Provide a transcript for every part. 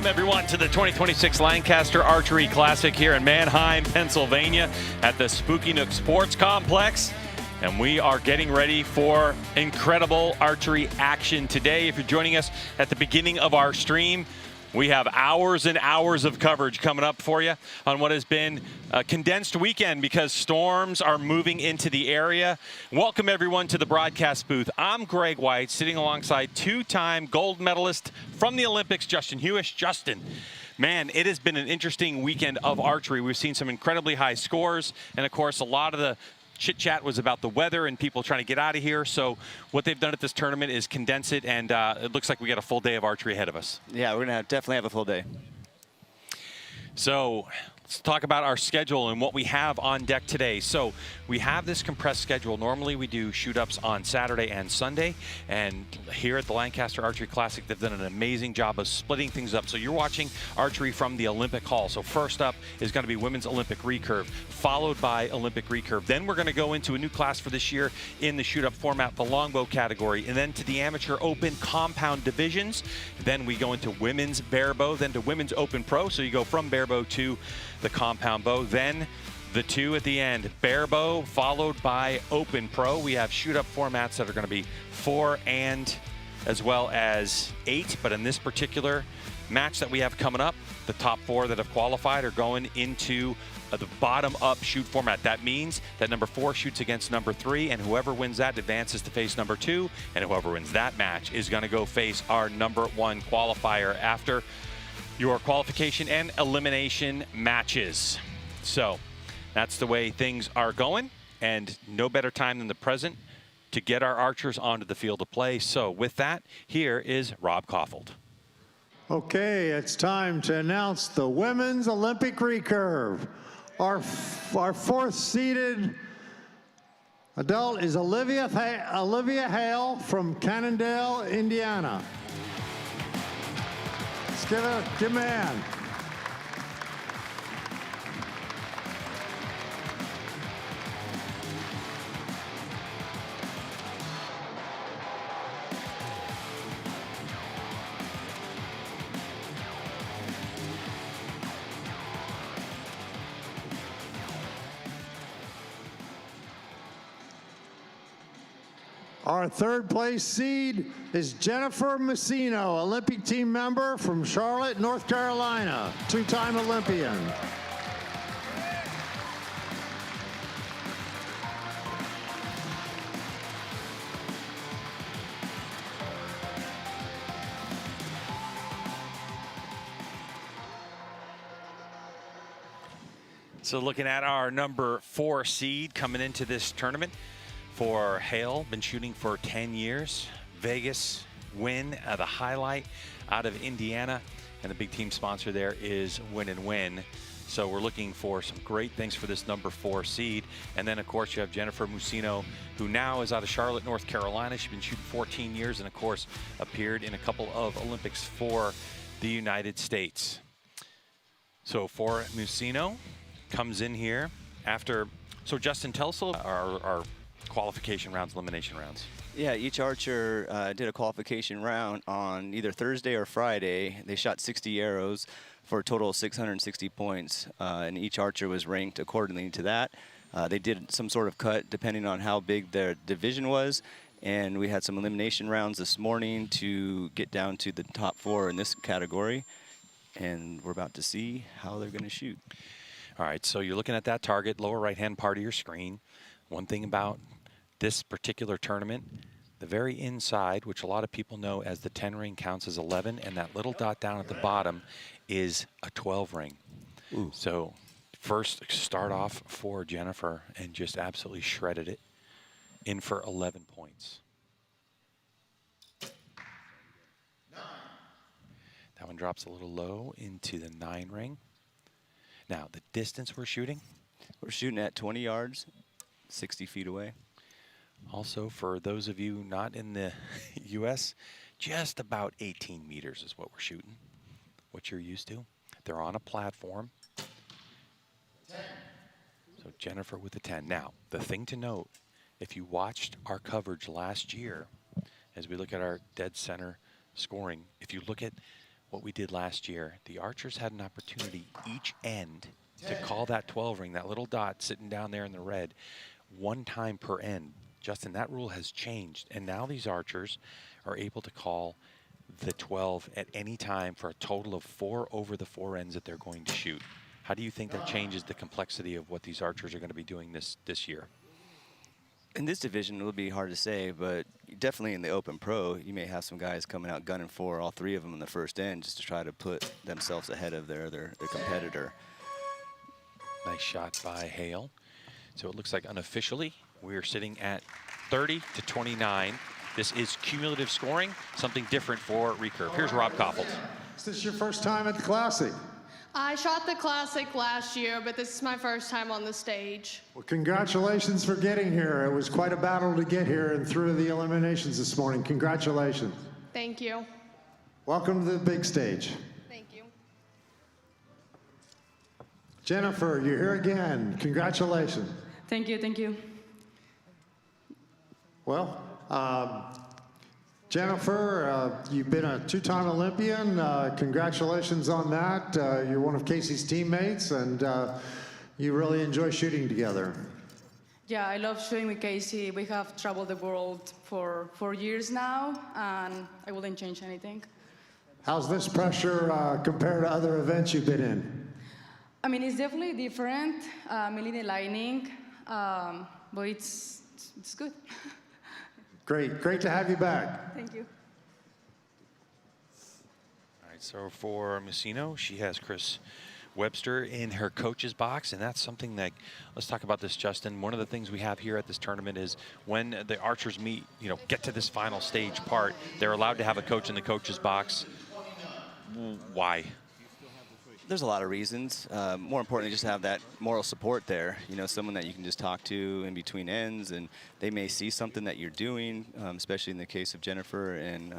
Welcome, everyone, to the 2026 Lancaster Archery Classic here in Manheim, Pennsylvania at the Spooky Nook Sports Complex. And we are getting ready for incredible archery action today. If you're joining us at the beginning of our stream, we have hours and hours of coverage coming up for you on what has been a condensed weekend because storms are moving into the area. Welcome, everyone, to the broadcast booth. I'm Greg White, sitting alongside two-time gold medalist from the Olympics, Justin Hewish. Justin, man, it has been an interesting weekend of archery. We've seen some incredibly high scores, and, of course, a lot of the chit-chat was about the weather and people trying to get out of here. So what they've done at this tournament is condense it, and it looks like we got a full day of archery ahead of us. Yeah, we're going to definitely have a full day. So let's talk about our schedule and what we have on deck today. So we have this compressed schedule. Normally we do shoot-ups on Saturday and Sunday, and here at the Lancaster Archery Classic, they've done an amazing job of splitting things up. So you're watching archery from the Olympic Hall. So first up is going to be women's Olympic recurve, followed by Olympic recurve. Then we're going to go into a new class for this year in the shoot-up format, the Longbow category, and then to the amateur open compound divisions. Then we go into women's Barebow, then to women's open pro. So you go from Barebow to the compound bow, then the two at the end, Barebow followed by open pro. We have shoot-up formats that are going to be 4 and as well as 8, but in this particular match that we have coming up, the top 4 that have qualified are going into the bottom-up shoot format. That means that number 4 shoots against number 3, and whoever wins that advances to face number 2, and whoever wins that match is going to go face our number 1 qualifier after your qualification and elimination matches. So that's the way things are going, and no better time than the present to get our archers onto the field of play. So with that, here is Rob Koffold. Okay, it's time to announce the women's Olympic recurve. Our 4th seeded adult is Olivia Hale from Cannondale, Indiana. Let's give it a man. Our 3rd place seed is Jennifer Messino, Olympic team member from Charlotte, North Carolina, 2-time Olympian. So looking at our number 4 seed coming into this tournament, for Hale, been shooting for 10 years. Vegas win, the highlight out of Indiana, and the big team sponsor there is Win and Win. So we're looking for some great things for this number 4 seed. And then, of course, you have Jennifer Musino, who now is out of Charlotte, North Carolina. She's been shooting 14 years and, of course, appeared in a couple of Olympics for the United States. So for Musino, comes in here after. So Justin, tell us our qualification rounds, elimination rounds. Yeah, each archer did a qualification round on either Thursday or Friday. They shot 60 arrows for a total of 660 points, and each archer was ranked accordingly to that. They did some sort of cut depending on how big their division was, and we had some elimination rounds this morning to get down to the top 4 in this category, and we're about to see how they're going to shoot. All right, so you're looking at that target, lower right-hand part of your screen. One thing about this particular tournament, the very inside, which a lot of people know as the 10 ring, counts as 11, and that little dot down at the bottom is a 12 ring. Ooh. So first start off for Jennifer and just absolutely shredded it in for 11 points. 9. That one drops a little low into the 9 ring. Now the distance we're shooting at 20 yards, 60 feet away. Also, for those of you not in the U.S., just about 18 meters is what we're shooting, what you're used to. They're on a platform. 10. So Jennifer with a 10. Now, the thing to note, if you watched our coverage last year, as we look at our dead center scoring, if you look at what we did last year. The archers had an opportunity each end to call that 12 ring, that little dot sitting down there in the red, one time per end. Justin, that rule has changed, and now these archers are able to call the 12 at any time for a total of 4 over the 4 ends that they're going to shoot. How do you think that changes the complexity of what these archers are going to be doing this year? In this division, it would be hard to say, but definitely in the Open Pro, you may have some guys coming out gunning for all 3 of them in the first end just to try to put themselves ahead of their competitor. Nice shot by Hale. So it looks like unofficially we're sitting at 30 to 29. This is cumulative scoring, something different for Recurve. Here's Rob Koffelt. Is this your first time at the Classic? I shot the Classic last year, but this is my first time on the stage. Well, congratulations for getting here. It was quite a battle to get here and through the eliminations this morning. Congratulations. Thank you. Welcome to the big stage. Thank you. Jennifer, you're here again. Congratulations. Thank you, thank you. Well, Jennifer, you've been a 2-time Olympian. Congratulations on that. You're one of Casey's teammates, and you really enjoy shooting together. Yeah, I love shooting with Casey. We have traveled the world for 4 years now, and I wouldn't change anything. How's this pressure compared to other events you've been in? I mean, it's definitely different, mainly the lighting, but it's good. Great to have you back. Thank you. All right, so for Messino, she has Chris Webster in her coach's box, and that's something that, let's talk about this, Justin. One of the things we have here at this tournament is when the archers meet, get to this final stage part, they're allowed to have a coach in the coach's box. Why? There's a lot of reasons. More importantly, just have that moral support there. Someone that you can just talk to in between ends, and they may see something that you're doing, especially in the case of Jennifer and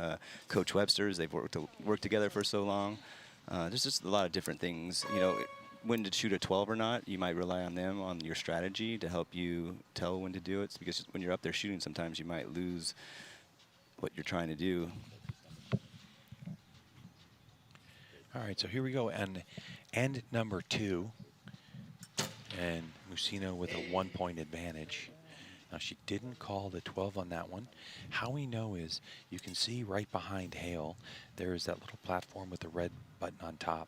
Coach Webster's. They've worked together for so long. There's just a lot of different things. When to shoot a 12 or not, you might rely on them, on your strategy to help you tell when to do it. Because when you're up there shooting, sometimes you might lose what you're trying to do. All right, so here we go, and end number 2, and Messino with a 1-point advantage. Now, she didn't call the 12 on that one. How we know is you can see right behind Hale, there is that little platform with the red button on top.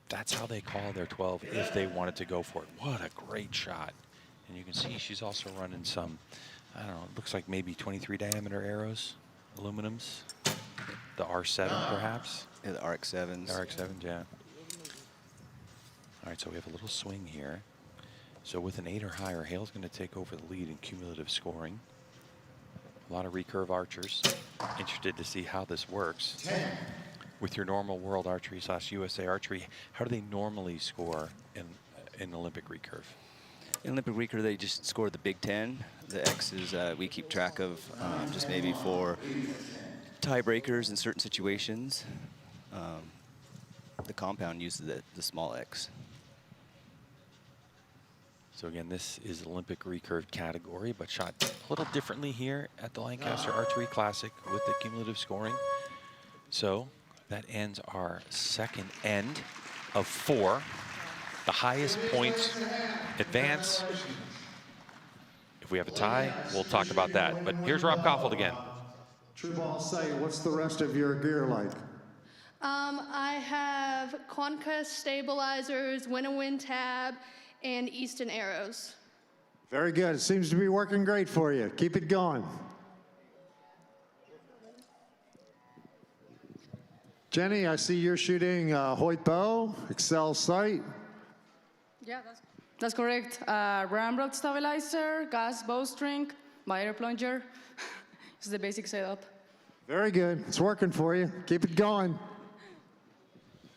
That's how they call their 12 if they wanted to go for it. What a great shot. And you can see she's also running some, I don't know, it looks like maybe 23 diameter arrows, aluminums. The R7, perhaps? Yeah, the RX-7s. The RX-7s, yeah. All right, so we have a little swing here. So with an 8 or higher, Hale's going to take over the lead in cumulative scoring. A lot of Recurve archers interested to see how this works. With your normal World Archery / USA Archery, how do they normally score in Olympic Recurve? In Olympic Recurve, they just score the Big Ten. The X's we keep track of just maybe for tiebreakers in certain situations. The compound uses the small X. So again, this is Olympic Recurve category, but shot a little differently here at the Lancaster Archery Classic with the cumulative scoring. So that ends our second end of 4. The highest points advance. If we have a tie, we'll talk about that. But here's Rob Koffelt again. True ball say, what's the rest of your gear like? I have Conquest stabilizers, Win-A-Win tab, and Easton arrows. Very good. It seems to be working great for you. Keep it going. Jenny, I see you're shooting Hoyt bow, Excel sight. Yeah, that's correct. Ramrod stabilizer, gas bowstring, miter plunger. It's the basic setup. Very good. It's working for you. Keep it going.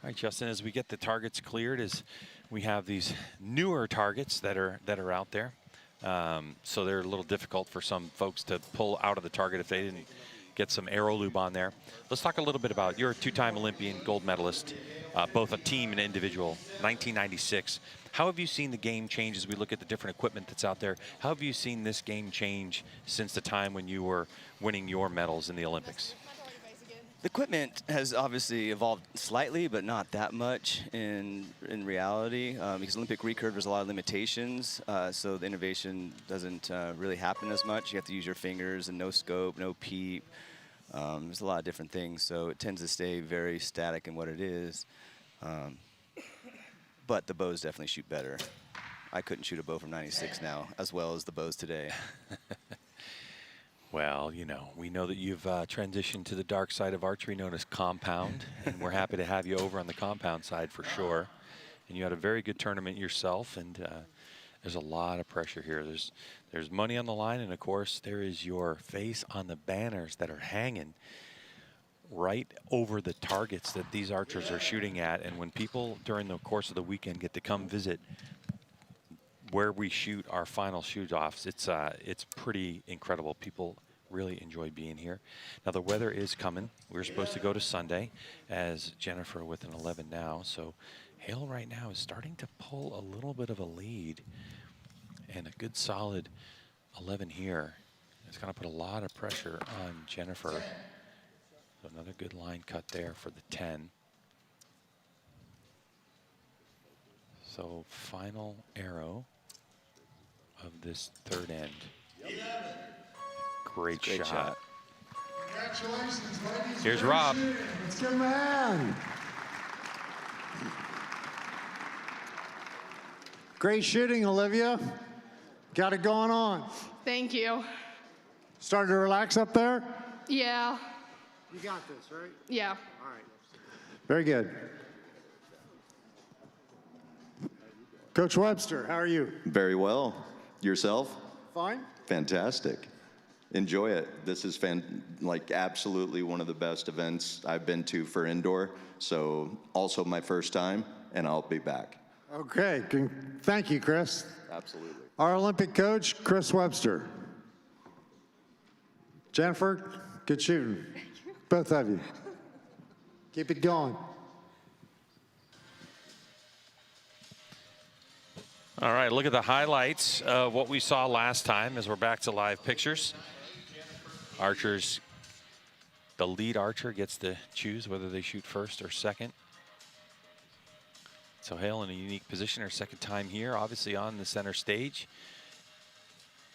All right, Justin, as we get the targets cleared, as we have these newer targets that are out there. So they're a little difficult for some folks to pull out of the target if they didn't get some arrow lube on there. Let's talk a little bit about, you're a 2-time Olympian gold medalist, both a team and individual, 1996. How have you seen the game change as we look at the different equipment that's out there? How have you seen this game change since the time when you were winning your medals in the Olympics? The equipment has obviously evolved slightly, but not that much in reality, because Olympic recurve, there's a lot of limitations, so the innovation doesn't really happen as much. You have to use your fingers and no scope, no peep. There's a lot of different things, so it tends to stay very static in what it is. But the bows definitely shoot better. I couldn't shoot a bow from 96 now, as well as the bows today. Well, you know, we know that you've transitioned to the dark side of archery known as compound, and we're happy to have you over on the compound side for sure. And you had a very good tournament yourself, and there's a lot of pressure here. There's money on the line, and of course, there is your face on the banners that are hanging right over the targets that these archers are shooting at. And when people during the course of the weekend get to come visit where we shoot our final shoot-offs, it's pretty incredible. People really enjoy being here. Now the weather is coming. We're supposed to go to Sunday, as Jennifer with an 11 now. So Hale right now is starting to pull a little bit of a lead, and a good solid 11 here. It's going to put a lot of pressure on Jennifer. So another good line cut there for the 10. So final arrow of this third end. Great shot. Congratulations, ladies. Here's Rob. Let's give him a hand. Great shooting, Olivia. Got it going on. Thank you. Started to relax up there? Yeah. You got this, right? Yeah. All right. Very good. Coach Webster, how are you? Very well. Yourself? Fine. Fantastic. Enjoy it. This is like absolutely one of the best events I've been to for indoor. So also my first time, and I'll be back. Okay. Thank you, Chris. Absolutely. Our Olympic coach, Chris Webster. Jennifer, good shooting. Both of you. Keep it going. All right, look at the highlights of what we saw last time as we're back to live pictures. Archers, the lead archer gets to choose whether they shoot first or second. So Hale in a unique position, her second time here, obviously on the center stage.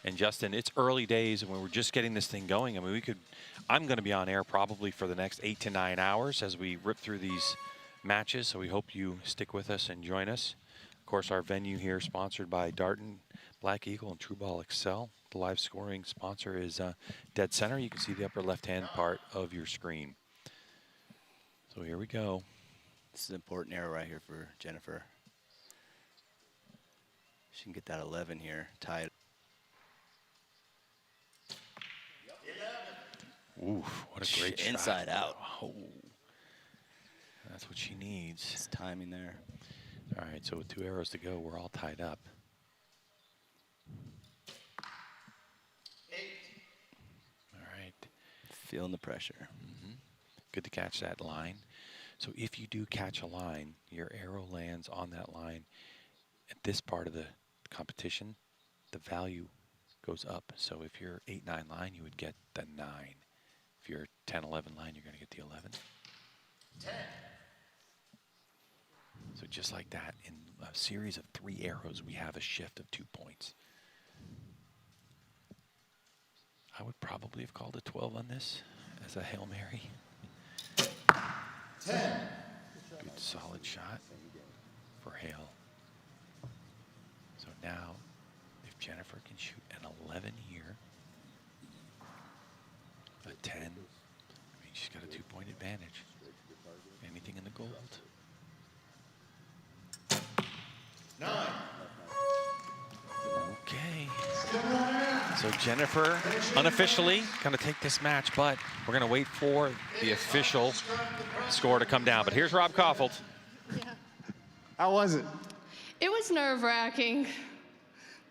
And Justin, it's early days and we're just getting this thing going. I mean, I'm going to be on air probably for the next 8 to 9 hours as we rip through these matches. So we hope you stick with us and join us. Of course, our venue here sponsored by Darton, Black Eagle, and True Ball Excel. The live scoring sponsor is Dead Center. You can see the upper left-hand part of your screen. So here we go. This is an important arrow right here for Jennifer. She can get that 11 here, tied. Ooh, what a great shot. Inside out. Oh, that's what she needs. It's timing there. All right, so with 2 arrows to go, we're all tied up. 8. All right. Feeling the pressure. Good to catch that line. So if you do catch a line, your arrow lands on that line. At this part of the competition, the value goes up. So if you're 8-9 line, you would get the 9. If you're 10-11 line, you're going to get the 11. 10. So just like that, in a series of 3 arrows, we have a shift of 2 points. I would probably have called a 12 on this as a Hail Mary. 10. Good solid shot for Hale. So now, if Jennifer can shoot an 11 here, a 10, I mean, she's got a 2-point advantage. Anything in the gold. 9. Okay. So Jennifer, unofficially, going to take this match, but we're going to wait for the official score to come down. But here's Rob Kaufhold. Yeah. How was it? It was nerve-wracking,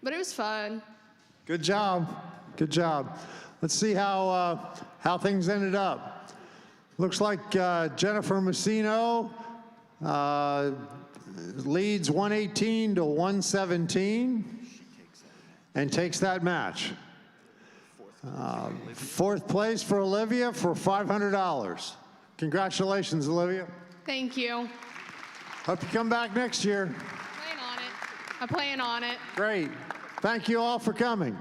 but it was fun. Good job. Good job. Let's see how things ended up. Looks like Jennifer Messino leads 118 to 117 and takes that match. Fourth place for Olivia for $500. Congratulations, Olivia. Thank you. Hope you come back next year. Plan on it. I plan on it. Great. Thank you all for coming.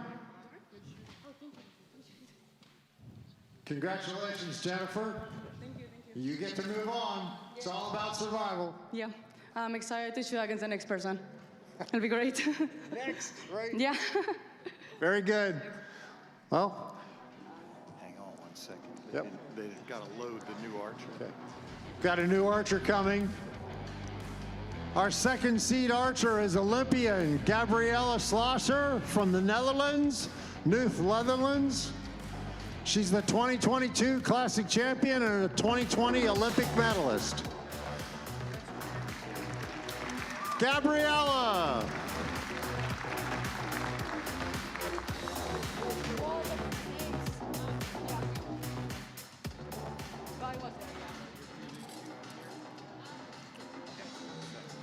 Congratulations, Jennifer. Thank you. You get to move on. It's all about survival. Yeah, I'm excited to shoot against the next person. It'll be great. Next, right? Yeah. Very good. Well, Hang on 1 second. Yep. They've got to load the new archer. okay. Got a new archer coming. Our second seed archer is Olympian Gabriella Slosser from the Netherlands, Nook, Netherlands. She's the 2022 Classic Champion and a 2020 Olympic medalist. Gabriella.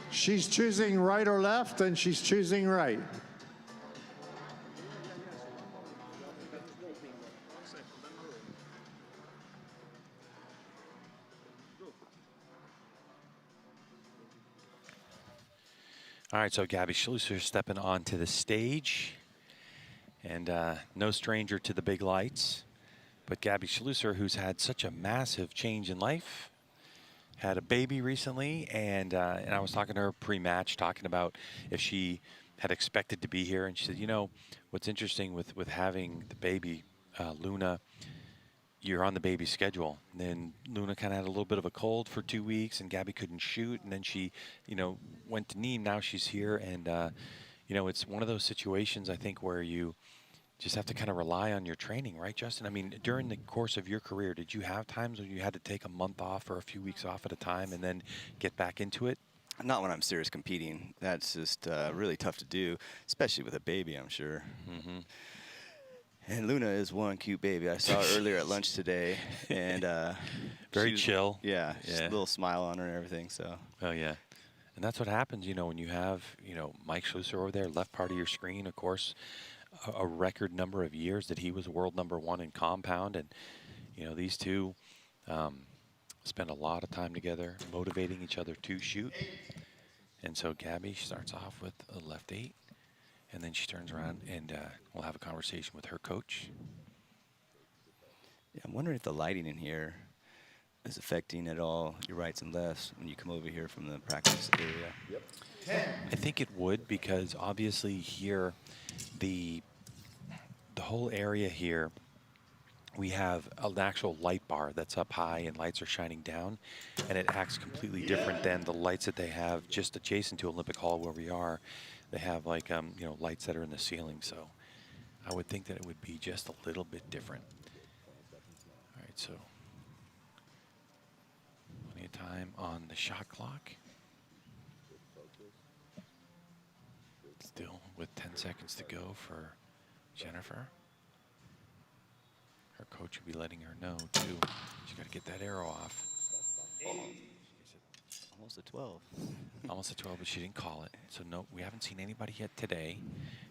She's choosing right or left, and she's choosing right. All right, so Gabby Schlusser stepping onto the stage. And no stranger to the big lights. But Gabby Schlusser, who's had such a massive change in life, had a baby recently, and I was talking to her pre-match, talking about if she had expected to be here, and she said, you know, what's interesting with having the baby, Luna, you're on the baby schedule. And then Luna kind of had a little bit of a cold for 2 weeks, and Gabby couldn't shoot, and then she, you know, went to Nîmes. Now she's here, and you know, it's one of those situations, I think, where you just have to kind of rely on your training, right, Justin? I mean, during the course of your career, did you have times when you had to take a month off or a few weeks off at a time and then get back into it? Not when I'm serious competing. That's just really tough to do, especially with a baby, I'm sure. Mm-hmm. And Luna is one cute baby. I saw her earlier at lunch today, and Very chill. Yeah, just Yeah. a little smile on her and everything. So. Oh, yeah. And that's what happens, you know, when you have, you know, Mike Schlusser over there, left part of your screen, of course, a record number of years that he was world #1 in compound. And, you know, these two spend a lot of time together motivating each other to shoot. And so Gabby starts off with a left 8, and then she turns around and we'll have a conversation with her coach. Yeah, I'm wondering if the lighting in here is affecting at all your rights and lefts when you come over here from the practice area. Yep. I think it would, because obviously here, the whole area here, we have an actual light bar that's up high and lights are shining down, and it acts completely different than the lights that they have just adjacent to Olympic Hall where we are. They have like you know, lights that are in the ceiling, so I would think that it would be just a little bit different. All right, so plenty of time on the shot clock. Still with 10 seconds to go for Jennifer. Her coach will be letting her know, too. She's got to get that arrow off. Almost a 12. Almost a 12, but she didn't call it. So, no, we haven't seen anybody yet today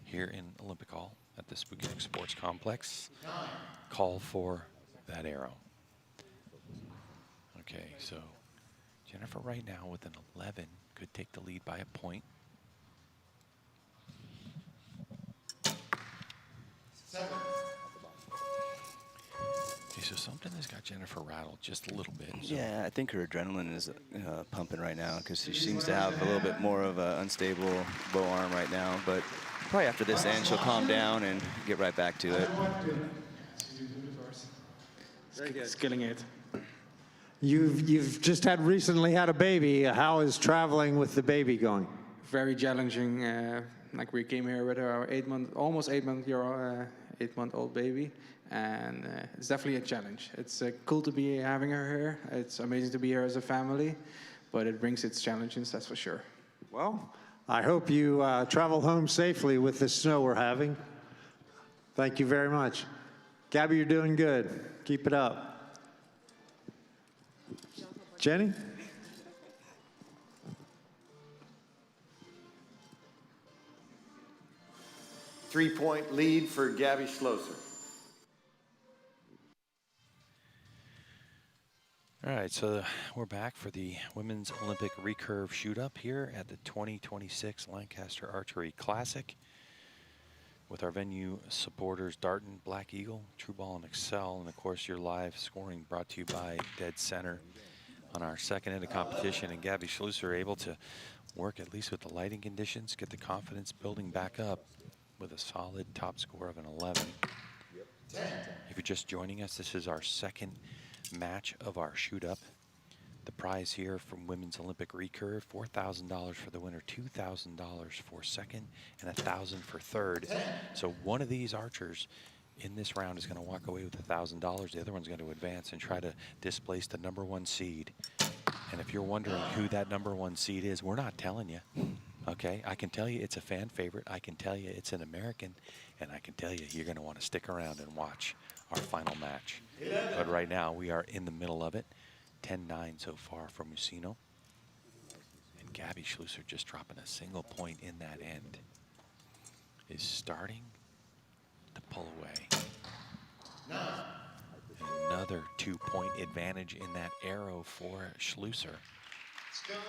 here in Olympic Hall at the Spooky Sports Complex call for that arrow. Okay, so Jennifer right now with an 11 could take the lead by a point. 7. Okay, so something has got Jennifer rattled just a little bit. So. Yeah, I think her adrenaline is pumping right now because she seems to have a little bit more of an unstable bow arm right now. But probably after this end, she'll calm down and get right back to it. Killing it. You've just recently had a baby. How is traveling with the baby going? Very challenging. Like we came here with our almost 8-month-old baby, and it's definitely a challenge. It's cool to be having her here. It's amazing to be here as a family, but it brings its challenges, that's for sure. Well, I hope you travel home safely with the snow we're having. Thank you very much. Gabby, you're doing good. Keep it up. Jenny? Three-point lead for Gabby Schlusser. All All right, so we're back for the Women's Olympic Recurve Shoot-Up here at the 2026 Lancaster Archery Classic with our venue supporters Darton, Black Eagle, True Ball, and Excel, and of course your live scoring brought to you by Dead Center on our second end of competition. And Gabby Schlusser able to work at least with the lighting conditions, get the confidence building back up with a solid top score of an 11. If you're just joining us, this is our second match of our shoot-up. The prize here from Women's Olympic Recurve, $4,000 for the winner, $2,000 for second, and $1,000 for third. So one of these archers in this round is going to walk away with $1,000. The other one's going to advance and try to displace the #1 seed. And if you're wondering who that #1 seed is, we're not telling you. Okay, I can tell you it's a fan favorite. I can tell you it's an American, and I can tell you you're going to want to stick around and watch our final match. But right now we are in the middle of it. 10-9 so far for Musino. And Gabby Schlusser just dropping a single point in that end is starting to pull away. Another 2-point advantage in that arrow for Schlusser.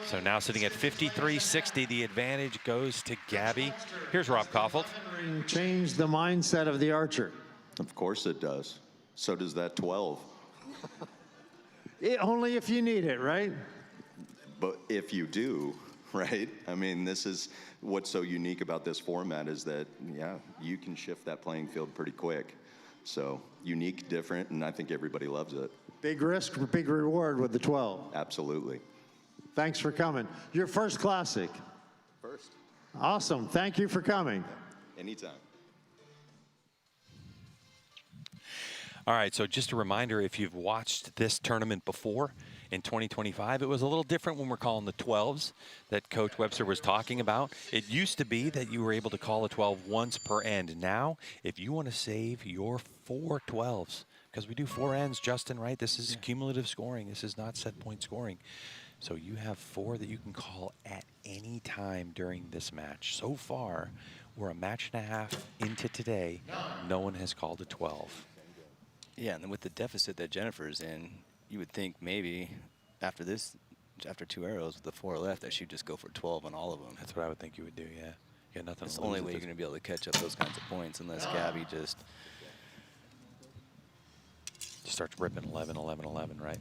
So now sitting at 53-60, the advantage goes to Gabby. Here's Rob Koffold. Change the mindset of the archer. Of course it does. So does that 12. Only if you need it, right? But if you do, right? I mean, this is what's so unique about this format is that, yeah, you can shift that playing field pretty quick. So unique, different, and I think everybody loves it. Big risk, big reward with the 12. Absolutely. Thanks for coming. Your first classic. First. Awesome. Thank you for coming. Anytime. All right, so just a reminder, if you've watched this tournament before in 2025, it was a little different when we're calling the 12s that Coach Webster was talking about. It used to be that you were able to call a 12 once per end. Now, if you want to save your 4 12s, because we do 4 ends, Justin, right? This is cumulative scoring. This is not set point scoring. So you have 4 that you can call at any time during this match. So far, we're a match and a half into today. No one has called a 12. Yeah, and then with the deficit that Jennifer's in, you would think maybe after this, after 2 arrows with the 4 left, that she'd just go for 12 on all of them. That's what I would think you would do, yeah. You got nothing It's to the only lose way at you're this going to be able to catch up those kinds of points unless Gabby just starts ripping 11, 11, 11, right?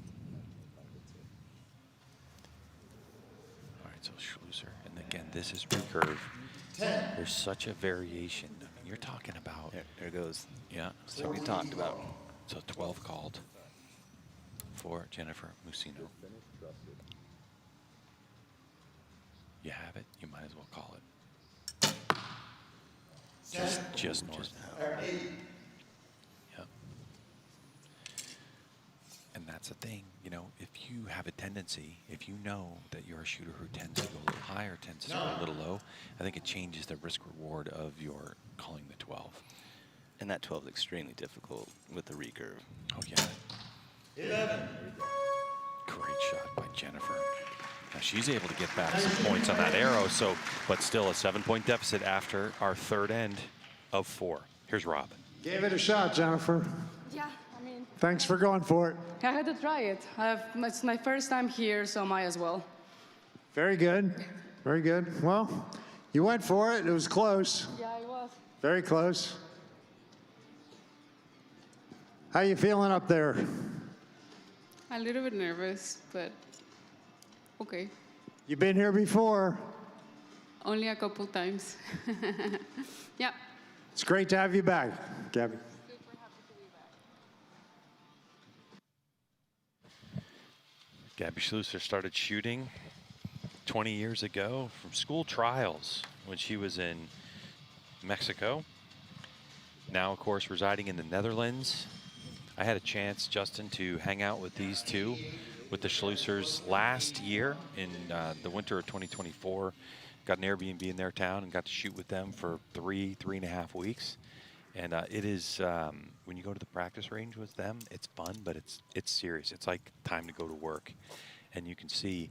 All right, so Schlusser, and again, this is Recurve. There's such a variation. I mean, you're talking about... There it goes. Yeah. So we talked about. So 12 called for Jennifer Musino. You have it. You might as well call it. Just north. Yep. And that's the thing, you know, if you have a tendency, if you know that you're a shooter who tends to go a little high or tends to go a little low, I think it changes the risk reward of your calling the 12. And that 12 is extremely difficult with the recurve. Oh, yeah. 11. Great shot by Jennifer. Now she's able to get back some points on that arrow, so, but still a 7-point deficit after our third end of 4. Here's Rob. Gave it a shot, Jennifer. Yeah, I mean, Thanks for going for it. I had to try it. It's my first time here, so might as well. Very good. Very good. Well, you went for it. It was close. Yeah, it was. Very close. How you feeling up there? A little bit nervous, but okay. You've been here before. Only a couple times. Yeah. It's great to have you back, Gabby. Super happy to be back. Gabby Schlusser started shooting 20 years ago from school trials when she was in Mexico. Now, of course, residing in the Netherlands. I had a chance, Justin, to hang out with these two, with the Schlussers last year in the winter of 2024. Got an Airbnb in their town and got to shoot with them for 3.5 weeks. And it is, when you go to the practice range with them, it's fun, but it's serious. It's like time to go to work. And you can see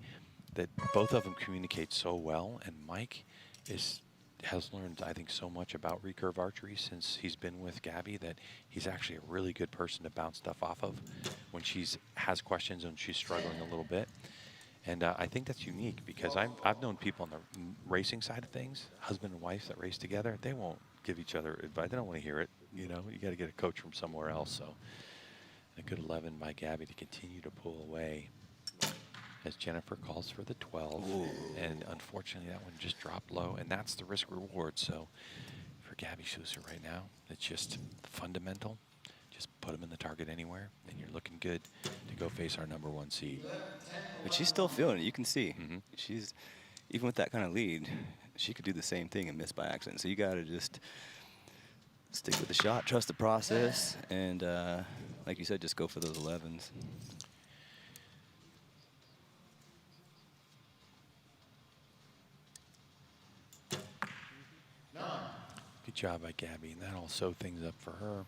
that both of them communicate so well. And Mike is has learned, I think, so much about recurve archery since he's been with Gabby that he's actually a really good person to bounce stuff off of when has questions and she's struggling a little bit. And I think that's unique because I've known people on the racing side of things, husband and wife that race together, they won't give each other advice. They don't want to hear it. You know, you got to get a coach from somewhere else. So a good 11 by Gabby to continue to pull away as Jennifer calls for the 12. Ooh. And unfortunately, that one just dropped low, and that's the risk reward. So for Gabby Schlusser right now, it's just fundamental. Just put him in the target anywhere, and you're looking good to go face our #1 seed. But she's still feeling it. You can see. She's, even with that kind of lead, she could do the same thing and miss by accident. So you got to just stick with the shot, trust the process, and like you said, just go for those 11s. Good job by Gabby, and that'll sew things up for her.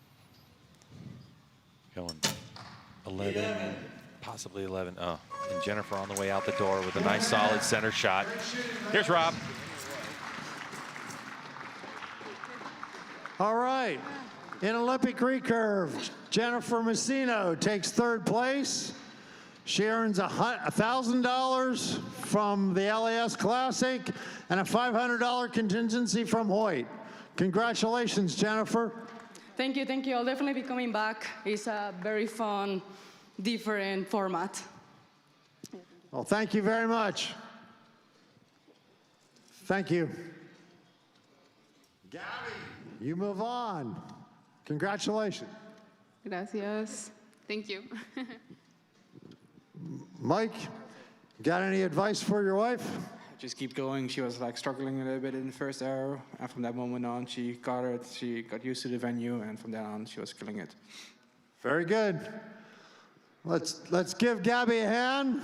Going 11, possibly 11. Oh, and Jennifer on the way out the door with a nice solid center shot. Here's Rob. All right. In Olympic recurve, Jennifer Messino takes 3rd place. She earns $1,000 from the LAS Classic and a $500 contingency from Hoyt. Congratulations, Jennifer. Thank you, thank you. I'll definitely be coming back. It's a very fun, different format. Well, thank you very much. Thank you. Gabby, you move on. Congratulations. Gracias. Thank you. Mike, got any advice for your wife? Just keep going. She was like struggling a little bit in the first arrow, and from that moment on, she got it. She got used to the venue, and from then on, she was killing it. Very good. Let's give Gabby a hand.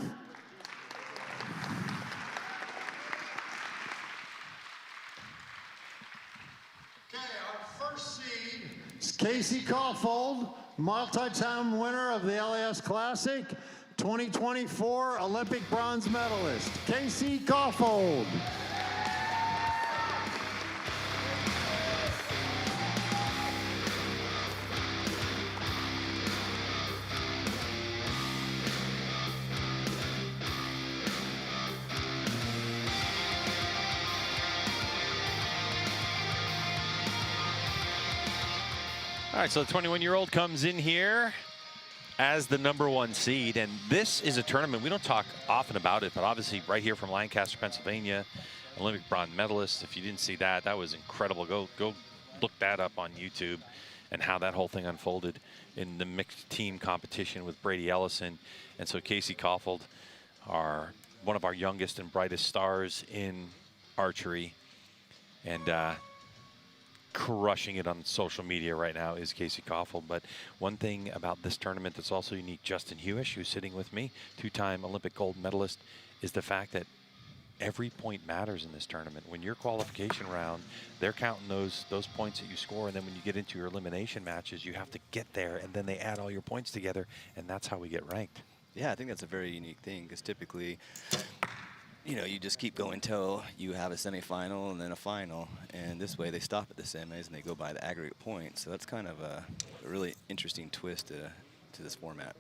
Okay, our first seed is Casey Caulfield, multi-time winner of the LAS Classic, 2024 Olympic bronze medalist, Casey Caulfield. All right, so the 21-year-old comes in here as the #1 seed, and this is a tournament, we don't talk often about it, but obviously right here from Lancaster, Pennsylvania, Olympic bronze medalist. If you didn't see that, that was incredible. Go look that up on YouTube and how that whole thing unfolded in the mixed team competition with Brady Ellison. And so Casey Caulfield, one of our youngest and brightest stars in archery, and crushing it on social media right now is Casey Caulfield. But one thing about this tournament that's also unique, Justin Hewish, who's sitting with me, 2-time Olympic gold medalist, is the fact that every point matters in this tournament. When your qualification round, they're counting those points that you score, and then when you get into your elimination matches, you have to get there, and then they add all your points together, and that's how we get ranked. Yeah, I think that's a very unique thing, because typically, you know, you just keep going until you have a semifinal and then a final, and this way they stop at the semis and they go by the aggregate points. So that's kind of a really interesting twist to this format.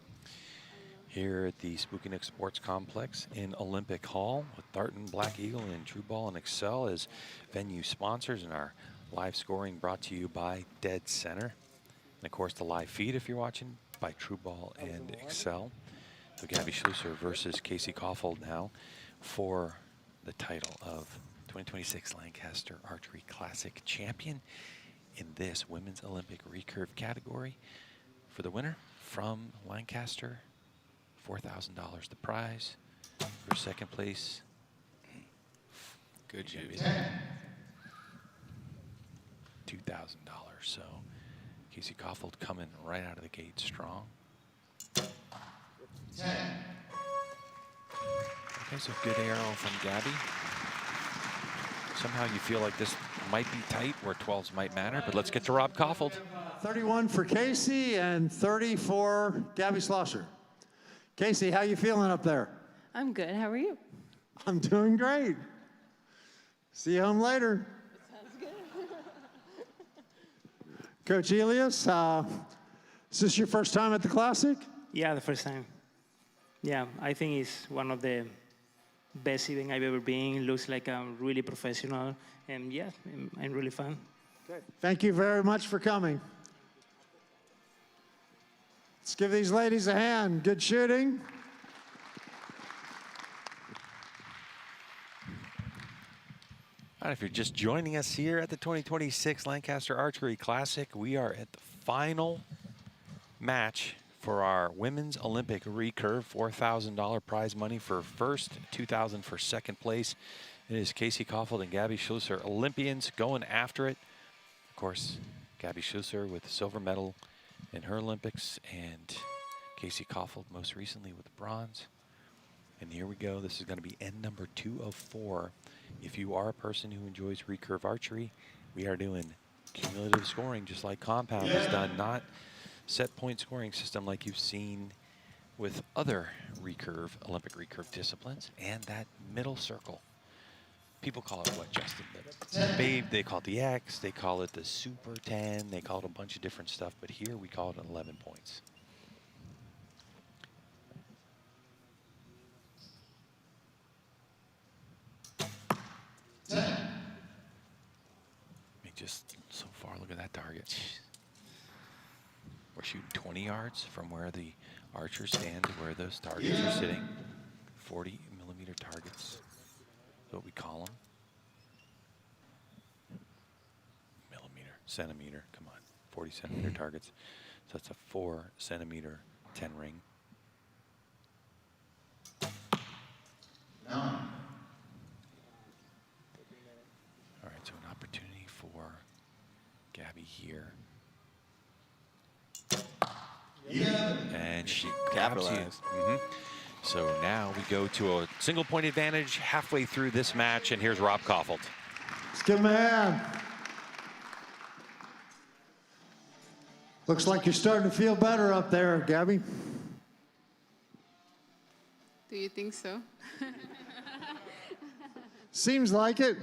Here at the Spooky Nook Sports Complex in Olympic Hall with Darton, Black Eagle, and True Ball and Excel as venue sponsors, and our live scoring brought to you by Dead Center. And of course the live feed, if you're watching, by True Ball and Excel. So Gabby Schlusser versus Casey Caulfield now for the title of 2026 Lancaster Archery Classic champion in this women's Olympic recurve category. For the winner from Lancaster, $4,000 the prize. For second place, good job. $2,000. So Casey Caulfield coming right out of the gate strong. Okay, so good arrow from Gabby. Somehow you feel like this might be tight, where 12s might matter, but let's get to Rob Caulfield. 31 for Casey and 30 for Gabby Schlosser. Casey, how you feeling up there? I'm good. How are you? I'm doing great. See you home later. Coach Elias, is this your first time at the Classic? Yeah, the first time. Yeah, I think it's one of the best events I've ever been. It looks like I'm really professional, and yeah, I'm really fun. Okay. Thank you very much for coming. Let's give these ladies a hand. Good shooting. All right, if you're just joining us here at the 2026 Lancaster Archery Classic, we are at the final match for our Women's Olympic Recurve, $4,000 prize money for first, $2,000 for second place. It is Casey Kaufhold and Gabby Schlusser, Olympians, going after it. Of course, Gabby Schlusser with the silver medal in her Olympics, and Casey Kaufhold most recently with bronze. And here we go. This is going to be end number 2 of 4. If you are a person who enjoys recurve archery, we are doing cumulative scoring just like Compound has done, not set point scoring system like you've seen with other recurve, Olympic recurve disciplines. And that middle circle, people call it what, Justin? They call it the X, they call it the Super 10, they call it a bunch of different stuff, but here we call it 11 points. Just so far, look at that target. We're shooting 20 yards from where the archers stand to where those targets are sitting. 40mm targets, that's what we call them. Millimeter, centimeter, come on, 40cm targets. So that's a 4cm 10 ring. All right, so an opportunity for Gabby here. And she capitalized. So now we go to a single point advantage halfway through this match, and here's Rob Kaufhold. Let's give him a hand. Looks like you're starting to feel better up there, Gabby. Do you think so? Seems like it.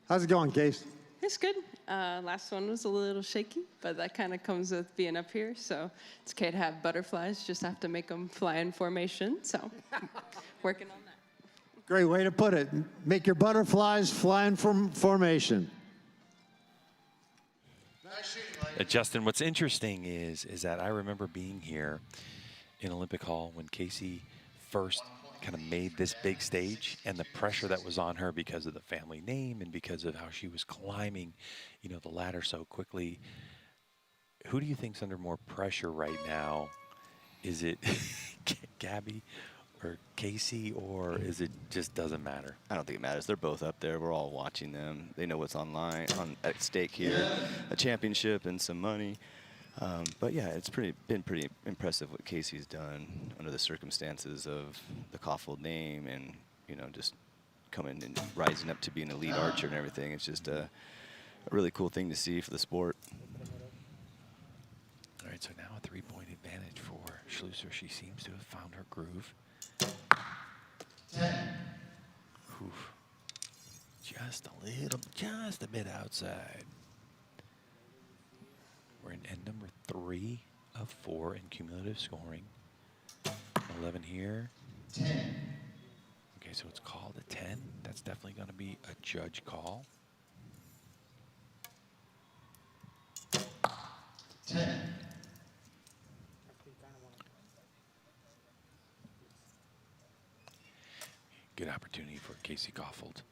How's it going, Case? It's good. Last one was a little shaky, but that kind of comes with being up here. So it's okay to have butterflies. Just have to make them fly in formation. So working on that. Great way to put it. Make your butterflies fly in formation. Justin, what's interesting is that I remember being here in Olympic Hall when Casey first kind of made this big stage, and the pressure that was on her because of the family name and because of how she was climbing, you know, the ladder so quickly. Who do you think's under more pressure right now? Is it Gabby or Casey, or is it just doesn't matter? I don't think it matters. They're both up there. We're all watching them. They know what's at stake here, a championship and some money. But yeah, it's been pretty impressive what Casey's done under the circumstances of the Kaufhold name, and you know, just coming and rising up to be an elite archer and everything. It's just a really cool thing to see for the sport. All right, so now a 3-point advantage for Schlusser. She seems to have found her groove. 10. Oof. Just a bit outside. We're in end number 3 of 4 in cumulative scoring. 11 here. 10. Okay, so it's called a 10. That's definitely going to be a judge call. 10. Good opportunity for Casey Kaufhold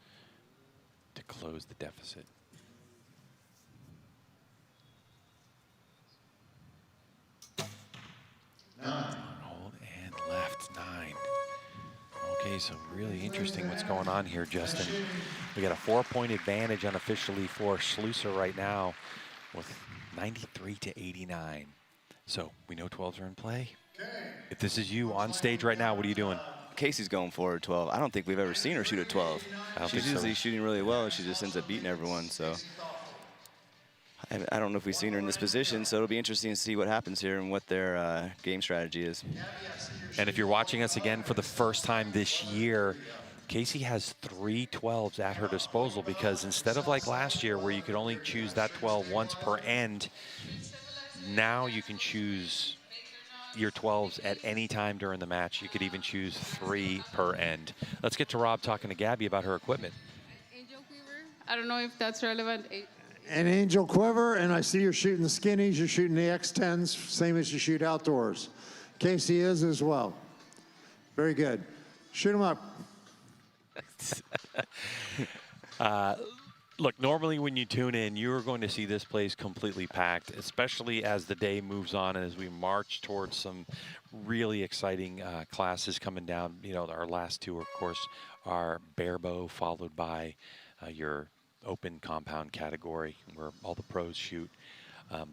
to close the deficit. Hold and left 9. Okay, so really interesting what's going on here, Justin. We got a 4-point advantage unofficially for Schlusser right now with 93 to 89. So we know 12s are in play. If this is you on stage right now, what are you doing? Casey's going for a 12. I don't think we've ever seen her shoot a 12. She's usually shooting really well, and she just ends up beating everyone. So I don't know if we've seen her in this position, so it'll be interesting to see what happens here and what their game strategy is. And if you're watching us again for the first time this year, Casey has 3 12s at her disposal, because instead of like last year where you could only choose that 12 once per end, now you can choose your 12s at any time during the match. You could even choose 3 per end. Let's get to Rob talking to Gabby about her equipment. Angel quiver. I don't know if that's relevant. An angel quiver, and I see you're shooting the skinnies, you're shooting the X10s, same as you shoot outdoors. Casey is as well. Very good. Shoot them up. Look, normally when you tune in, you're going to see this place completely packed, especially as the day moves on and as we march towards some really exciting classes coming down. You know, our last two, of course, are Barebow, followed by your open compound category where all the pros shoot.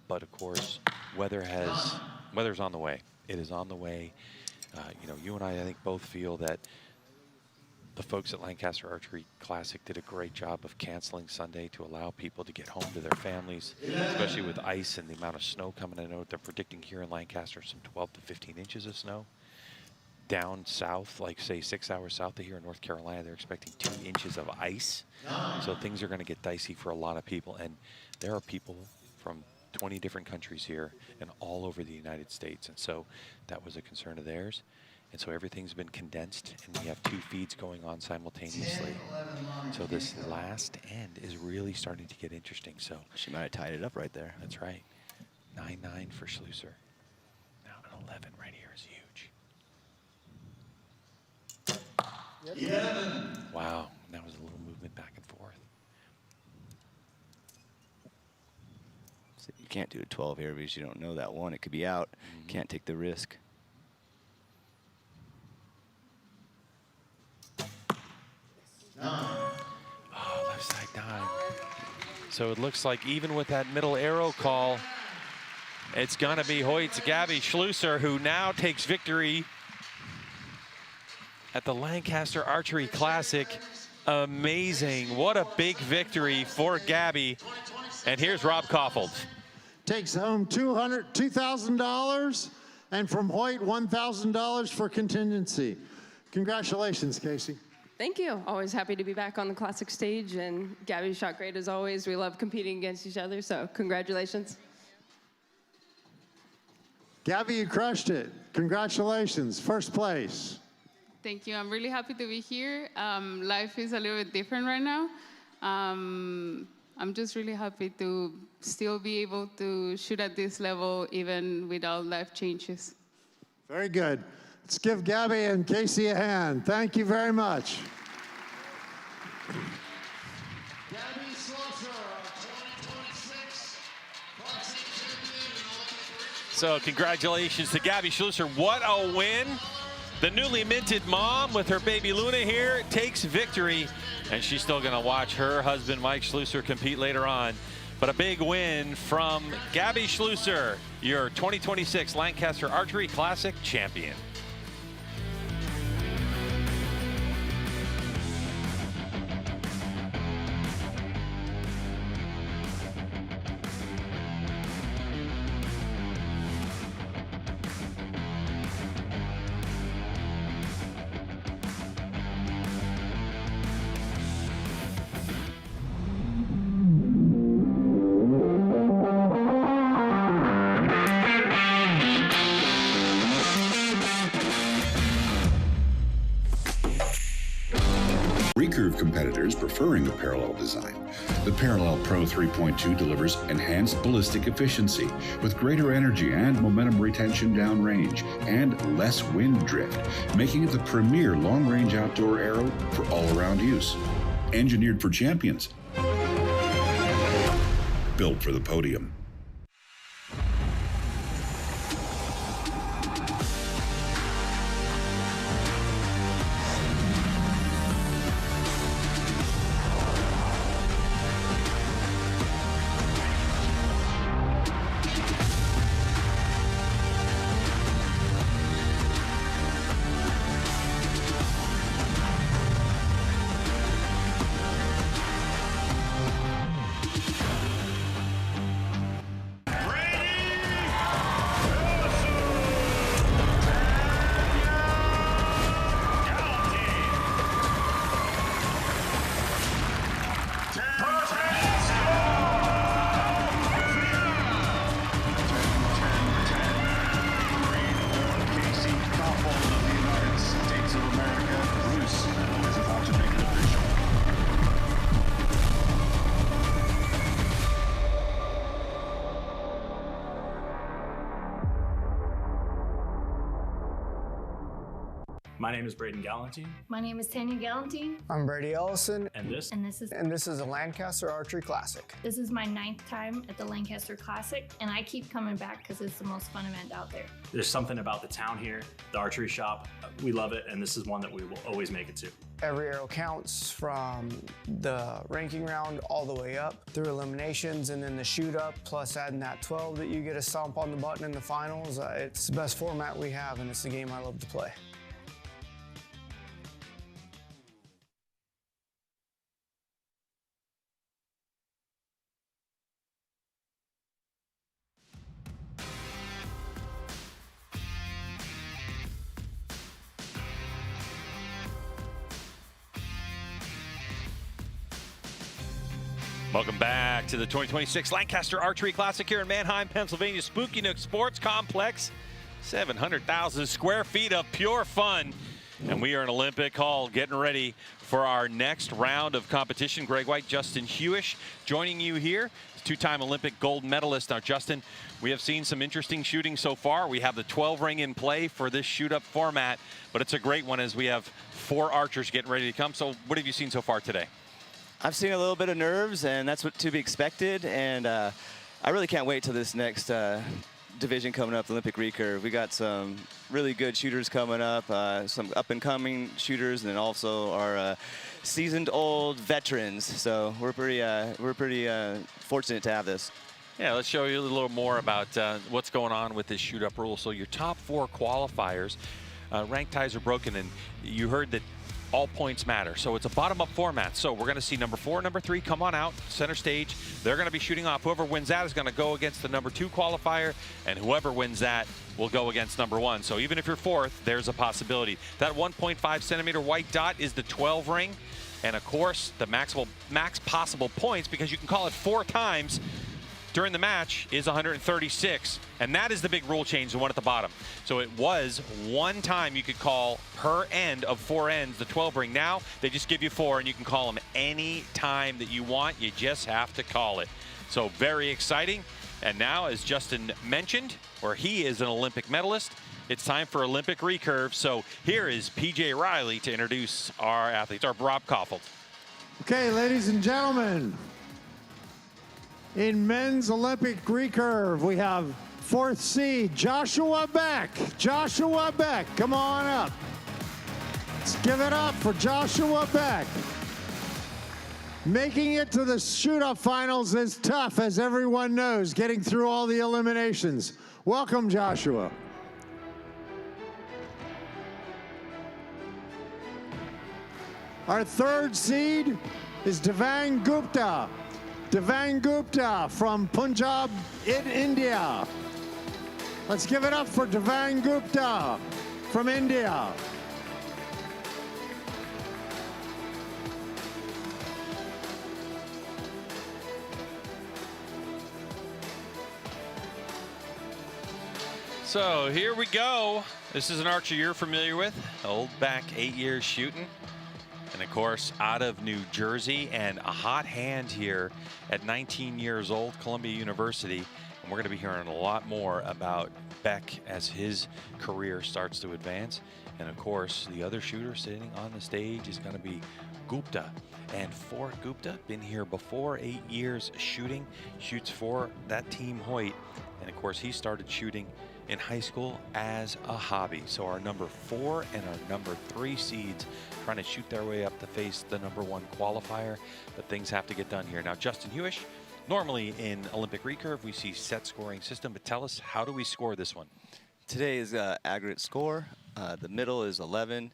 But of course, weather's on the way. It is on the way. You know, you and I think both feel that the folks at Lancaster Archery Classic did a great job of canceling Sunday to allow people to get home to their families, especially with ice and the amount of snow coming. I know they're predicting here in Lancaster some 12 to 15 inches of snow. Down south, like say 6 hours south of here in North Carolina, they're expecting 2 inches of ice. So things are going to get dicey for a lot of people. And there are people from 20 different countries here and all over the United States. And so that was a concern of theirs. And so everything's been condensed, and we have 2 feeds going on simultaneously. So this last end is really starting to get interesting. So she might have tied it up right there. That's right. 9-9 for Schlusser. Now an 11 right here is huge. 11. Wow, that was a little movement back and forth. So you can't do a 12 here because you don't know that one. It could be out. Can't take the risk. Oh, left side 9. So it looks like even with that middle arrow call, it's going to be Hoyt's Gabby Schlusser, who now takes victory at the Lancaster Archery Classic. Amazing. What a big victory for Gabby. And here's Rob Koffold. Takes home $2,000, and from Hoyt, $1,000 for contingency. Congratulations, Casey. Thank you. Always happy to be back on the classic stage, and Gabby shot great as always. We love competing against each other, so congratulations. Gabby, you crushed it. Congratulations. First place. Thank you. I'm really happy to be here. Life is a little bit different right now. I'm just really happy to still be able to shoot at this level even without life changes. Very good. Let's give Gabby and Casey a hand. Thank you very much. Gabby Schlusser, 2026 Classic Champion. So congratulations to Gabby Schlusser. What a win. The newly minted mom with her baby Luna here takes victory, and she's still going to watch her husband Mike Schlusser compete later on. But a big win from Gabby Schlusser, your 2026 Lancaster Archery Classic champion. Recurve competitors preferring a parallel design. The Parallel Pro 3.2 delivers enhanced ballistic efficiency with greater energy and momentum retention downrange and less wind drift, making it the premier long-range outdoor arrow for all-around use. Engineered for champions. Built for the podium. My name is Braden Galantine. My name is Tanya Galantine. I'm Brady Ellison. And this? And this is the Lancaster Archery Classic. This is my 9th time at the Lancaster Classic, and I keep coming back because it's the most fun event out there. There's something about the town here, the archery shop. We love it, and this is one that we will always make it to. Every arrow counts from the ranking round all the way up through eliminations and then the shoot up, plus adding that 12 that you get a stomp on the button in the finals. It's the best format we have, and it's the game I love to play. Welcome back to the 2026 Lancaster Archery Classic here in Manheim, Pennsylvania. Spooky Nook Sports Complex. 700,000 square feet of pure fun. And we are in Olympic Hall getting ready for our next round of competition. Greg White, Justin Hewish joining you here. Two-time Olympic gold medalist. Now, Justin, we have seen some interesting shooting so far. We have the 12 ring in play for this shoot-up format, but it's a great one as we have 4 archers getting ready to come. So what have you seen so far today? I've seen a little bit of nerves, and that's what to be expected. And I really can't wait till this next division coming up, the Olympic Recurve. We got some really good shooters coming up, some up-and-coming shooters, and then also our seasoned old veterans. So we're pretty fortunate to have this. Yeah, let's show you a little more about what's going on with this shoot-up rule. So your top 4 qualifiers, rank ties are broken, and you heard that all points matter. So it's a bottom-up format. So we're going to see number 4, number 3 come on out, center stage. They're going to be shooting off. Whoever wins that is going to go against the number 2 qualifier, and whoever wins that will go against number 1. So even if you're 4th, there's a possibility. That 1.5 centimeter white dot is the 12 ring. And of course, the max possible points, because you can call it 4 times during the match, is 136. And that is the big rule change, the one at the bottom. So it was 1 time you could call per end of 4 ends, the 12 ring. Now they just give you 4, and you can call them any time that you want. You just have to call it. So very exciting. And now, as Justin mentioned, or he is an Olympic medalist, it's time for Olympic Recurve. So here is PJ Riley to introduce our athletes, or Rob Koffold. Okay, ladies and gentlemen, in men's Olympic recurve, we have 4th seed Joshua Beck. Joshua Beck, come on up. Let's give it up for Joshua Beck. Making it to the shoot-up finals is tough, as everyone knows, getting through all the eliminations. Welcome, Joshua. Our 3rd seed is Devang Gupta. Devang Gupta from Punjab in India. Let's give it up for Devang Gupta from India. So here we go. This is an archer you're familiar with, old back 8 years shooting. And of course, out of New Jersey, and a hot hand here at 19 years old, Columbia University. And we're going to be hearing a lot more about Beck as his career starts to advance. And of course, the other shooter sitting on the stage is going to be Gupta. And for Gupta, been here before, 8 years shooting, shoots for that team Hoyt. And of course, he started shooting in high school as a hobby. So our number 4 and our number 3 seeds trying to shoot their way up to face the number 1 qualifier, but things have to get done here. Now, Justin Hewish, normally in Olympic Recurve, we see set scoring system, but tell us, how do we score this one? Today is aggregate score. The middle is 11.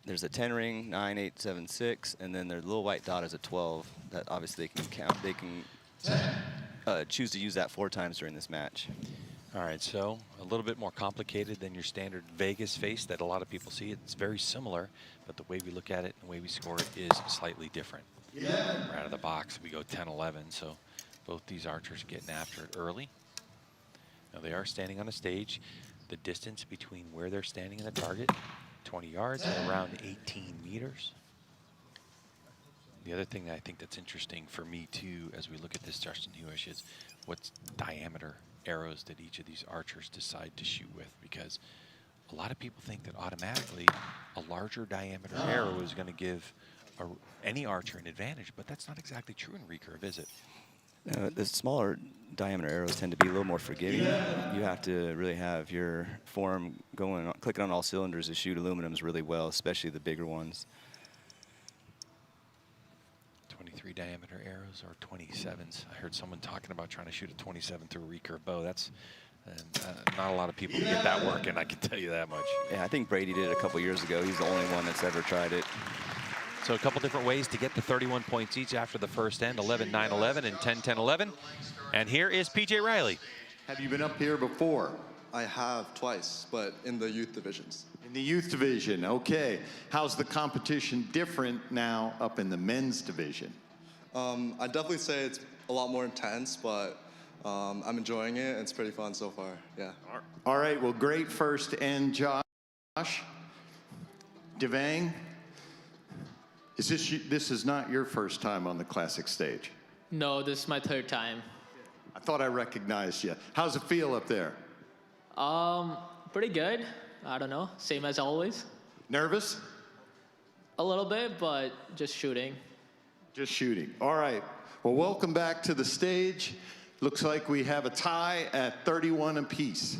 There's a 10 ring, 9, 8, 7, 6, and then their little white dot is a 12. That obviously they can count. They can choose to use that 4 times during this match. All right, so a little bit more complicated than your standard Vegas face that a lot of people see. It's very similar, but the way we look at it and the way we score it is slightly different. Right out of the box, we go 10-11, so both these archers getting after it early. Now they are standing on a stage. The distance between where they're standing and the target, 20 yards, and around 18 meters. The other thing that I think that's interesting for me too, as we look at this, Justin Hewish, is what's diameter arrows that each of these archers decide to shoot with, because a lot of people think that automatically a larger diameter arrow is going to give any archer an advantage, but that's not exactly true in recurve, is it? The smaller diameter arrows tend to be a little more forgiving. You have to really have your form going, clicking on all cylinders to shoot aluminums really well, especially the bigger ones. 23 diameter arrows or 27s. I heard someone talking about trying to shoot a 27 through a recurve bow. That's not a lot of people get that working, I can tell you that much. Yeah, I think Brady did it a couple years ago. He's the only one that's ever tried it. So a couple different ways to get the 31 points each after the first end, 11-9-11 and 10-10-11. And here is PJ Riley. Have you been up here before? I have twice, but in the youth divisions. In the youth division, okay. How's the competition different now up in the men's division? I'd definitely say it's a lot more intense, but I'm enjoying it. It's pretty fun so far, yeah. All right, well, great first end, Josh. Devang, this is not your first time on the classic stage? No, this is my third time. I thought I recognized you. How's it feel up there? Pretty good. I don't know, same as always. Nervous? A little bit, but just shooting. Just shooting. All right. Well, welcome back to the stage. Looks like we have a tie at 31 apiece.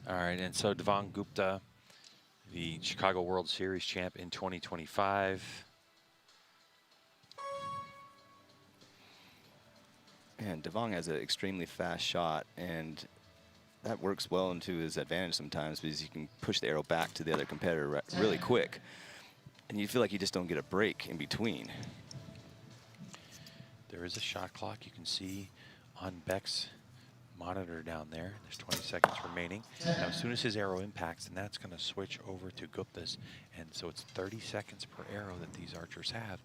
All right, and so Devang Gupta, the Chicago World Series champ in 2025. And Devang has an extremely fast shot, and that works well into his advantage sometimes because you can push the arrow back to the other competitor really quick. And you feel like you just don't get a break in between. There is a shot clock you can see on Beck's monitor down there. There's 20 seconds remaining. Now, as soon as his arrow impacts, and that's going to switch over to Gupta's. And so it's 30 seconds per arrow that these archers have.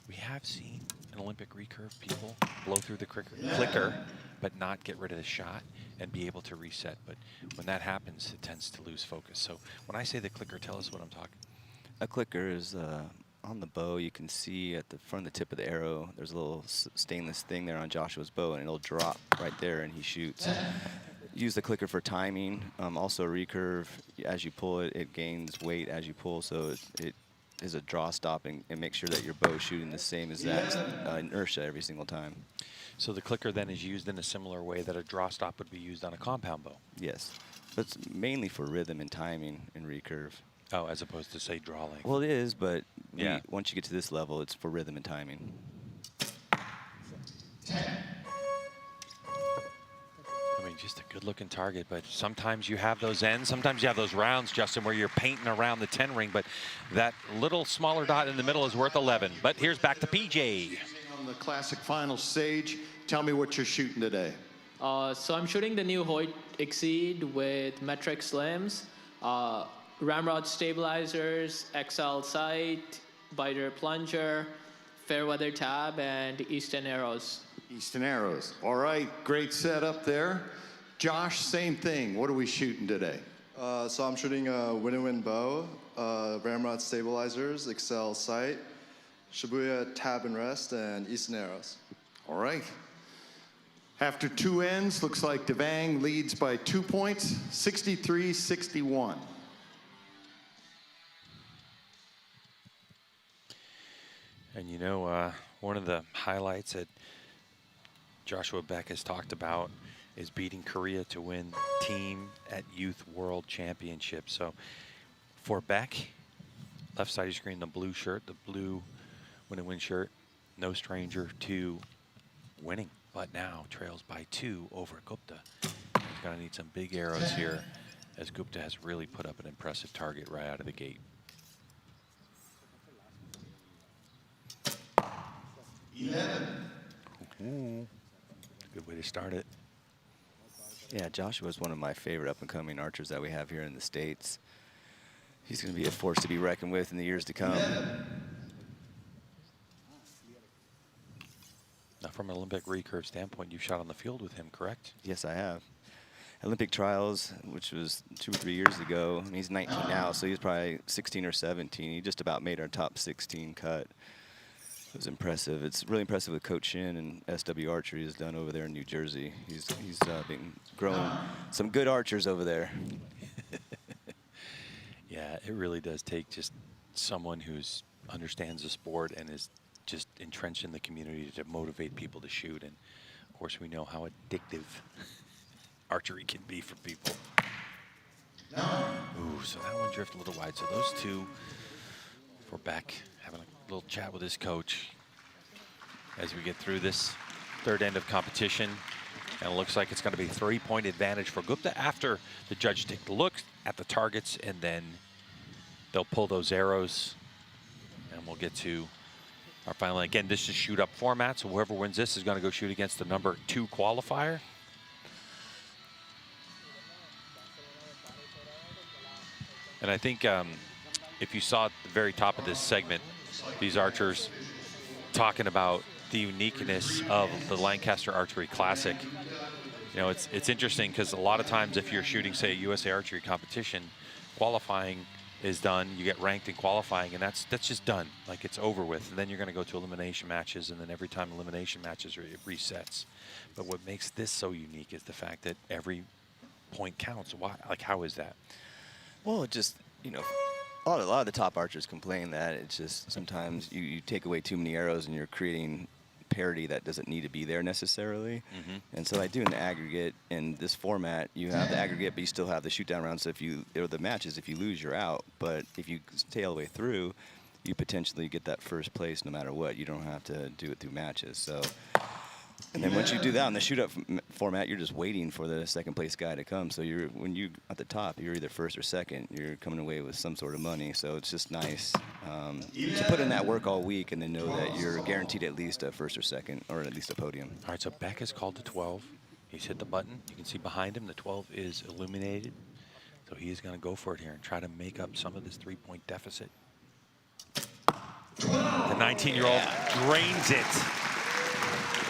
We have seen in Olympic recurve people blow through the clicker, but not get rid of the shot and be able to reset. But when that happens, it tends to lose focus. So when I say the clicker, tell us what I'm talking. A clicker is on the bow. You can see at the front of the tip of the arrow, there's a little stainless thing there on Joshua's bow, and it'll drop right there, and he shoots. Use the clicker for timing. Also, recurve, as you pull it, it gains weight as you pull, so it is a draw stop and make sure that your bow is shooting the same exact inertia every single time. So the clicker then is used in a similar way that a draw stop would be used on a compound bow? Yes. That's mainly for rhythm and timing in recurve. Oh, as opposed to, say, draw length. Well, it is, but yeah. Once you get to this level, it's for rhythm and timing. I mean, just a good-looking target, but sometimes you have those ends. Sometimes you have those rounds, Justin, where you're painting around the 10 ring, but that little smaller dot in the middle is worth 11. But here's back to PJ. On the classic final stage, tell me what you're shooting today. So I'm shooting the new Hoyt Exceed with metric slims, ramrod stabilizers, XL sight, biter plunger, fairweather tab, and Easton arrows. Easton arrows. All right, great setup there. Josh, same thing. What are we shooting today? So I'm shooting a win-win bow, ramrod stabilizers, XL sight, Shibuya tab and rest, and Easton arrows. All right. After two ends, looks like Devang leads by 2 points, 63-61. And you know, one of the highlights that Joshua Beck has talked about is beating Korea to win team at Youth World Championship. So for Beck, left side of your screen, the blue shirt, the blue win-and-win shirt, no stranger to winning, but now trails by 2 over Gupta. He's gonna need some big arrows here, as Gupta has really put up an impressive target right out of the gate. 11. Ooh, good way to start it. Yeah, Joshua is one of my favorite up-and-coming archers that we have here in the States. He's going to be a force to be reckoned with in the years to come. Now, from an Olympic recurve standpoint, you shot on the field with him, correct? Yes, I have. Olympic trials, which was 2 or 3 years ago. I mean, he's 19 now, so he's probably 16 or 17. He just about made our top 16 cut. It was impressive. It's really impressive what Coach Shin and SW Archery has done over there in New Jersey. He's been growing some good archers over there. Yeah, it really does take just someone who's understands the sport and is just entrenched in the community to motivate people to shoot. And of course, we know how addictive archery can be for people. Ooh, so that one drifted a little wide. So those two, we're back having a little chat with his coach as we get through this third end of competition. And it looks like it's going to be 3-point advantage for Gupta after the judge take a look at the targets, and then they'll pull those arrows, and we'll get to our final. Again, this is shoot-up format, so whoever wins this is going to go shoot against the number 2 qualifier. And I think if you saw at the very top of this segment, these archers talking about the uniqueness of the Lancaster Archery Classic. You know, it's interesting because a lot of times if you're shooting, say, a USA Archery competition, qualifying is done, you get ranked in qualifying, and that's just done. Like, it's over with. And then you're going to go to elimination matches, and then every time elimination matches, it resets. But what makes this so unique is the fact that every point counts. Why? Like, how is that? Well, it just, you know, a lot of the top archers complain that it's just sometimes you take away too many arrows and you're creating parity that doesn't need to be there necessarily. And so I do an aggregate. In this format, you have the aggregate, but you still have the shoot down rounds. So if you, or the matches, if you lose, you're out. But if you stay all the way through, you potentially get that first place no matter what. You don't have to do it through matches. So, and then once you do that on the shoot-up format, you're just waiting for the second place guy to come. So when you at the top, you're either first or second. You're coming away with some sort of money. So it's just nice to put in that work all week and then know that you're guaranteed at least a first or second, or at least a podium. All right, so Beck is called to 12. He's hit the button. You can see behind him the 12 is illuminated. So he is going to go for it here and try to make up some of this 3-point deficit. The 19-year-old drains it.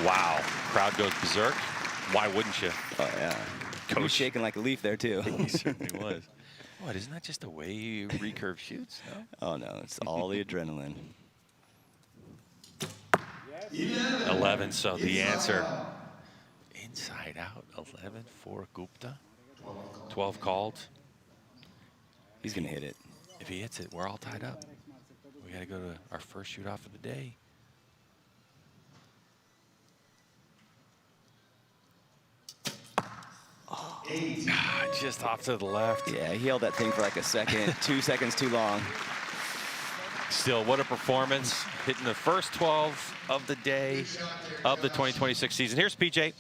Wow, crowd goes berserk. Why wouldn't you? Oh, yeah. Coach was shaking like a leaf there, too. He certainly was. What, isn't that just the way Recurve shoots? No? Oh, no, it's all the adrenaline. 11, so the answer, inside out, 11 for Gupta. 12 called. He's going to hit it. If he hits it, we're all tied up. We got to go to our first shoot-off of the day. Just off to the left. Yeah, he held that thing for like a second, 2 seconds too long. Still, what a performance. Hitting the first 12 of the day of the 2026 season. Here's PJ.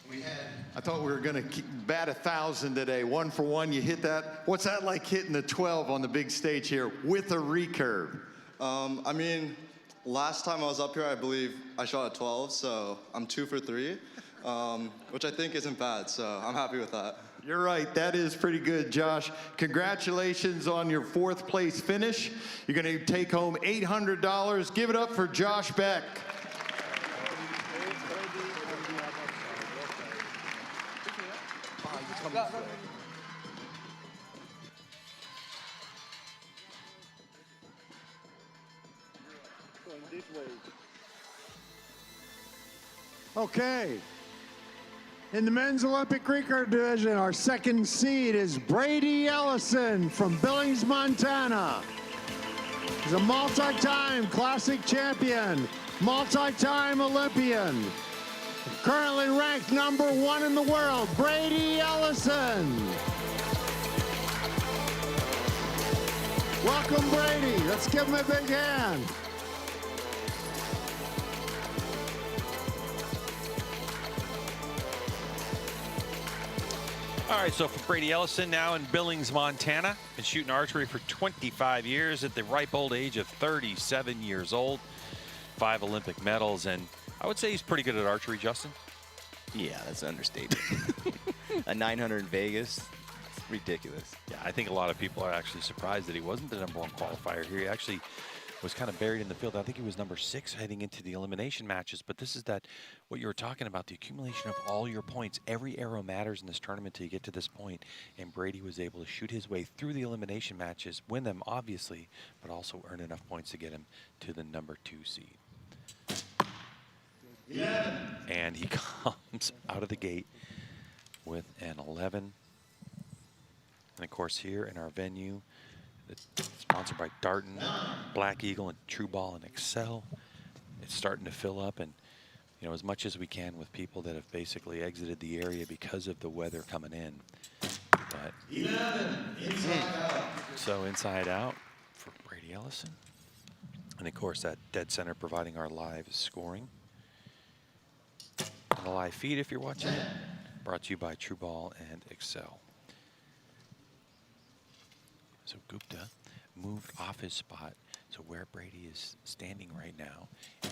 I thought we were going to bat 1,000 today. 1 for 1, you hit that. What's that like hitting the 12 on the big stage here with a recurve? I mean, last time I was up here, I believe I shot a 12, so I'm 2 for 3, which I think isn't bad, so I'm happy with that. You're right. That is pretty good, Josh. Congratulations on your 4th place finish. You're going to take home $800. Give it up for Josh Beck. Okay. In the men's Olympic recurve division, our second seed is Brady Ellison from Billings, Montana. He's a multi-time classic champion, multi-time Olympian. Currently ranked number 1 in the world, Brady Ellison. Welcome, Brady. Let's give him a big hand. All right, so for Brady Ellison, now in Billings, Montana, been shooting archery for 25 years at the ripe old age of 37 years old. 5 Olympic medals, and I would say he's pretty good at archery, Justin. Yeah, that's an understatement. A 900 in Vegas, it's ridiculous. Yeah, I think a lot of people are actually surprised that he wasn't the #1 qualifier here. He actually was kind of buried in the field. I think he was number 6 heading into the elimination matches, but this is what you were talking about, the accumulation of all your points. Every arrow matters in this tournament till you get to this point, and Brady was able to shoot his way through the elimination matches, win them obviously, but also earn enough points to get him to the #2 seed. And he comes out of the gate with an 11. And of course here in our venue, it's sponsored by Darton, Black Eagle, and True Ball and Excel. It's starting to fill up, and you know, as much as we can with people that have basically exited the area because of the weather coming in. But 11, inside out. So inside out for Brady Ellison. And of course that dead center providing our live scoring. And the live feed if you're watching it, brought to you by True Ball and Excel. So Gupta moved off his spot. So where Brady is standing right now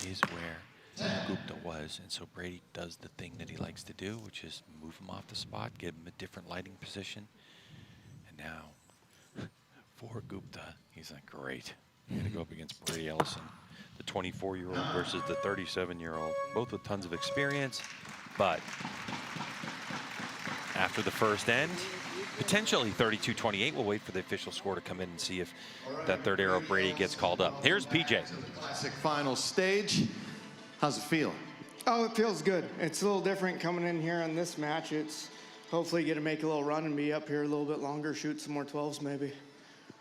is where Gupta was. And so Brady does the thing that he likes to do, which is move him off the spot, give him a different lighting position. And now for Gupta, he's like, great. I'm going to go up against Brady Ellison, the 24-year-old versus the 37-year-old, both with tons of experience. But after the first end, potentially 32-28. We'll wait for the official score to come in and see if that third arrow Brady gets called up. Here's PJ. Classic final stage. How's it feel? Oh, it feels good. It's a little different coming in here on this match. It's hopefully going to make a little run and be up here a little bit longer, shoot some more 12s maybe.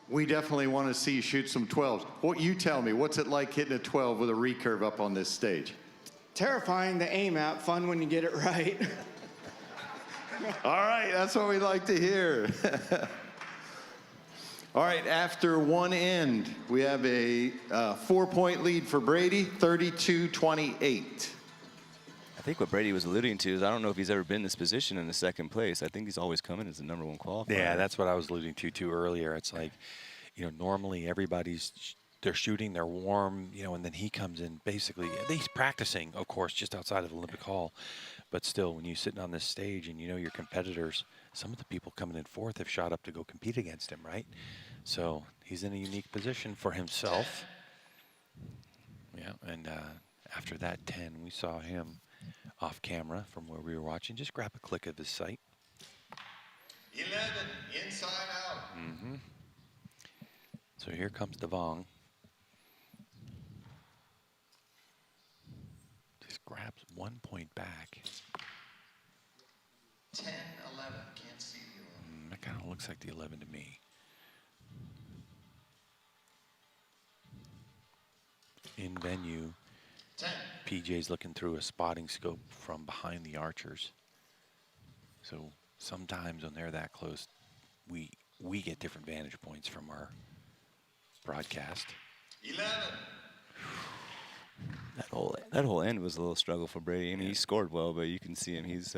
We definitely want to see you shoot some 12s. What you tell me, what's it like hitting a 12 with a recurve up on this stage? Terrifying to aim at, fun when you get it right. All right, that's what we like to hear. All right, after one end, we have a 4-point lead for Brady, 32-28. I think what Brady was alluding to is I don't know if he's ever been in this position in the second place. I think he's always coming as the #1 qualifier. Yeah, that's what I was alluding to earlier. It's like, you know, normally they're shooting, they're warm, you know, and then he comes in basically, he's practicing, of course, just outside of Olympic Hall. But still, when you're sitting on this stage and you know your competitors, some of the people coming in fourth have shot up to go compete against him, right? So he's in a unique position for himself. Yeah, and after that 10, we saw him off camera from where we were watching. Just grab a click of his sight. 11, inside out. Mm-hmm. So here comes Devong. Just grabs 1 point back. 10, 11, can't see the 11. That kind of looks like the 11 to me. In venue, 10. PJ's looking through a spotting scope from behind the archers. So sometimes when they're that close, we get different vantage points from our broadcast. 11. That whole end was a little struggle for Brady. I mean, he scored well, but you can see him. He's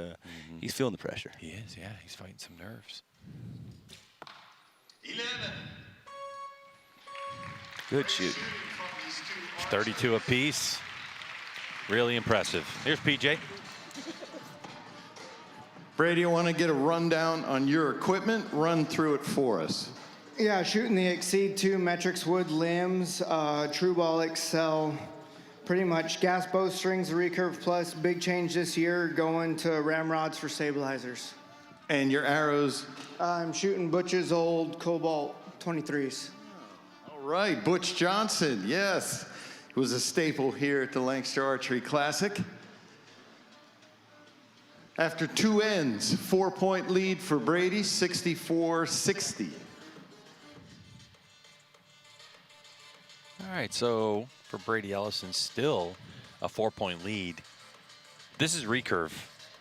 feeling the pressure. He is, yeah. He's fighting some nerves. 11. Good shoot. 32 apiece. Really impressive. Here's PJ. Brady, you want to get a rundown on your equipment? Run through it for us. Yeah, shooting the Exceed 2 Metrics wood limbs, True Ball Excel, pretty much gas bowstrings, the Recurve Plus. Big change this year, going to ramrods for stabilizers. And your arrows? I'm shooting Butch's old Cobalt 23s. All right, Butch Johnson, yes. He was a staple here at the Lancaster Archery Classic. After two ends, 4-point lead for Brady, 64-60. All right, so for Brady Ellison, still a 4-point lead. This is recurve.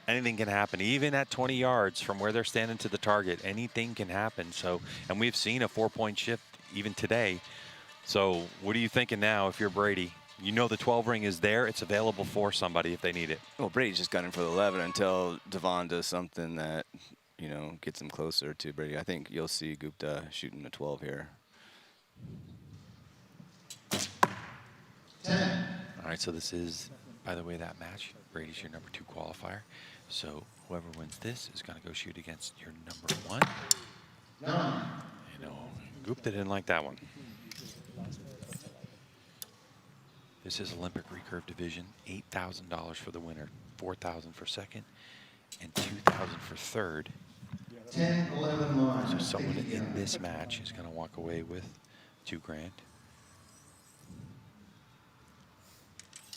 Anything can happen, even at 20 yards from where they're standing to the target. Anything can happen. So, and we've seen a 4-point shift even today. So, what are you thinking now if you're Brady? You know the 12 ring is there. It's available for somebody if they need it. Well, Brady's just gunning for the 11 until Devon does something that, you know, gets him closer to Brady. I think you'll see Gupta shooting a 12 here. 10. All right, so this is, by the way, that match. Brady's your #2 qualifier. So whoever wins this is going to go shoot against your #1. 9. You know, Gupta didn't like that one. This is Olympic recurve division. $8,000 for the winner, $4,000 for second, and $2,000 for third. 10, 11 line. So someone in this match is going to walk away with $2 grand.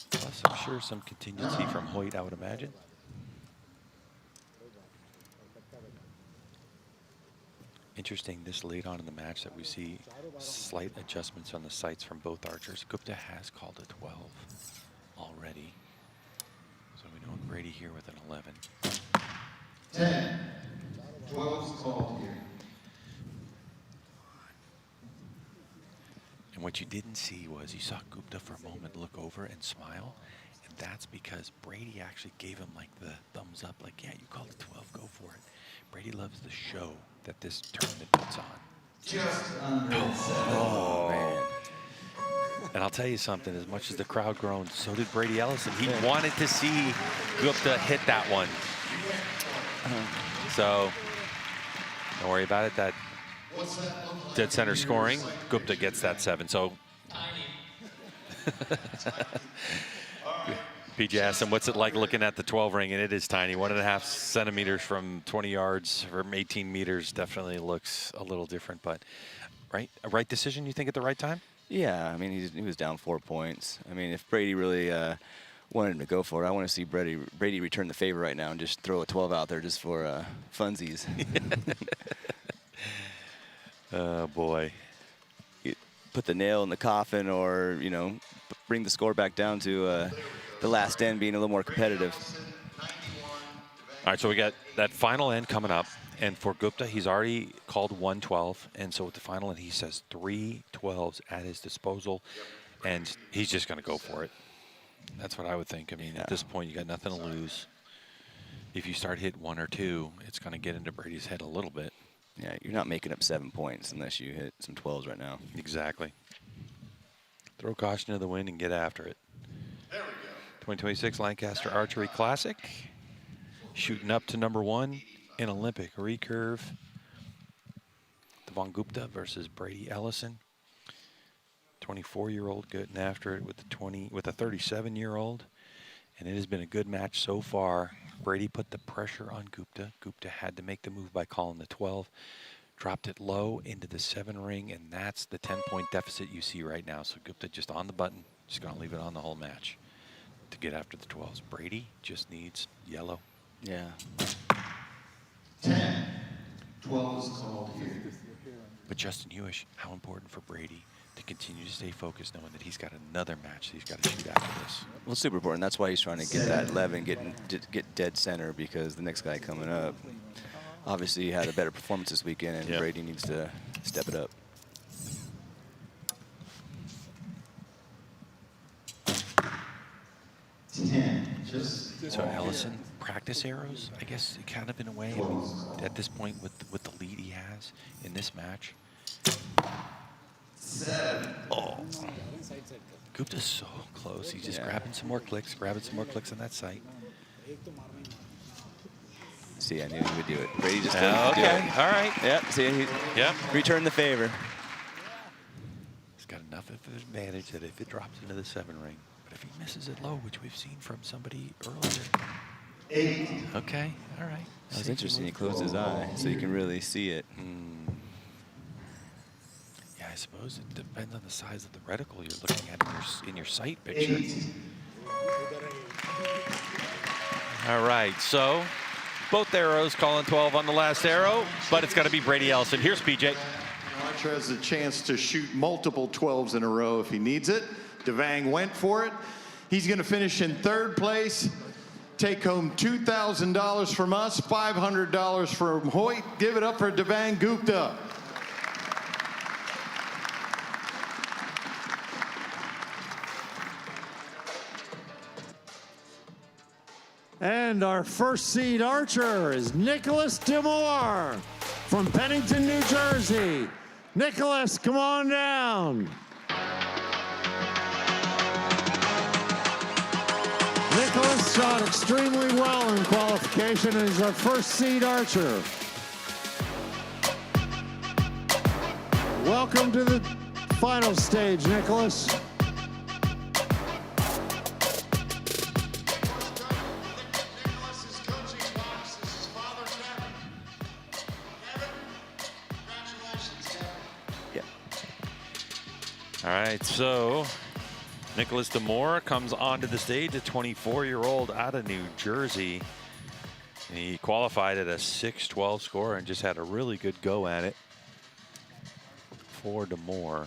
Plus, I'm sure some contingency from Hoyt, I would imagine. Interesting this late on in the match that we see slight adjustments on the sights from both archers. Gupta has called a 12 already. So we know Brady here with an 11. 10. 12's called here. And what you didn't see was you saw Gupta for a moment look over and smile. And that's because Brady actually gave him like the thumbs up, like, yeah, you called a 12, go for it. Brady loves the show that this tournament puts on. Just under Oh, man. And I'll tell you something, as much as the crowd groaned, so did Brady Ellison. He wanted to see Gupta hit that one. So, don't worry about it. That dead center scoring, Gupta gets that 7. So, PJ asked him, what's it like looking at the 12 ring? And it is tiny, 1.5 centimeters from 20 yards, from 18 meters. Definitely looks a little different, but right, a right decision, you think, at the right time? Yeah, I mean, he was down 4 points. I mean, if Brady really wanted him to go for it, I want to see Brady return the favor right now and just throw a 12 out there just for funsies. Oh, boy. Put the nail in the coffin, or, you know, bring the score back down to the last end being a little more competitive. All right, so we got that final end coming up. And for Gupta, he's already called 112. And so with the final end, he says 3 12s at his disposal. And he's just going to go for it. That's what I would think. I mean, at this point, you got nothing to lose. If you start hit 1 or 2, it's going to get into Brady's head a little bit. Yeah, you're not making up 7 points unless you hit some 12s right now. Exactly. Throw caution to the wind and get after it. There we go. 2026 Lancaster Archery Classic. Shooting up to number 1 in Olympic recurve. Devon Gupta versus Brady Ellison. 24-year-old getting after it with a 37-year-old. And it has been a good match so far. Brady put the pressure on Gupta. Gupta had to make the move by calling the 12. Dropped it low into the 7 ring, and that's the 10-point deficit you see right now. So Gupta just on the button, just going to leave it on the whole match to get after the 12s. Brady just needs yellow. Yeah. 10. 12's called here. But Justin Hewish, how important for Brady to continue to stay focused, knowing that he's got another match he's got to shoot after this. Well, super important. That's why he's trying to get that 11, get dead center, because the next guy coming up obviously had a better performance this weekend, and Brady needs to step it up. So Ellison, practice arrows, I guess, kind of in a way. I mean, at this point, with the lead he has in this match. 7. Oh, Gupta's so close. He's just grabbing some more clicks on that sight. See, I knew he would do it. Brady just couldn't do it. All right. Yep, see, he returned the favor. He's got enough of an advantage that if it drops into the 7 ring, but if he misses it low, which we've seen from somebody earlier. 8. Okay, all right. That was interesting. He closed his eye so you can really see it. Yeah, I suppose it depends on the size of the reticle you're looking at in your sight picture. 8. All right, so both arrows calling 12 on the last arrow, but it's got to be Brady Ellison. Here's PJ. Archer has a chance to shoot multiple 12s in a row if he needs it. Devang went for it. He's going to finish in 3rd place. Take home $2,000 from us, $500 from Hoyt. Give it up for Devang Gupta. And our first seed archer is Nicholas DeMore from Pennington, New Jersey. Nicholas, come on down. Nicholas shot extremely well in qualification and is our first seed archer. Welcome to the final stage, Nicholas. All right, so Nicholas Demore comes onto the stage, a 24-year-old out of New Jersey. And he qualified at a 6-12 score and just had a really good go at it for Demore.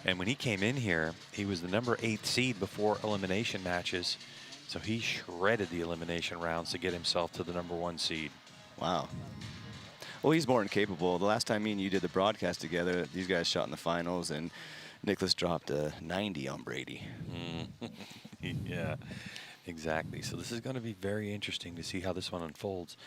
And when he came in here, he was the number 8 seed before elimination matches. So he shredded the elimination rounds to get himself to the number 1 seed. Wow. Well, he's more than capable. The last time me and you did the broadcast together, these guys shot in the finals, and Nicholas dropped a 90 on Brady. Yeah, exactly. So this is going to be very interesting to see how this one unfolds.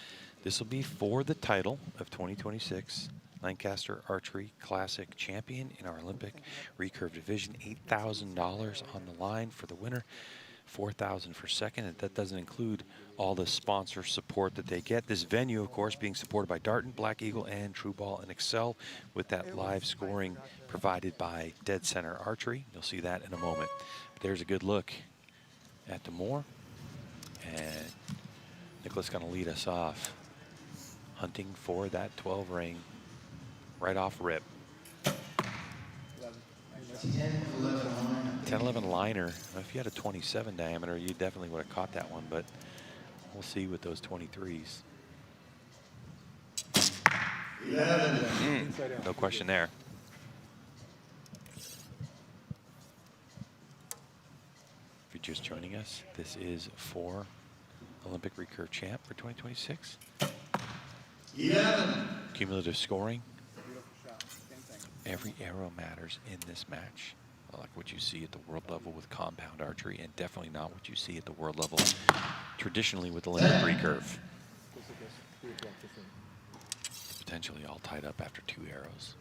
This will be for the title of 2026 Lancaster Archery Classic Champion in our Olympic recurve division. $8,000 on the line for the winner. $4,000 for second, and that doesn't include all the sponsor support that they get. This venue, of course, being supported by Darton, Black Eagle, and True Ball and Excel, with that live scoring provided by Dead Center Archery. You'll see that in a moment. But there's a good look at Demore, and Nicholas going to lead us off, hunting for that 12 ring right off rip. 10-11 liner. If you had a 27 diameter, you definitely would have caught that one, but we'll see with those 23s. No question there. If you're just joining us, this is for Olympic recurve champ for 2026. 11. Cumulative scoring. Every arrow matters in this match. Like what you see at the world level with compound archery, and definitely not what you see at the world level traditionally with Olympic recurve. Potentially all tied up after 2 arrows.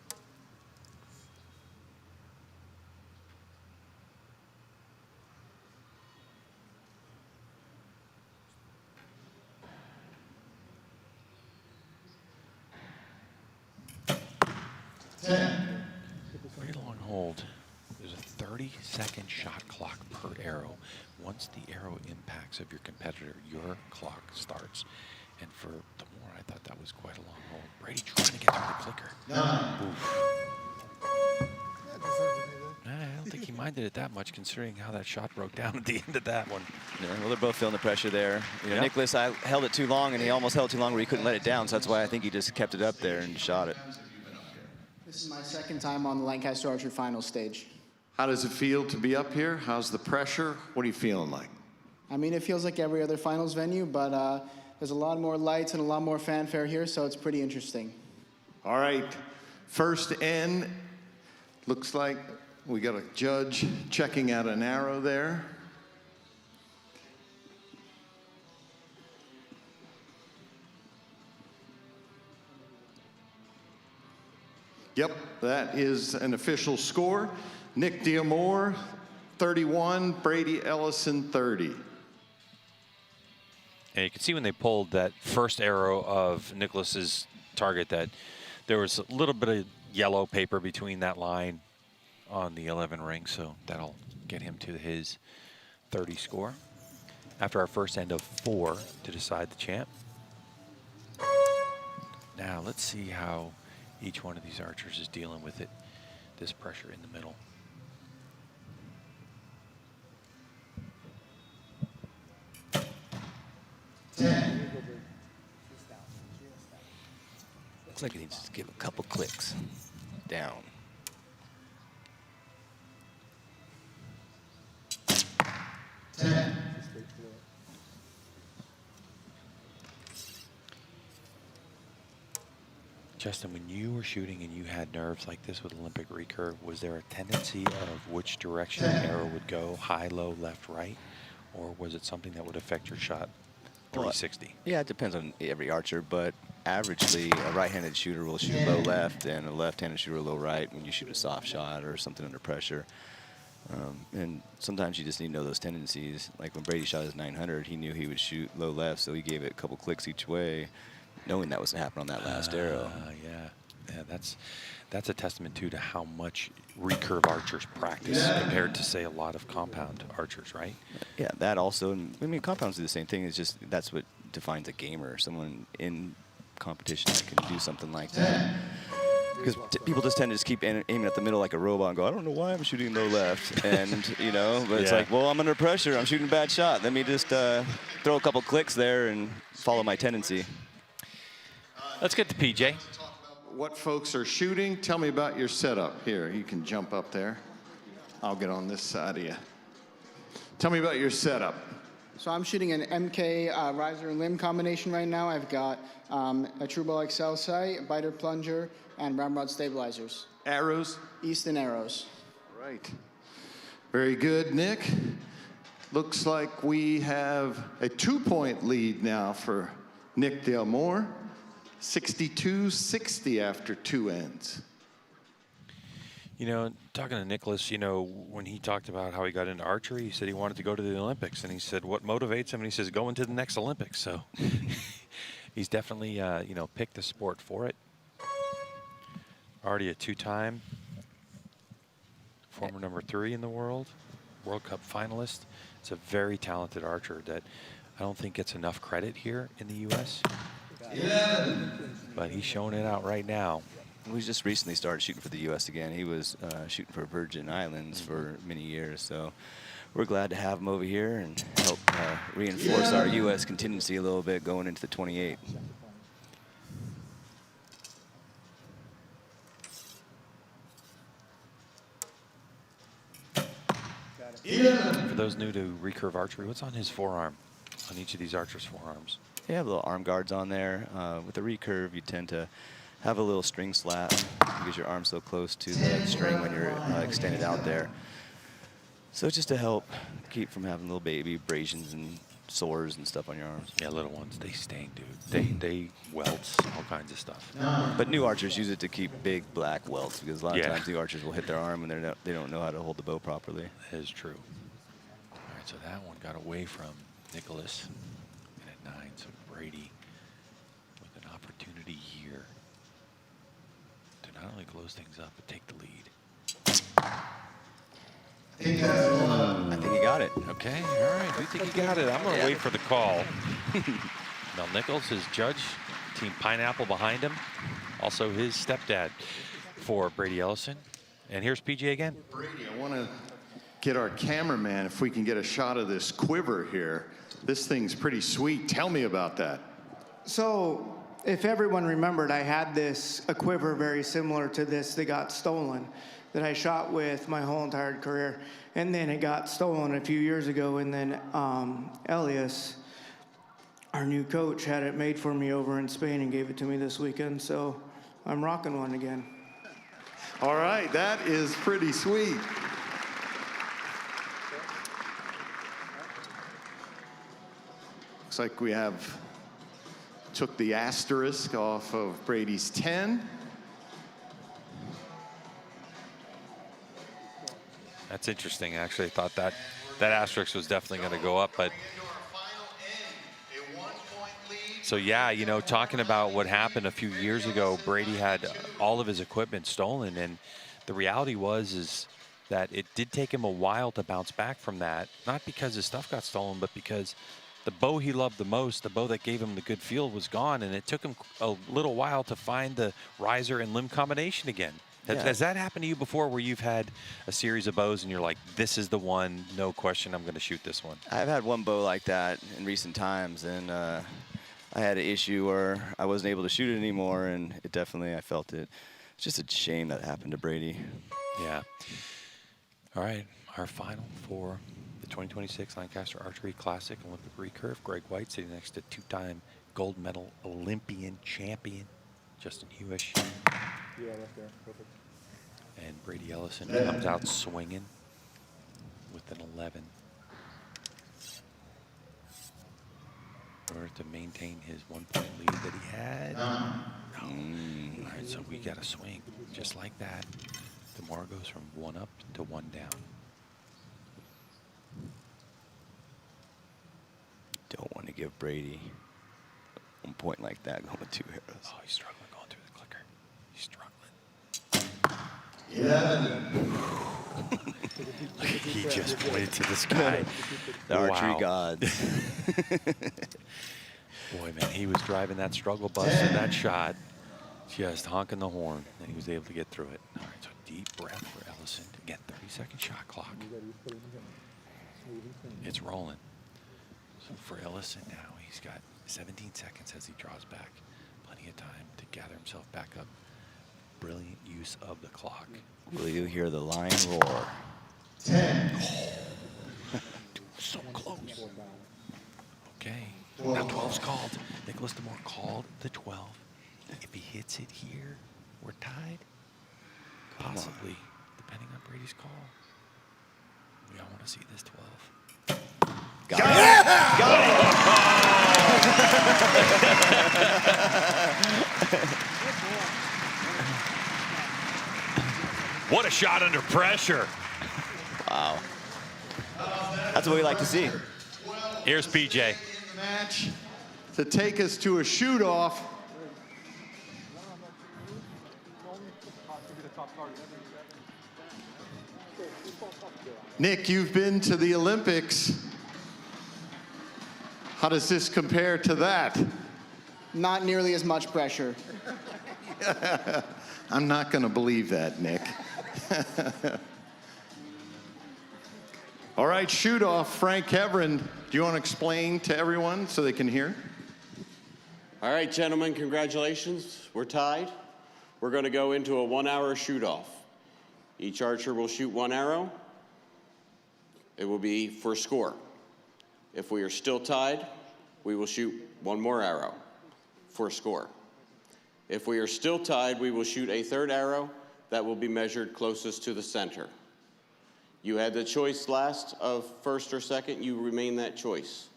Very long hold. There's a 30-second shot clock per arrow. Once the arrow impacts of your competitor, your clock starts. And for Demore, I thought that was quite a long hold. Brady trying to get through the clicker. I don't think he minded it that much, considering how that shot broke down at the end of that one. Yeah, well, they're both feeling the pressure there. You know, Yeah. Nicholas, I held it too long, and he almost held it too long where he couldn't let it down. So that's why I think he just kept it up there and shot it. This is my second time on the Lancaster Archery Finals stage. How does it feel to be up here? How's the pressure? What are you feeling like? I mean, it feels like every other finals venue, but there's a lot more lights and a lot more fanfare here, so it's pretty interesting. All right, first in. Looks like we got a judge checking out an arrow there. Yep, that is an official score. Nick Demore, 31, Brady Ellison, 30. And you can see when they pulled that first arrow of Nicholas's target that there was a little bit of yellow paper between that line on the 11 ring, so that'll get him to his 30 score. After our first end of 4 to decide the champ. Now let's see how each one of these archers is dealing with it, this pressure in the middle. Looks like he needs to give a couple clicks down. Justin, when you were shooting and you had nerves like this with Olympic recurve, was there a tendency of which direction the arrow would go, high, low, left, right? Or was it something that would affect your shot 360? Yeah, it depends on every archer, but averagely a right-handed shooter will shoot low left and a left-handed shooter low right when you shoot a soft shot or something under pressure. And sometimes you just need to know those tendencies. Like when Brady shot his 900, he knew he would shoot low left, so he gave it a couple clicks each way, knowing that was going to happen on that last arrow. Yeah, that's a testament too to how much recurve archers practice compared to, say, a lot of compound archers, right? Yeah, that also. And, I mean, compounds do the same thing. It's just that's what defines a gamer, someone in competition that can do something like that. because people just tend to just keep aiming at the middle like a robot and go, I don't know why I'm shooting low left. And, you know, but it's Yeah. like, well, I'm under pressure. I'm shooting a bad shot. Let me just throw a couple clicks there and follow my tendency. Let's get to PJ. What folks are shooting, tell me about your setup. Here, you can jump up there. I'll get on this side of you. Tell me about your setup. So I'm shooting an MK riser and limb combination right now. I've got a Trueball XL sight, biter plunger, and ramrod stabilizers. Arrows? Easton arrows. Right. Very good, Nick. Looks like we have a 2-point lead now for Nick Delmore. 62-60 after 2 ends. You know, talking to Nicholas, you know, when he talked about how he got into archery, he said he wanted to go to the Olympics. And he said, what motivates him? And he says, going to the next Olympics. So he's definitely, you know, picked the sport for it. Already a 2-time former number 3 in the world Cup finalist. It's a very talented archer that I don't think gets enough credit here in the U.S. But he's showing it out right now. We just recently started shooting for the U.S. again. He was shooting for Virgin Islands for many years, so we're glad to have him over here and help reinforce our U.S. contingency a little bit going into the 28. For those new to recurve archery, what's on his forearm, on each of these archers' forearms? They have little arm guards on there. With the recurve, you tend to have a little string slap because your arm's so close to the string when you're extended out there. So just to help keep from having little baby abrasions and sores and stuff on your arms. Yeah, little ones, they sting, dude. They welts, all kinds of stuff. But new archers use it to keep big black welts because a lot of Yeah. times new archers will hit their arm and they don't know how to hold the bow properly. That is true. All right, so that one got away from Nicholas. And at 9, so Brady with an opportunity here to not only close things up, but take the lead. I think he got it. Okay, all right. You think he got it? I'm going to wait for the call. Mel Nichols, his judge, Team Pineapple behind him. Also his stepdad for Brady Ellison. And here's PJ again. Brady, I want to get our cameraman, if we can get a shot of this quiver here. This thing's pretty sweet. Tell me about that. So, if everyone remembered, I had a quiver very similar to this that got stolen, that I shot with my whole entire career. And then it got stolen a few years ago, and then Elias, our new coach, had it made for me over in Spain and gave it to me this weekend, so I'm rocking one again. All right, that is pretty sweet. Looks like we took the asterisk off of Brady's 10. That's interesting. Actually, I thought that asterisk was definitely going to go up, but so yeah, you know, talking about what happened a few years ago, Brady had all of his equipment stolen, and the reality is that it did take him a while to bounce back from that. Not because his stuff got stolen, but because the bow he loved the most, the bow that gave him the good feel, was gone, and it took him a little while to find the riser and limb combination again. Has that happened to you before, where you've had a series of bows and you're like, this is the one, no question, I'm going to shoot this one? I've had one bow like that in recent times, and I had an issue where I wasn't able to shoot it anymore, and I felt it. It's just a shame that happened to Brady. Yeah. All right, our final for the 2026 Lancaster Archery Classic Olympic Recurve. Greg White sitting next to 2-time gold medal Olympian champion Justin Hewish. Yeah, right there. Perfect. And Brady Ellison comes out swinging with an 11 in order to maintain his 1-point lead that he had. All right, so we got a swing just like that. Demore goes from 1 up to 1 down. Don't want to give Brady 1 point like that going with 2 arrows. Oh, he's struggling going through the clicker. He's struggling. He just pointed to the sky. The archery gods. Boy, man, he was driving that struggle bus in that shot. Just honking the horn, and he was able to get through it. All right, so deep breath for Ellison. Again, 30-second shot clock. It's rolling. So for Ellison now, he's got 17 seconds as he draws back. Plenty of time to gather himself back up. Brilliant use of the clock. Will you hear the lion roar? 10. So close. Okay. Now 12's called. Nicholas DeMoor called the 12. If he hits it here, we're tied. Possibly, depending on Brady's call. We all want to see this 12. Got it. Yeah! What a shot under pressure. Wow. That's what we like to see. Here's PJ. Match to take us to a shoot-off. Nick, you've been to the Olympics. How does this compare to that? Not nearly as much pressure. I'm not going to believe that, Nick. All right, shoot off. Frank Heverin, do you want to explain to everyone so they can hear? All right, gentlemen, congratulations. We're tied. We're going to go into a 1-hour shoot off. Each archer will shoot 1 arrow. It will be for score. If we are still tied, we will shoot 1 more arrow for score. If we are still tied, we will shoot a 3rd arrow that will be measured closest to the center. You had the choice last of 1st or 2nd. You remain that choice.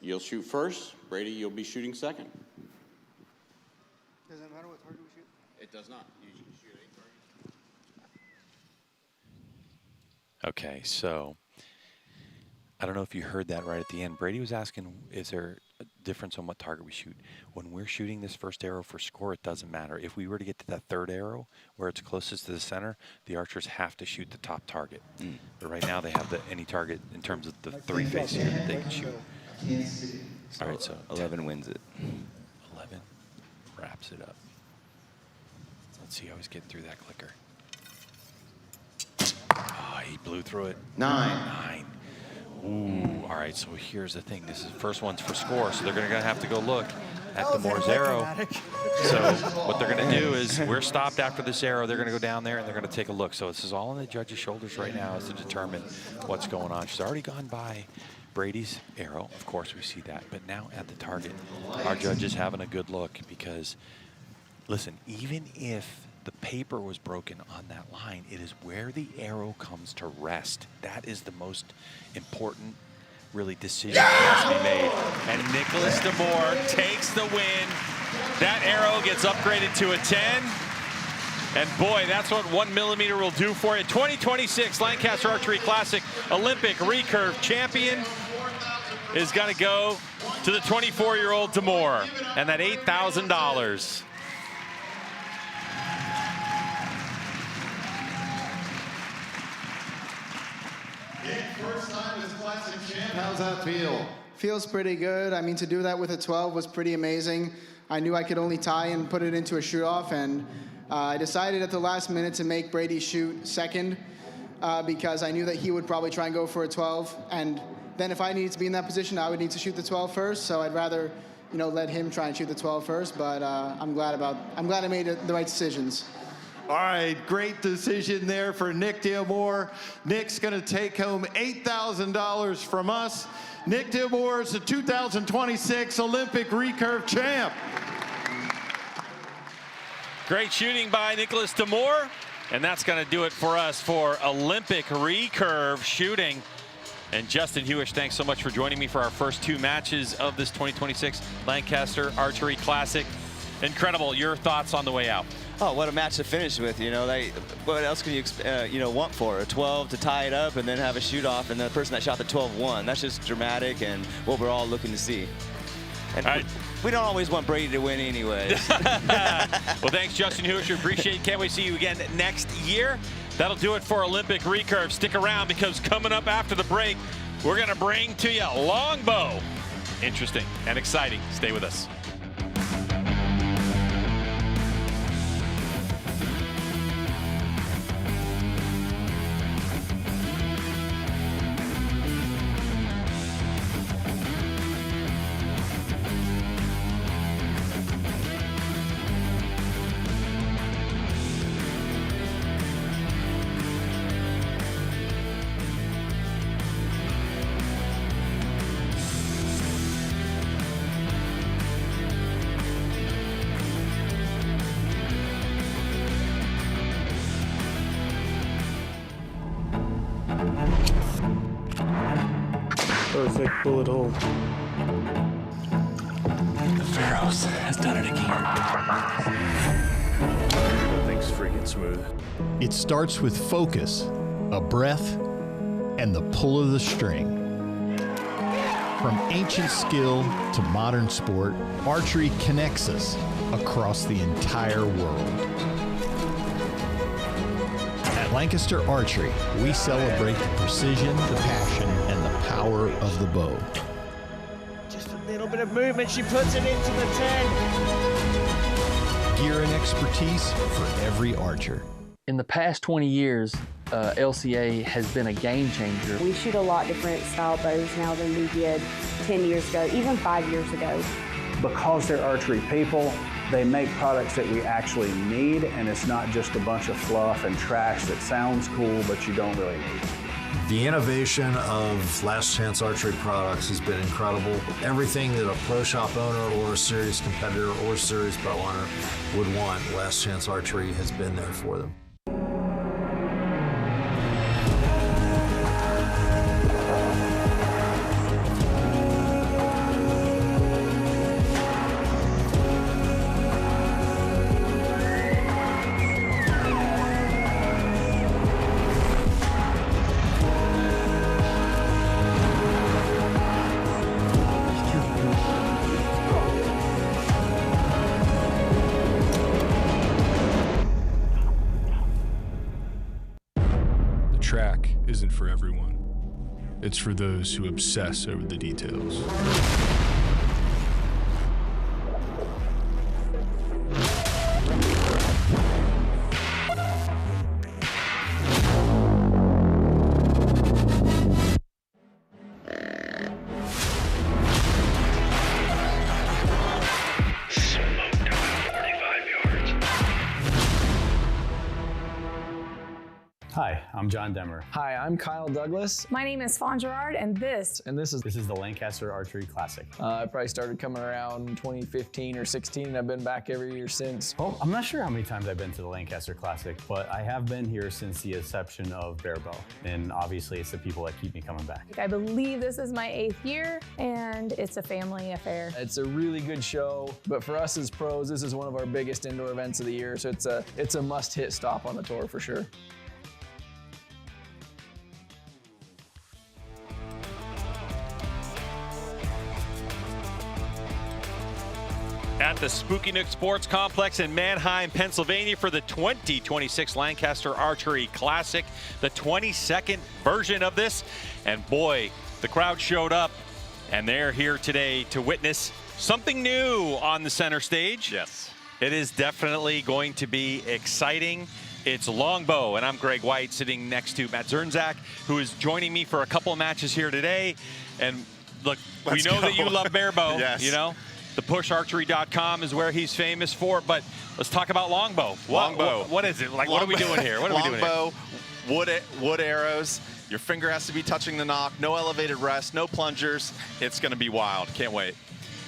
You'll shoot 1st. Brady, you'll be shooting 2nd. Does it matter what target we shoot? It does not. You shoot a target. Okay, so I don't know if you heard that right at the end. Brady was asking, is there a difference on what target we shoot? When we're shooting this 1st arrow for score, it doesn't matter. If we were to get to that 3rd arrow, where it's closest to the center, the archers have to shoot the top target. But right now they have any target in terms of the 3-face here that they can shoot. All right, so 11 wins it. 11 wraps it up. Let's see how he's getting through that clicker. Oh, he blew through it. 9. Ooh, all right, so here's the thing. This is first one's for score, so they're going to have to go look at DeMoor's arrow. So what they're going to do is we're stopped after this arrow. They're going to go down there, and they're going to take a look. So this is all on the judge's shoulders right now is to determine what's going on. She's already gone by Brady's arrow. Of course, we see that. But now at the target, our judge is having a good look because, listen, even if the paper was broken on that line, it is where the arrow comes to rest. That is the most important, really, decision that has to be made. And Nicholas DeMoor takes the win. That arrow gets upgraded to a 10. And boy, that's what 1 millimeter will do for you. 2026 Lancaster Archery Classic Olympic recurve champion is going to go to the 24-year-old DeMoor and that $8,000. First time as classic champ. How's that feel? Feels pretty good. I mean, to do that with a 12 was pretty amazing. I knew I could only tie and put it into a shoot-off, and I decided at the last minute to make Brady shoot 2nd because I knew that he would probably try and go for a 12, and then if I needed to be in that position, I would need to shoot the 12 first, so I'd rather, you know, let him try and shoot the 12 first, but I'm glad I made the right decisions. All right, great decision there for Nick DeMoor. Nick's going to take home $8,000 from us. Nick DeMoor is the 2026 Olympic recurve champ. Great shooting by Nicholas DeMoor, and that's going to do it for us for Olympic recurve shooting. And Justin Hewish, thanks so much for joining me for our first 2 matches of this 2026 Lancaster Archery Classic. Incredible. Your thoughts on the way out? Oh, what a match to finish with, you know. What else can you, want for? A 12 to tie it up and then have a shoot-off, and the person that shot the 12 won. That's just dramatic and what we're all looking to see. And we don't always want Brady to win anyways. Well, thanks, Justin Hewish. Appreciate it. Can't wait to see you again next year. That'll do it for Olympic recurve. Stick around because coming up after the break, we're going to bring to you Longbow. Interesting and exciting. Stay with us. Perfect bullet hole. The Pharaohs has done it again. Thing's freaking smooth. It starts with focus, a breath, and the pull of the string. From ancient skill to modern sport, archery connects us across the entire world. At Lancaster Archery, we celebrate the precision, the passion, and the power of the bow. Just a little bit of movement, she puts it into the 10. Gear and expertise for every archer. In the past 20 years, LCA has been a game changer. We shoot a lot different style bows now than we did 10 years ago, even 5 years ago. Because they're archery people, they make products that we actually need, and it's not just a bunch of fluff and trash that sounds cool, but you don't really need. The innovation of Last Chance Archery products has been incredible. Everything that a pro shop owner or a serious competitor or serious bow hunter would want, Last Chance Archery has been there for them. Track isn't for everyone. It's for those who obsess over the details. Hi, I'm John Demmer. Hi, I'm Kyle Douglas. My name is Fawn Gerard, and this is the Lancaster Archery Classic. I probably started coming around 2015 or 16, and I've been back every year since. Well, I'm not sure how many times I've been to the Lancaster Classic, but I have been here since the inception of Barebow, and obviously it's the people that keep me coming back. I believe this is my 8th year, and it's a family affair. It's a really good show, but for us as pros, this is one of our biggest indoor events of the year, so it's a must-hit stop on the tour for sure. At the Spooky Nook Sports Complex in Manheim, Pennsylvania for the 2026 Lancaster Archery Classic, the 22nd version of this. And boy, the crowd showed up, and they're here today to witness something new on the center stage. Yes. It is definitely going to be exciting. It's Longbow, and I'm Greg White, sitting next to Matt Zernzak, who is joining me for a couple of matches here today. And look, we know that you love Barebow, yes. You know? The pusharchery.com is where he's famous for, but let's talk about Longbow. Longbow. What is it? Like, what are we doing here? What are we doing here? Longbow, wood arrows. Your finger has to be touching the nock. No elevated rest, no plungers. It's going to be wild. Can't wait.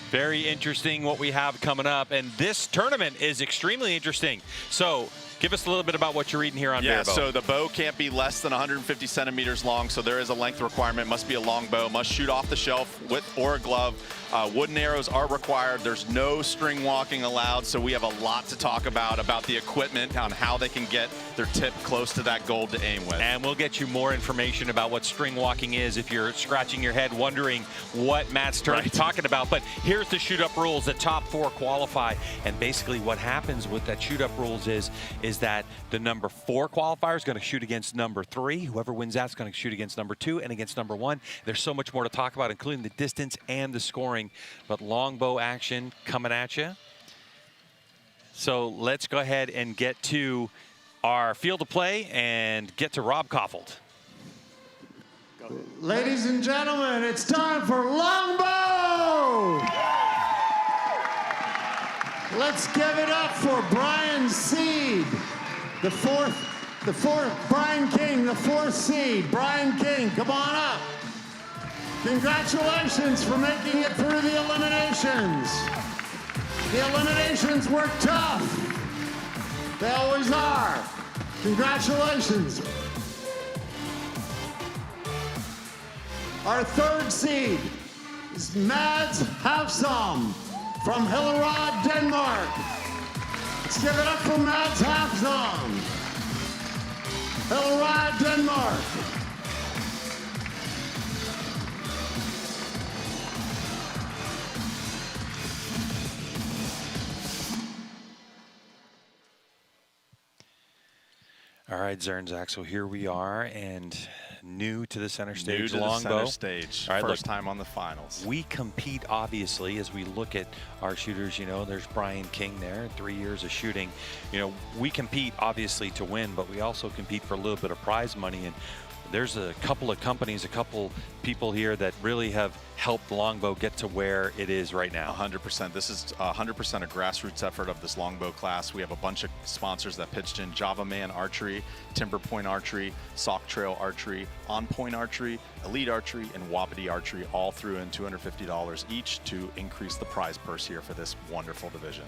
Very interesting what we have coming up, and this tournament is extremely interesting. So give us a little bit about what you're reading here on Barebow. So the bow can't be less than 150 centimeters long, so there is a length requirement. Must be a long bow, must shoot off the shelf with or a glove. Wooden arrows are required. There's no string walking allowed, so we have a lot to talk about the equipment, on how they can get their tip close to that gold to aim with. And we'll get you more information about what string walking is if you're scratching your head wondering what Matt's talking about. But here's the shoot-up rules. The top 4 qualify, and basically what happens with that shoot-up rules is that the number 4 qualifier is going to shoot against number 3. Whoever wins that's going to shoot against number 2 and against number 1. There's so much more to talk about, including the distance and the scoring. But Longbow action coming at you. So let's go ahead and get to our field of play and get to Rob Koffold. Ladies and gentlemen, it's time for Longbow! Let's give it up for Brian Seed, the fourth, Brian King, the 4th seed. Brian King, come on up. Congratulations for making it through the eliminations. The eliminations were tough. They always are. Congratulations. Our third seed is Mads Hafsom from Hillerød, Denmark. Let's give it up for Mads Hafsom. Hillerød, Denmark. All right, Zernzak, so here we are, and new to the center stage, New to Longbow. the center stage. All right, First look, time on the finals. we compete, obviously, as we look at our shooters. You know, there's Brian King there, 3 years of shooting. You know, we compete, obviously, to win, but we also compete for a little bit of prize money. And there's a couple of companies, a couple people here that really have helped Longbow get to where it is right now. 100%. This is 100% a grassroots effort of this Longbow class. We have a bunch of sponsors that pitched in: Java Man Archery, Timber Point Archery, Sauk Trail Archery, On Point Archery, Elite Archery, and Wapiti Archery, all threw in $250 each to increase the prize purse here for this wonderful division.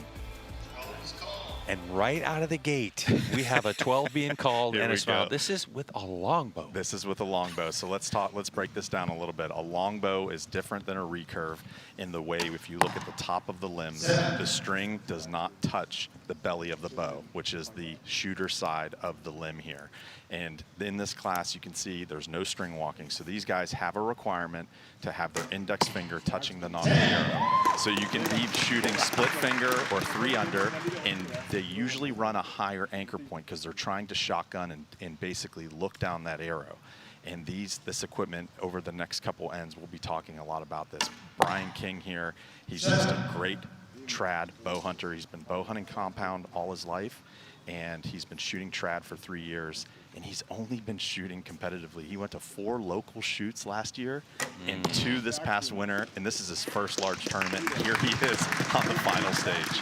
And right out of the gate, we have a 12 being called Here and a we smile. go. This is with a longbow. This is with a longbow. So let's break this down a little bit. A longbow is different than a recurve in the way, if you look at the top of the limbs, the string does not touch the belly of the bow, which is the shooter side of the limb here. And in this class, you can see there's no string walking. So these guys have a requirement to have their index finger touching the nock of the arrow. So you can be shooting split finger or 3 under, and they usually run a higher anchor point because they're trying to shotgun and basically look down that arrow. And this equipment over the next couple ends, we'll be talking a lot about this. Brian King here, he's just a great trad bow hunter. He's been bow hunting compound all his life, and he's been shooting trad for 3 years. And he's only been shooting competitively. He went to 4 local shoots last year and 2 this past winter, and this is his first large tournament. Here he is on the final stage.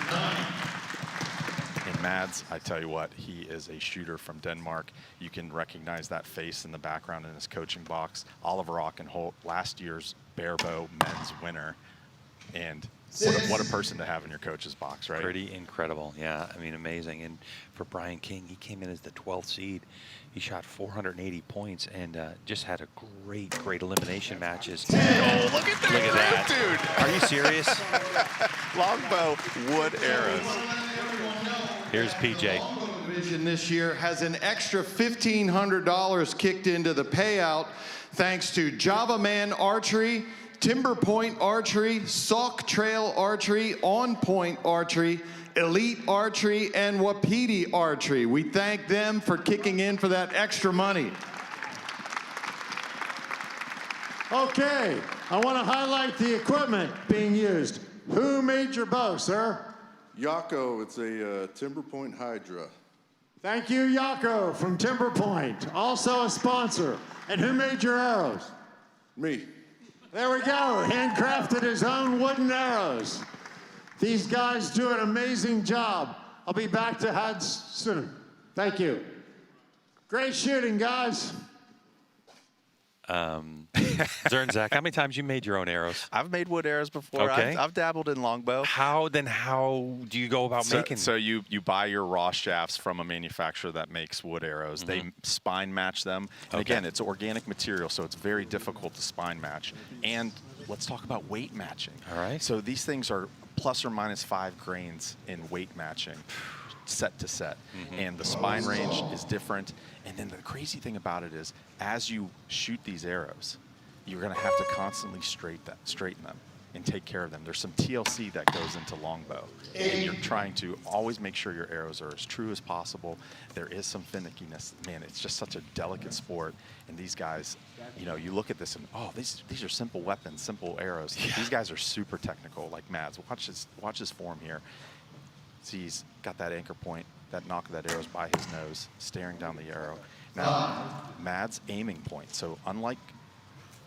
And Mads, I tell you what, he is a shooter from Denmark. You can recognize that face in the background in his coaching box. Oliver Ockenholt, last year's Barebow men's winner. And what a person to have in your coach's box, right? Pretty incredible, yeah. I mean, amazing. And for Brian King, he came in as the 12th seed. He shot 480 points and just had a great elimination matches. Oh, look at that, look at that. dude! Are you serious? Longbow wood arrows. Here's PJ. Division this year has an extra $1,500 kicked into the payout thanks to Java Man Archery, Timber Point Archery, Sauk Trail Archery, On Point Archery, Elite Archery, and Wapiti Archery. We thank them for kicking in for that extra money. Okay, I want to highlight the equipment being used. Who made your bow, sir? Yako, it's a Timber Point Hydra. Thank you, Yako from Timber Point, also a sponsor. And who made your arrows? Me. There we go, handcrafted his own wooden arrows. These guys do an amazing job. I'll be back to HUDs soon. Thank you. Great shooting, guys. Zernzak, how many times you made your own arrows? I've made wood arrows before. Okay. I've dabbled in longbow. How do you go about making? So you buy your raw shafts from a manufacturer that makes wood arrows. They spine match them. And again, it's organic material, so it's very difficult to spine match. And let's talk about weight matching. All right. So these things are plus or minus 5 grains in weight matching, set to set. And the spine range is different. And then the crazy thing about it is, as you shoot these arrows, you're going to have to constantly straighten them and take care of them. There's some TLC that goes into longbow, and you're trying to always make sure your arrows are as true as possible. There is some finickiness. Man, it's just such a delicate sport. And these guys, you know, you look at this and, oh, these are simple weapons, simple arrows. Yeah. These guys are super technical, like Mads. Watch his form here. See, he's got that anchor point. That knock of that arrow's by his nose, staring down the arrow. Now, Mads' aiming point. So unlike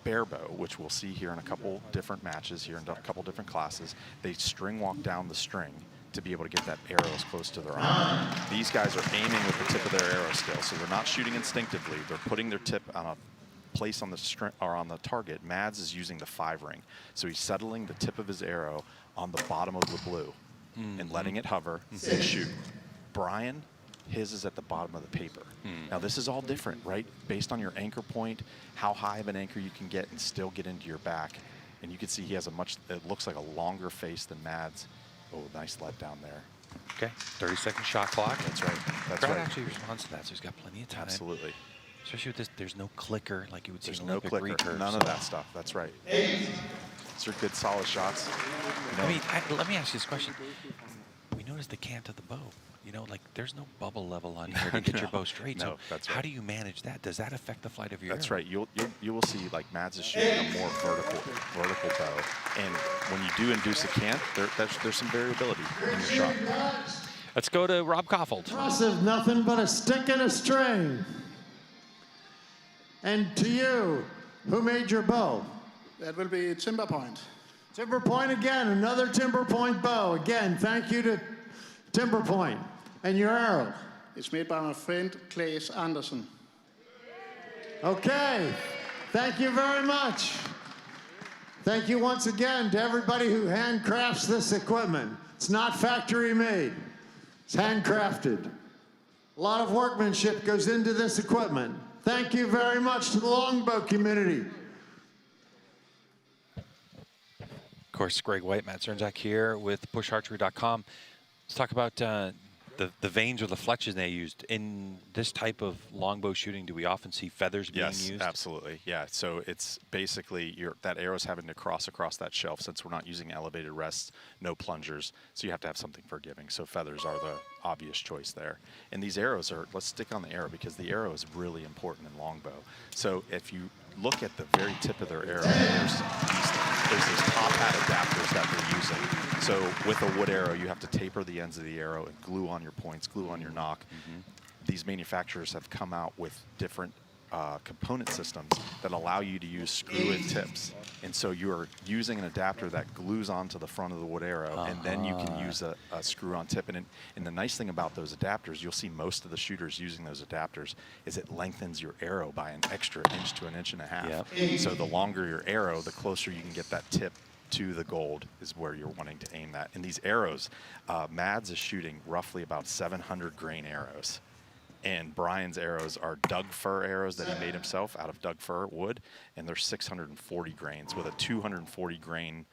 Barebow, which we'll see here in a couple different matches here in a couple different classes, they string walk down the string to be able to get that arrow as close to their arm. These guys are aiming with the tip of their arrow still, so they're not shooting instinctively. They're putting their tip on a place on the string or on the target. Mads is using the 5-ring, so he's settling the tip of his arrow on the bottom of the blue and letting it hover and shoot. Brian, His is at the bottom of the paper. Now, this is all different, right? Based on your anchor point, how high of an anchor you can get and still get into your back. And you can see he has it looks like a longer face than Mads. Oh, nice let down there. Okay, 30-second shot clock. That's right. That's Brad right. actually responds to that, so he's got plenty of time. Absolutely. Especially with this, there's no clicker like you would see There's in no Olympic clicker, recurve, none so. of that stuff. That's right. These are good, solid shots. I mean, let me ask you this question. We noticed the cant of the bow. You know, like there's no bubble level on here to get your bow straight. No, so that's how right. do you manage that? Does that affect the flight of your That's arrow? right. You will see like Mads is shooting a more vertical bow, and when you do induce a cant, there's some variability in your shot. Let's go to Rob Koffold. Impressive, nothing but a stick and a string. And to you, who made your bow? That will be Timber Point. Timber Point again, another Timber Point bow. Again, thank you to Timber Point. And your arrow? It's made by my friend Claes Andersen. Okay, thank you very much. Thank you once again to everybody who handcrafts this equipment. It's not factory made, it's handcrafted. A lot of workmanship goes into this equipment. Thank you very much to the Longbow community. Of course, Greg White, Matt Cernzak here with PushArchery.com. Let's talk about the vanes or the fletches they used. In this type of longbow shooting, do we often see feathers being used? Yes, absolutely. Yeah, so it's basically that arrow's having to cross across that shelf since we're not using elevated rests, no plungers, so you have to have something forgiving. So feathers are the obvious choice there. And these arrows are, let's stick on the arrow because the arrow is really important in longbow. So if you look at the very tip of their arrow, there's these top hat adapters that they're using. So with a wood arrow, you have to taper the ends of the arrow and glue on your points, glue on your nock. These manufacturers have come out with different component systems that allow you to use screw-in tips. And so you're using an adapter that glues onto the front of the wood arrow, and then you can use a screw-on tip. And the nice thing about those adapters, you'll see most of the shooters using those adapters, is it lengthens your arrow by an extra inch to an inch and a half. So the longer your arrow, the closer you can get that tip to the gold is where you're wanting to aim that. And these arrows, Mads is shooting roughly about 700 grain arrows. And Brian's arrows are Doug fir arrows that he made himself out of Doug fir wood, and they're 640 grains with a 240 grain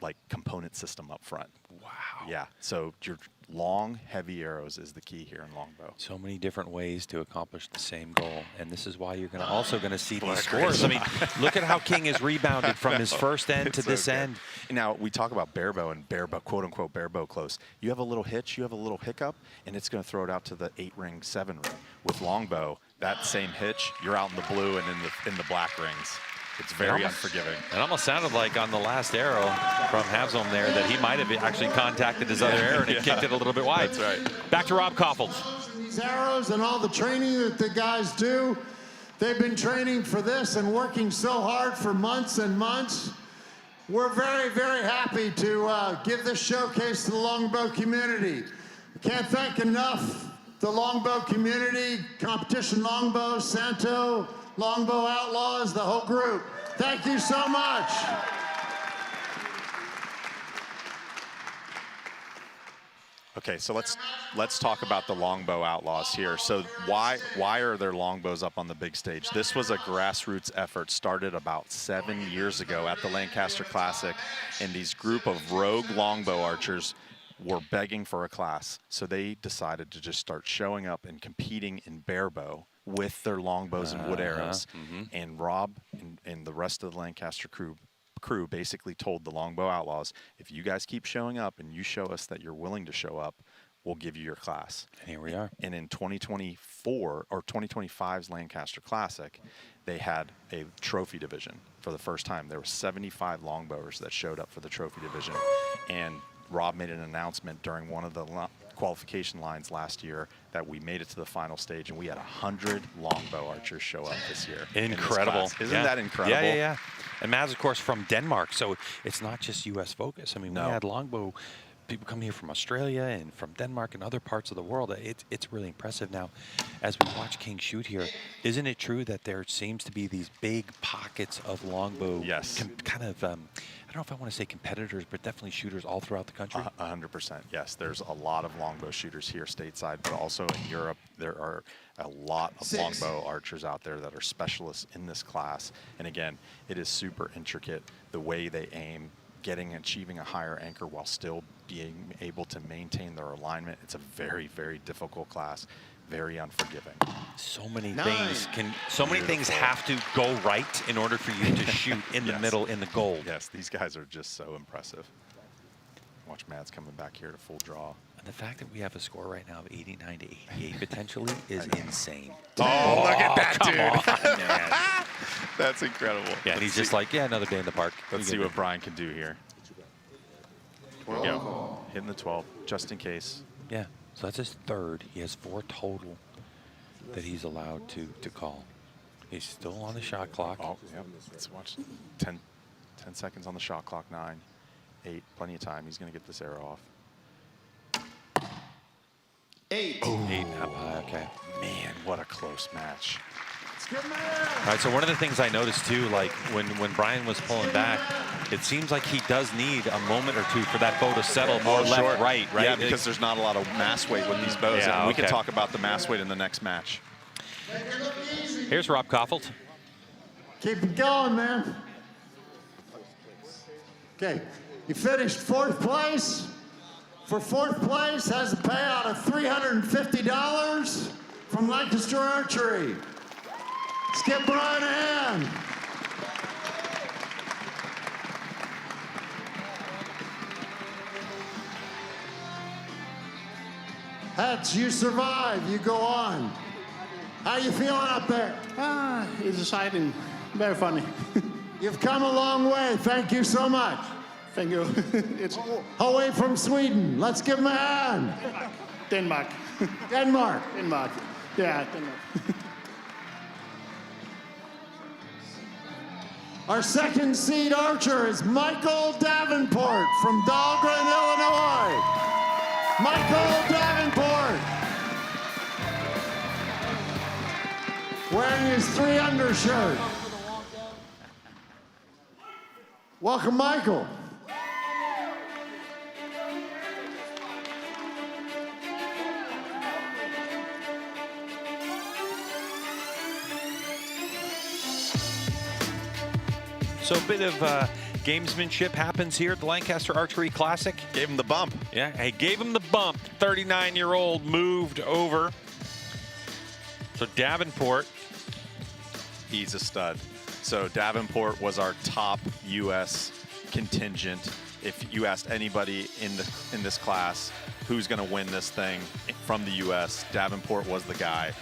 like component system up front. Wow. Yeah, so your long, heavy arrows is the key here in longbow. So many different ways to accomplish the same goal, and this is why you're also going to see these scores. I mean, look at how King has rebounded from his first end to this end. Now, we talk about barebow and barebow, quote-unquote barebow close. You have a little hitch, you have a little hiccup, and it's going to throw it out to the 8-ring, 7-ring. With longbow, that same hitch, you're out in the blue and in the black rings. It's very unforgiving. It almost sounded like on the last arrow from Havsholm there that he might have actually contacted his other arrow and it kicked it a little bit wide. That's right. Back to Rob Koffold. These arrows and all the training that the guys do, they've been training for this and working so hard for months and months. We're very, very happy to give this showcase to the longbow community. Can't thank enough the longbow community, Competition Longbow, Santo, Longbow Outlaws, the whole group. Thank you so much. Okay, so let's talk about the Longbow Outlaws here. So why are there longbows up on the big stage? This was a grassroots effort started about 7 years ago at the Lancaster Classic, and these group of rogue longbow archers were begging for a class. So they decided to just start showing up and competing in barebow with their longbows and wood arrows. And Rob and the rest of the Lancaster crew basically told the Longbow Outlaws, if you guys keep showing up and you show us that you're willing to show up, we'll give you your class. And here we are. And in 2024 or 2025's Lancaster Classic, they had a trophy division for the first time. There were 75 longbowers that showed up for the trophy division. And Rob made an announcement during one of the qualification lines last year that we made it to the final stage, and we had 100 longbow archers show up this year. Incredible. Isn't that incredible? Yeah. And Mads, of course, from Denmark, so it's not just U.S. focus. I mean, we had longbow people come here from Australia and from Denmark and other parts of the world. It's really impressive. Now, as we watch King shoot here, isn't it true that there seems to be these big pockets of longbow kind of, I don't know if I want to say competitors, but definitely shooters all throughout the country. 100%, yes. There's a lot of longbow shooters here stateside, but also in Europe, there are a lot of longbow archers out there that are specialists in this class. And again, it is super intricate, the way they aim, achieving a higher anchor while still being able to maintain their alignment. It's a very, very difficult class, very unforgiving. So many things have to go right in order for you to shoot in the middle in the gold. Yes, these guys are just so impressive. Watch Mads coming back here to full draw. And the fact that we have a score right now of 89 to 88 potentially is insane. Oh, look at that, come dude. on, man. That's incredible. Yeah, and he's just like, yeah, another day in the park. Let's see what Brian can do here. There we go. Hitting the 12, just in case. Yeah, so that's his third. He has 4 total that he's allowed to call. He's still on the shot clock. Oh, yep. Let's watch 10 seconds on the shot clock, 9, 8, plenty of time. He's going to get this arrow off. 8. Oh. 8 up high, okay. Man, what a close match. All right, so one of the things I noticed too, like when Brian was pulling back, it seems like he does need a moment or two for that bow to settle more left, right? Yeah, because there's not a lot of mass weight with these bows. Yeah, and we can talk about the mass weight in the next match. Here's Rob Koffelt. Keep it going, man. Okay, he finished 4th place. For 4th place, has a payout of $350 from Lancaster Archery. Let's give Brian a hand. Hats, you survive. You go on. How you feeling up there? It's exciting. Very funny. You've come a long way. Thank you so much. Thank you. It's away from Sweden. Let's give him a hand. Denmark. Denmark. Denmark. Yeah, Denmark. Our 2nd seed archer is Michael Davenport from Dahlgren, Illinois. Michael Davenport. Wearing his 3 undershirt. Welcome, Michael. So a bit of gamesmanship happens here at the Lancaster Archery Classic. Gave him the bump. Yeah, he gave him the bump. 39-year-old moved over. So Davenport. He's a stud. So Davenport was our top U.S. contingent. If you asked anybody in this class who's going to win this thing from the U.S., Davenport was the guy.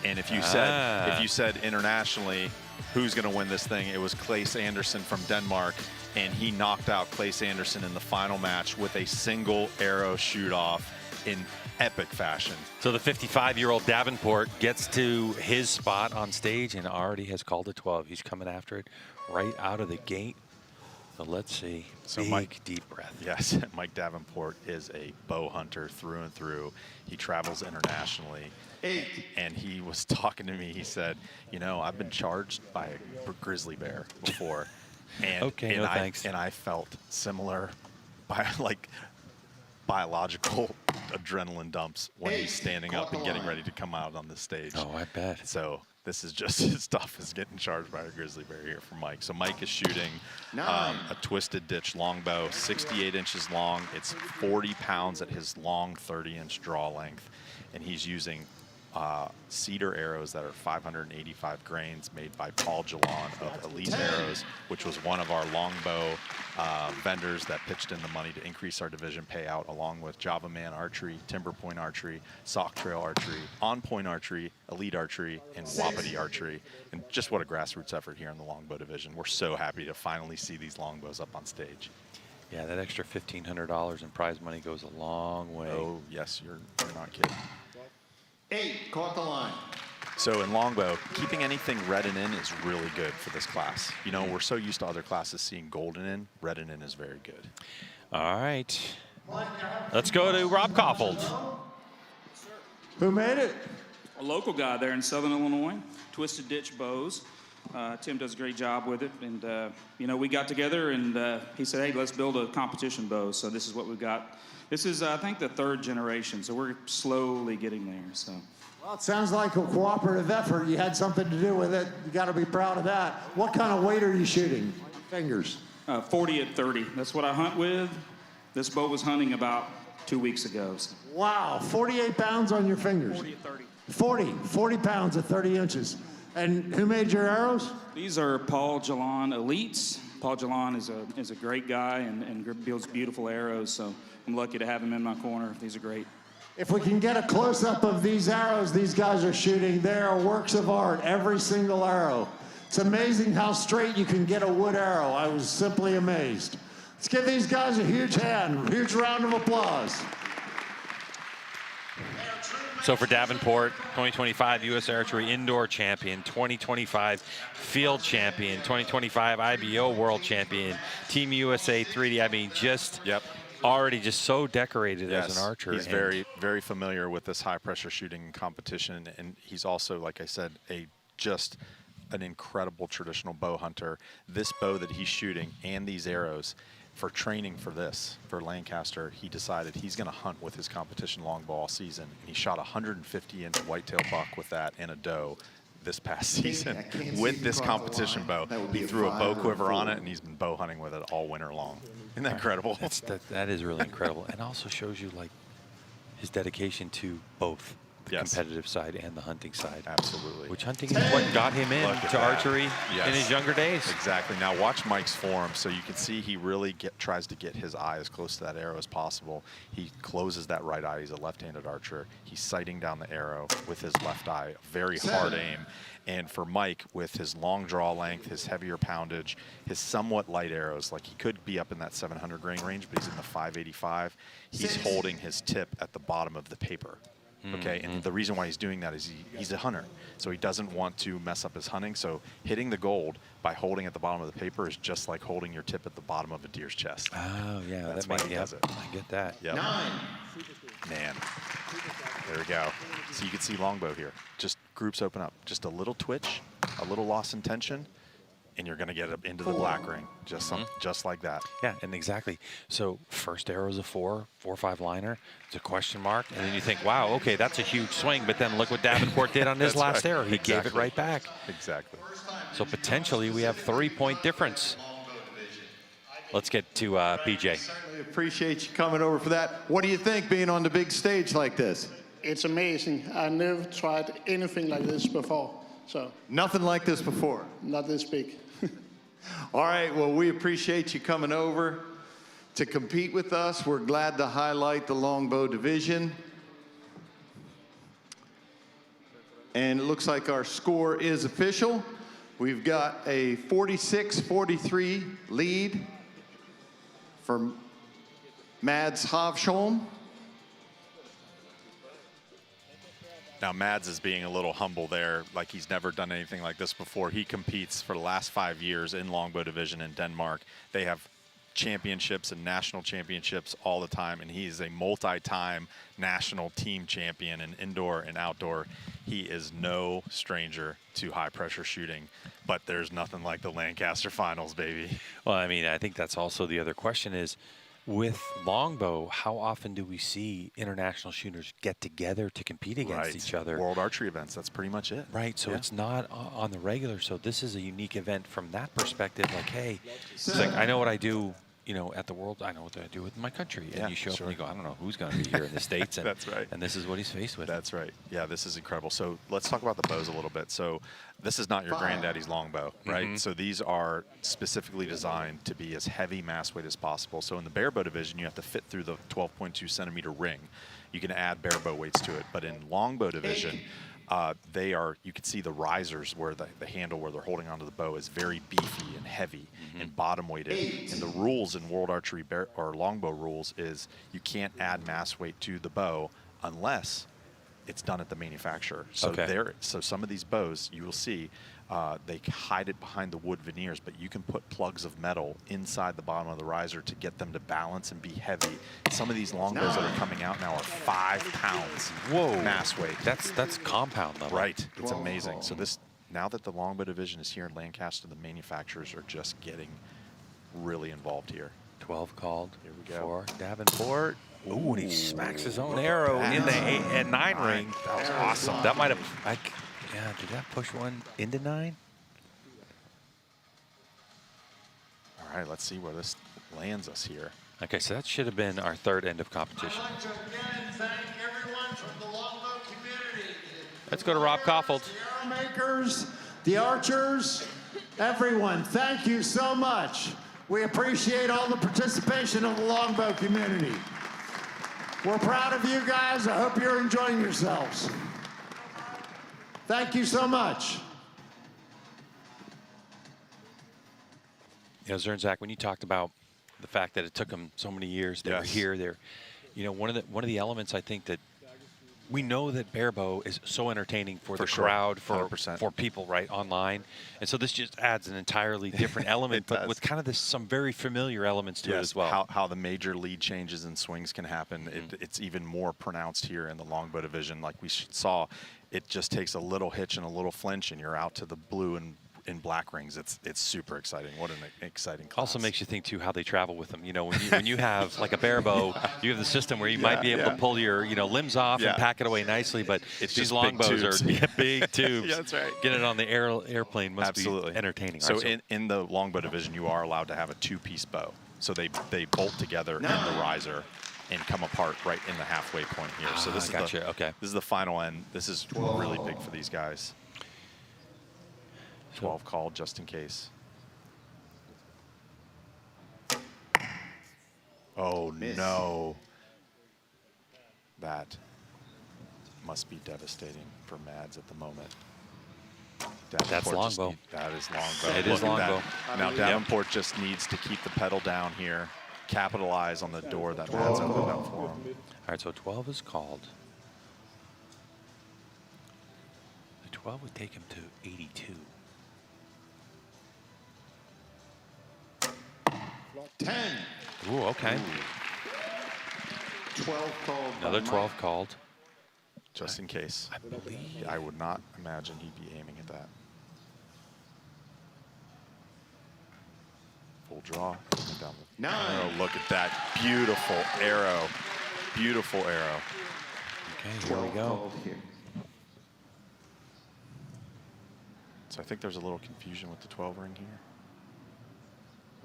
And if you said internationally, who's going to win this thing? It was Claes Anderson from Denmark, and he knocked out Claes Anderson in the final match with a single arrow shoot-off in epic fashion. So the 55-year-old Davenport gets to his spot on stage and already has called a 12. He's coming after it right out of the gate. So let's see. So Mike, deep breath. Yes, Mike Davenport is a bow hunter through and through. He travels internationally. 8. And he was talking to me. He said, you know, I've been charged by a grizzly bear before. And, okay, no thanks. And I felt similar, biological adrenaline dumps when he's standing up and getting ready to come out on the stage. Oh, I bet. So this is just his stuff is getting charged by a grizzly bear here for Mike. So Mike is shooting a twisted ditch longbow, 68 inches long. It's 40 pounds at his long 30-inch draw length. And he's using cedar arrows that are 585 grains made by Paul Jalon of Elite Arrows, which was one of our longbow vendors that pitched in the money to increase our division payout, along with Java Man Archery, Timber Point Archery, Sock Trail Archery, On Point Archery, Elite Archery, and Wapiti Archery. And just what a grassroots effort here in the longbow division. We're so happy to finally see these longbows up on stage. Yeah, that extra $1,500 in prize money goes a long way. Oh, yes, you're not kidding. 8, caught the line. So in longbow, keeping anything red and in is really good for this class. You know, we're so used to other classes seeing golden in. Red and in is very good. All right. Let's go to Rob Koffelt. Who made it? A local guy there in Southern Illinois, Twisted Ditch Bows. Tim does a great job with it. And, you know, we got together and he said, hey, let's build a competition bow. So this is what we've got. This is, I think, the 3rd generation. So we're slowly getting there. So. Well, it sounds like a cooperative effort. You had something to do with it. You got to be proud of that. What kind of weight are you shooting? Fingers? 40 at 30. That's what I hunt with. This bow was hunting about 2 weeks ago. So. Wow, 48 pounds on your fingers. 40 at 30. 40 pounds at 30 inches. And who made your arrows? These are Paul Jalon Elites. Paul Jalon is a great guy and builds beautiful arrows. So I'm lucky to have him in my corner. These are great. If we can get a close-up of these arrows these guys are shooting, they are works of art, every single arrow. It's amazing how straight you can get a wood arrow. I was simply amazed. Let's give these guys a huge hand, huge round of applause. So for Davenport, 2025 U.S. Archery Indoor Champion, 2025 Field Champion, 2025 IBO World Champion, Team USA 3D. I mean, just already just so decorated as an archer. He's very, very familiar with this high-pressure shooting competition, and he's also, like I said, just an incredible traditional bow hunter. This bow that he's shooting and these arrows, for training for Lancaster, he decided he's going to hunt with his competition longbow all season. And he shot a 150-inch whitetail buck with that and a doe this past season with this competition bow. He threw a bow quiver on it, and he's been bow hunting with it all winter long. Isn't that incredible? That is really incredible. And also shows you, like, his dedication to both the competitive side and the hunting side. Absolutely. Which hunting is what got him into archery in his younger days. Exactly. Now watch Mike's form. So you can see he really tries to get his eye as close to that arrow as possible. He closes that right eye. He's a left-handed archer. He's sighting down the arrow with his left eye. Very hard aim. And for Mike, with his long draw length, his heavier poundage, his somewhat light arrows, like he could be up in that 700 grain range, but he's in the 585. He's holding his tip at the bottom of the paper. Okay, and the reason why he's doing that is he's a hunter, so he doesn't want to mess up his hunting. So hitting the gold by holding at the bottom of the paper is just like holding your tip at the bottom of a deer's chest. Oh, yeah. That's why he does it. I get that. Yep. 9. Man. There we go. So you can see Longbow here. Just groups open up. Just a little twitch, a little loss in tension, and you're going to get up into the black ring, just like that. Yeah, and exactly. So first arrow's a 4-5 liner. It's a question mark, and then you think, wow, okay, that's a huge swing. But then look what Davenport did on his last arrow. He gave it right back. Exactly. So potentially we have 3-point difference. Let's get to PJ. Certainly appreciate you coming over for that. What do you think being on the big stage like this? It's amazing. I never tried anything like this before. So nothing like this before. Not this big. All right, well, we appreciate you coming over to compete with us. We're glad to highlight the Longbow division. And it looks like our score is official. We've got a 46-43 lead for Mads Hovsholm. Now, Mads is being a little humble there, like he's never done anything like this before. He competes for the last 5 years in Longbow division in Denmark. They have championships and national championships all the time, and he's a multi-time national team champion in indoor and outdoor. He is no stranger to high-pressure shooting, but there's nothing like the Lancaster finals, baby. Well, I mean, I think that's also the other question is, with Longbow, how often do we see international shooters get together to compete against each other? World archery events, that's pretty much it. Right, so it's not on the regular, so this is a unique event from that perspective. Like, hey, it's like, I know what I do, you know, at the World, I know what I do with my country. And you show up and you go, I don't know who's going to be here in the States. And, That's right. And this is what he's faced with. That's right. Yeah, this is incredible. So let's talk about the bows a little bit. So this is not your granddaddy's longbow, right? So these are specifically designed to be as heavy mass weight as possible. So in the barebow division, you have to fit through the 12.2 centimeter ring. You can add barebow weights to it. But in longbow division, they are, you can see the risers where the handle where they're holding onto the bow is very beefy and heavy and bottom weighted. And the rules in World Archery or Longbow rules is you can't add mass weight to the bow unless it's done at the manufacturer. So so some of these bows you will see they hide it behind the wood veneers, but you can put plugs of metal inside the bottom of the riser to get them to balance and be heavy. Some of these longbows that are coming out now are 5 pounds mass weight. That's compound level. Right. It's amazing. So this now that the longbow division is here in Lancaster, the manufacturers are just getting really involved here. 12 called. Here we go. For Davenport. Ooh, and he smacks his own arrow in the 8 and 9 ring. That was awesome. That might have, yeah, did that push one into 9? All right, let's see where this lands us here. Okay, so that should have been our 3rd end of competition. I'd like to again thank everyone from the Longbow community. Let's go to Rob Koffold. The arrow makers, the archers, everyone, thank you so much. We appreciate all the participation of the Longbow community. We're proud of you guys. I hope you're enjoying yourselves. Thank you so much. You know, Zernzak, when you talked about the fact that it took them so many years, they were here, they're, you know, one of the elements I think that we know that Barebow is so entertaining for the crowd, for people, right, online. And so this just adds an entirely different element, but with kind of this, some very familiar elements to it as well. How the major lead changes and swings can happen. It's even more pronounced here in the longbow division. Like we saw, it just takes a little hitch and a little flinch, and you're out to the blue and in black rings. It's super exciting. What an exciting class. Also makes you think too how they travel with them. You know, when you have like a Barebow, you have the system where you might be able to pull your limbs off and pack it away nicely, but these longbows are big tubes. Yeah, that's right. Get it on the airplane must be entertaining. So in the longbow division, you are allowed to have a 2-piece bow. So they bolt together in the riser and come apart right in the halfway point here. So this is the final end. This is really big for these guys. 12 called just in case. Oh, no. That must be devastating for Mads at the moment. That's Longbow. That is Longbow. It is Longbow. Now Davenport just needs to keep the pedal down here, capitalize on the door that Mads opened up for him. All right, so 12 is called. The 12 would take him to 82. 10. Ooh, okay. 12 called. Another 12 called. Just in case. I believe. I would not imagine he'd be aiming at that. Full draw. Down the arrow. Look at that. Beautiful arrow. Beautiful arrow. Okay, here we go. So I think there's a little confusion with the 12 ring here.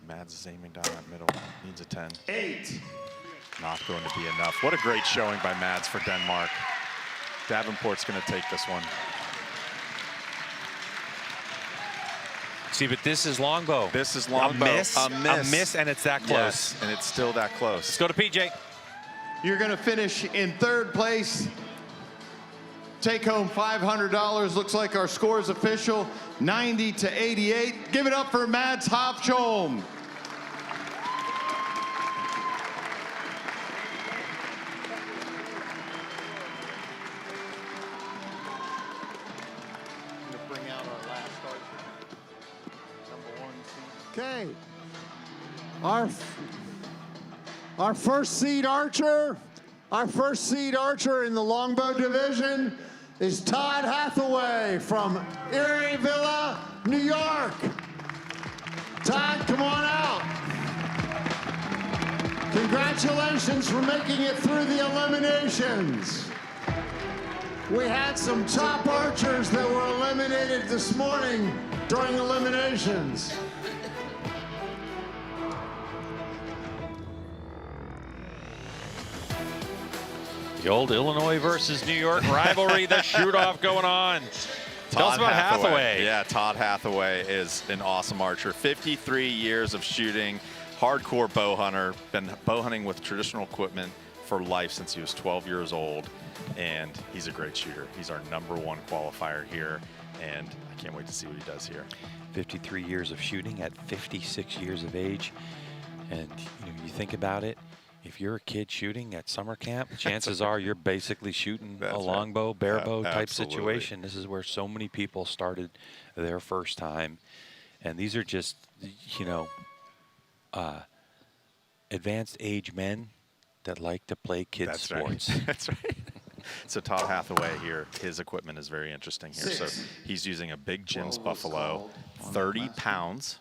Mads is aiming down that middle. Needs a 10. 8. Not going to be enough. What a great showing by Mads for Denmark. Davenport's going to take this one. See, but this is Longbow. This is Longbow. A miss, and it's that close. Yes, and it's still that close. Let's go to PJ. You're going to finish in 3rd place. Take home $500. Looks like our score is official, 90 to 88. Give it up for Mads Hofsholm. Okay. Our first seed archer in the longbow division is Todd Hathaway from Erie Villa, New York. Todd, come on out. Congratulations for making it through the eliminations. We had some top archers that were eliminated this morning during eliminations. The old Illinois versus New York rivalry, the shoot-off going on. Tell us about Hathaway. Yeah, Todd Hathaway is an awesome archer. 53 years of shooting, hardcore bow hunter, been bow hunting with traditional equipment for life since he was 12 years old, and he's a great shooter. He's our #1 qualifier here, and I can't wait to see what he does here. 53 years of shooting at 56 years of age, and you think about it, if you're a kid shooting at summer camp, chances are you're basically shooting a longbow, barebow type situation. This is where so many people started their first time. And these are just, advanced age men that like to play kids sports. That's right. So Todd Hathaway here, his equipment is very interesting here. So he's using a big Jim's Buffalo, 30 pounds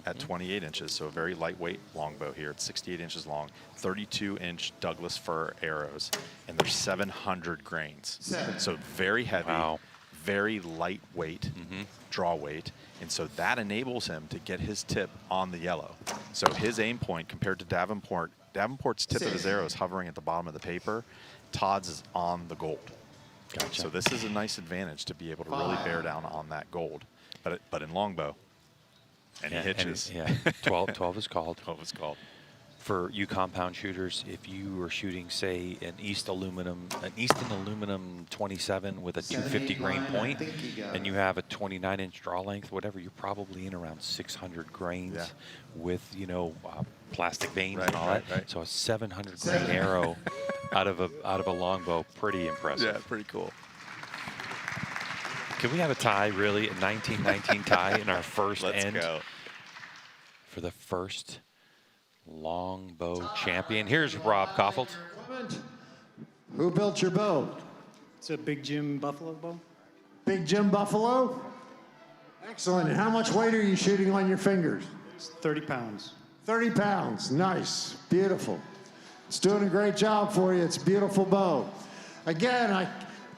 at 28 inches, so a very lightweight longbow here. It's 68 inches long, 32-inch Douglas fir arrows, and they're 700 grains. So very heavy, very lightweight draw weight, and so that enables him to get his tip on the yellow. So his aim point compared to Davenport's tip of his arrow is hovering at the bottom of the paper. Todd's is on the gold. Gotcha. So this is a nice advantage to be able to really bear down on that gold. But in longbow, and he hitches. 12 is called. 12 is called. For you compound shooters, if you were shooting, say, an Easton Aluminum 27 with a 250 grain point, and you have a 29-inch draw length, whatever, you're probably in around 600 grains with, you know, plastic veins and all that. So a 700 grain arrow out of a longbow, pretty impressive. Yeah, pretty cool. Can we have a tie, really, a 1919 tie in our first end? Let's go. For the first longbow champion. Here's Rob Koffelt. Who built your bow? It's a Big Jim Buffalo bow. Big Jim Buffalo? Excellent. And how much weight are you shooting on your fingers? It's 30 pounds. 30 pounds. Nice. Beautiful. It's doing a great job for you. It's a beautiful bow. Again, I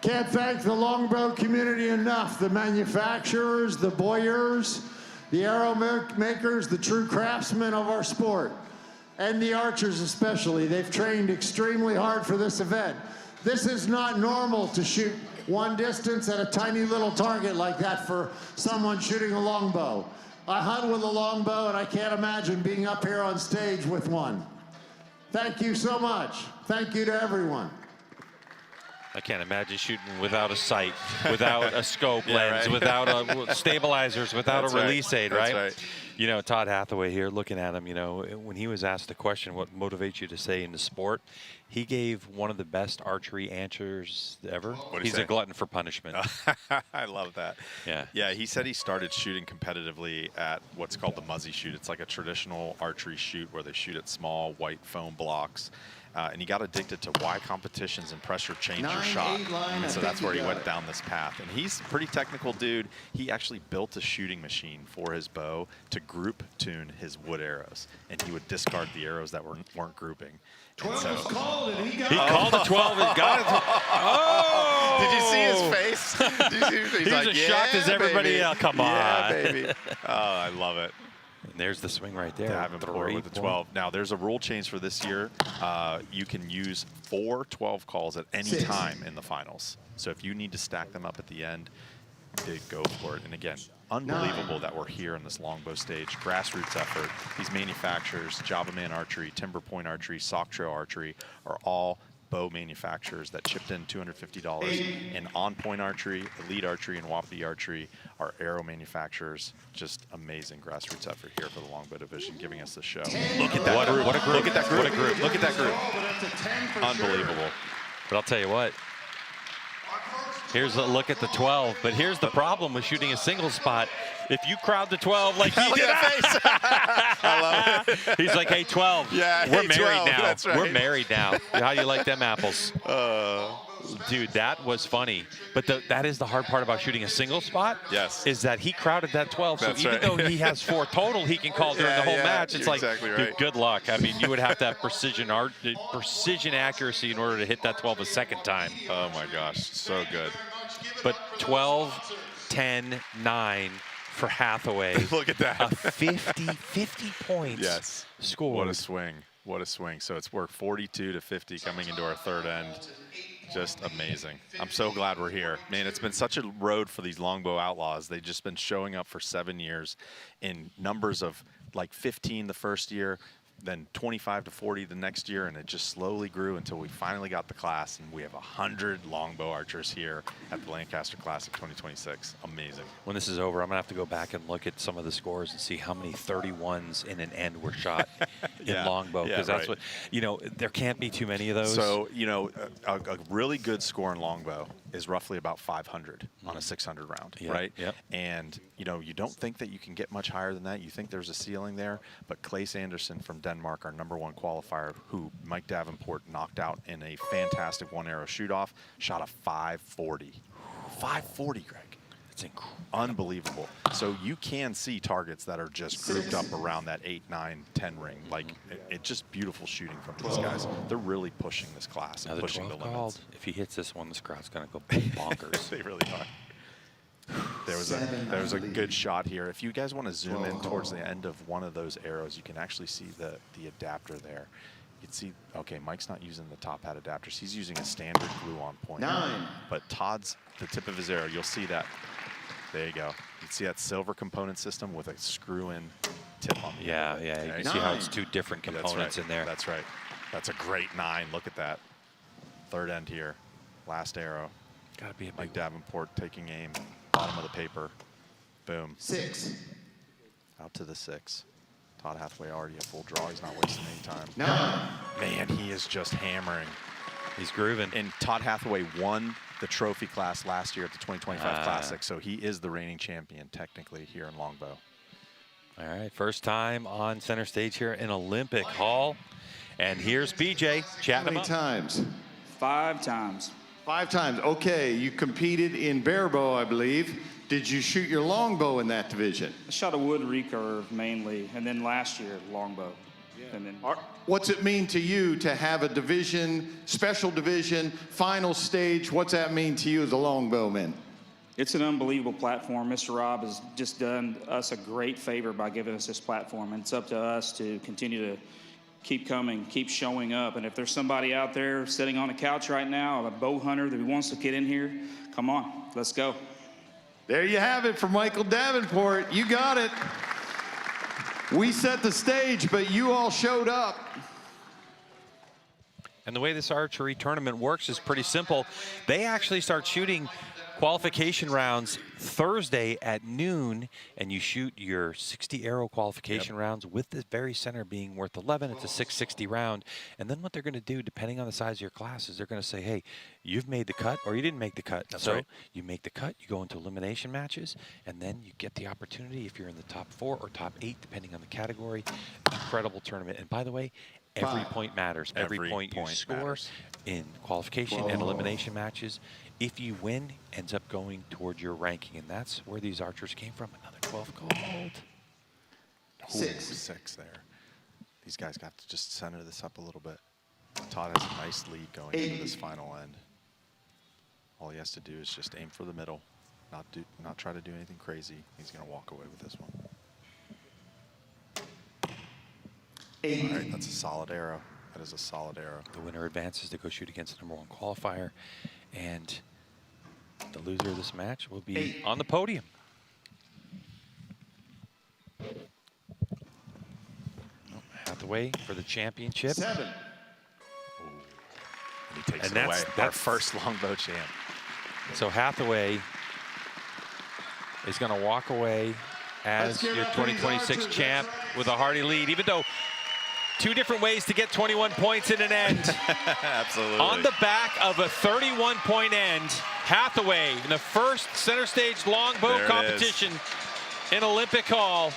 can't thank the longbow community enough. The manufacturers, the bowyers, the arrow makers, the true craftsmen of our sport, and the archers especially. They've trained extremely hard for this event. This is not normal to shoot one distance at a tiny little target like that for someone shooting a longbow. I hunt with a longbow, and I can't imagine being up here on stage with one. Thank you so much. Thank you to everyone. I can't imagine shooting without a sight, without a scope lens, without stabilizers, without a release aid, right? That's right. You know, Todd Hathaway here, looking at him, you know, when he was asked the question, what motivates you to stay in the sport, he gave one of the best archery answers ever. He's a glutton for punishment. I love that. Yeah. Yeah, he said he started shooting competitively at what's called the muzzy shoot. It's like a traditional archery shoot where they shoot at small white foam blocks. And he got addicted to why competitions and pressure change your shot. And so that's where he went down this path. And he's a pretty technical dude. He actually built a shooting machine for his bow to group tune his wood arrows. And he would discard the arrows that weren't grouping. 12 was called, and he called the 12 and got it. Oh! Did you see his face? Did you see, he's like, as shocked as everybody else. Come on. Yeah, baby. Oh, I love it. And there's the swing right there. Davenport with the 12. Now, there's a rule change for this year. You can use 4 12 calls at any time in the finals. So if you need to stack them up at the end, they go for it. And again, unbelievable that we're here in this longbow stage. Grassroots effort. These manufacturers, Java Man Archery, Timber Point Archery, Sock Trail Archery, are all bow manufacturers that chipped in $250. And On Point Archery, Elite Archery, and Wapiti Archery are arrow manufacturers. Just amazing grassroots effort here for the longbow division, giving us the show. Look at that what group. A group. Look at that group. What a group. Look at that group. Unbelievable. But I'll tell you what. Here's a look at the 12, but here's the problem with shooting a single spot. If you crowd the 12 like he did, I love it. He's like, hey, 12, yeah, we're married 12, now. That's right. We're married now. How do you like them apples? Dude, that was funny. But that is the hard part about shooting a single spot. Yes. Is that he crowded that 12. That's so even though he has 4 total he can call during the whole match, it's like, exactly dude, good luck. I mean, you would have to have precision accuracy in order to hit that 12 a second time. Oh, my gosh. So good. But 12, 10, 9 for Hathaway. Look at that. A 50 points score. What a swing. What a swing. So it's worked 42 to 50 coming into our third end. Just amazing. I'm so glad we're here. Man, it's been such a road for these longbow outlaws. They've just been showing up for 7 years in numbers of like 15 the first year, then 25 to 40 the next year, and it just slowly grew until we finally got the class, and we have 100 longbow archers here at the Lancaster Classic 2026. Amazing. When this is over, I'm going to have to go back and look at some of the scores and see how many 31s in an end were shot in longbow, because that's what, you know, there can't be too many of those. So, you know, a really good score in longbow is roughly about 500 on a 600 round, right? Yep. And you know, you don't think that you can get much higher than that. You think there's a ceiling there, but Claes Anderson from Denmark, our #1 qualifier, who Mike Davenport knocked out in a fantastic one-arrow shoot-off, shot a 540. 540, Greg. It's incredible. Unbelievable. So you can see targets that are just grouped up around that 8, 9, 10 ring. Like, it's just beautiful shooting from these guys. They're really pushing this class and Another pushing the 12 limits. called. If he hits this one, this crowd's going to go bonkers. They really are. There was a good shot here. If you guys want to zoom in towards the end of one of those arrows, you can actually see the adapter there. You can see, okay, Mike's not using the top hat adapters. He's using a standard glue-on point. 9. But Todd's, the tip of his arrow, you'll see that. There you go. You can see that silver component system with a screw-in tip on the Yeah, end. yeah. You Okay? can see how it's 2 different Yeah, components that's right. in there. That's right. That's a great 9. Look at that. Third end here. Last arrow. Gotta be a big Mike Davenport taking aim. Bottom of the paper. Boom. 6. Out to the 6. Todd Hathaway already a full draw. He's not wasting any time. 9. Man, he is just hammering. He's grooving. And Todd Hathaway won the trophy class last year at the 2025 Classic, so he is the reigning champion technically here in Longbow. All right, first time on center stage here in Olympic Hall. And here's BJ chatting How many times? 5 times. 5 times. Okay, you competed in Barebow, I believe. Did you shoot your longbow in that division? I shot a wood recurve mainly, and then last year, longbow. And then What's it mean to you to have a division, special division, final stage? What's that mean to you as a longbowman? It's an unbelievable platform. Mr. Rob has just done us a great favor by giving us this platform, and it's up to us to continue to keep coming, keep showing up. And if there's somebody out there sitting on a couch right now, a bow hunter that wants to get in here, come on, let's go. There you have it from Michael Davenport. You got it. We set the stage, but you all showed up. And the way this archery tournament works is pretty simple. They actually start shooting qualification rounds Thursday at noon, and you shoot your 60 arrow qualification rounds with the very center being worth 11. It's a 660 round. And then what they're going to do, depending on the size of your class, is they're going to say, hey, you've made the cut or you didn't make the cut. That's so right. you make the cut, you go into elimination matches, and then you get the opportunity if you're in the top 4 or top 8, depending on the category. Incredible tournament. And by the way, every point matters. Every point you score matters. in qualification and elimination matches, if you win, ends up going towards your ranking. And that's where these archers came from. Another 12 gold. 6 there. These guys got to just center this up a little bit. Todd has a nice lead going into this final end. All he has to do is just aim for the middle, not try to do anything crazy. He's going to walk away with this one. 8. All right, that's a solid arrow. That is a solid arrow. The winner advances to go shoot against the #1 qualifier, and the loser of this match will be on the podium. Hathaway for the championship. 7. And he takes And it away. that's Our first longbow champ. So Hathaway is going to walk away as your 2026 champ with a hearty lead, even though 2 different ways to get 21 points in an end. Absolutely. On the back of a 31-point end, Hathaway in the first center stage longbow There it competition in Olympic Hall.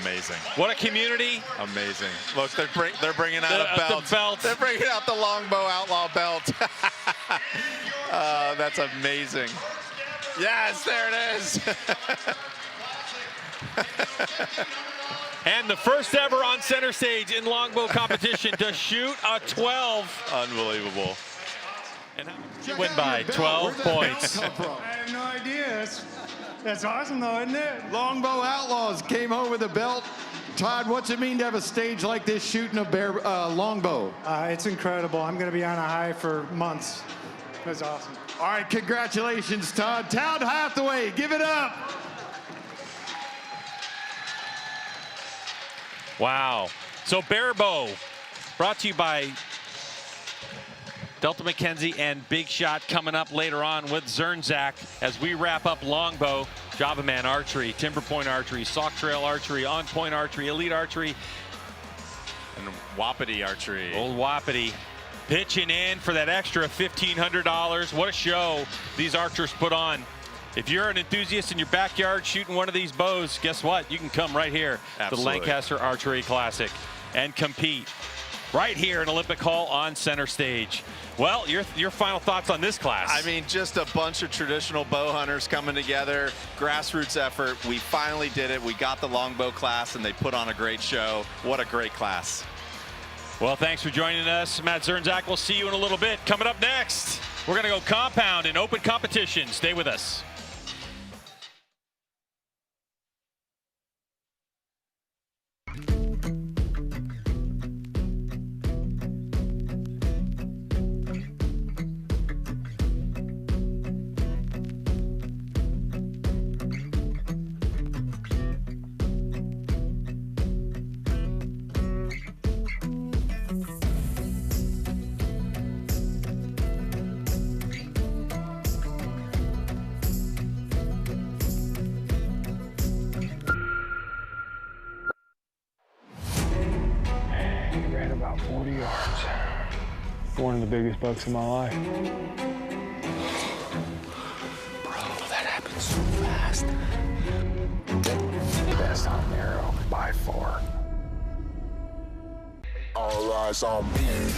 Amazing. What a community. Amazing. Look, they're bringing out a belt. The belt. They're bringing out the Longbow Outlaw belt. That's amazing. Yes, there it is. And the first ever on center stage in longbow competition to shoot a 12. Unbelievable. And you win by 12 points. I have no idea. That's awesome, though, isn't it? Longbow Outlaws came home with a belt. Todd, what's it mean to have a stage like this shooting a longbow? It's incredible. I'm going to be on a high for months. That's awesome. All right, congratulations, Todd. Todd Hathaway, give it up. Wow. So Barebow, brought to you by Delta McKenzie and Big Shot, coming up later on with Zernzak as we wrap up Longbow, Java Man Archery, Timber Point Archery, Sauk Trail Archery, On Point Archery, Elite Archery, And Wapiti Archery. Old Wapiti. pitching in for that extra $1,500. What a show these archers put on. If you're an enthusiast in your backyard shooting one of these bows, guess what? You can come right here to the Lancaster Archery Classic and compete right here in Olympic Hall on center stage. Well, your final thoughts on this class? I mean, just a bunch of traditional bow hunters coming together, grassroots effort. We finally did it. We got the longbow class, and they put on a great show. What a great class. Well, thanks for joining us. Matt Zernzak, we'll see you in a little bit. Coming up next, we're going to go compound in open competition. Stay with us. Ran about 40 yards. One of the biggest bucks of my life. Bro, that happened so fast. Best on arrow by far. All eyes on me.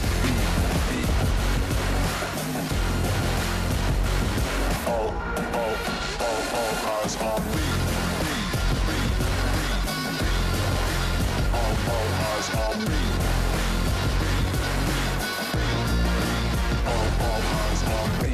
All eyes on me. All eyes on me. All eyes on me.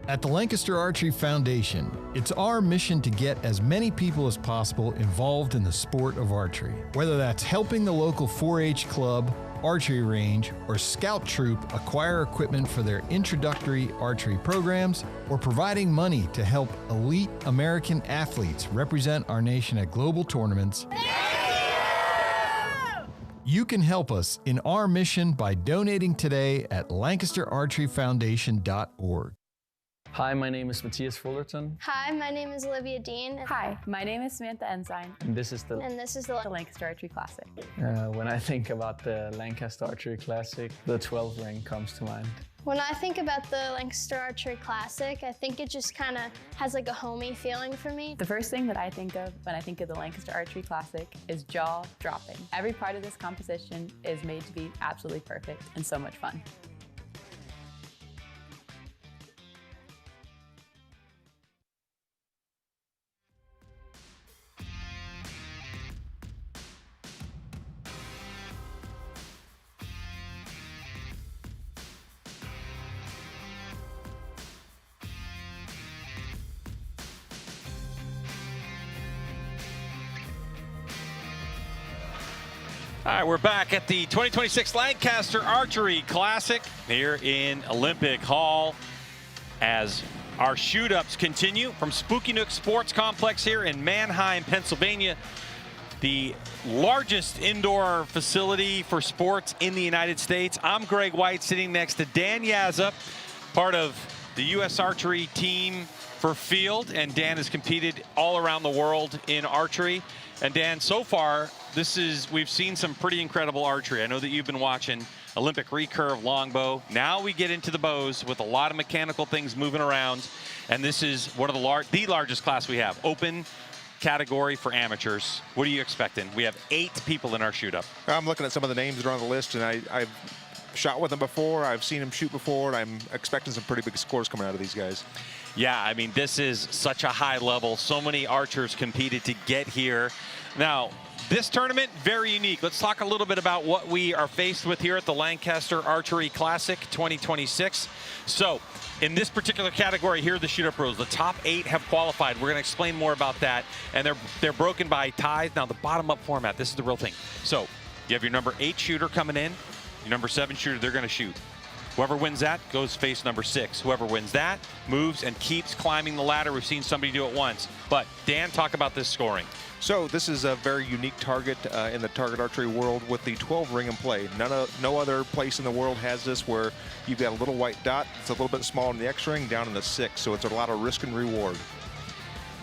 At the Lancaster Archery Foundation, it's our mission to get as many people as possible involved in the sport of archery. Whether that's helping the local 4-H club, archery range, or scout troop acquire equipment for their introductory archery programs, or providing money to help elite American athletes represent our nation at global tournaments. You can help us in our mission by donating today at LancasterArcheryFoundation.org. Hi, my name is Matthias Fullerton. Hi, my name is Olivia Dean. Hi, my name is Samantha Ensign. And this is the Lancaster Archery Classic. When I think about the Lancaster Archery Classic, the 12 ring comes to mind. When I think about the Lancaster Archery Classic, I think it just kind of has like a homey feeling for me. The first thing that I think of when I think of the Lancaster Archery Classic is jaw dropping. Every part of this composition is made to be absolutely perfect and so much fun. All right, we're back at the 2026 Lancaster Archery Classic here in Olympic Hall as our shoot-ups continue from Spooky Nook Sports Complex here in Manheim, Pennsylvania, the largest indoor facility for sports in the United States. I'm Greg White, sitting next to Dan Yazza, part of the U.S. archery team for field, and Dan has competed all around the world in archery. And Dan, so far, we've seen some pretty incredible archery. I know that you've been watching Olympic recurve longbow. Now we get into the bows with a lot of mechanical things moving around. And this is one of the largest class we have, open category for amateurs. What are you expecting? We have 8 people in our shoot up. I'm looking at some of the names that are on the list, and I've shot with them before. I've seen them shoot before, and I'm expecting some pretty big scores coming out of these guys. Yeah, I mean, this is such a high level. So many archers competed to get here. Now, this tournament, very unique. Let's talk a little bit about what we are faced with here at the Lancaster Archery Classic 2026. So, in this particular category, here are the shoot-up rules. The top 8 have qualified. We're going to explain more about that. And they're broken by ties. Now, the bottom-up format, this is the real thing. So, you have your number 8 shooter coming in. Your number 7 shooter, they're going to shoot. Whoever wins that goes face number 6. Whoever wins that moves and keeps climbing the ladder. We've seen somebody do it once. But, Dan, talk about this scoring. So this is a very unique target in the target archery world with the 12 ring and play. No other place in the world has this where you've got a little white dot. It's a little bit smaller in the X ring, down in the 6. So it's a lot of risk and reward.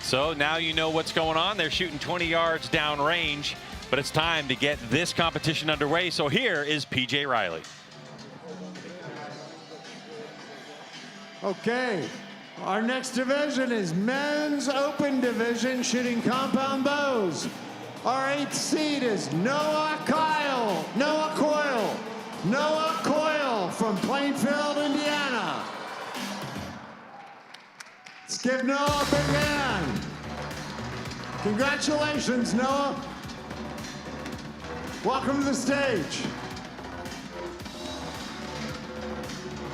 So now you know what's going on. They're shooting 20 yards down range, but it's time to get this competition underway. So here is PJ Riley. Okay, our next division is men's open division shooting compound bows. Our 8th seed is Noah Coyle from Plainfield, Indiana. Let's give Noah a big hand. Congratulations, Noah. Welcome to the stage.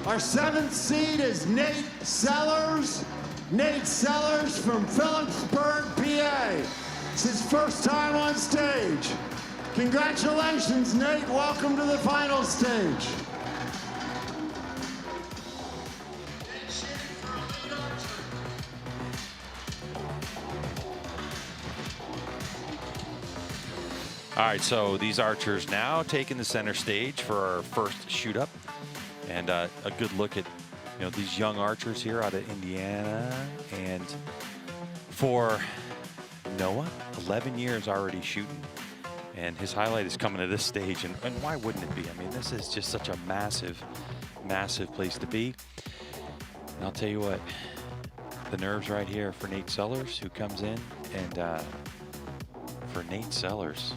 Our 7th seed is Nate Sellers. Nate Sellers from Phillipsburg, PA. It's his first time on stage. Congratulations, Nate. Welcome to the final stage. All right, so these archers now taking the center stage for our first shoot up. And a good look at, these young archers here out of Indiana. And for Noah, 11 years already shooting. And his highlight is coming to this stage. And why wouldn't it be? I mean, this is just such a massive, massive place to be. And I'll tell you what, the nerves right here for Nate Sellers, who comes in. And for Nate Sellers,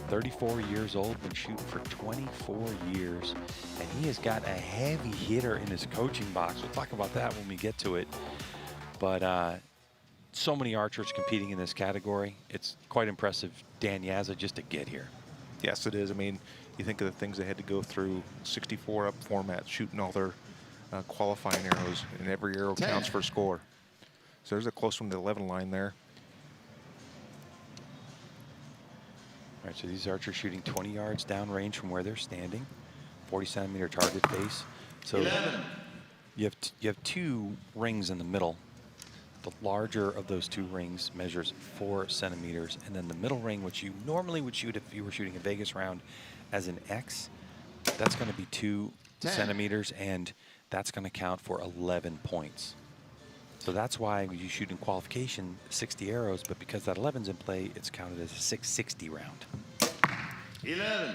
34 years old, been shooting for 24 years, and he has got a heavy hitter in his coaching box. We'll talk about that when we get to it. But so many archers competing in this category. It's quite impressive, Dan Yazza, just to get here. Yes, it is. I mean, you think of the things they had to go through, 64 up format, shooting all their qualifying arrows, and every arrow counts for a score. So there's a close one to the 11 line there. All right, so these archers shooting 20 yards downrange from where they're standing, 40-centimeter target face. So 11. You have 2 rings in the middle. The larger of those 2 rings measures 4 centimeters, and then the middle ring, which you normally would shoot if you were shooting a Vegas round as an X, that's going to be 2 centimeters, and that's going to count for 11 points. So that's why when you shoot in qualification 60 arrows, but because that 11's in play, it's counted as a 660 round. 11.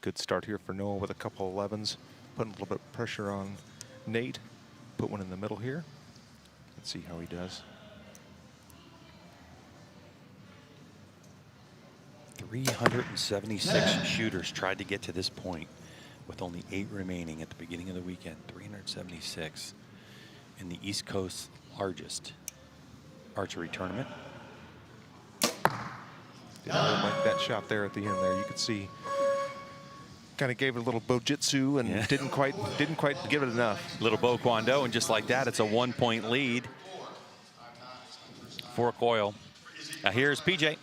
Good start here for Noah with a couple of 11s, putting a little bit of pressure on Nate. Put one in the middle here. Let's see how he does. 376 shooters tried to get to this point with only 8 remaining at the beginning of the weekend. 376 in the East Coast's largest archery tournament. Didn't really like that shot there at the end there. You could see kind of gave it a little bojitsu and didn't quite give it enough. Little Bo Kwando, and just like that, it's a 1-point lead for Coyle. Now here's PJ.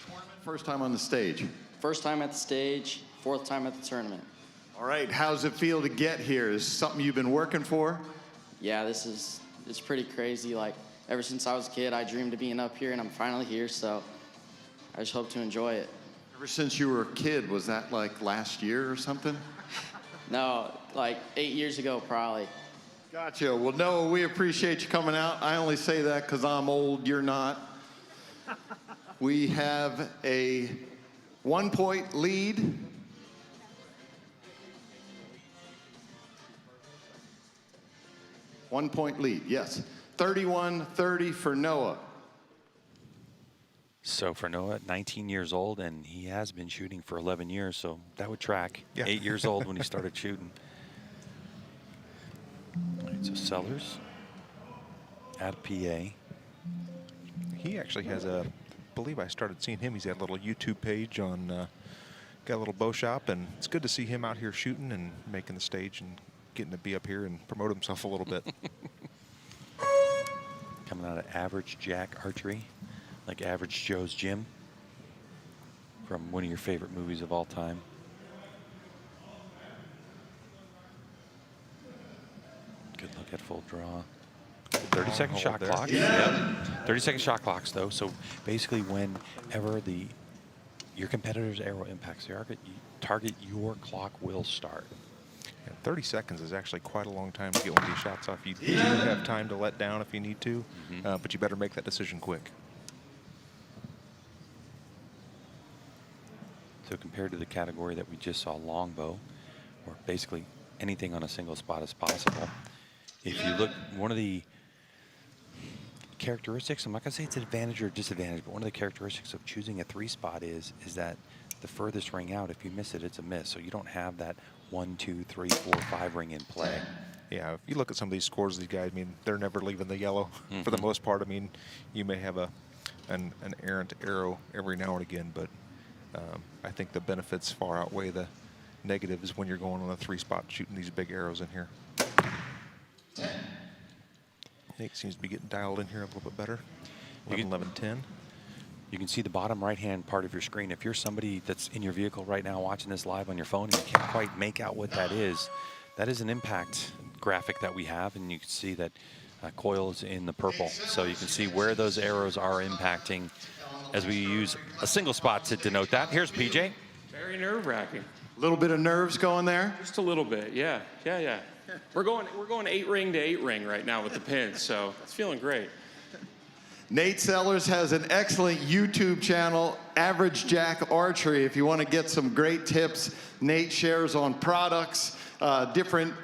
First time on the stage. First time at the stage, 4th time at the tournament. All right, how's it feel to get here? Is this something you've been working for? Yeah, it's pretty crazy. Like, ever since I was a kid, I dreamed of being up here, and I'm finally here, so I just hope to enjoy it. Ever since you were a kid, was that like last year or something? No, like 8 years ago, probably. Gotcha. Well, Noah, we appreciate you coming out. I only say that because I'm old, you're not. We have a 1-point lead. One-point lead, yes. 31-30 for Noah. So for Noah, 19 years old, and he has been shooting for 11 years, so that would track. Yeah. 8 years old when he started shooting. All right, so Sellers at PA. He actually has a, I believe I started seeing him. He's got a little YouTube page on, got a little bow shop, and it's good to see him out here shooting and making the stage and getting to be up here and promote himself a little bit. Coming out of Average Jack Archery, like Average Joe's Gym, from one of your favorite movies of all time. Good look at full draw. 30-second shot clocks. Yep. 30-second shot clocks, though. So basically, whenever your competitor's arrow impacts the target, your clock will start. Yeah, 30 seconds is actually quite a long time to get one of these shots off. You do have time to let down if you need to, but you better make that decision quick. So compared to the category that we just saw, longbow, or basically anything on a single spot is possible. If you look, one of the characteristics, I'm not going to say it's an advantage or disadvantage, but one of the characteristics of choosing a 3-spot is that the furthest ring out, if you miss it, it's a miss. So you don't have that 1, 2, 3, 4, 5 ring in play. Yeah, if you look at some of these scores, these guys, I mean, they're never leaving the yellow for the most part. I mean, you may have an errant arrow every now and again, but I think the benefits far outweigh the negatives when you're going on a 3-spot shooting these big arrows in here. Nate seems to be getting dialed in here a little bit better. 11, 11, 10. You can see the bottom right-hand part of your screen. If you're somebody that's in your vehicle right now watching this live on your phone and you can't quite make out what that is an impact graphic that we have, and you can see that coil is in the purple. So you can see where those arrows are impacting as we use a single spot to denote that. Here's PJ. Very nerve-wracking. A little bit of nerves going there? Just a little bit, yeah. We're going 8-ring to 8-ring right now with the pins, so it's feeling great. Nate Sellers has an excellent YouTube channel, Average Jack Archery. If you want to get some great tips, Nate shares on products, different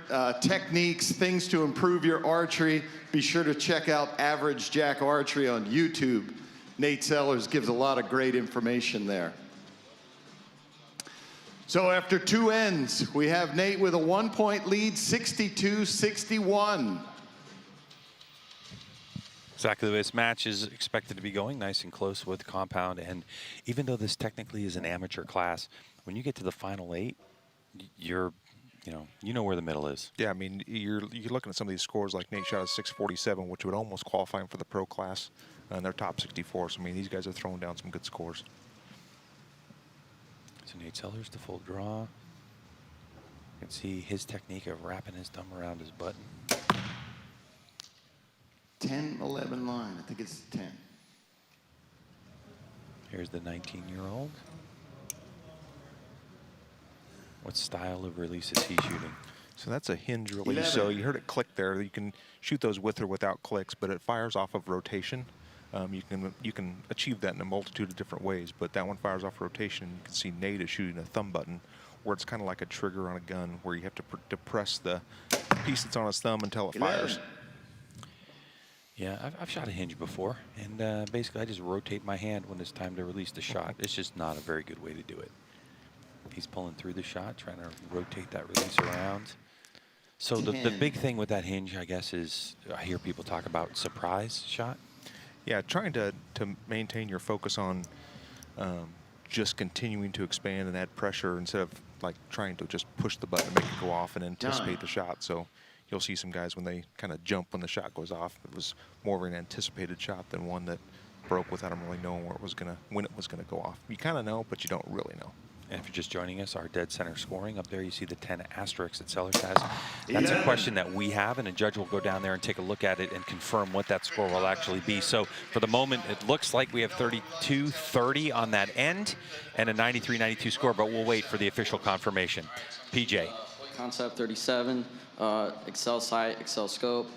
techniques, things to improve your archery. Be sure to check out Average Jack Archery on YouTube. Nate Sellers gives a lot of great information there. So after 2 ends, we have Nate with a 1-point lead, 62-61. Exactly the way this match is expected to be going, nice and close with compound. And even though this technically is an amateur class, when you get to the final 8, you know where the middle is. Yeah, I mean, you're looking at some of these scores like Nate shot a 647, which would almost qualify him for the pro class, and they're top 64. So I mean, these guys are throwing down some good scores. So Nate Sellers to full draw. You can see his technique of wrapping his thumb around his button. 10-11 line. I think it's 10. Here's the 19-year-old. What style of release is he shooting? So that's a hinge release. 11. So you heard it click there. You can shoot those with or without clicks, but it fires off of rotation. You can achieve that in a multitude of different ways, but that one fires off rotation. You can see Nate is shooting a thumb button, where it's kind of like a trigger on a gun, where you have to depress the piece that's on his thumb until it fires. Yeah, I've shot a hinge before, and basically I just rotate my hand when it's time to release the shot. It's just not a very good way to do it. He's pulling through the shot, trying to rotate that release around. So the big thing with that hinge, I guess, is I hear people talk about surprise shot. Yeah, trying to maintain your focus on just continuing to expand and add pressure instead of like trying to just push the button and make it go off and anticipate the shot. So you'll see some guys when they kind of jump when the shot goes off. It was more of an anticipated shot than one that broke without them really knowing when it was gonna go off. You kind of know, but you don't really know. And if you're just joining us, our dead center scoring up there, you see the 10 asterisks that Sellers has. That's a question that we have, and a judge will go down there and take a look at it and confirm what that score will actually be. So for the moment, it looks like we have 32-30 on that end and a 93-92 score, but we'll wait for the official confirmation. PJ. Concept 37, Excel sight, Excel scope,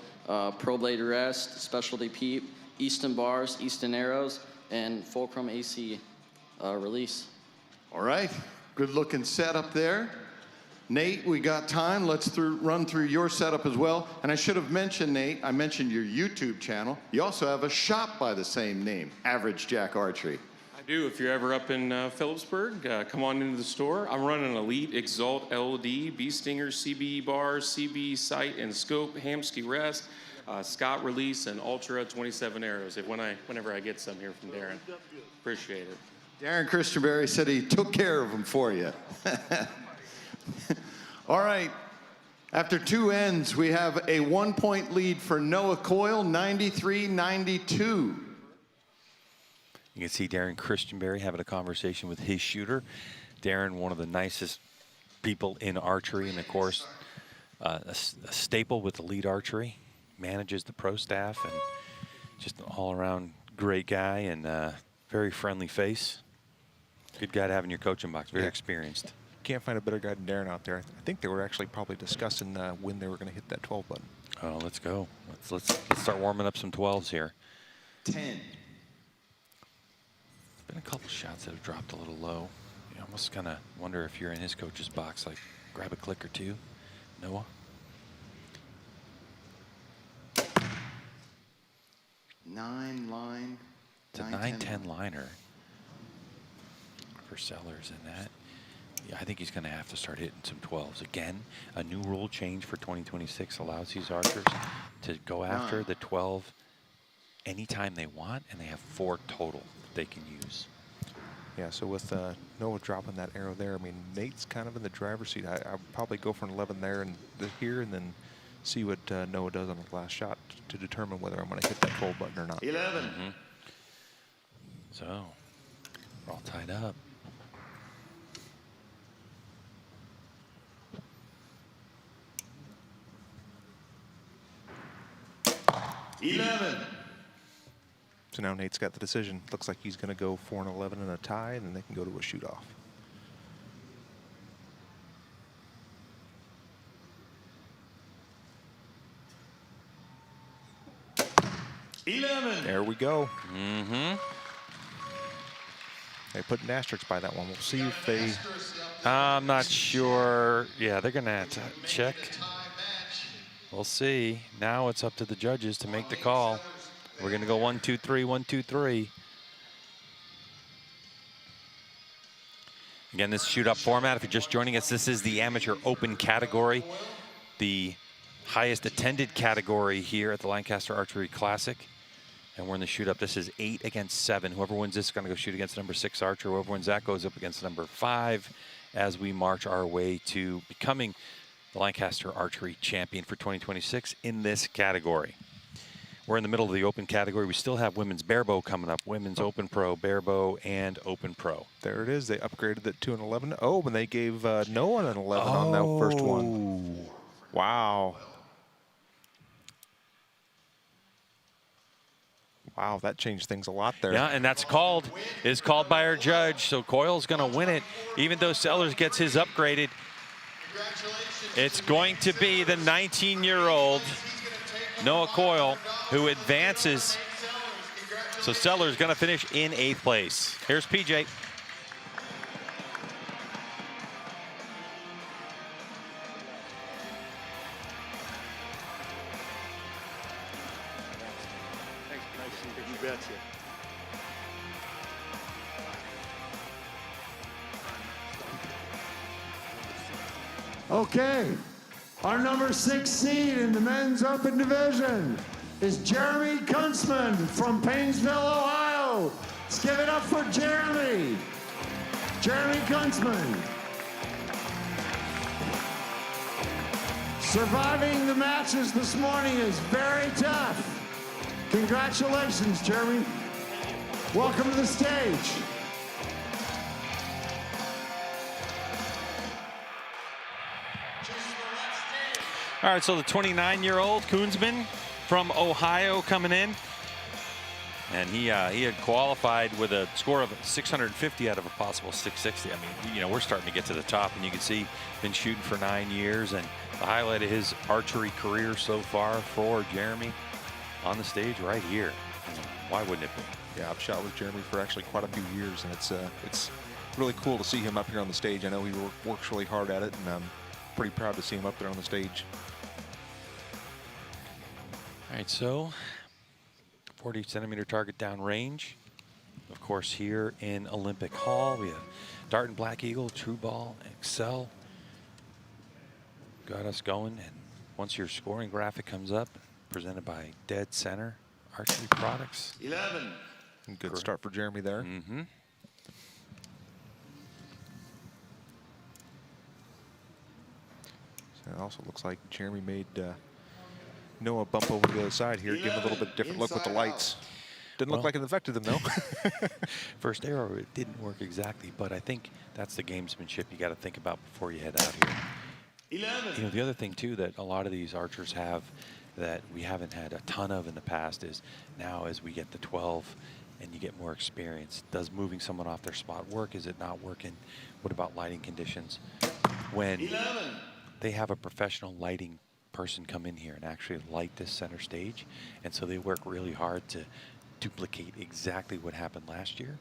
Pro Blade rest, specialty peep, Easton bars, Easton arrows, and fulcrum AC release. All right, good looking setup there. Nate, we got time. Let's run through your setup as well. And I should have mentioned, Nate, I mentioned your YouTube channel. You also have a shop by the same name, Average Jack Archery. I do. If you're ever up in Phillipsburg, come on into the store. I'm running Elite, Exalt, LD, Bee Stinger, CBE bars, CBE sight and scope, Hamsky rest. Scott release and Ultra 27 arrows whenever I get some here from Darren. Appreciate it. Darren Christenberry said he took care of them for you. All right. After 2 ends, we have a 1-point lead for Noah Coyle, 93-92. You can see Darren Christenberry having a conversation with his shooter. Darren, one of the nicest people in archery, and of course, a staple with Elite Archery. Manages the pro staff, and just an all-around great guy, and very friendly face. Good guy to have in your coaching box. Very experienced. Can't find a better guy than Darren out there. I think they were actually probably discussing when they were going to hit that 12 button. Oh, let's go. Let's start warming up some 12s here. 10. Been a couple shots that have dropped a little low. You almost kind of wonder if you're in his coach's box, like grab a click or two, Noah. 9 line. It's a 9-10 liner for Sellers in that. Yeah, I think he's going to have to start hitting some 12s. Again, a new rule change for 2026 allows these archers to go after the 12 anytime they want, and they have 4 total that they can use. Yeah, so with Noah dropping that arrow there, I mean, Nate's kind of in the driver's seat. I'll probably go for an 11 there and here, and then see what Noah does on the last shot to determine whether I'm going to hit that 12 button or not. 11. So, we're all tied up. So now Nate's got the decision. Looks like he's going to go 4 and 11 in a tie, and then they can go to a shoot-off. There we go. They put an asterisk by that one. We'll see if they... I'm not sure. Yeah, they're going to have to check. We'll see. Now it's up to the judges to make the call. We're going to go 1, 2, 3, 1, 2, 3. Again, this shoot-up format, if you're just joining us, this is the amateur open category, the highest attended category here at the Lancaster Archery Classic. And we're in the shoot-up. This is 8 against 7. Whoever wins this is going to go shoot against the number 6 archer. Whoever wins that goes up against the number 5 as we march our way to becoming the Lancaster Archery champion for 2026 in this category. We're in the middle of the open category. We still have women's Barebow coming up, women's Open Pro, Barebow, and Open Pro. There it is. They upgraded it to an 11. Oh, and they gave Noah an 11 on that first one. Wow. Wow, that changed things a lot there. Yeah, and that's called by our judge. So Coyle's going to win it. Even though Sellers gets his upgraded, it's going to be the 19-year-old Noah Coyle who advances. So Sellers going to finish in 8th place. Here's PJ. Okay, our number 6 seed in the men's open division is Jeremy Kuntzman from Painesville, Ohio. Let's give it up for Jeremy. Jeremy Kuntzman. Surviving the matches this morning is very tough. Congratulations, Jeremy. Welcome to the stage. All right, so the 29-year-old Kuntzman from Ohio coming in. And he had qualified with a score of 650 out of a possible 660. I mean, you know, we're starting to get to the top, and you can see been shooting for 9 years, and the highlight of his archery career so far for Jeremy on the stage right here. Why wouldn't it be? Yeah, I've shot with Jeremy for actually quite a few years, and it's really cool to see him up here on the stage. I know he works really hard at it, and I'm pretty proud to see him up there on the stage. All right, so 40-centimeter target down range. Of course, here in Olympic Hall, we have Dart and Black Eagle, True Ball, Excel. Got us going, and once your scoring graphic comes up, presented by Dead Center Archery Products. 11. Good start for Jeremy there. Mm-hmm. So it also looks like Jeremy made Noah bump over to the other side here, give him a little bit different look with the lights. Didn't look like it affected them, though. First arrow, it didn't work exactly, but I think that's the gamesmanship you got to think about before you head out here. 11. You know, the other thing, too, that a lot of these archers have that we haven't had a ton of in the past is now as we get to 12 and you get more experience, does moving someone off their spot work? Is it not working? What about lighting conditions? When 11. they have a professional lighting person come in here and actually light this center stage, and so they work really hard to duplicate exactly what happened last year.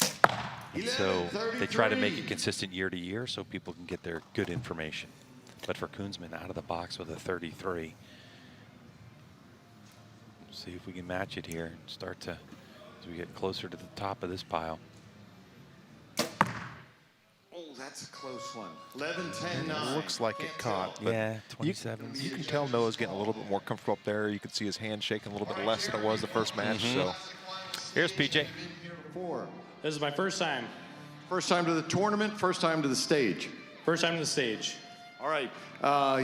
And so they try to make it consistent year to year so people can get their good information. But for Koonsman, out of the box with a 33. See if we can match it here and start to, as we get closer to the top of this pile. Oh, that's a close one. 11, 10, 9. It looks like it caught. But yeah, 27. You can tell Noah's getting a little bit more comfortable up there. You can see his hand shaking a little bit less than it was the first match. So here's PJ. 4. This is my first time. First time to the tournament, first time to the stage. First time to the stage. All right.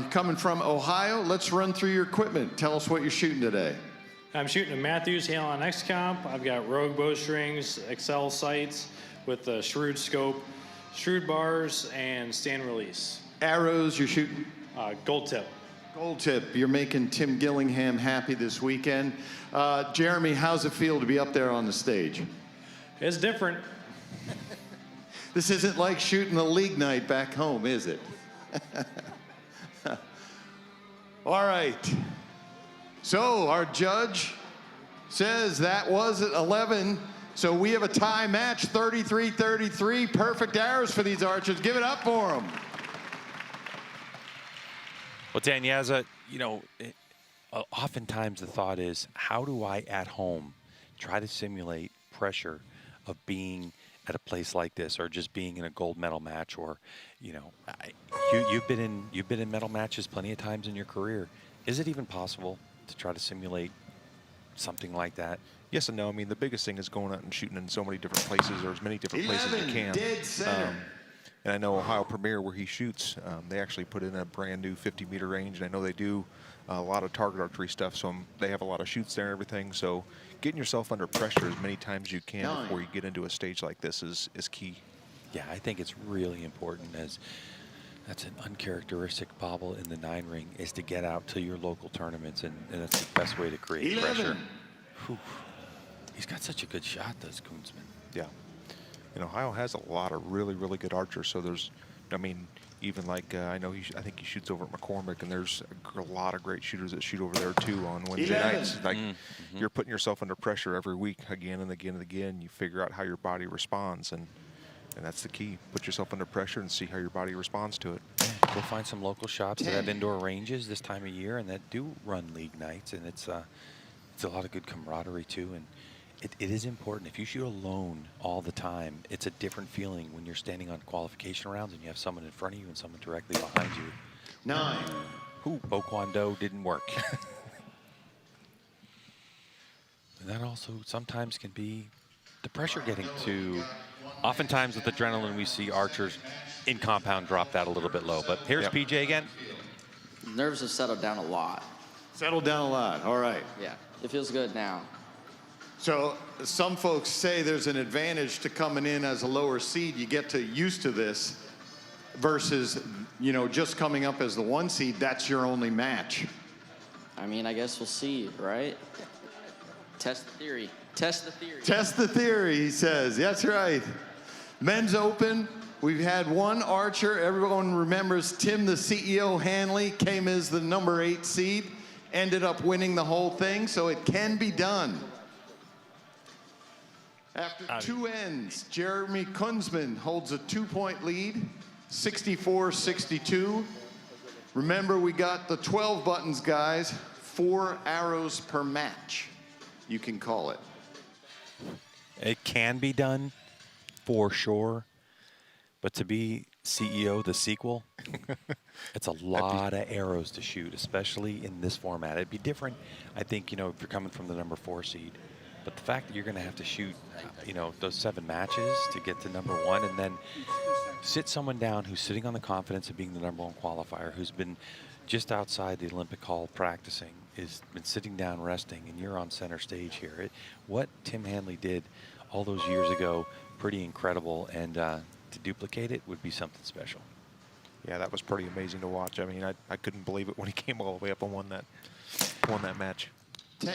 Coming from Ohio, let's run through your equipment. Tell us what you're shooting today. I'm shooting a Matthews Halon X-Comp. I've got Rogue bowstrings, Excel sights with the Shrewd scope, Shrewd bars, and stand release. Arrows, you're shooting? Gold tip. Gold tip. You're making Tim Gillingham happy this weekend. Jeremy, how's it feel to be up there on the stage? It's different. This isn't like shooting a league night back home, is it? All right. So our judge says that was at 11. So we have a tie match, 33-33. Perfect arrows for these archers. Give it up for them. Well, Dan Yazza, you know, oftentimes the thought is, how do I at home try to simulate pressure of being at a place like this, or just being in a gold medal match, or, you know, you've been in medal matches plenty of times in your career. Is it even possible to try to simulate something like that? Yes and no. I mean, the biggest thing is going out and shooting in so many different places, or as many different places as you can. Dead center. And I know Ohio Premier, where he shoots, they actually put in a brand new 50-meter range, and I know they do a lot of target archery stuff, so they have a lot of shoots there and everything. So getting yourself under pressure as many times as you can before you get into a stage like this is key. Yeah, I think it's really important, as that's an uncharacteristic bobble in the 9 ring, is to get out to your local tournaments, and that's the best way to create 11. pressure. Whew. He's got such a good shot, does Koonsman. Yeah. And Ohio has a lot of really, really good archers. So there's, I mean, even like I know I think he shoots over at McCormick, and there's a lot of great shooters that shoot over there too on Wednesday nights. Like you're putting yourself under pressure every week, again and again and again. You figure out how your body responds, and that's the key. Put yourself under pressure and see how your body responds to it. Go find some local shops that have indoor ranges this time of year and that do run league nights, and it's a lot of good camaraderie too. And it is important. If you shoot alone all the time, it's a different feeling when you're standing on qualification rounds and you have someone in front of you and someone directly behind you. 9. Ooh, Bo Kwon Do didn't work. And that also sometimes can be the pressure getting to. Oftentimes with adrenaline, we see archers in compound drop that a little bit low. But here's PJ again. Nerves have settled down a lot. Settled down a lot. All right. Yeah, it feels good now. So some folks say there's an advantage to coming in as a lower seed. You get used to this versus, you know, just coming up as the 1 seed. That's your only match. I mean, I guess we'll see, right? Test the theory. Test the theory. Test the theory, he says. That's right. Men's Open. We've had one archer. Everyone remembers Tim, the CEO Hanley, came as the number 8 seed, ended up winning the whole thing, so it can be done. After 2 ends, Jeremy Koonsman holds a 2-point lead, 64-62. Remember, we got the 12 buttons, guys. 4 arrows per match, you can call it. It can be done, for sure. But to be CEO, the sequel, it's a lot of arrows to shoot, especially in this format. It'd be different, I think, you know, if you're coming from the number 4 seed. But the fact that you're going to have to shoot, you know, those 7 matches to get to number 1 and then sit someone down who's sitting on the confidence of being the number 1 qualifier, who's been just outside the Olympic Hall practicing, has been sitting down resting, and you're on center stage here. What Tim Hanley did all those years ago, pretty incredible, and to duplicate it would be something special. Yeah, that was pretty amazing to watch. I mean, I couldn't believe it when he came all the way up and won that match. 10.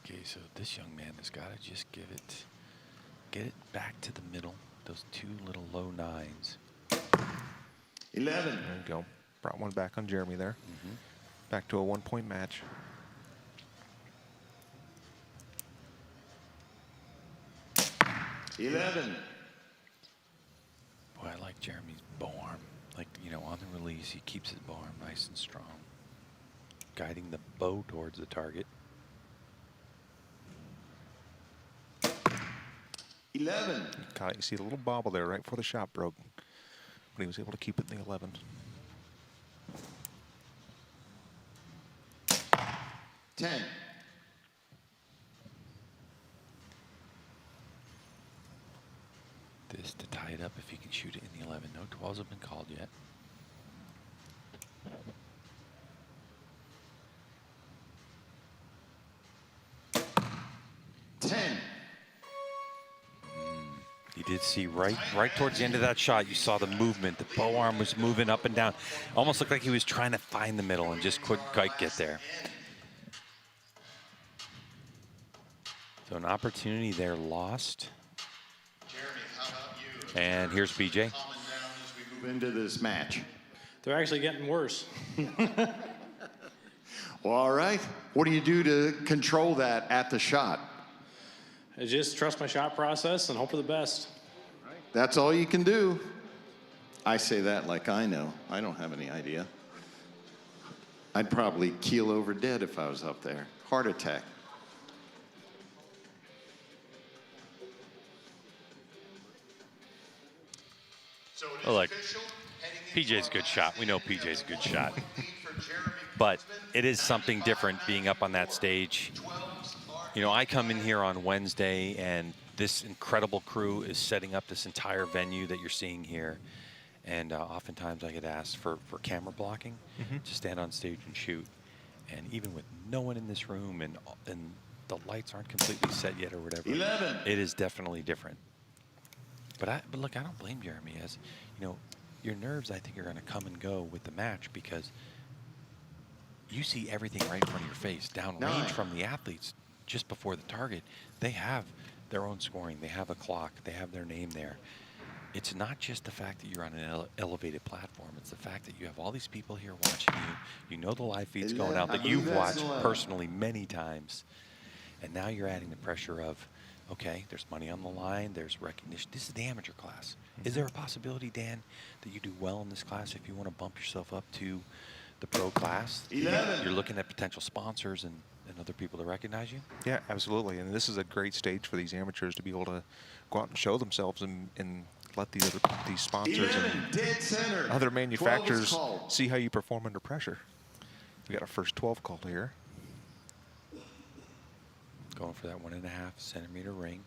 Okay, so this young man has got to just get it back to the middle. Those 2 little low 9s. 11. There you go. Brought one back on Jeremy there. Back to a 1-point match. 11. Boy, I like Jeremy's bow arm. Like, you know, on the release, he keeps his bow arm nice and strong, guiding the bow towards the target. 11. You see the little bobble there right before the shot broke, but he was able to keep it in the 11. 10. This to tie it up if he can shoot it in the 11. No 12s have been called yet. You did see right towards the end of that shot, you saw the movement. The bow arm was moving up and down. Almost looked like he was trying to find the middle and just couldn't quite get there. So an opportunity there lost. And here's PJ. Move into this match. They're actually getting worse. Well, all right. What do you do to control that at the shot? I just trust my shot process and hope for the best. That's all you can do. I say that like I know. I don't have any idea. I'd probably keel over dead if I was up there. Heart attack. Well, look, PJ's a good shot. We know PJ's a good shot. But it is something different being up on that stage. You know, I come in here on Wednesday, and this incredible crew is setting up this entire venue that you're seeing here. And oftentimes I get asked for camera blocking to stand on stage and shoot. And even with no one in this room and the lights aren't completely set yet or whatever, 11. It is definitely different. But look, I don't blame Jeremy. As you know, your nerves, I think, are going to come and go with the match because you see everything right in front of your face, downrange from the athletes. Just before the target, they have their own scoring. They have a clock. They have their name there. It's not just the fact that you're on an elevated platform. It's the fact that you have all these people here watching you. You know the live feeds going out that you've watched personally many times. And now you're adding the pressure of, okay, there's money on the line. There's recognition. This is the amateur class. Is there a possibility, Dan, that you do well in this class if you want to bump yourself up to the pro class? 11. You're looking at potential sponsors and other people to recognize you? Yeah, absolutely. And this is a great stage for these amateurs to be able to go out and show themselves and let these sponsors and other manufacturers see how you perform under pressure. We got our first 12 called here. Going for that 1.5 centimeter ring.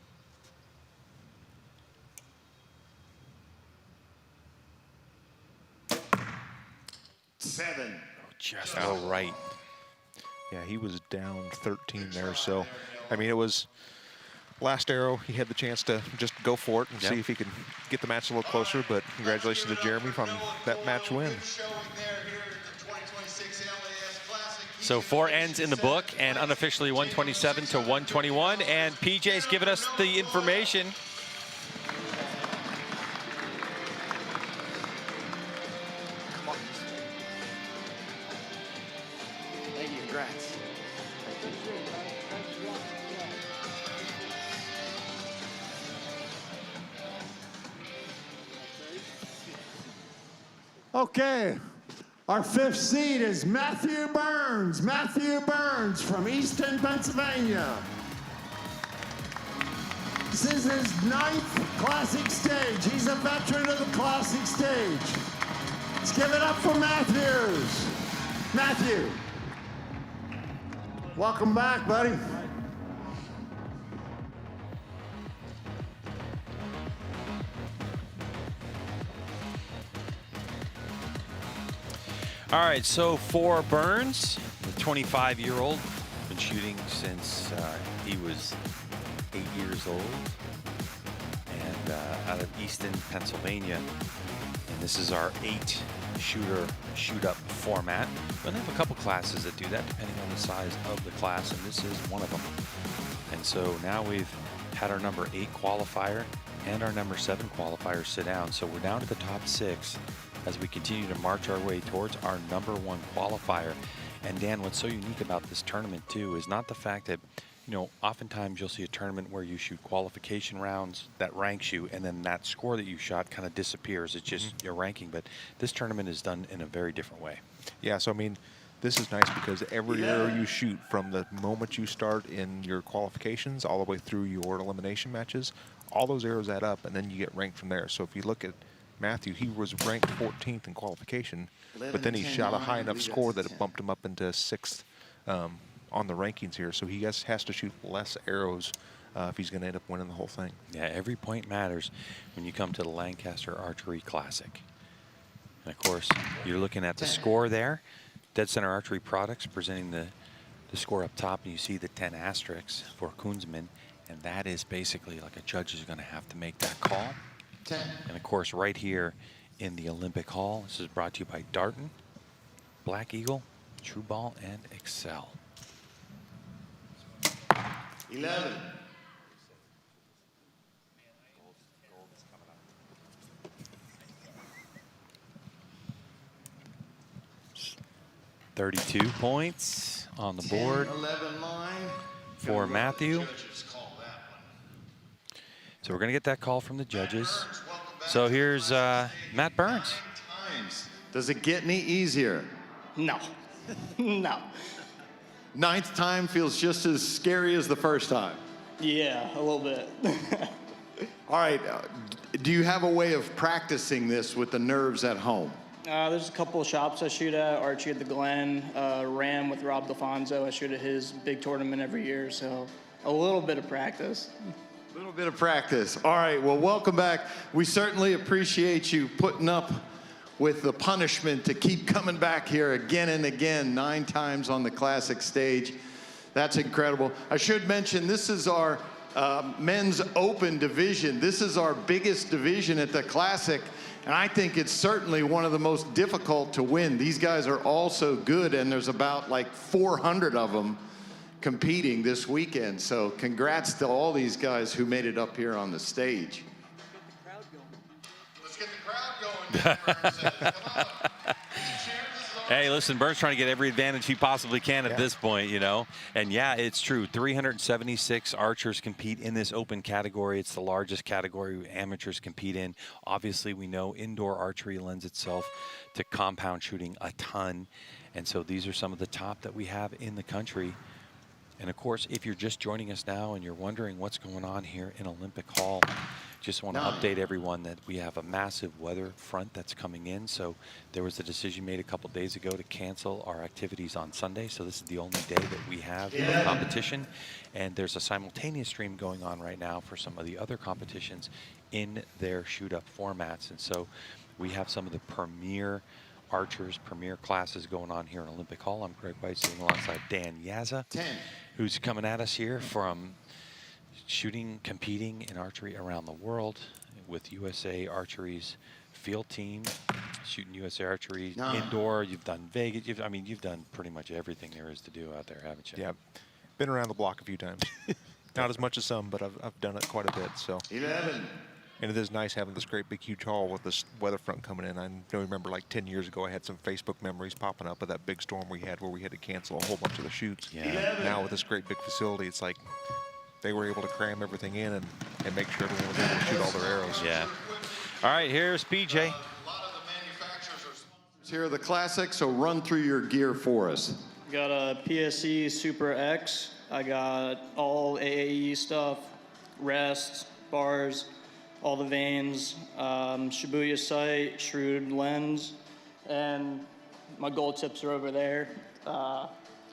Seven. Oh, just right. Yeah, he was down 13 there. So, I mean, it was last arrow. He had the chance to just go for it and see if he could get the match a little closer. But congratulations to Jeremy on that match win. So 4 ends in the book and unofficially 127 to 121. And PJ's given us the information. Thank you. Congrats. Okay, our 5th seed is Matthew Burns. Matthew Burns from Easton, Pennsylvania. This is his 9th classic stage. He's a veteran of the classic stage. Let's give it up for Matthews. Matthew. Welcome back, buddy. All right, so for Burns, the 25-year-old, been shooting since he was 8 years old, and out of Easton, Pennsylvania. And this is our 8-shooter shoot-up format. We have a couple classes that do that, depending on the size of the class, and this is one of them. And so now we've had our number 8 qualifier and our number 7 qualifier sit down. So we're down to the top 6 as we continue to march our way towards our number 1 qualifier. And Dan, what's so unique about this tournament too is not the fact that, you know, oftentimes you'll see a tournament where you shoot qualification rounds that ranks you, and then that score that you shot kind of disappears. It's just your ranking. But this tournament is done in a very different way. Yeah, so I mean, this is nice because every arrow you shoot from the moment you start in your qualifications all the way through your elimination matches, all those arrows add up, and then you get ranked from there. So if you look at Matthew, he was ranked 14th in qualification, but then he shot a high enough score that it bumped him up into 6th on the rankings here. So he has to shoot less arrows if he's going to end up winning the whole thing. Yeah, every point matters when you come to the Lancaster Archery Classic. And of course, you're looking at the score there. Dead Center Archery Products presenting the score up top, and you see the 10 asterisks for Koonsman, and that is basically like a judge is going to have to make that call. 10. And of course, right here in the Olympic Hall, this is brought to you by Darton, Black Eagle, True Ball, and Excel. 11. $32 points on the board 11 line. for Matthew. So we're going to get that call from the judges. So here's Matt Burns. Does it get any easier? No. No. 9th time feels just as scary as the first time. Yeah, a little bit. All right. Do you have a way of practicing this with the nerves at home? There's a couple of shops I shoot at. Archery at the Glen, Ram with Rob DeFonso. I shoot at his big tournament every year, so a little bit of practice. A little bit of practice. All right, well, welcome back. We certainly appreciate you putting up with the punishment to keep coming back here again and again, 9 times on the classic stage. That's incredible. I should mention this is our men's open division. This is our biggest division at the classic, and I think it's certainly one of the most difficult to win. These guys are all so good, and there's about like 400 of them competing this weekend. So congrats to all these guys who made it up here on the stage. Let's get the crowd going. Come on. Hey, listen, Burns trying to get every advantage he possibly can at this point, you know. And yeah, it's true. 376 archers compete in this open category. It's the largest category amateurs compete in. Obviously, we know indoor archery lends itself to compound shooting a ton. And so these are some of the top that we have in the country. And of course, if you're just joining us now and you're wondering what's going on here in Olympic Hall, just want to update everyone that we have a massive weather front that's coming in. So there was a decision made a couple days ago to cancel our activities on Sunday. So this is the only day that we have of competition. And there's a simultaneous stream going on right now for some of the other competitions in their shoot-up formats. And so we have some of the premier archers, premier classes going on here in Olympic Hall. I'm Greg White sitting alongside Dan Yazza, who's coming at us here from shooting, competing in archery around the world with USA Archery's field team, shooting USA Archery indoor. You've done Vegas. You've done pretty much everything there is to do out there, haven't you? Yeah, been around the block a few times. Not as much as some, but I've done it quite a bit. So 11. And it is nice having this great big huge hall with this weather front coming in. I remember like 10 years ago I had some Facebook memories popping up of that big storm we had where we had to cancel a whole bunch of the shoots. Yeah. Now with this great big facility, it's like they were able to cram everything in and make sure everyone was able to shoot all their arrows. Yeah. All right, here's PJ. A lot of the manufacturers are sponsors here at the Classic, so run through your gear for us. Got a PSE Super X. I got all AAE stuff, rest, bars, all the vanes, Shibuya sight, shrewd lens, and my gold tips are over there.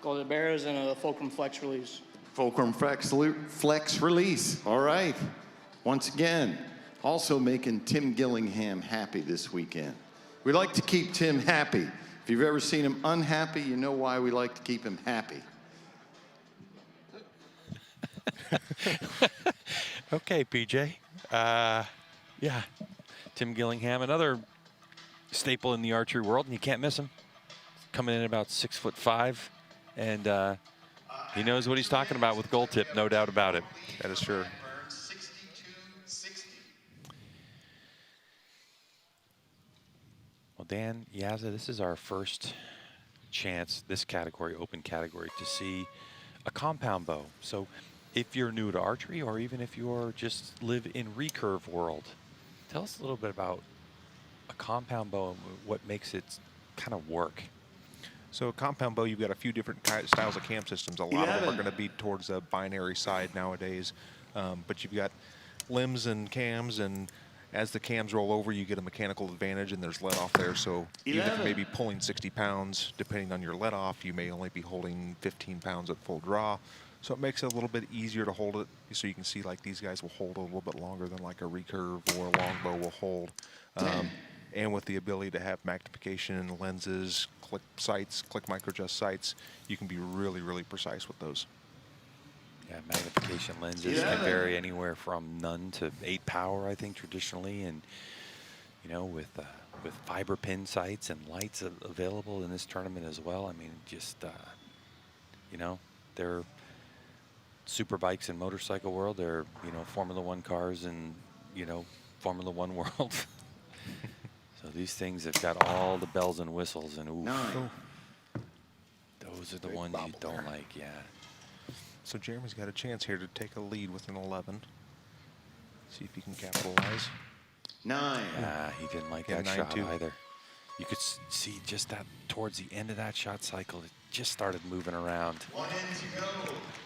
Gold barrows and a fulcrum flex release. Fulcrum flex release. All right. Once again, also making Tim Gillingham happy this weekend. We like to keep Tim happy. If you've ever seen him unhappy, you know why we like to keep him happy. Okay, PJ. Yeah, Tim Gillingham, another staple in the archery world, and you can't miss him. Coming in about 6'5", and he knows what he's talking about with gold tip, no doubt about it. That is true. Well, Dan, Yazza, this is our first chance, this category, open category, to see a compound bow. So if you're new to archery, or even if you just live in recurve world, tell us a little bit about a compound bow and what makes it kind of work. So a compound bow, you've got a few different styles of cam systems. A lot of them are going to be towards the binary side nowadays. But you've got limbs and cams, and as the cams roll over, you get a mechanical advantage, and there's let off there. So even if you may be pulling 60 pounds, depending on your let off, you may only be holding 15 pounds at full draw. So it makes it a little bit easier to hold it. So you can see like these guys will hold a little bit longer than like a recurve or a longbow will hold. And with the ability to have magnification lenses, click sights, click microadjust sights, you can be really, really precise with those. Yeah, magnification lenses can vary anywhere from none to 8 power, I think, traditionally, and you know, with fiber pin sights and lights available in this tournament as well. I mean, just you know, they're super bikes in motorcycle world. They're, you know, Formula One cars and, you know, Formula One world. So these things have got all the bells and whistles, and ooh, those are the ones you don't like, yeah. So Jeremy's got a chance here to take a lead with an 11. See if he can capitalize. 9. He didn't like that shot either. You could see just that towards the end of that shot cycle, it just started moving around. 1 end to go.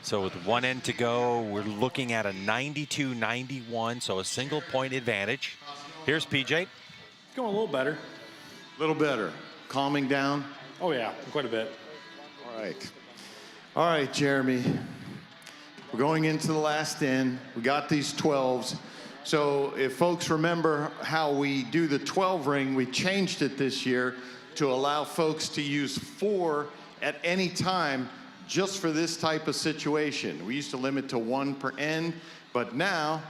So with 1 end to go, we're looking at a 92-91, so a single point advantage. Here's PJ. Going a little better. A little better. Calming down? Oh, yeah, quite a bit. All right. All right, Jeremy. We're going into the last end. We got these 12s. So if folks remember how we do the 12 ring, we changed it this year to allow folks to use 4 at any time just for this type of situation. We used to limit to 1 per end, but now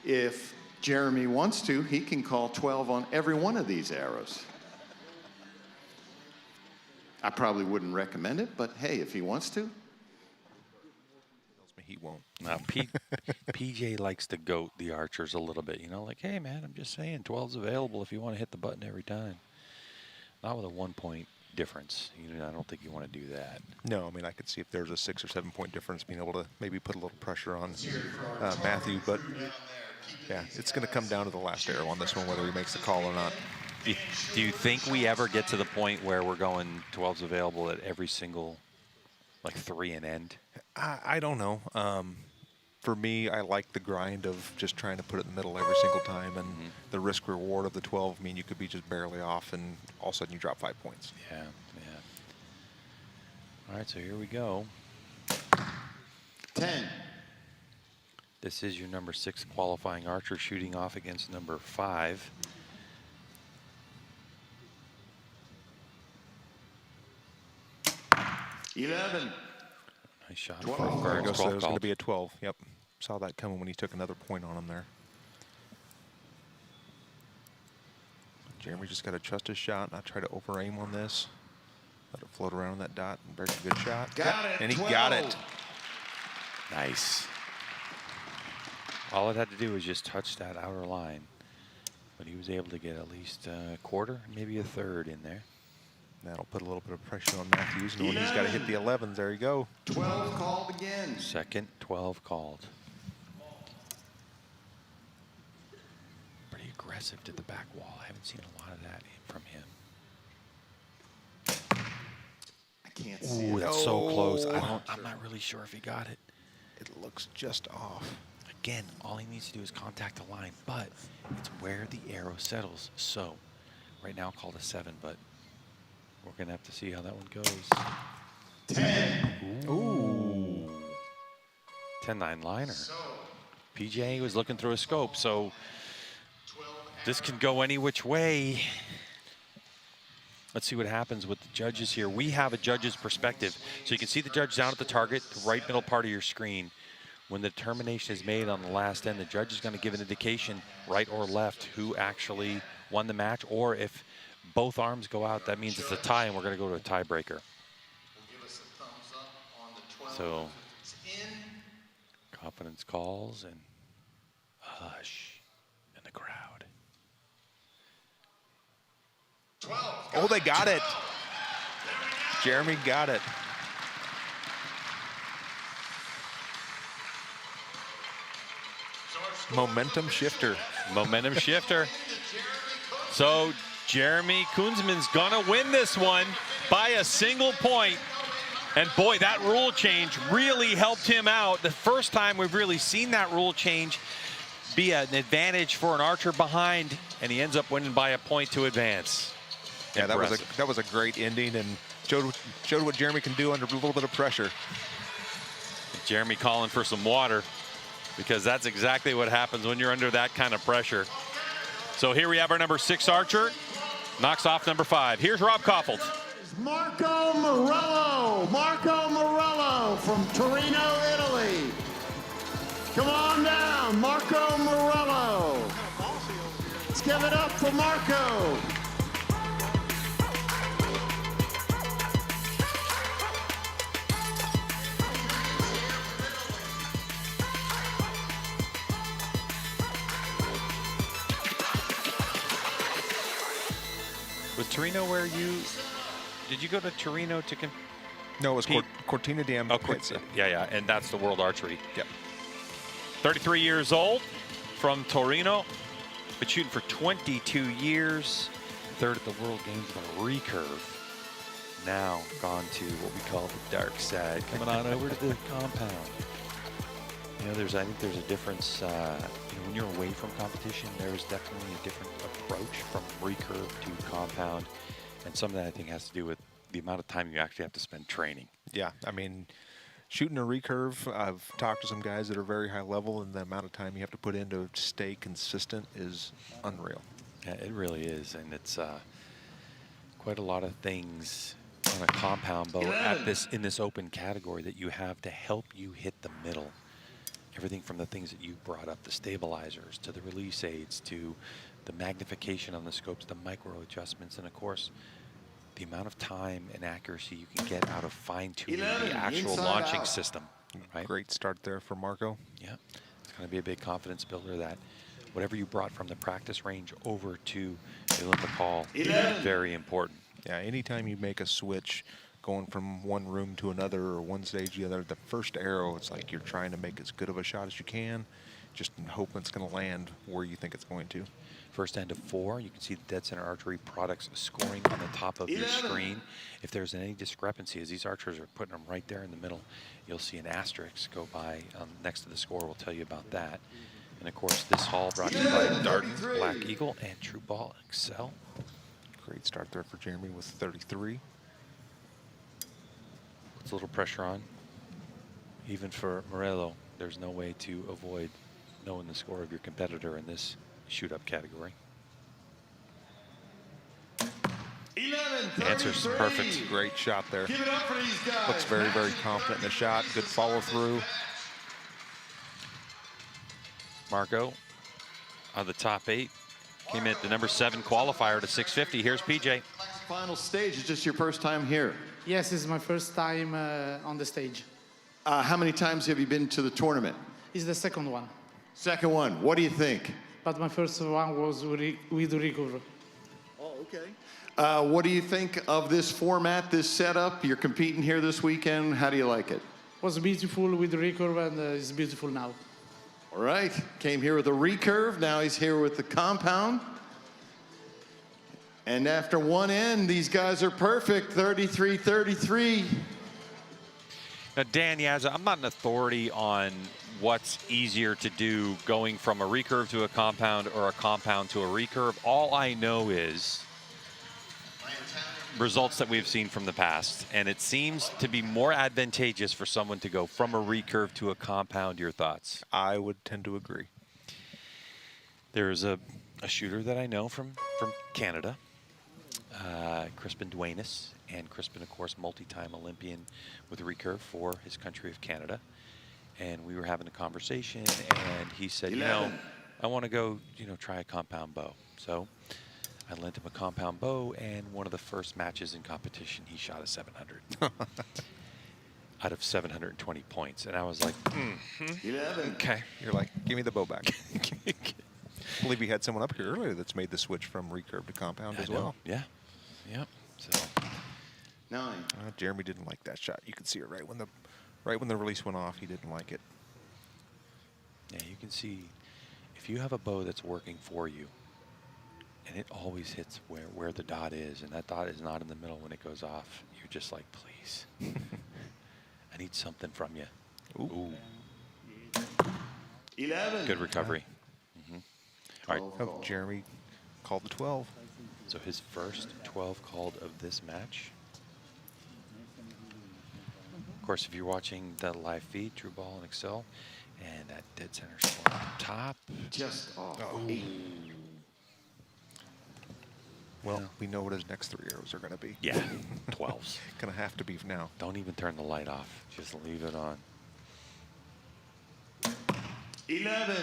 if Jeremy wants to, he can call 12 on every one of these arrows. I probably wouldn't recommend it, but hey, if he wants to. He won't. Now, PJ likes to goat the archers a little bit, you know, like, hey, man, I'm just saying, 12's available if you want to hit the button every time. Not with a 1 point difference. You know, I don't think you want to do that. No, I mean, I could see if there's a 6 or 7 point difference, being able to maybe put a little pressure on Matthew, but yeah, it's going to come down to the last arrow on this one, whether he makes the call or not. Do you think we ever get to the point where we're going 12's available at every single, like 3 and end? I don't know. For me, I like the grind of just trying to put it in the middle every single time, and the risk reward of the 12. I mean, you could be just barely off, and all of a sudden you drop 5 points. Yeah, yeah. All right, so here we go. 10. This is your number 6 qualifying archer shooting off against number 5. $11. Nice shot. 12. There you go. So it was going to be a 12. Yep. Saw that coming when he took another point on him there. Jeremy just got to trust his shot, not try to over-aim on this. Let it float around that dot and break a good shot. Got it. And he 12. got it. Nice. All it had to do was just touch that outer line. But he was able to get at least a quarter, maybe a third in there. That'll put a little bit of pressure on Matthews, knowing he's got to hit the 11s. There you go. 12 called again. Second 12 called. Pretty aggressive to the back wall. I haven't seen a lot of that from him. I can't see it. That's so close. I'm not really sure if he got it. It looks just off. I Again, all he needs to do is contact the line, but it's where the arrow settles. So right now called a 7, but we're going to have to see how that one goes. 10. Ooh. 10-9 liner. PJ was looking through a scope, so this can go any which way. Let's see what happens with the judges here. We have a judge's perspective. So you can see the judge down at the target, the right middle part of your screen. When the determination is made on the last end, the judge is going to give an indication, right or left, who actually won the match. Or if both arms go out, that means it's a tie, and we're going to go to a tiebreaker. So confidence calls and hush in the crowd. Oh, they got it. Jeremy got it. Momentum shifter. Momentum shifter. So Jeremy Kunzman's gonna win this one by a single point. And boy, that rule change really helped him out. The first time we've really seen that rule change be an advantage for an archer behind, and he ends up winning by a point to advance. Yeah, that was a great ending, and showed what Jeremy can do under a little bit of pressure. Jeremy calling for some water, because that's exactly what happens when you're under that kind of pressure. So here we have our number 6 archer, knocks off number 5. Here's Rob Koffelt. Marco Morello from Torino, Italy. Come on down, Marco Morello. Let's give it up for Marco. Was Torino where did you go to Torino to compete? No, it was Cortina d'Ampezzo. Yeah, and that's the World Archery. Yep. 33 years old, from Torino, been shooting for 22 years, 3rd at the World Games on a recurve. Now gone to what we call the dark side, coming on over to the compound. You know, I think there's a difference, when you're away from competition, there's definitely a different approach from recurve to compound. And some of that, I think, has to do with the amount of time you actually have to spend training. Yeah, I mean, shooting a recurve, I've talked to some guys that are very high level, and the amount of time you have to put in to stay consistent is unreal. Yeah, it really is, and it's quite a lot of things on a compound bow in this open category that you have to help you hit the middle. Everything from the things that you brought up, the stabilizers, to the release aids, to the magnification on the scopes, the micro adjustments, and of course, the amount of time and accuracy you can get out of fine-tuning the actual launching system. Right? Great start there for Marco. Yeah, it's going to be a big confidence builder that whatever you brought from the practice range over to the Olympic Hall is very important. Yeah, anytime you make a switch going from one room to another or one stage to the other, the first arrow, it's like you're trying to make as good of a shot as you can, just hoping it's going to land where you think it's going to. First end of 4, you can see the Dead Center Archery products scoring on the top of your screen. If there's any discrepancy, as these archers are putting them right there in the middle, you'll see an asterisk go by next to the score. We'll tell you about that. And of course, this haul brought to you by Darden, Black Eagle, and True Ball Excel. Great start there for Jeremy with 33. Puts a little pressure on. Even for Morello, there's no way to avoid knowing the score of your competitor in this shoot-up category. The answer's perfect. Great shot there. Give it up for these guys. Looks very, very confident in the shot. Good follow-through. Marco, out of the top 8, came in at the number 7 qualifier to 650. Here's PJ. Final stage. Is this your first time here? Yes, this is my first time on the stage. How many times have you been to the tournament? It's the second one. Second one. What do you think? But my first one was with Recurve. Oh, okay. What do you think of this format, this setup? You're competing here this weekend. How do you like it? It was beautiful with Recurve, and it's beautiful now. All right. Came here with a recurve. Now he's here with the compound. And after one end, these guys are perfect. 33-33. Now, Dan Yazza, I'm not an authority on what's easier to do going from a recurve to a compound or a compound to a recurve. All I know is results that we've seen from the past, and it seems to be more advantageous for someone to go from a recurve to a compound. Your thoughts? I would tend to agree. There's a shooter that I know from Canada, Crispin Duenas, and Crispin, of course, multi-time Olympian with recurve for his country of Canada. And we were having a conversation, and he said, you know, I want to go, try a compound bow. So I lent him a compound bow, and one of the first matches in competition, he shot a 700 out of 720 points. And I was like, 11. Okay. You're like, give me the bow back. I believe we had someone up here earlier that's made the switch from recurve to compound as well. Yeah. Yep. So 9. Jeremy didn't like that shot. You could see it right when the release went off. He didn't like it. Yeah, you can see if you have a bow that's working for you, and it always hits where the dot is, and that dot is not in the middle when it goes off, you're just like, please, I need something from you. Ooh. 11. Good recovery. All right. Oh, Jeremy called the 12. So his first 12 called of this match. Of course, if you're watching the live feed, True Ball and Excel, and that dead center score on top. Just off. Well, we know what his next 3 arrows are going to be. Yeah, 12s. Going to have to be now. Don't even turn the light off. Just leave it on. 11.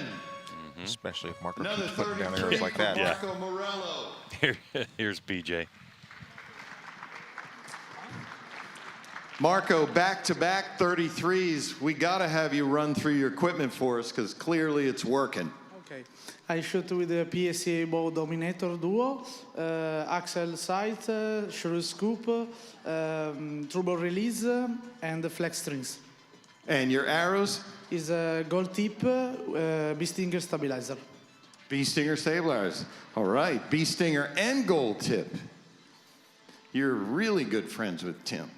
Especially if Marco Another keeps putting down 33 arrows like that. for Marco Morello. Here's BJ. Marco, back-to-back 33s. We got to have you run through your equipment for us because clearly it's working. Okay. I shoot with the PSA Bow Dominator Duo, Axle Sight, Shrew Scoop, Trouble Release, and the Flex Strings. And your arrows? Is a gold tip, Bee Stinger Stabilizer. Bee Stinger Stabilizers. All right, Bee Stinger and gold tip. You're really good friends with Tim.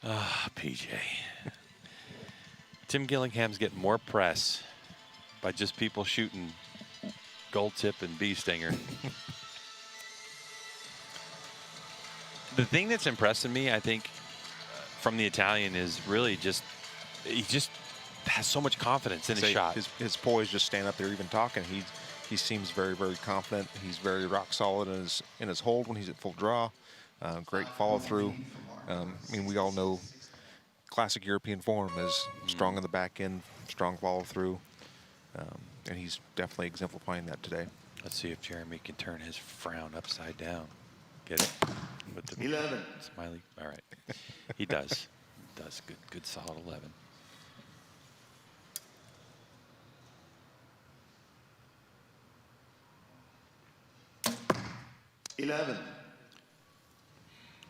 PJ. Tim Gillingham's getting more press by just people shooting gold tip and bee stinger. The thing that's impressing me, I think, from the Italian is really just, he just has so much confidence in his shot. His poise, just stand up there even talking. He seems very, very confident. He's very rock solid in his hold when he's at full draw. Great follow through. I mean, we all know classic European form is strong in the back end, strong follow through, and he's definitely exemplifying that today. Let's see if Jeremy can turn his frown upside down. Get it? With the 11. Smiley. All right. He does. Does good solid 11.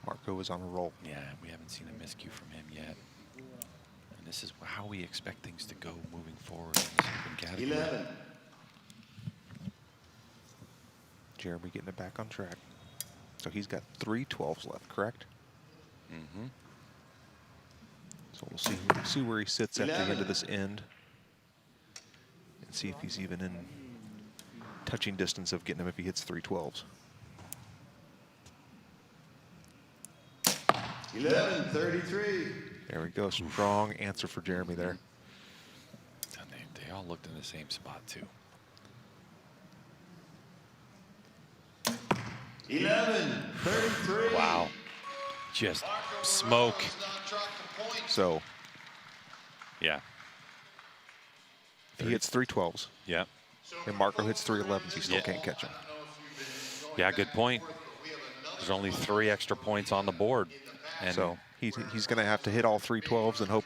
Marco is on a roll. Yeah, we haven't seen a miscue from him yet. And this is how we expect things to go moving forward in this open category. 11. Jeremy getting it back on track. So he's got 3 12s left, correct? Mm-hmm. So we'll see where he sits after the end of this end, and see if he's even in touching distance of getting him if he hits 3 12s. 11:33. There we go. Strong answer for Jeremy there. They all looked in the same spot too. 11:33. Wow. Just smoke. So, yeah. If he hits 3 12s, yeah, and Marco hits 3 11s, he still can't catch him. Yeah, good point. There's only 3 extra points on the board. And so he's going to have to hit all 3 12s and hope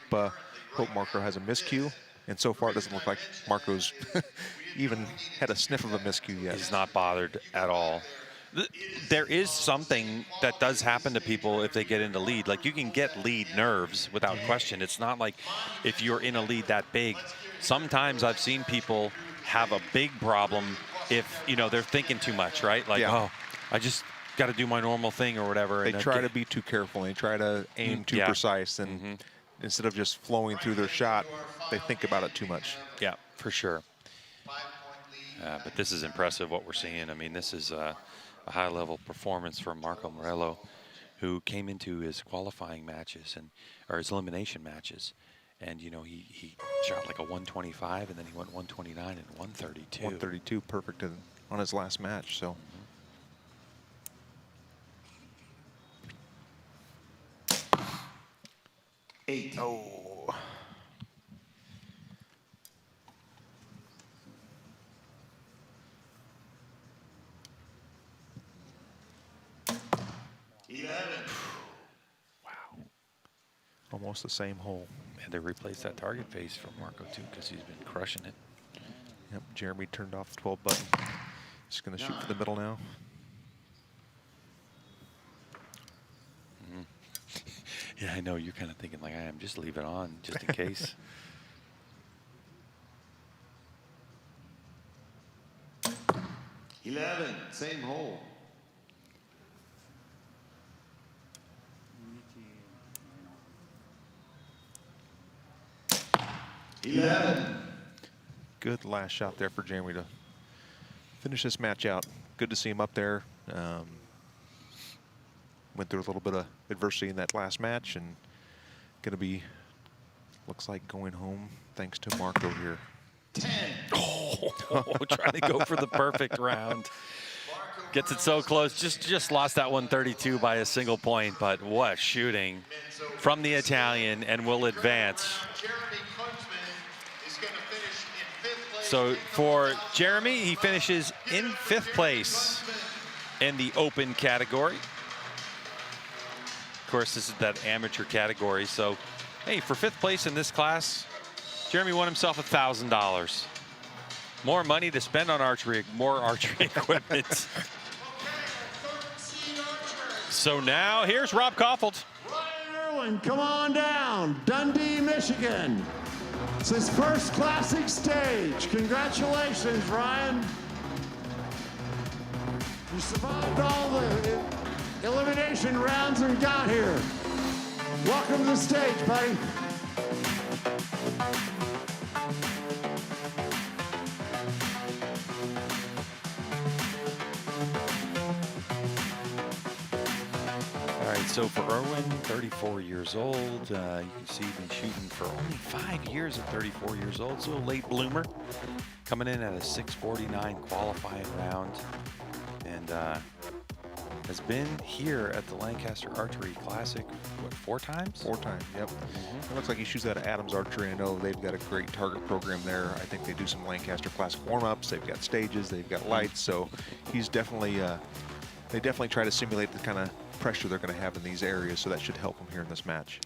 Marco has a miscue. And so far, it doesn't look like Marco's even had a sniff of a miscue yet. He's not bothered at all. There is something that does happen to people if they get into lead. Like, you can get lead nerves without question. It's not like if you're in a lead that big. Sometimes I've seen people have a big problem if, they're thinking too much, right? Like, oh, got to do my normal thing or whatever. They and try to be too careful. They try to aim too precise, and instead of just flowing through their shot, they think about it too much. Yeah, for sure. But this is impressive what we're seeing. I mean, this is a high-level performance from Marco Morello, who came into his qualifying matches or his elimination matches, and you know he shot like a 125, and then he went 129 and 132. 132, perfect on his last match. So. Eight. Oh. Wow. Almost the same hole. And they replaced that target face for Marco too, because he's been crushing it. Yep, Jeremy turned off the 12 button. Just going to shoot for the middle now. Yeah, I know. You're kind of thinking like I am. Just leave it on, just in case. Same hole. Good last shot there for Jeremy to finish this match out. Good to see him up there. Went through a little bit of adversity in that last match, and going to be, looks like going home thanks to Marco here. 10. Oh, trying to go for the perfect round. Gets it so close. Just lost that 132 by a single point, but what shooting from the Italian, and will advance. So for Jeremy, he finishes in 5th place in the open category. Of course, this is that amateur category. So, hey, for 5th place in this class, Jeremy won himself $1,000. More money to spend on archery, more archery equipment. So now here's Rob Kaufhold. Ryan Irwin, come on down. Dundee, Michigan. It's his first classic stage. Congratulations, Ryan. You survived all the elimination rounds and got here. Welcome to the stage, buddy. All right, so for Irwin, 34 years old. You can see he's been shooting for only 5 years at 34 years old, so a late bloomer. Coming in at a 649 qualifying round. And has been here at the Lancaster Archery Classic, what, 4 times? 4 times, yep. It looks like he shoots out of Adams Archery. I know they've got a great target program there. I think they do some Lancaster Classic warm-ups. They've got stages, they've got lights, so he's definitely, they definitely try to simulate the kind of pressure they're going to have in these areas, so that should help him here in this match.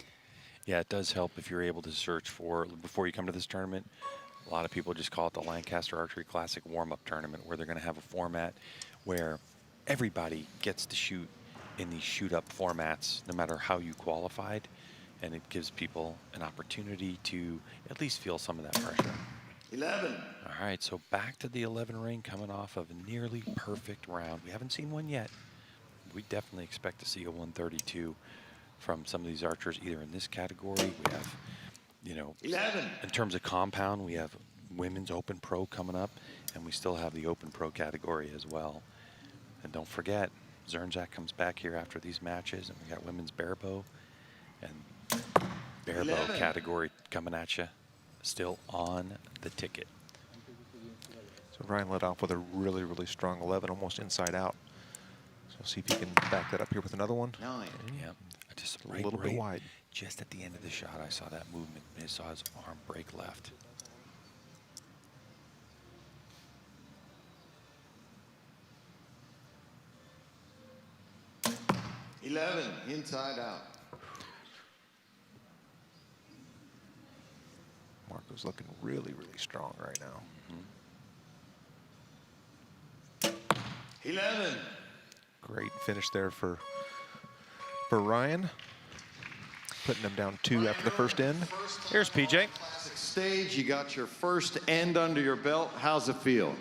Yeah, it does help if you're able to search for, before you come to this tournament, a lot of people just call it the Lancaster Archery Classic warm-up tournament, where they're going to have a format where everybody gets to shoot in these shoot-up formats, no matter how you qualified, and it gives people an opportunity to at least feel some of that pressure. 11. All right, so back to the 11 ring, coming off of a nearly perfect round. We haven't seen one yet. We definitely expect to see a 132 from some of these archers, either in this category. We have, you know, 11. In terms of compound, we have women's open pro coming up, and we still have the open pro category as well. And don't forget, Zernzak comes back here after these matches, and we got women's Barebow and Barebow category coming at you, still on the ticket. So Ryan led off with a really, really strong 11, almost inside out. So see if he can back that up here with another one. 9. Yeah, just a little bit wide. Just at the end of the shot, I saw that movement. I saw his arm break left. Inside out. Marco's looking really, really strong right now. 11. Great finish there for Ryan. Putting him down 2 after the first end. Here's PJ. Stage, you got your first end under your belt. How's it feel?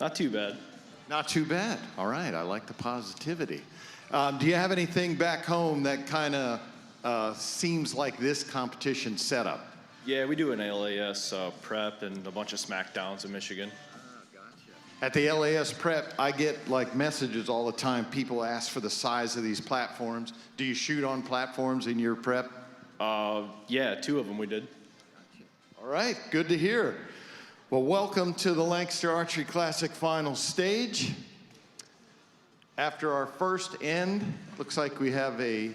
Not too bad. Not too bad. All right, I like the positivity. Do you have anything back home that kind of seems like this competition setup? Yeah, we do an LAS prep and a bunch of SmackDowns in Michigan. At the LAS prep, I get like messages all the time. People ask for the size of these platforms. Do you shoot on platforms in your prep? Yeah, 2 of them we did. All right, good to hear. Well, welcome to the Lancaster Archery Classic final stage. After our first end, looks like we have a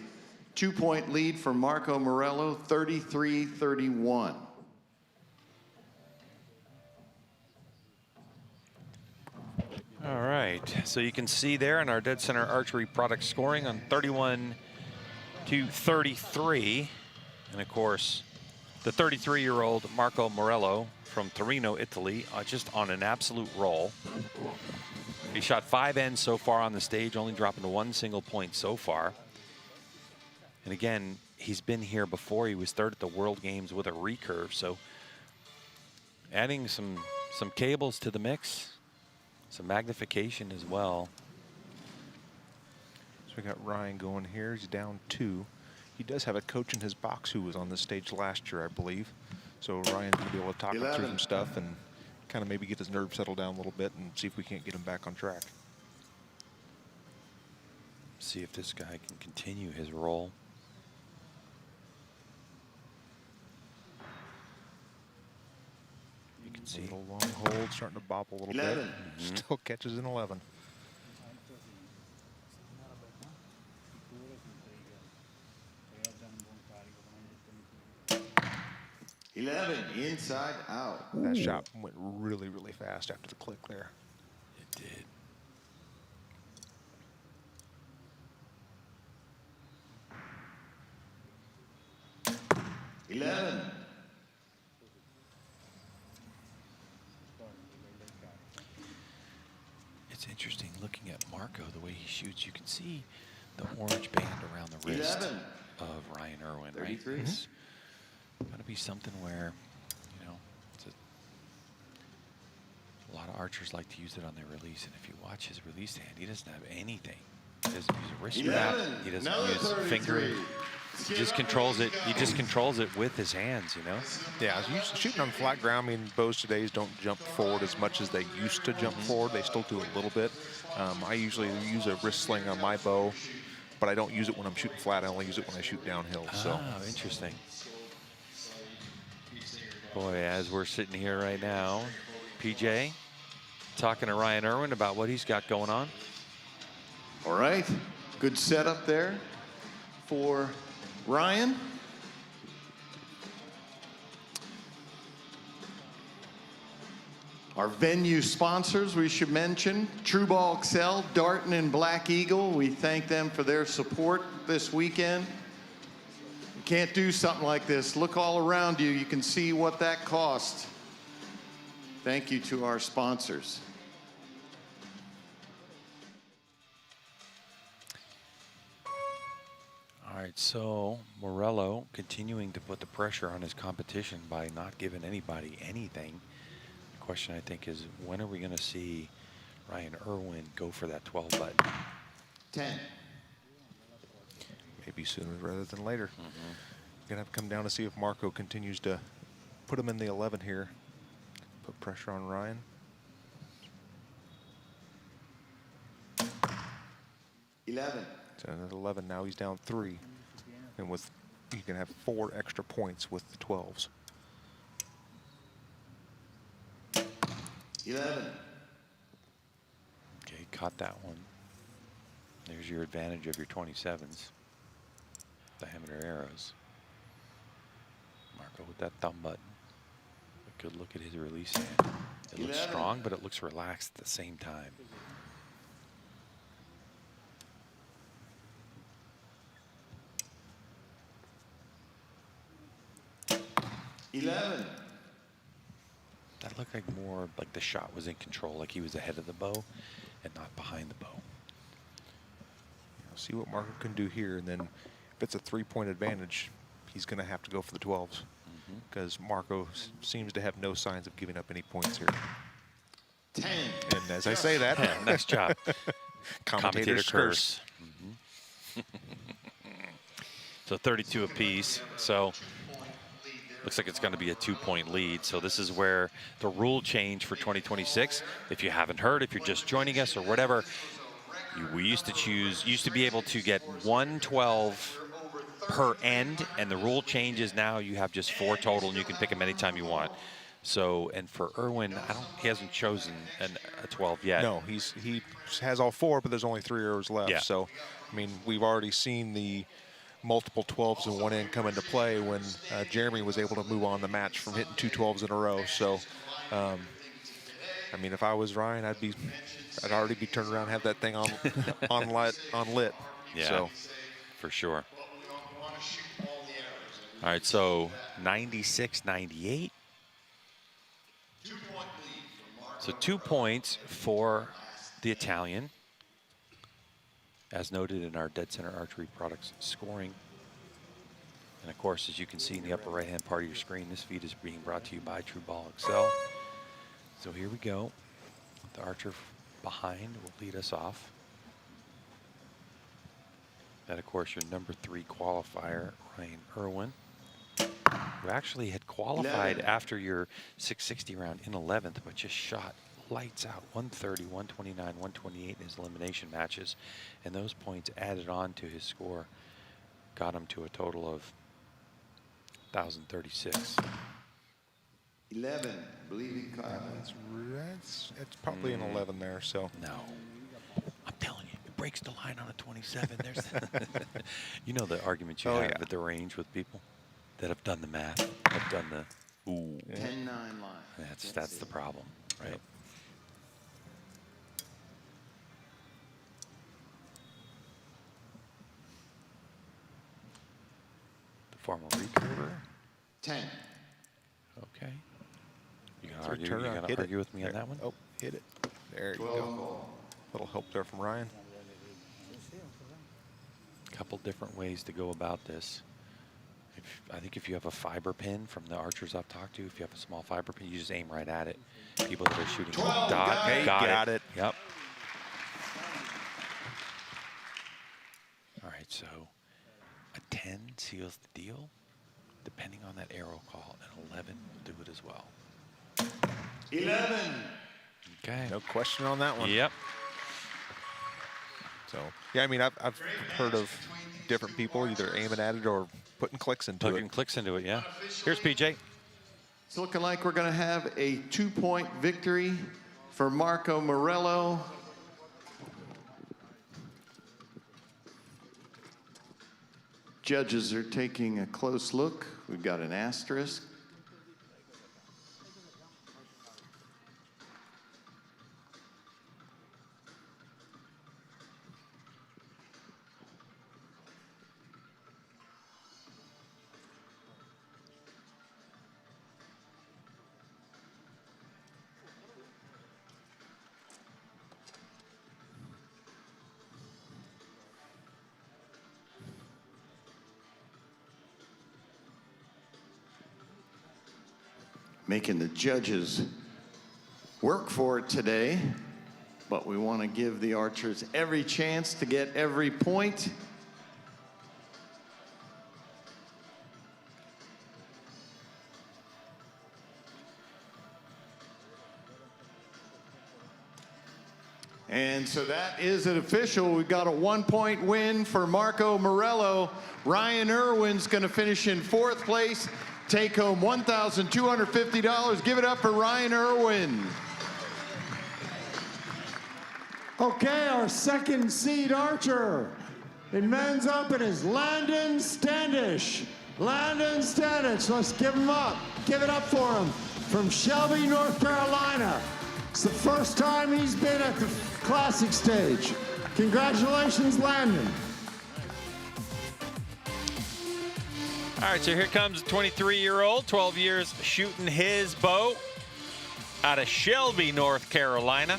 2-point lead for Marco Morello, 33-31. All right, so you can see there in our dead center archery product scoring on 31 to 33. And of course, the 33-year-old Marco Morello from Torino, Italy, just on an absolute roll. He shot 5 ends so far on the stage, only dropping to 1 single point so far. And again, he's been here before. He was 3rd at the World Games with a recurve, so adding some cables to the mix, some magnification as well. So we got Ryan going here. He's down 2. He does have a coach in his box who was on this stage last year, I believe. So Ryan's going to be able to talk him through some stuff and kind of maybe get his nerves settled down a little bit and see if we can't get him back on track. See if this guy can continue his role. You can see a little long hold starting to bobble a little 11. bit. Still catches in 11. Inside out. That shot went really, really fast after the click there. It did. 11. It's interesting looking at Marco, the way he shoots. You can see the orange band around the wrist 11. of Ryan Irwin, 33. right? It's got to be something where, you know, a lot of archers like to use it on their release, and if you watch his release hand, he doesn't have anything. He doesn't use a wrist wrap. He doesn't use finger. He just controls it. He just controls it with his hands, you know? Yeah, shooting on flat ground, I mean, bows today don't jump forward as much as they used to jump forward. They still do a little bit. I usually use a wrist sling on my bow, but I don't use it when I'm shooting flat. I only use it when I shoot downhill. So. Oh, interesting. Boy, as we're sitting here right now, PJ talking to Ryan Irwin about what he's got going on. All right, good setup there for Ryan. Our venue sponsors, we should mention, True Ball Excel, Darton and Black Eagle. We thank them for their support this weekend. You can't do something like this. Look all around you. You can see what that cost. Thank you to our sponsors. All right, so Morello continuing to put the pressure on his competition by not giving anybody anything. The question, I think, is when are we going to see Ryan Irwin go for that 12 button? 10. Maybe sooner rather than later. Gonna have to come down to see if Marco continues to put him in the 11 here. Put pressure on Ryan. 11. So at 11 now, he's down 3, and with you can have 4 extra points with the 12s. 11. Okay, caught that one. There's your advantage of your 27s. Diameter arrows. Marco with that thumb button. A good look at his release hand. It looks 11. strong, but it looks relaxed at the same time. That looked like more like the shot was in control, like he was ahead of the bow and not behind the bow. See what Marco can do here, and then if it's a 3-point advantage, he's going to have to go for the 12s because Marco seems to have no signs of giving up any points here. 10. And as I say that, nice job. Commentator's curse. So 32 apiece. So looks like it's going to be a 2-point lead. So this is where the rule change for 2026. If you haven't heard, if you're just joining us or whatever, we used to be able to get 112 per end, and the rule changes now. You have just 4 total, and you can pick them anytime you want. So, and for Irwin, he hasn't chosen a 12 yet. No, he has all 4, but there's only 3 arrows left. Yeah. So, I mean, we've already seen the multiple 12s in one end come into play when Jeremy was able to move on the match from hitting 2 12s in a row. So, I mean, if I was Ryan, I'd already be turned around and have that thing on lit. Yeah, so. for sure. All right, so 96-98. So 2 points for the Italian, as noted in our Dead Center Archery Products scoring. And of course, as you can see in the upper right-hand part of your screen, this feed is being brought to you by True Ball Excel. So here we go. The archer behind will lead us off. And of course, your number 3 qualifier, Ryan Irwin, who actually had qualified after your 660 round in 11th, but just shot lights out, 130, 129, 128 in his elimination matches. And those points added on to his score got him to a total of 1,036. 11, believing It's probably an 11 there, so. No. I'm telling you, it breaks the line on a 27. There's you know the argument you have at the range with people that have done the math, have done the 10-9 line. That's the problem, right? The former recurver. 10. Okay. You gonna argue with me on that one? Oh, hit it. There you go. Little help there from Ryan. A couple different ways to go about this. I think if you have a fiber pin from the archers I've talked to, if you have a small fiber pin, you just aim right at it. People that are shooting dot, got it. Yep. All right, so a 10 seals the deal. Depending on that arrow call, an 11 will do it as well. 11. Okay. No question on that one. Yep. So, yeah, I mean, I've heard of different people either aiming at it or putting clicks into it. Putting clicks into it, yeah. Here's PJ. It's looking like we're going to have a 2-point victory for Marco Morello. Judges are taking a close look. We've got an asterisk. Making the judges work for it today, but we want to give the archers every chance to get every point. And so that is it official. We've got a 1-point win for Marco Morello. Ryan Irwin's going to finish in 4th place. Take home $1,250. Give it up for Ryan Irwin. Okay, our 2nd seed archer in men's open is Landon Standish. Landon Standish, let's give him up. Give it up for him from Shelby, North Carolina. It's the first time he's been at the classic stage. Congratulations, Landon. All right, so here comes a 23-year-old, 12 years shooting his bow out of Shelby, North Carolina.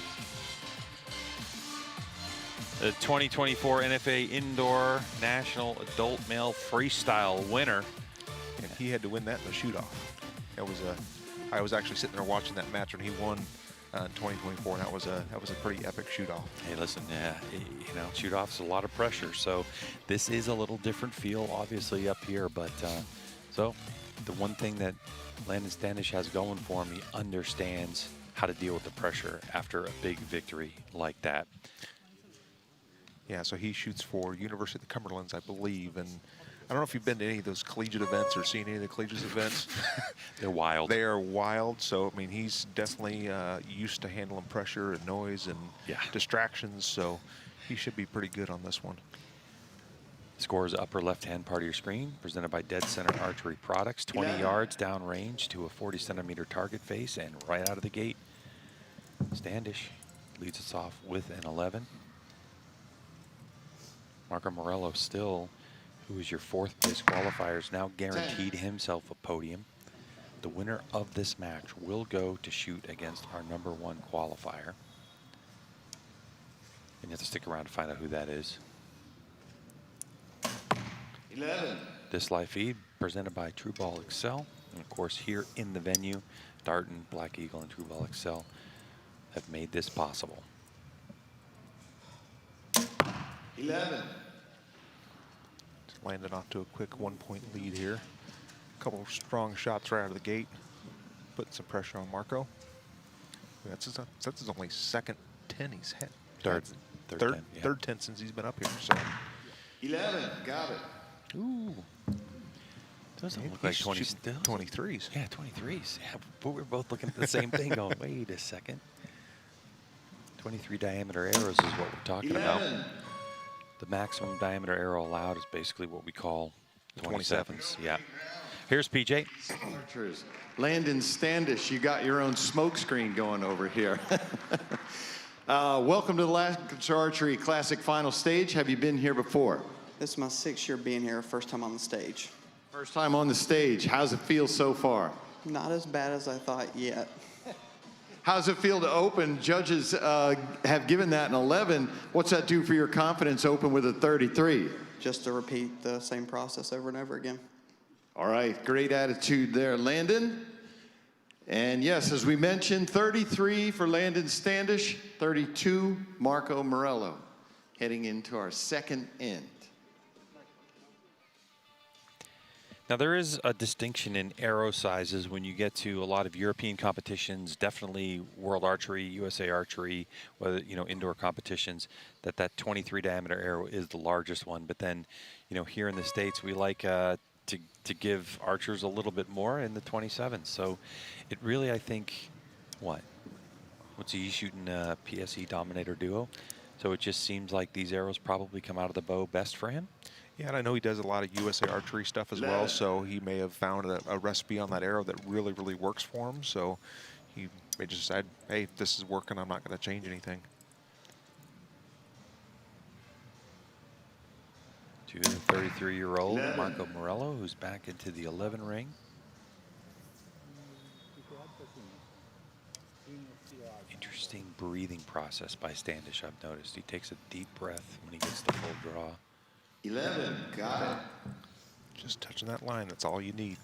The 2024 NFA Indoor National Adult Male Freestyle winner. And he had to win that in the shoot-off. That was I was actually sitting there watching that match when he won in 2024, and that was a pretty epic shoot-off. Hey, listen, yeah, you know, shoot-off's a lot of pressure, so this is a little different feel, obviously, up here, but so the one thing that Landon Standish has going for him, he understands how to deal with the pressure after a big victory like that. Yeah, so he shoots for University of the Cumberlands, I believe, and I don't know if you've been to any of those collegiate events or seen any of the collegiate events. They're wild. They are wild, so, I mean, he's definitely used to handling pressure and noise and distractions, so he should be pretty good on this one. Score is upper left-hand part of your screen, presented by Dead Center Archery Products. 20 yards downrange to a 40-centimeter target face, and right out of the gate, Standish leads us off with an 11. Marco Morello still, who is your fourth place qualifier, is now guaranteed himself a podium. The winner of this match will go to shoot against our #1 qualifier. And you have to stick around to find out who that is. 11. This live feed presented by True Ball Excel. And of course, here in the venue, Darton, Black Eagle, and True Ball Excel have made this possible. 11. Just landed off to a quick 1-point lead here. A couple of strong shots right out of the gate, putting some pressure on Marco. That's his only second 10 he's had. Third 10, yeah. Third 10 since he's been up here. So 11. Got it. Ooh. Doesn't look like 20 still. 23s. Yeah, 23s. Yeah, but we're both looking at the same thing going, wait a second. 23 diameter arrows is what we're talking about. The maximum diameter arrow allowed is basically what we call 27s. Yeah. Here's PJ. Archers. Landon Standish, you got your own smoke screen going over here. Welcome to the Lancaster Archery Classic final stage. Have you been here before? This is my 6th year being here, first time on the stage. First time on the stage. How's it feel so far? Not as bad as I thought yet. How's it feel to open? Judges have given that an 11. What's that do for your confidence open with a 33? Just to repeat the same process over and over again. All right, great attitude there, Landon. And yes, as we mentioned, 33 for Landon Standish, 32 Marco Morello, heading into our second end. Now there is a distinction in arrow sizes when you get to a lot of European competitions, definitely World Archery, USA Archery, whether indoor competitions, that 23 diameter arrow is the largest one. But then, here in the States, we like to give archers a little bit more in the 27s. So it really, I think, what's he shooting a PSE Dominator Duo? So it just seems like these arrows probably come out of the bow best for him. Yeah, and I know he does a lot of USA Archery stuff as well, so he may have found a recipe on that arrow that really, really works for him. So he may just decide, hey, this is working, I'm not going to change anything. To the 33-year-old Marco Morello, who's back into the 11 ring. Interesting breathing process by Standish, I've noticed. He takes a deep breath when he gets the full draw. 11, got it. Just touching that line, that's all you need.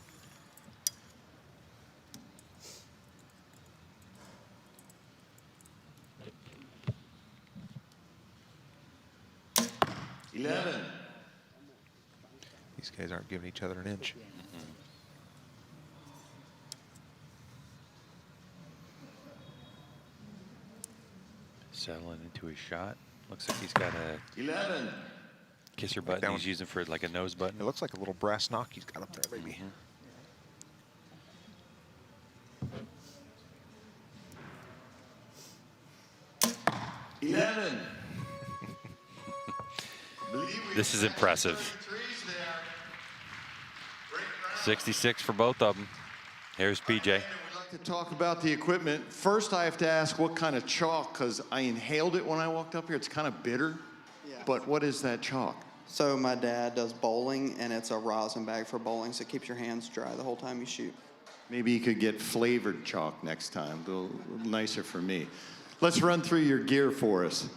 These guys aren't giving each other an inch. Settling into his shot. Looks like he's got a 11 kisser button he's using for like a nose button. It looks like a little brass knock he's got up there, maybe. 11. This is impressive. 66 for both of them. Here's PJ. We'd like to talk about the equipment. First, I have to ask what kind of chalk, because I inhaled it when I walked up here. It's kind of bitter. Yeah. But what is that chalk? So my dad does bowling, and it's a rosin bag for bowling, so it keeps your hands dry the whole time you shoot. Maybe you could get flavored chalk next time. A little nicer for me. Let's run through your gear for us.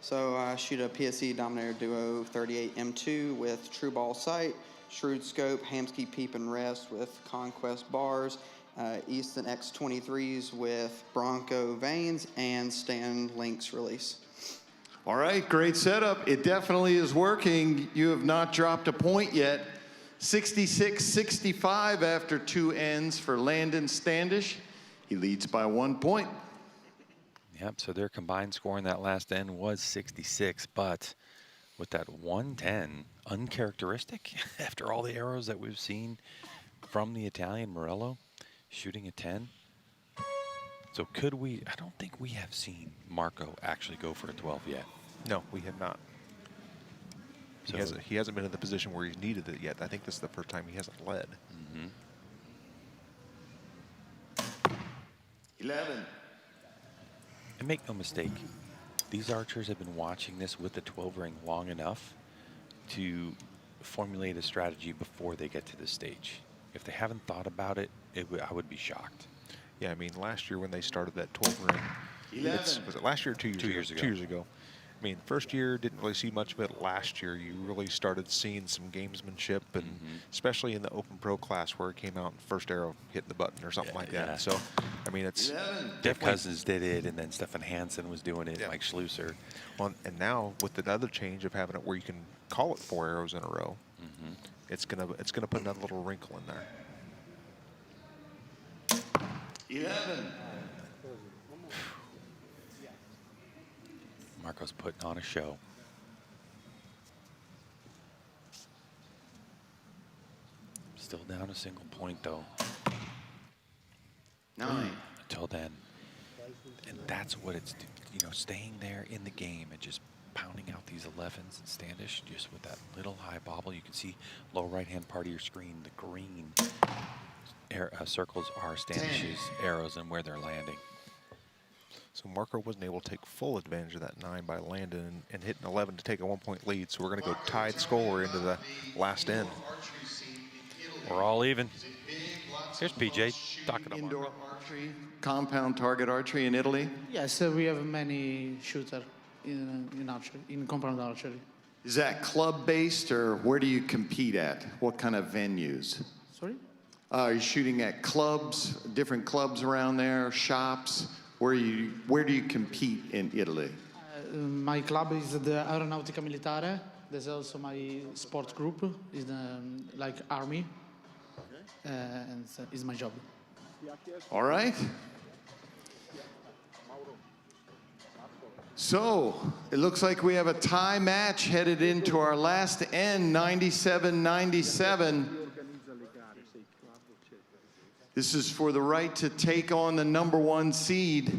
So I shoot a PSE Dominator Duo 38 M2 with True Ball sight, Shrewd Scope, Hamskea Peep and Rest with Conquest bars, Easton X23s with Bronco vanes and Stan Lynx release. All right, great setup. It definitely is working. You have not dropped a point yet. 66-65 after 2 ends for Landon Standish. He leads by 1 point. Yep, so their combined score in that last end was 66, but with that 110, uncharacteristic after all the arrows that we've seen from the Italian Morello, shooting a 10. So could we, I don't think we have seen Marco actually go for a 12 yet. No, we have not. So He hasn't been in the position where he's needed it yet. I think this is the first time he hasn't led. 11. And make no mistake, these archers have been watching this with the 12 ring long enough to formulate a strategy before they get to this stage. If they haven't thought about it, I would be shocked. Yeah, I mean, last year when they started that 12 ring, was it last year or 2 years ago? 2 years ago. 2 years ago. I mean, first year, didn't really see much of it. Last year, you really started seeing some gamesmanship, and especially in the Open Pro class where it came out and first arrow hit the button or something like that. So, I mean, it's Jeff Cousins did it, and then Stefan Hansen was doing it, Mike Schlusser. Well, and now with another change of having it where you can call it 4 arrows in a row, it's gonna put another little wrinkle in there. 11. Marco's putting on a show. Still down a single point, though. 9. Until then. And that's what it's, you know, staying there in the game and just pounding out these 11s and Standish just with that little high bobble. You can see lower right-hand part of your screen, the green circles are Standish's arrows and where they're landing. So Marco wasn't able to take full advantage of that 9 by Landon and hit an 11 to take a 1-point lead. So we're going to go tied score into the last end. We're all even. Here's PJ talking about Indoor archery, compound target archery in Italy. Yes, we have many shooters in archery, in compound archery. Is that club-based, or where do you compete at? What kind of venues? Sorry? Are you shooting at clubs, different clubs around there, shops? Where do you compete in Italy? My club is the Aeronautica Militare. There's also my sport group, is like army, and it's my job. All right. So it looks like we have a tie match headed into our last end, 97-97. This is for the right to take on the #1 seed.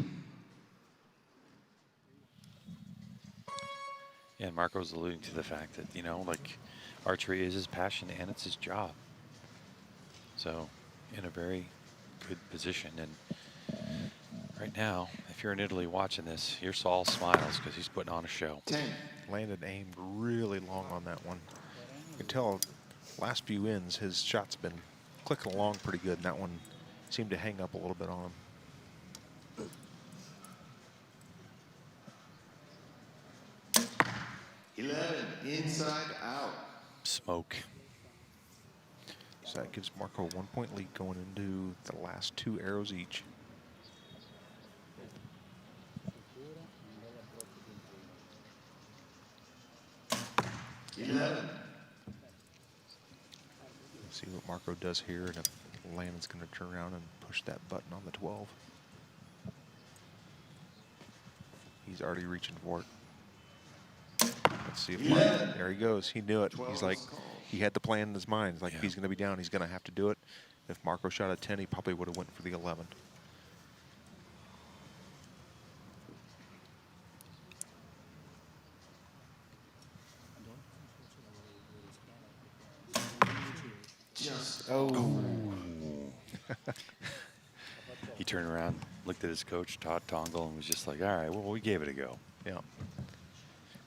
Yeah, Marco's alluding to the fact that, you know, like, archery is his passion and it's his job. So, in a very good position. And right now, if you're in Italy watching this, you're Saul smiles because he's putting on a show. 10. Landon aimed really long on that one. You can tell last few ends, his shot's been clicking along pretty good, and that one seemed to hang up a little bit on him. 11, inside out. Smoke. So that gives Marco a 1-point lead going into the last 2 arrows each. See what Marco does here, and if Landon's going to turn around and push that button on the 12. He's already reaching for it. Let's see if Marco, there he goes. He knew it. He's like, he had the plan in his mind. He's like, if he's going to be down, he's going to have to do it. If Marco shot a 10, he probably would have went for the 11. He turned around, looked at his coach, Todd Tongle, and was just like, all right, well, we gave it a go. Yeah.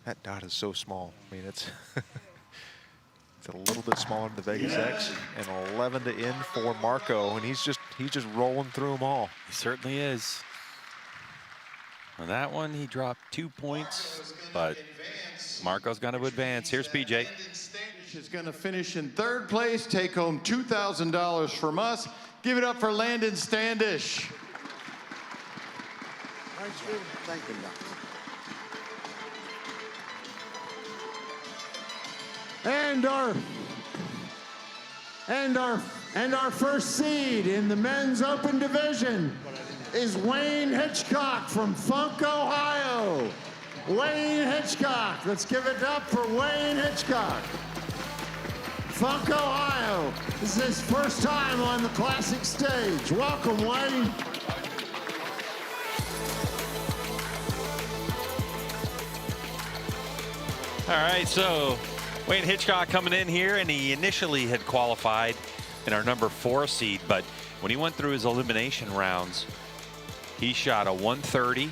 That dot is so small. I mean, it's it's a little bit smaller than the Vegas X, and 11 to end for Marco, and he's just rolling through them all. He certainly is. On that one, he dropped 2 points, but Marco's going to advance. Here's PJ. Is going to finish in 3rd place, take home $2,000 from us. Give it up for Landon Standish. Thank you, And our first seed in the men's open division is Wayne Hitchcock from Funk, Ohio. Wayne Hitchcock. Let's give it up for Wayne Hitchcock. Funk, Ohio. This is his first time on the classic stage. Welcome, Wayne. All right, so Wayne Hitchcock coming in here, and he initially had qualified in our number 4 seed, but when he went through his elimination rounds, he shot a 130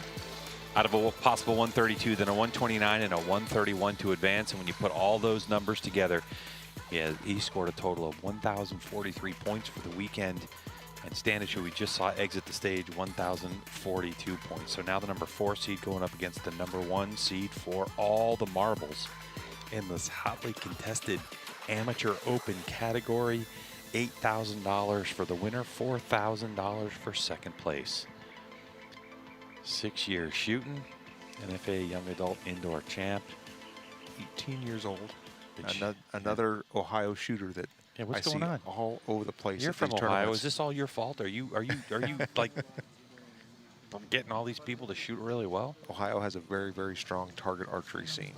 out of a possible 132, then a 129 and a 131 to advance. And when you put all those numbers together, he scored a total of 1,043 points for the weekend. And Standish, who we just saw exit the stage, 1,042 points. So now the number 4 seed going up against the number 1 seed for all the marbles in this hotly contested amateur open category. $8,000 for the winner, $4,000 for second place. 6 years shooting, NFA Young Adult Indoor Champ. 18 years old. Another Ohio shooter that what's I going see on all over the place. You're at from these Ohio. tournaments. Is this all your fault? Are you like getting all these people to shoot really well? Ohio has a very, very strong target archery scene.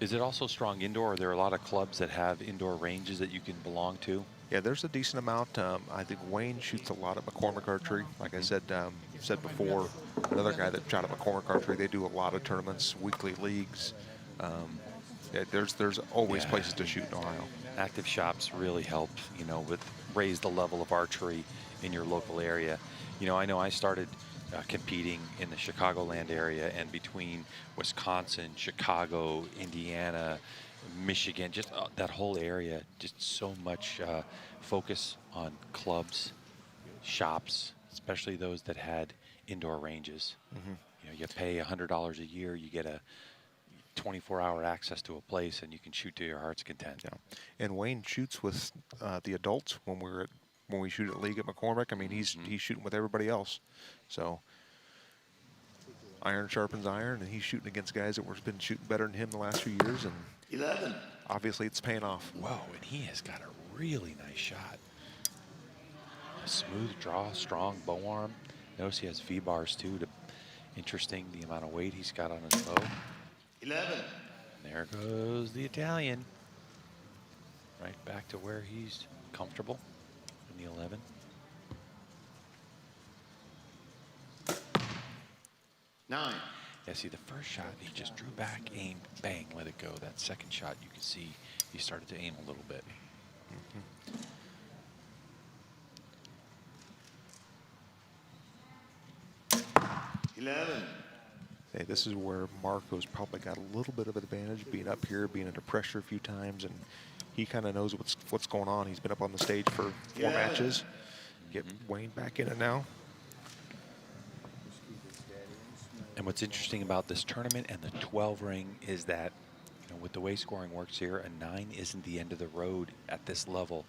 Is it also strong indoor? Are there a lot of clubs that have indoor ranges that you can belong to? Yeah, there's a decent amount. I think Wayne shoots a lot at McCormick Archery. Like I said before, another guy that shot at McCormick Archery, they do a lot of tournaments, weekly leagues. Yeah, there's always places to shoot in Ohio. Active shops really help, with raise the level of archery in your local area. I know I started competing in the Chicagoland area, and between Wisconsin, Chicago, Indiana, Michigan, just that whole area, just so much focus on clubs, shops, especially those that had indoor ranges. You pay $100 a year, you get a 24-hour access to a place, and you can shoot to your heart's content. Yeah, and Wayne shoots with the adults when we shoot at league at McCormick. I mean, he's shooting with everybody else. So iron sharpens iron, and he's shooting against guys that have been shooting better than him the last few years, and 11. Obviously it's paying off. Whoa, and he has got a really nice shot. A smooth draw, strong bow arm. Notice he has V-bars too. Interesting the amount of weight he's got on his bow. 11. There goes the Italian. Right back to where he's comfortable in the 11. Nine. Yeah, see, the first shot, he just drew back, aimed, bang, let it go. That second shot, you could see he started to aim a little bit. 11. Hey, this is where Marco's probably got a little bit of an advantage, being up here, being under pressure a few times, and he kind of knows what's going on. He's been up on the stage for 4 matches. Get Wayne back in it now. And what's interesting about this tournament and the 12 ring is that, with the way scoring works here, a 9 isn't the end of the road at this level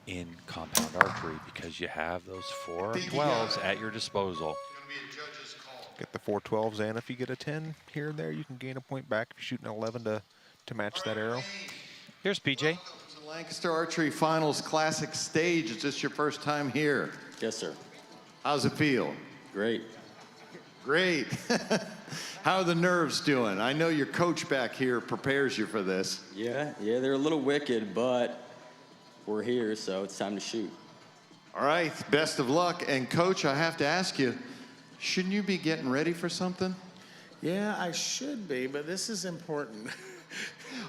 in compound archery, because you have those 4 12s at your disposal. Get the 4 12s, and if you get a 10 here and there, you can gain a point back if you shoot an 11 to match that arrow. Here's PJ. Welcome to the Lancaster Archery Finals Classic stage. Is this your first time here? Yes, sir. How's it feel? Great. Great. How are the nerves doing? I know your coach back here prepares you for this. Yeah, they're a little wicked, but we're here, so it's time to shoot. All right, best of luck. And Coach, I have to ask you, shouldn't you be getting ready for something? Yeah, I should be, but this is important.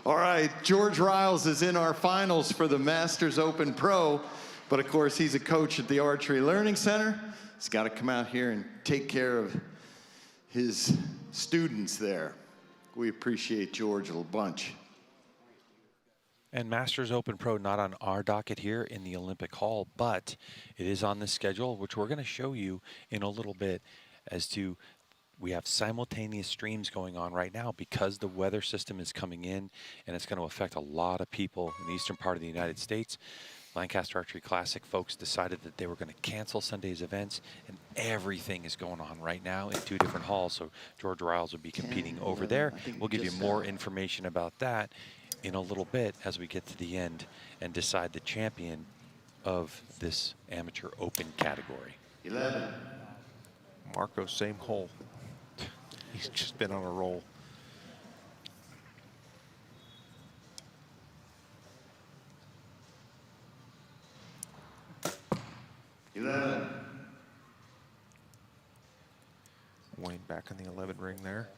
All right, George Riles is in our finals for the Masters Open Pro, but of course he's a coach at the Archery Learning Center. He's got to come out here and take care of his students there. We appreciate George a bunch. And Masters Open Pro not on our docket here in the Olympic Hall, but it is on the schedule, which we're going to show you in a little bit, as to we have simultaneous streams going on right now because the weather system is coming in, and it's going to affect a lot of people in the eastern part of the United States. Lancaster Archery Classic folks decided that they were going to cancel Sunday's events, and everything is going on right now in 2 different halls. So George Riles will be competing over there. We'll give you more information about that in a little bit as we get to the end and decide the champion of this amateur open category. 11. Marco, same hole. He's just been on a roll. Wayne back in the 11 ring there.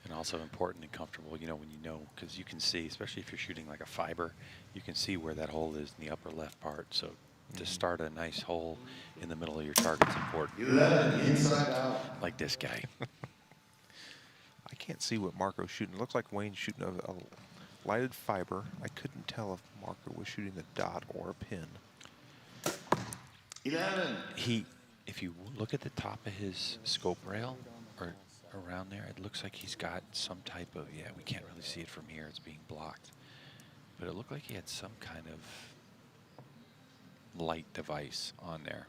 And also important and comfortable, you know, when you know, because you can see, especially if you're shooting like a fiber, you can see where that hole is in the upper left part. So to start a nice hole in the middle of your target's important. 11 inside out. Like this guy. I can't see what Marco's shooting. It looks like Wayne's shooting a lighted fiber. I couldn't tell if Marco was shooting a dot or a pin. 11. If you look at the top of his scope rail, or around there, it looks like he's got some type of, yeah, we can't really see it from here, it's being blocked. But it looked like he had some kind of light device on there.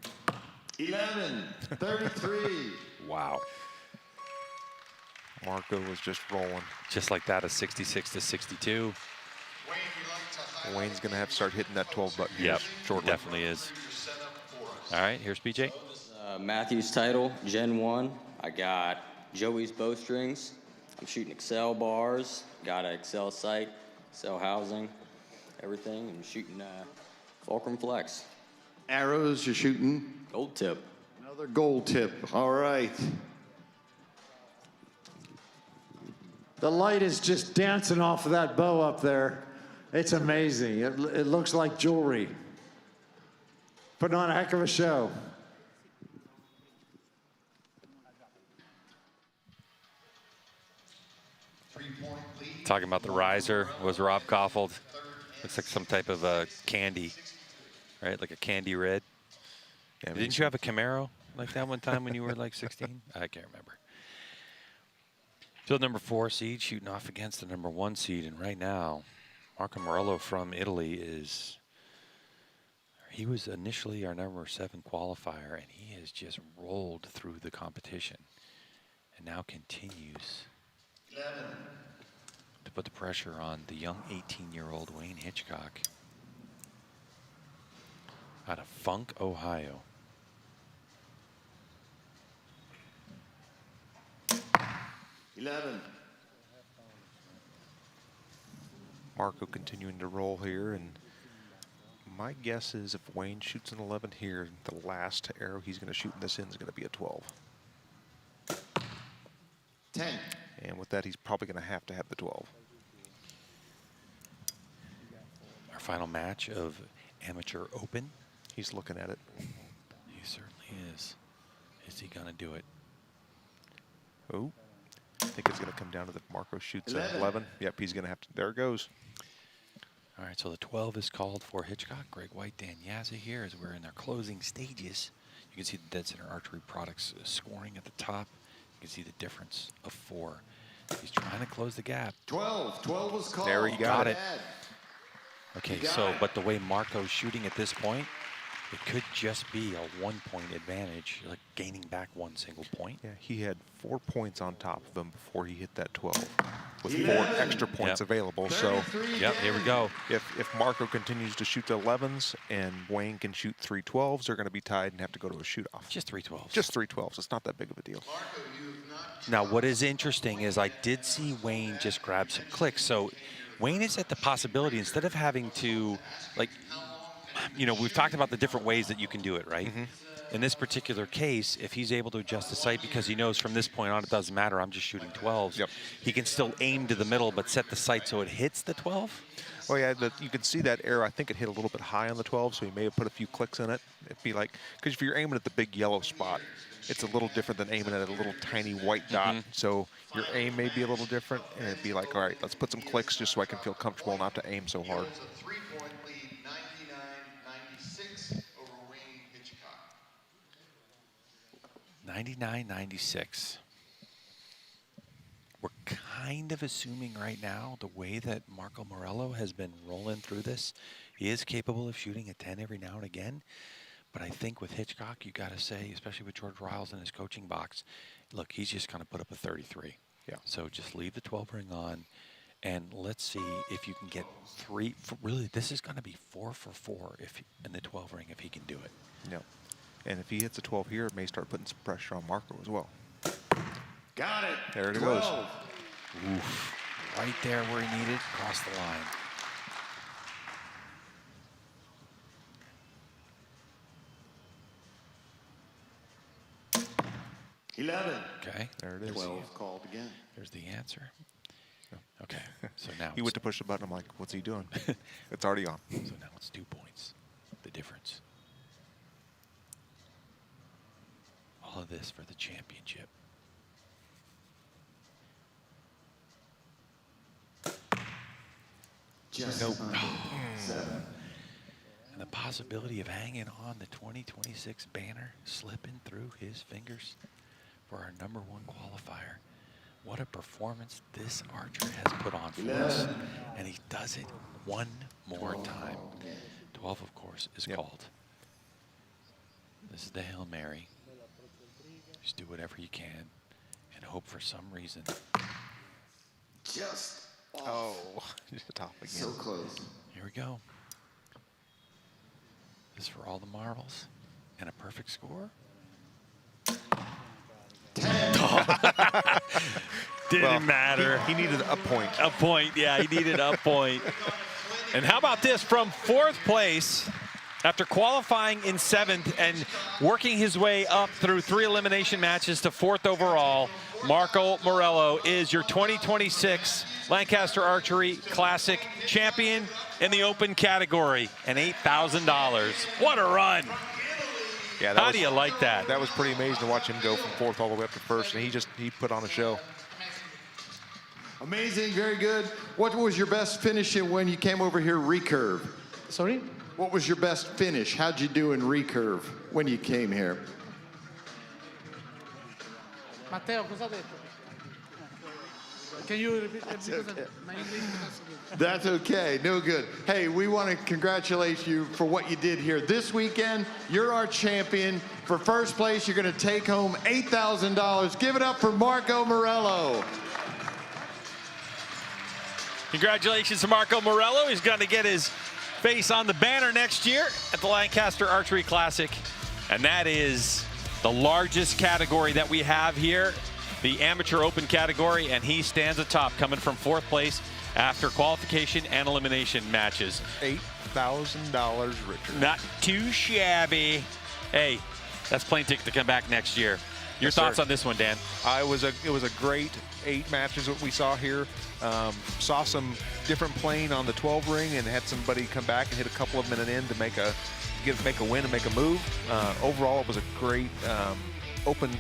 11. 33. Wow. Marco was just rolling. Just like that, a 66 to 62. Wayne's going to have to start hitting that 12 button. Yep, shortly. Definitely is. All right, here's BJ. Matthew's title, Gen 1. I got Joey's bowstrings. I'm shooting Excel bars. Got an Excel sight, Excel housing, everything. I'm shooting Fulcrum Flex. Arrows, you're shooting? Gold tip. Another gold tip. All right. The light is just dancing off of that bow up there. It's amazing. It looks like jewelry. Putting on a heck of a show. Talking about the riser was Rob Koffold. Looks like some type of candy, right? Like a candy red. Yeah, didn't you have a Camaro like that one time when you were like 16? I can't remember. Field number 4 seed shooting off against the number 1 seed. And right now, Marco Morello from Italy he was initially our number 7 qualifier, and he has just rolled through the competition and now continues 11. to put the pressure on the young 18-year-old Wayne Hitchcock out of Funk, Ohio. 11. Marco continuing to roll here, and my guess is if Wayne shoots an 11 here, the last arrow he's going to shoot in this end is going to be a 12. 10. And with that, he's probably going to have the 12. Our final match of Amateur Open. He's looking at it. He certainly is. Is he going to do it? Oh, I think it's going to come down to the Marco shoots an 11. Yep, he's going to have to. There it goes. All right, so the 12 is called for Hitchcock. Greg White, Dan Yazzie here as we're in their closing stages. You can see the Dead Center Archery Products scoring at the top. You can see the difference of 4. He's trying to close the gap. 12. 12 was called. There he got it. Bad. Okay, so, but the way Marco's shooting at this point, it could just be a 1-point advantage, like gaining back 1 single point. Yeah, he had 4 points on top of him before he hit that 12, with 4 extra points available. So, yep, here we go. If Marco continues to shoot the 11s and Wayne can shoot 3 12s, they're going to be tied and have to go to a shoot-off. Just 3 12s. Just 3 12s. It's not that big of a deal. Now, what is interesting is I did see Wayne just grab some clicks. So Wayne is at the possibility, instead of having to, like, you know, we've talked about the different ways that you can do it, right? In this particular case, if he's able to adjust the sight because he knows from this point on it doesn't matter, I'm just shooting 12s, he can still aim to the middle but set the sight so it hits the 12? Well, yeah, you can see that arrow. I think it hit a little bit high on the 12, so he may have put a few clicks in it. It'd be like, because if you're aiming at the big yellow spot, it's a little different than aiming at a little tiny white dot. So your aim may be a little different, and it'd be like, all right, let's put some clicks just so I can feel comfortable not to aim so hard. 3-point lead, 99-96 over Wayne Hitchcock. 99-96. We're kind of assuming right now the way that Marco Morello has been rolling through this He is capable of shooting a 10 every now and again. But I think with Hitchcock, you got to say, especially with George Riles in his coaching box, look, he's just going to put up a 33. Yeah. So just leave the 12 ring on, and let's see if you can get 3. Really, this is going to be 4 for 4 in the 12 ring if he can do it. Yeah. And if he hits a 12 here, it may start putting some pressure on Marco as well. Got it. There it 12. goes. Oof. Right there where he needed, across the line. Okay. There it is. 12 called again. There's the answer. Okay. So now He went to push the button. I'm like, what's he doing? It's already on. So now it's 2 points. The difference. All of this for the championship. Nope. And the possibility of hanging on the 2026 banner slipping through his fingers for our #1 qualifier. What a performance this archer has put on for us. And he does it one more time. 12, of course, is called. This is the Hail Mary. Just do whatever you can and hope for some reason. Just Oh, just top again. so close. Here we go. This is for all the marbles and a perfect score. 10. Didn't matter. He needed a point. A point, yeah, he needed a point. And how about this? From 4th place, after qualifying in 7th and working his way up through 3 elimination matches to 4th overall, Marco Morello is your 2026 Lancaster Archery Classic champion in the open category, and $8,000. What a run. Yeah, How do you like that? That was pretty amazing to watch him go from 4th all the way up to 1st, and he put on a show. Amazing, very good. What was your best finish when you came over here, Recurve? Sorry? What was your best finish? How'd you do in Recurve when you came here? Matteo, cosa ha detto? Can you repeat? My English is not so good. That's okay, no good. Hey, we want to congratulate you for what you did here this weekend. You're our champion. For 1st place, you're going to take home $8,000. Give it up for Marco Morello. Congratulations to Marco Morello. He's going to get his face on the banner next year at the Lancaster Archery Classic. And that is the largest category that we have here, the amateur open category, and he stands atop, coming from 4th place after qualification and elimination matches. $8,000 richer. Not too shabby. Hey, that's plane ticket to come back next year. Your thoughts on this one, Dan? It was a great 8 matches that we saw here. Saw some different playing on the 12 ring and had somebody come back and hit a couple of them in an end to make a win and make a move. Overall, it was a great open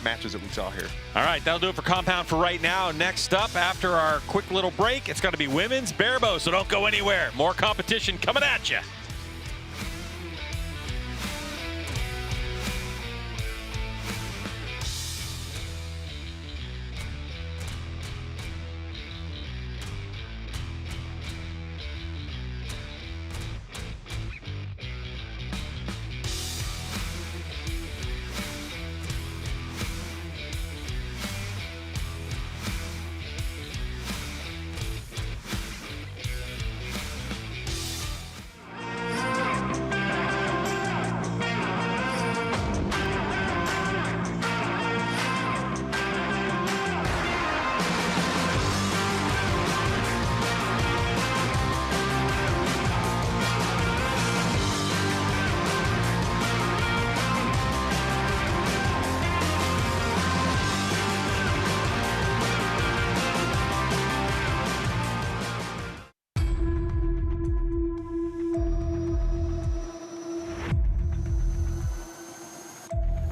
matches that we saw here. All right, that'll do it for Compound for right now. Next up, after our quick little break, it's going to be women's Barebow, so don't go anywhere. More competition coming at you.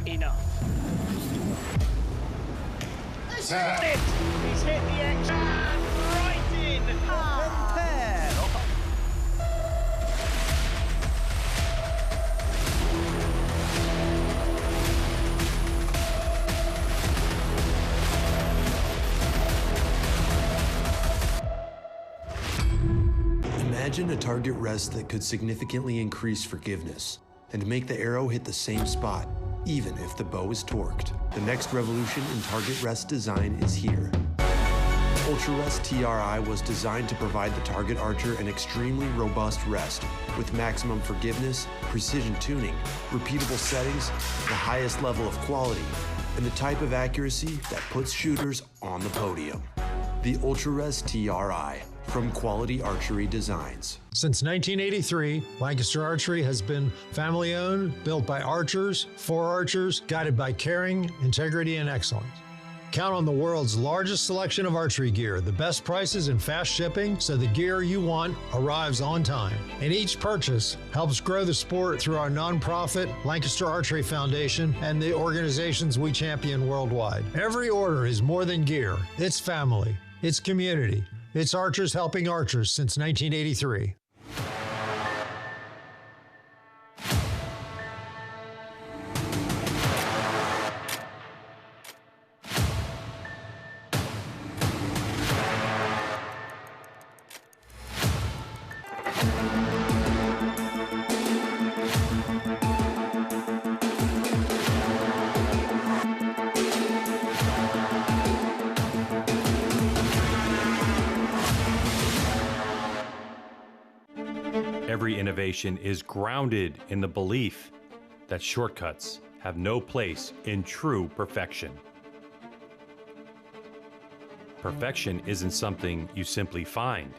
Enough. He's hit the X right in. There. Imagine a target rest that could significantly increase forgiveness and make the arrow hit the same spot, even if the bow is torqued. The next revolution in target rest design is here. Ultra Rest TRI was designed to provide the target archer an extremely robust rest with maximum forgiveness, precision tuning, repeatable settings, the highest level of quality, and the type of accuracy that puts shooters on the podium. The Ultra Rest TRI from Quality Archery Designs. Since 1983, Lancaster Archery has been family-owned, built by archers, for archers, guided by caring, integrity, and excellence. Count on the world's largest selection of archery gear, the best prices and fast shipping, so the gear you want arrives on time. And each purchase helps grow the sport through our nonprofit Lancaster Archery Foundation and the organizations we champion worldwide. Every order is more than gear. It's family. It's community. It's archers helping archers since 1983. Every innovation is grounded in the belief that shortcuts have no place in true perfection. Perfection isn't something you simply find.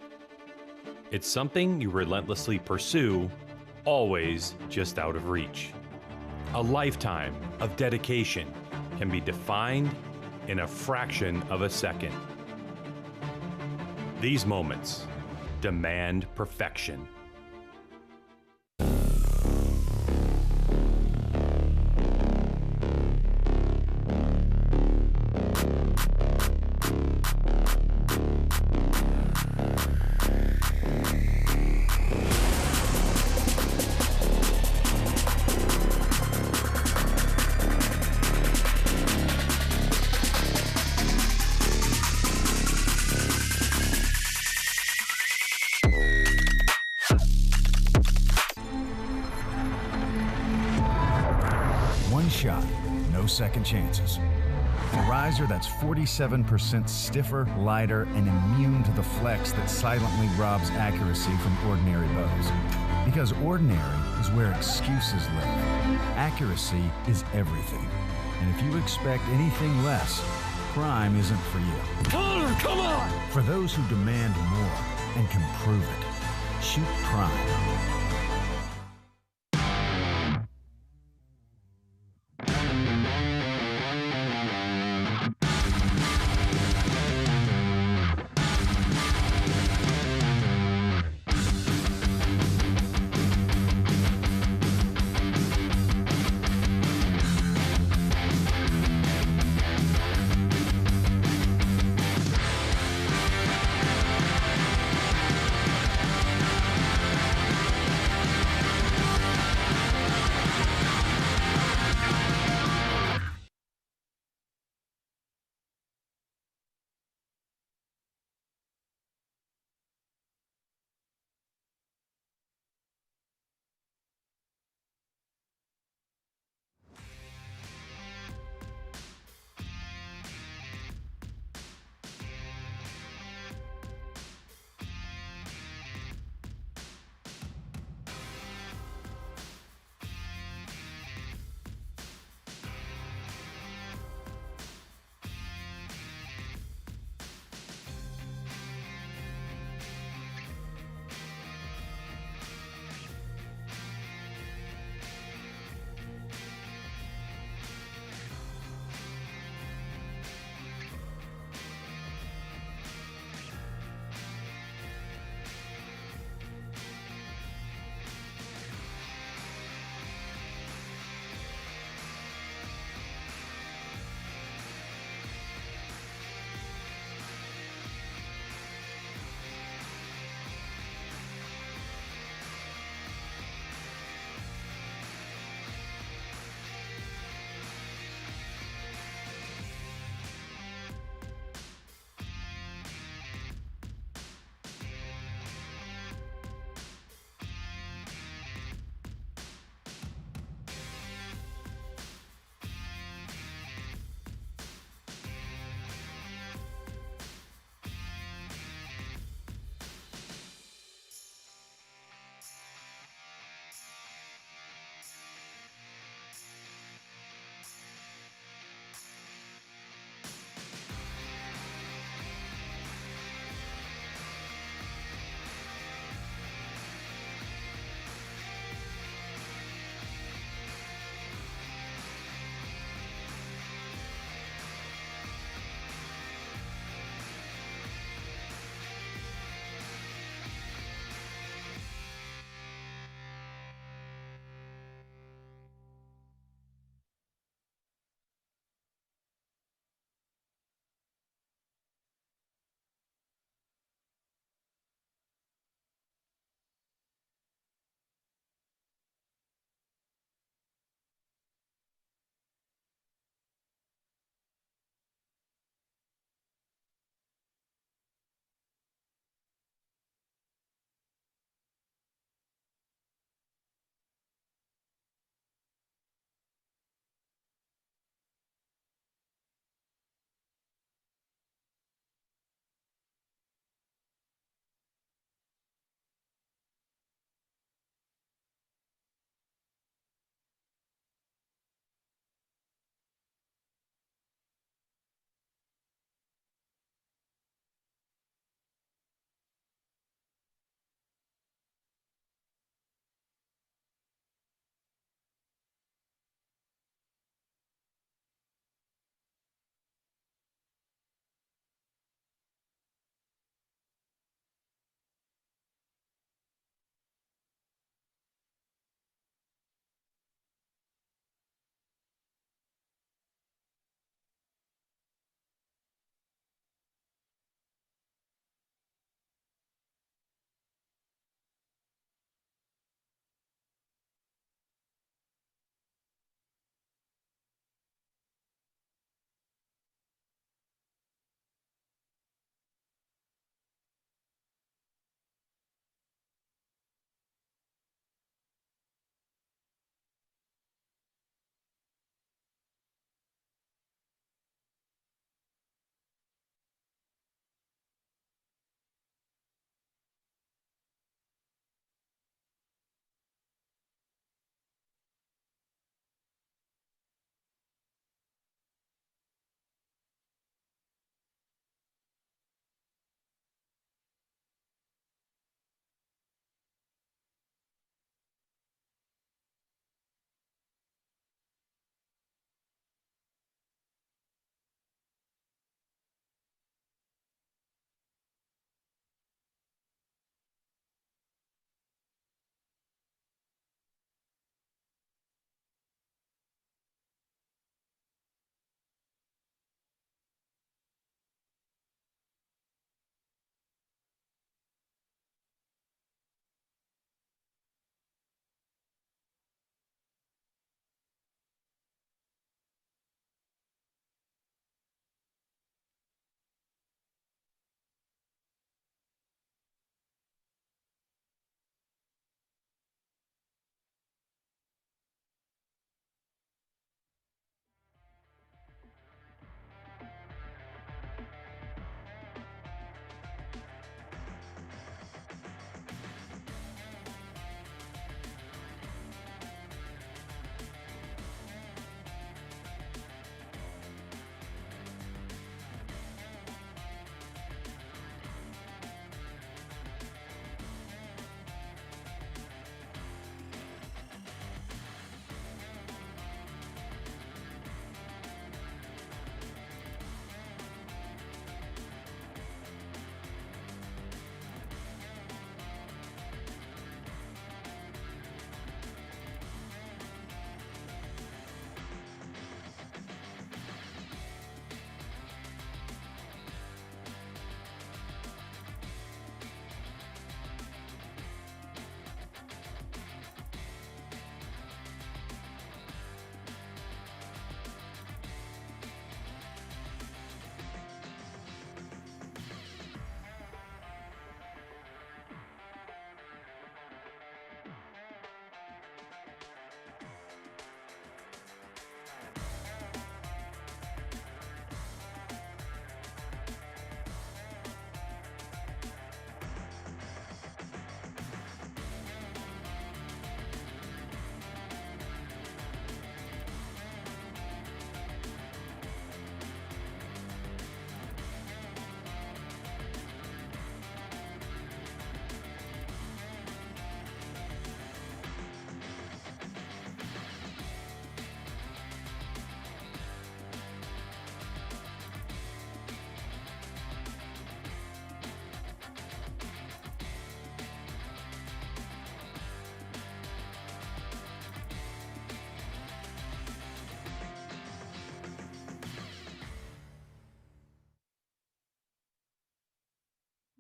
It's something you relentlessly pursue, always just out of reach. A lifetime of dedication can be defined in a fraction of a second. These moments demand perfection. One shot, no second chances. A riser that's 47% stiffer, lighter, and immune to the flex that silently robs accuracy from ordinary bows. Because ordinary is where excuses live. Accuracy is everything. And if you expect anything less, Prime isn't for you. Connor, come on! For those who demand more and can prove it, shoot Prime.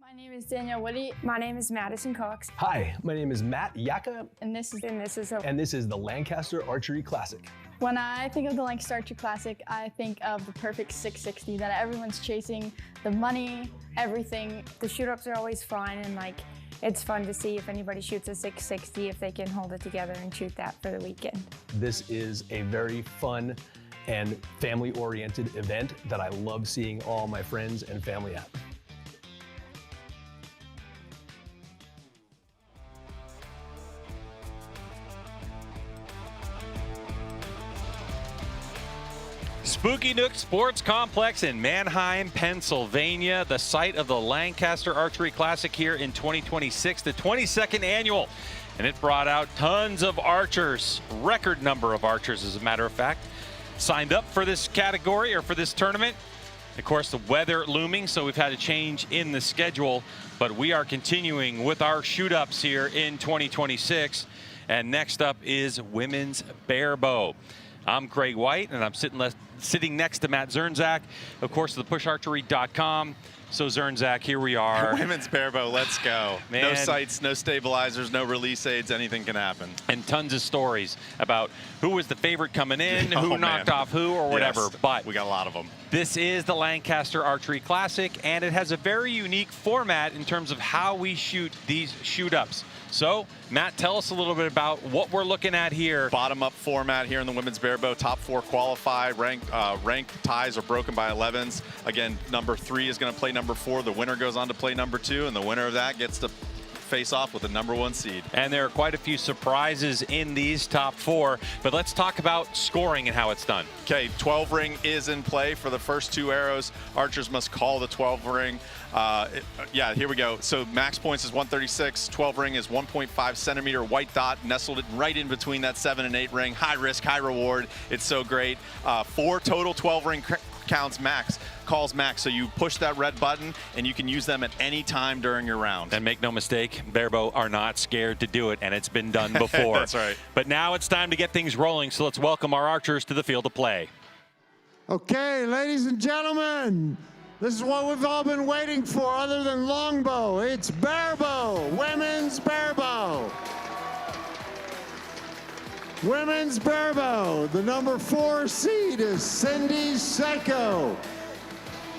My name is Danielle Woody. My name is Madison Cox. Hi, my name is Matt Yaka, And this is the Lancaster Archery Classic. When I think of the Lancaster Archery Classic, I think of the perfect 660 that everyone's chasing, the money, everything. The shoot-ups are always fun, and like it's fun to see if anybody shoots a 660, if they can hold it together and shoot that for the weekend. This is a very fun and family-oriented event that I love seeing all my friends and family at. Spooky Nook Sports Complex in Manheim, Pennsylvania, the site of the Lancaster Archery Classic here in 2026, the 22nd annual. And it brought out tons of archers, record number of archers as a matter of fact, signed up for this category or for this tournament. Of course, the weather looming, so we've had a change in the schedule, but we are continuing with our shoot-ups here in 2026. And next up is women's barebow. I'm Craig White, and I'm sitting next to Matt Zernzak, of course, thepusharchery.com. So Zernzak, here we are. Women's barebow, let's go. Man. No sights, no stabilizers, no release aids, anything can happen. And tons of stories about who was the favorite coming in, who knocked off who, or whatever. Yes, but we got a lot of them. This is the Lancaster Archery Classic, and it has a very unique format in terms of how we shoot these shoot-ups. So, Matt, tell us a little bit about what we're looking at here. Bottom-up format here in the women's barebow. Top 4 qualify. Rank ties are broken by 11s. Again, number 3 is going to play number 4. The winner goes on to play number 2, and the winner of that gets to face off with the number 1 seed. And there are quite a few surprises in these top 4, but let's talk about scoring and how it's done. Okay, 12 ring is in play for the first 2 arrows. Archers must call the 12 ring. Yeah, here we go. So max points is 136. 12 ring is 1.5 centimeter white dot nestled right in between that 7 and 8 ring. High risk, high reward. It's so great. 4 total 12 ring counts max. Calls max, so you push that red button and you can use them at any time during your round. And make no mistake, barebow are not scared to do it, and it's been done before. That's right. But now it's time to get things rolling, so let's welcome our archers to the field of play. Okay, ladies and gentlemen, this is what we've all been waiting for other than longbow. It's barebow, women's barebow. Women's barebow, the number 4 seed is Cindy Sacco.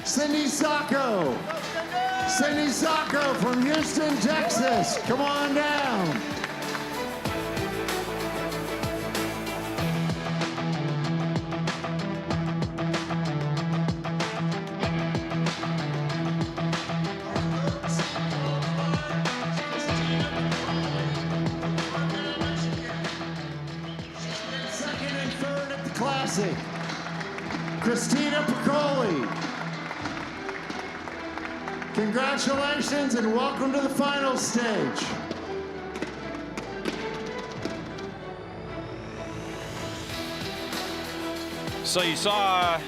Cindy Sacco. Cindy Sacco from Houston, Texas. Come on down. Second and third at the Classic. Christina Piccoli. Congratulations and welcome to the final stage. So you saw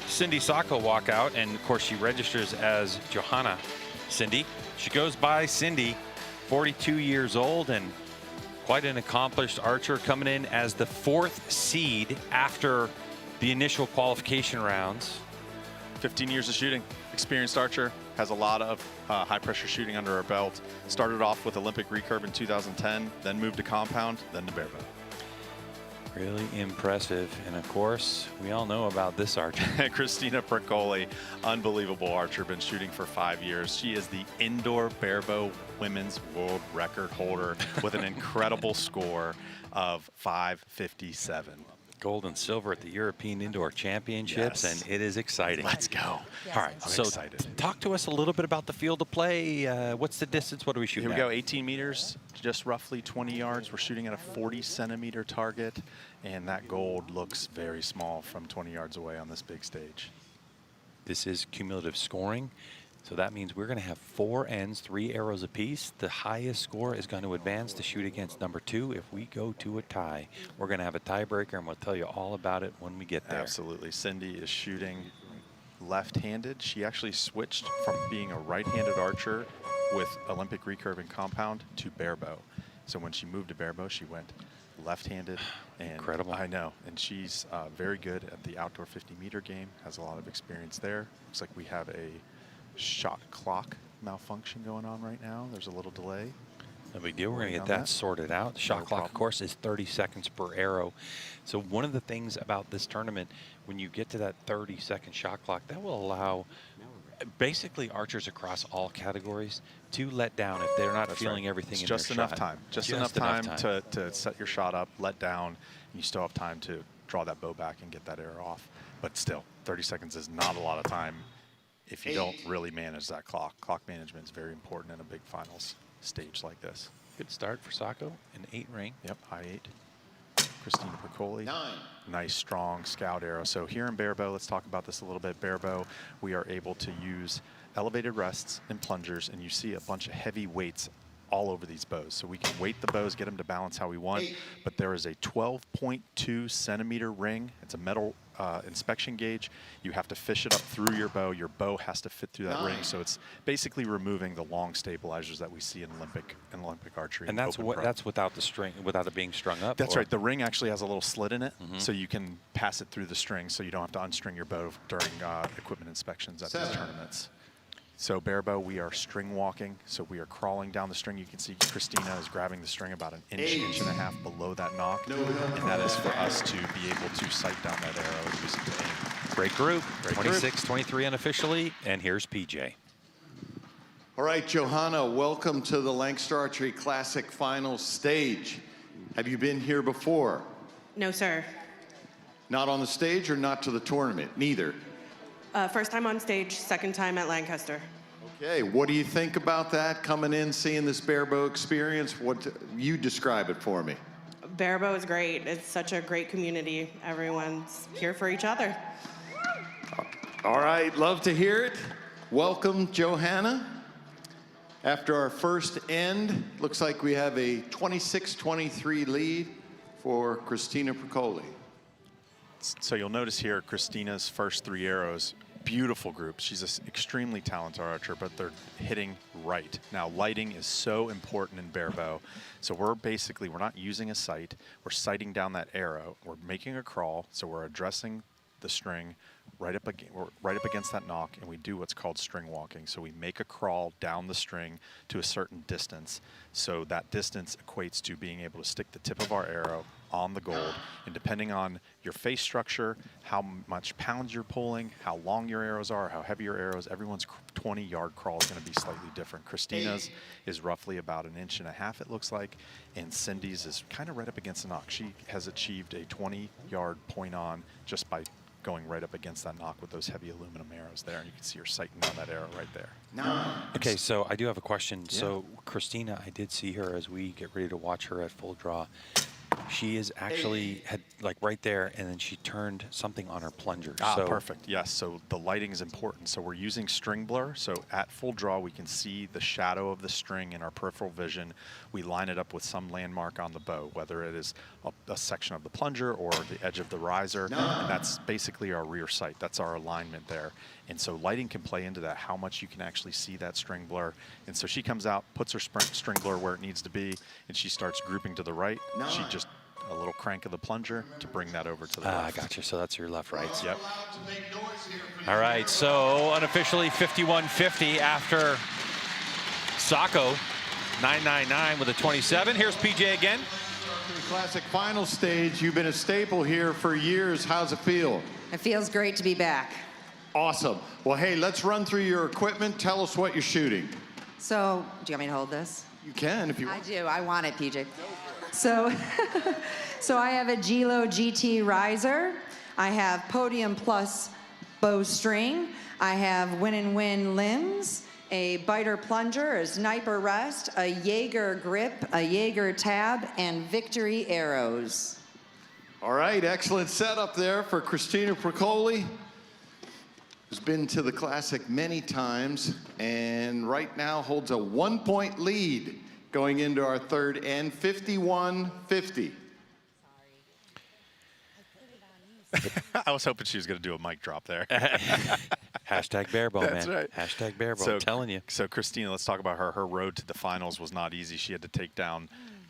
Cindy Sacco walk out, and of course she registers as Johanna Cindy. She goes by Cindy, 42 years old, and quite an accomplished archer, coming in as the 4th seed after the initial qualification rounds. 15 years of shooting. Experienced archer, has a lot of high pressure shooting under her belt. Started off with Olympic recurve in 2010, then moved to compound, then to barebow. Really impressive. And of course, we all know about this archer. Christina Piccoli, unbelievable archer, been shooting for 5 years. She is the indoor barebow women's world record holder with an incredible score of 557. Gold and silver at the European Indoor Championships, Yes. and it is exciting. Let's go. All right, I'm so excited. talk to us a little bit about the field of play. What's the distance? What do we shoot Here we at? go, 18 meters, just roughly 20 yards. We're shooting at a 40 centimeter target, and that gold looks very small from 20 yards away on this big stage. This is cumulative scoring. So that means we're going to have 4 ends, 3 arrows apiece. The highest score is going to advance to shoot against number 2. If we go to a tie, we're going to have a tiebreaker, and we'll tell you all about it when we get there. Absolutely. Cindy is shooting left-handed. She actually switched from being a right-handed archer with Olympic recurve and compound to barebow. So when she moved to barebow, she went left-handed. And incredible. I know. And she's very good at the outdoor 50-meter game, has a lot of experience there. Looks like we have a shot clock malfunction going on right now. There's a little delay. No big deal. We're going to get that sorted out. The shot clock, of course, is 30 seconds per arrow. So one of the things about this tournament, when you get to that 30-second shot clock, that will allow basically archers across all categories to let down if they're not feeling everything it's in just their enough shot. time. Just enough time to set your shot up, let down, and you still have time to draw that bow back and get that arrow off. But still, 30 seconds is not a lot of time if you don't really manage that clock. Clock management is very important in a big finals stage like this. Good start for Sacco, an 8 ring. Yep, high 8. Christina Procoli. 9. Nice, strong scout arrow. So here in Barebow, let's talk about this a little bit. Barebow, we are able to use elevated rests and plungers, and you see a bunch of heavy weights all over these bows. So we can weight the bows, get them to balance how we want, but there is a 12.2 centimeter ring. It's a metal inspection gauge. You have to fish it up through your bow. Your bow has to fit through that ring. So it's basically removing the long stabilizers that we see in Olympic archery. And that's that's without the string, without it being strung up. That's right. The ring actually has a little slit in it, so you can pass it through the string, so you don't have to unstring your bow during equipment inspections at these tournaments. So Barebow, we are string walking. So we are crawling down the string. You can see Christina is grabbing the string about an inch, inch and a half below that knock. And that is for us to be able to sight down that arrow and use it to aim. Great group. 26-23 unofficially. And here's PJ. All right, Johanna, welcome to the Lancaster Archery Classic Finals stage. Have you been here before? No, sir. Not on the stage or not to the tournament? Neither. First time on stage, second time at Lancaster. Okay, what do you think about that, coming in, seeing this Barebow experience? What you describe it for me? Barebow is great. It's such a great community. Everyone's here for each other. All right, love to hear it. Welcome, Johanna. After our first end, looks like we have a 26-23 lead for Christina Procoli. So you'll notice here Christina's first 3 arrows, beautiful group. She's an extremely talented archer, but they're hitting right. Now, lighting is so important in Barebow. So we're not using a sight. We're sighting down that arrow. We're making a crawl, so we're addressing the string right up against that knock, and we do what's called string walking. So we make a crawl down the string to a certain distance. So that distance equates to being able to stick the tip of our arrow on the gold, and depending on your face structure, how much pounds you're pulling, how long your arrows are, how heavy your arrows, everyone's 20-yard crawl is going to be slightly different. Christina's is roughly about 1.5 inches, it looks like, and Cindy's is kind of right up against the knock. She has achieved a 20-yard point on just by going right up against that knock with those heavy aluminum arrows there, and you can see her sighting down that arrow right there. Okay, so I do have a question. Yeah. So Christina, I did see her as we get ready to watch her at full draw. She is actually had like right there, and then she turned something on her plunger. So perfect. Yes. So the lighting is important. So we're using string blur. So at full draw, we can see the shadow of the string in our peripheral vision. We line it up with some landmark on the bow, whether it is a section of the plunger or the edge of the riser. And that's basically our rear sight. That's our alignment there. And so lighting can play into that, how much you can actually see that string blur. And so she comes out, puts her string blur where it needs to be, and she starts grouping to the right. She just a little crank of the plunger to bring that over to the left. I gotcha. So that's your left, right? Yep. All right, so unofficially 51-50 after Sacco, 999 with a 27. Here's PJ again. Classic final stage, you've been a staple here for years. How's it feel? It feels great to be back. Awesome. Well, hey, let's run through your equipment. Tell us what you're shooting. So, do you want me to hold this? You can if you want. I do. I want it, PJ. So, so I have a Gilo GT riser. I have Podium Plus bowstring. I have Win and Win limbs, a biter plunger, a sniper rest, a Jaeger grip, a Jaeger tab, and Victory arrows. All right, excellent setup there for Christina Procoli, who's been to the Classic many times and right now holds a 1-point lead going into our third end, 51-50. I was hoping she was going to do a mic drop there. Hashtag Barebow, man. That's right. Hashtag Barebow, So, I'm telling you. So Christina, let's talk about her. Her road to the finals was not easy. She had to take down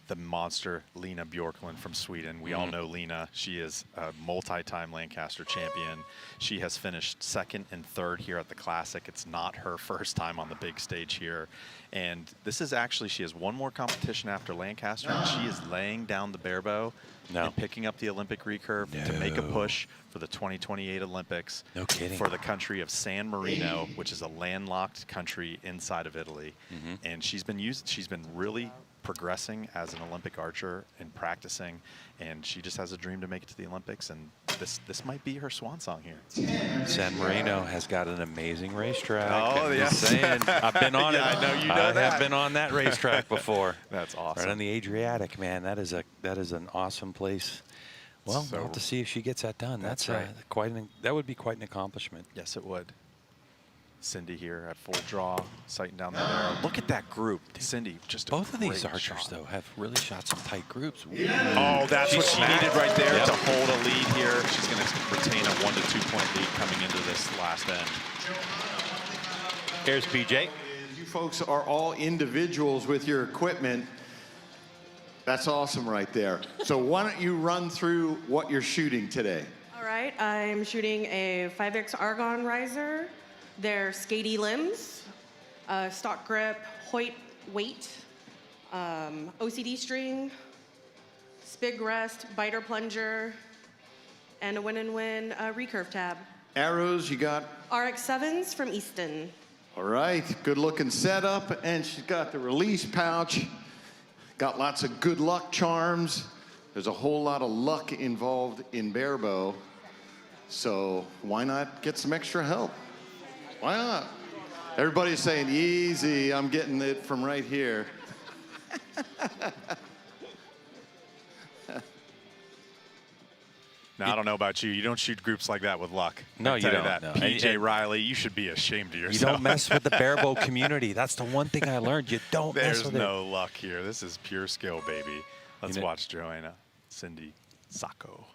the monster Lena Bjorklund from Sweden. We all know Lena. She is a multi-time Lancaster champion. She has finished 2nd and 3rd here at the Classic. It's not her first time on the big stage here. And this is actually, she has one more competition after Lancaster, and she is laying down the Barebow and picking up the Olympic recurve to make a push for the 2028 Olympics. No kidding. For the country of San Marino, which is a landlocked country inside of Italy. And she's been really progressing as an Olympic archer and practicing, and she just has a dream to make it to the Olympics, and this might be her swan song here. San Marino has got an amazing racetrack. Oh, I'm yes. just saying, I've been on it. I know you know I that. have been on that racetrack before. That's awesome. Right on the Adriatic, man. That is an awesome place. Well, we'll have to see if she gets that done. That's right. That would be quite an accomplishment. Yes, it would. Cindy here at full draw, sighting down that arrow. Look at that group. Cindy, just both of these great archers, shot. though, have really shot some tight groups. Oh, that's what she needed right there Yep. to hold a lead here. She's going to retain a 1 to 2 point lead coming into this last end. Here's PJ. You folks are all individuals with your equipment. That's awesome right there. So why don't you run through what you're shooting today? All right, I'm shooting a 5X Argon riser. They're skatey limbs, stock grip, Hoyt weight, OCD string, spig rest, biter plunger, and a win-and-win recurve tab. Arrows, you got? RX-7s from Easton. All right, good looking setup, and she's got the release pouch. Got lots of good luck charms. There's a whole lot of luck involved in Barebow, so why not get some extra help? Why not? Everybody's saying, easy, I'm getting it from right here. Now, I don't know about you. You don't shoot groups like that with luck. No, I'll you tell don't. That. No. PJ Riley, you should be ashamed of yourself. You don't mess with the Barebow community. That's the one thing I learned. You don't mess There's with no luck here. This is pure skill, baby. Let's You know- watch Joanna Cindy Sacco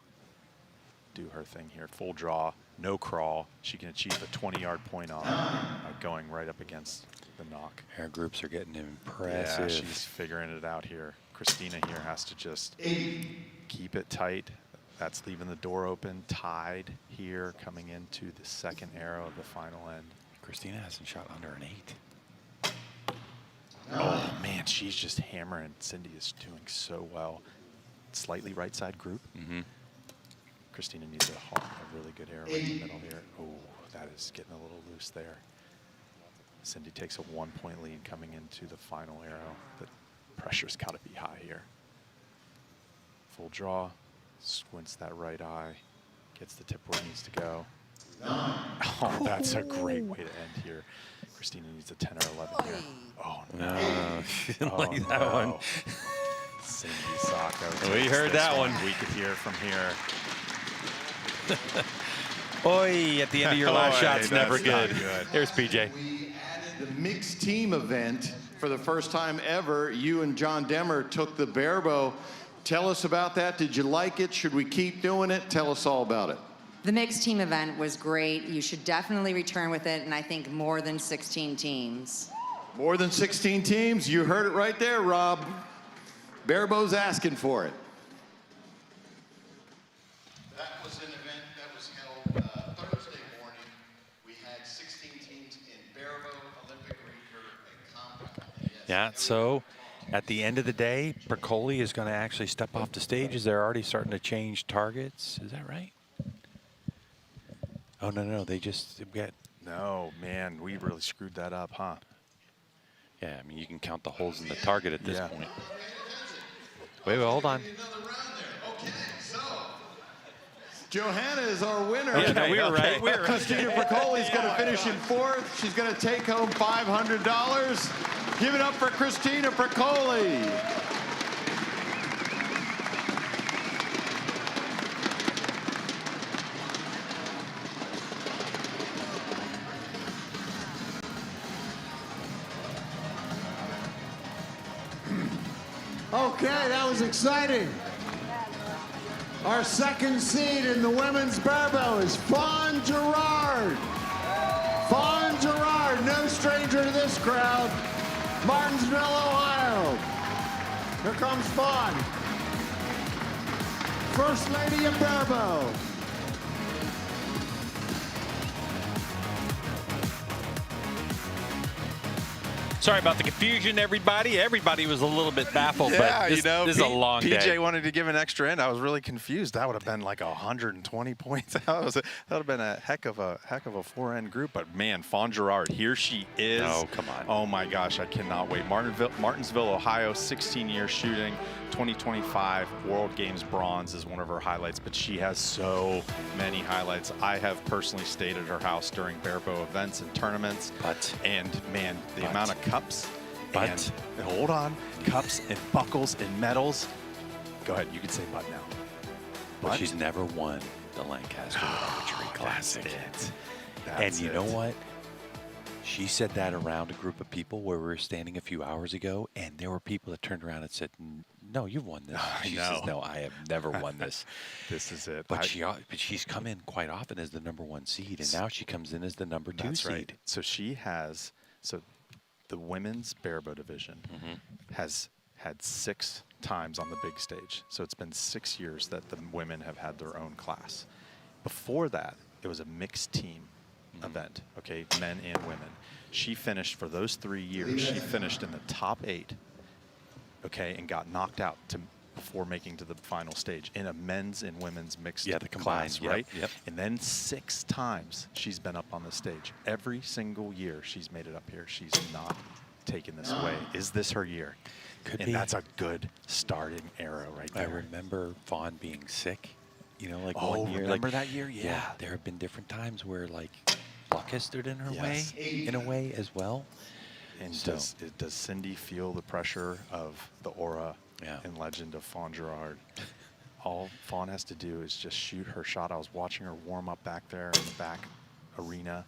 do her thing here. Full draw, no crawl. She can achieve a 20-yard point on going right up against the knock. Her groups are getting impressive. Yeah, she's figuring it out here. Christina here has to just keep it tight. That's leaving the door open, tied here, coming into the second arrow of the final end. Christina hasn't shot under an 8. Oh, man, she's just hammering. Cindy is doing so well. Slightly right side group. Christina needs a really good arrow right in the middle here. Oh, that is getting a little loose there. Cindy takes a 1 point lead coming into the final arrow. The pressure's got to be high here. Full draw, squints that right eye, gets the tip where it needs to go. Oh, that's a great way to end here. Christina needs a 10 or 11 here. Oh, no. She didn't like that one. Cindy Sacco. We heard that one. We could hear from here. Oi, at the end of your last shot's never good. Here's PJ. The mixed team event for the first time ever. You and John Demmer took the Barebow. Tell us about that. Did you like it? Should we keep doing it? Tell us all about it. The mixed team event was great. You should definitely return with it, and I think more than 16 teams. More than 16 teams? You heard it right there, Rob. Barebow's asking for it. That was an event that was held Thursday morning. We had 16 teams in Barebow, Olympic recurve, and compound. Yeah, so at the end of the day, Percoli is going to actually step off the stages. They're already starting to change targets. Is that right? Oh, no, they just get... No, man, we really screwed that up, huh? Yeah, I mean, you can count the holes in the target at this Yeah. point. Wait, hold on. Johanna is our winner. Yeah, no, we were right. We were right. Christina Percoli is going to finish in 4th. She's going to take home $500. Give it up for Christina Percoli. Okay, that was exciting. Our second seed in the women's Barebow is Fawn Gerard. Fawn Gerard, no stranger to this crowd, Martinsville, Ohio. Here comes Fawn. First Lady of Barebow. Sorry about the confusion, everybody. Everybody was a little bit baffled, Yeah, but this, you know, this is a long PJ day. wanted to give an extra end. I was really confused. That would have been like 120 points. that would have been a heck of a 4-end group. But man, Fawn Gerard, here she is. Oh, come on. Oh my gosh, I cannot wait. Martinsville, Ohio, 16 years shooting. 2025 World Games bronze is one of her highlights, but she has so many highlights. I have personally stayed at her house during Barebow events and tournaments. And man, the amount of cups and hold on, cups and buckles and medals. Go ahead, you can say but now. But she's never won the Lancaster Archery Classic. And you know what? She said that around a group of people where we were standing a few hours ago, and there were people that turned around and said, "No, you've won this." She says, "No, I have never won this." This is it. But she's come in quite often as the #1 seed, and now she comes in as the #2 That's seed. right. So she has, the women's Barebow division has had 6 times on the big stage. So it's been 6 years that the women have had their own class. Before that, it was a mixed team event, okay, men and women. She finished for those 3 years. She finished in the top 8, okay, and got knocked out before making to the final stage in a men's and women's mixed class, right? Yep. And then 6 times she's been up on the stage. Every single year she's made it up here. She's not taken this away. Is this her year? Could and be. that's a good starting arrow right there. I remember Fawn being sick. You know, like Oh, one year. remember like, that year? Yeah. There have been different times where like luck has stood in her way, Yes. in a way as well. And So- does Cindy feel the pressure of the aura and legend of Fawn Gerard? All Fawn has to do is just shoot her shot. I was watching her warm up back there in the back arena,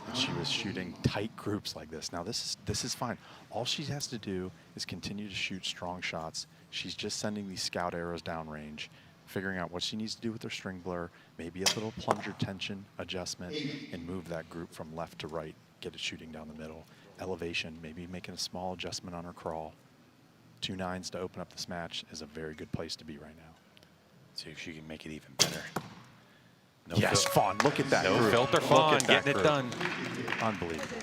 and she was shooting tight groups like this. Now this is fine. All she has to do is continue to shoot strong shots. She's just sending these scout arrows downrange, figuring out what she needs to do with her string blur, maybe a little plunger tension adjustment, and move that group from left to right, get it shooting down the middle. Elevation, maybe making a small adjustment on her crawl. 2 9s to open up this match is a very good place to be right now. See if she can make it even better. No Yes, Fawn, look at that No group. filter, Look Fawn, at that getting it group. done. Unbelievable.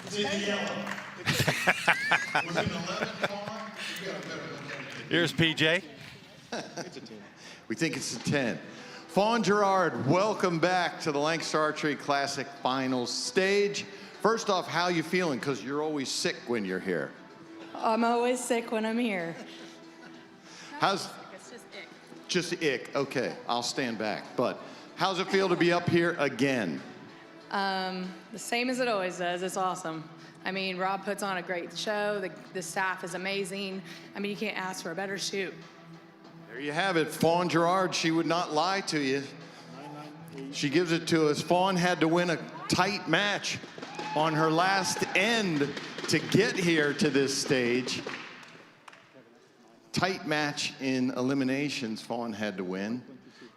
Here's PJ. We think it's a 10. Fawn Gerard, welcome back to the Lancaster Archery Classic Finals stage. First off, how you feeling? Because you're always sick when you're here. I'm always sick when I'm here. How's It's just ick. just ick? Okay, I'll stand back. But how's it feel to be up here again? The same as it always does. It's awesome. I mean, Rob puts on a great show. The staff is amazing. I mean, you can't ask for a better shoot. There you have it, Fawn Gerard. She would not lie to you. She gives it to us. Fawn had to win a tight match on her last end to get here to this stage. Tight match in eliminations Fawn had to win.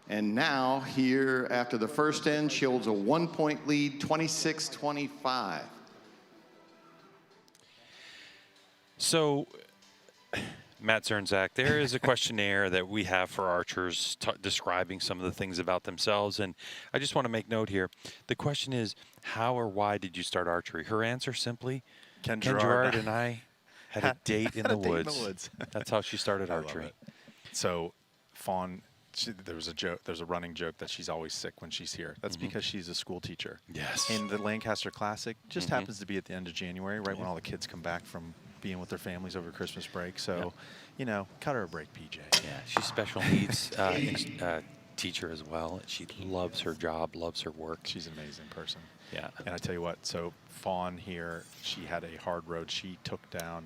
And now here after the first end, she holds a 1-point lead, 26-25. So, Matt Zernzak, there is a questionnaire that we have for archers describing some of the things about themselves. And I just want to make note here. The question is, how or why did you start archery? Her answer simply, Ken Gerard Gerard and I had a date in the woods. woods. That's how she started I love archery. it. So, Fawn, there's a running joke that she's always sick when she's here. That's because she's a school teacher. Yes. And the Lancaster Classic just happens to be at the end of January, right when all the kids come back from being with their families over Christmas break. So, you know, cut her a break, PJ. Yeah, she's special needs teacher as well. She loves her job, loves her work. She's an amazing person. Yeah. And I tell you what, so Fawn here, she had a hard road. She took down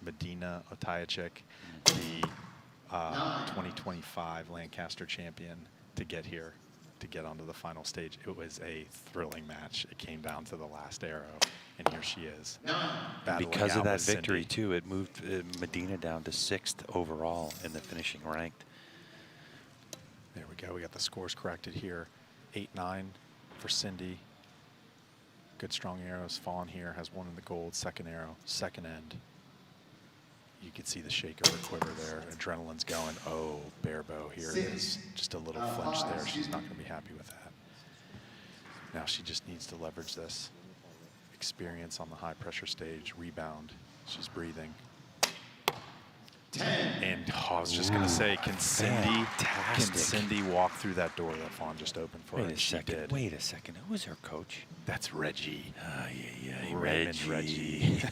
Medina Otayachik, the 2025 Lancaster champion, to get here, to get onto the final stage. It was a thrilling match. It came down to the last arrow, and here she is. battling Because of out that with victory, Cindy. too, it moved Medina down to 6th overall in the finishing ranked. There we go. We got the scores corrected here. 8-9 for Cindy. Good strong arrows. Fawn here has one in the gold. Second arrow, second end. You can see the shake of her quiver there. Adrenaline's going. Oh, Barebow, here it is. Just a little flinch there. She's not going to be happy with that. Now she just needs to leverage this experience on the high pressure stage, rebound. She's breathing. 10. And I was just going to say, can Cindy walk through that door that Fawn just opened for her? Wait a She second. did. Wait a second. Who's her coach? That's Reggie. Oh, yeah, Raymond Reggie. Here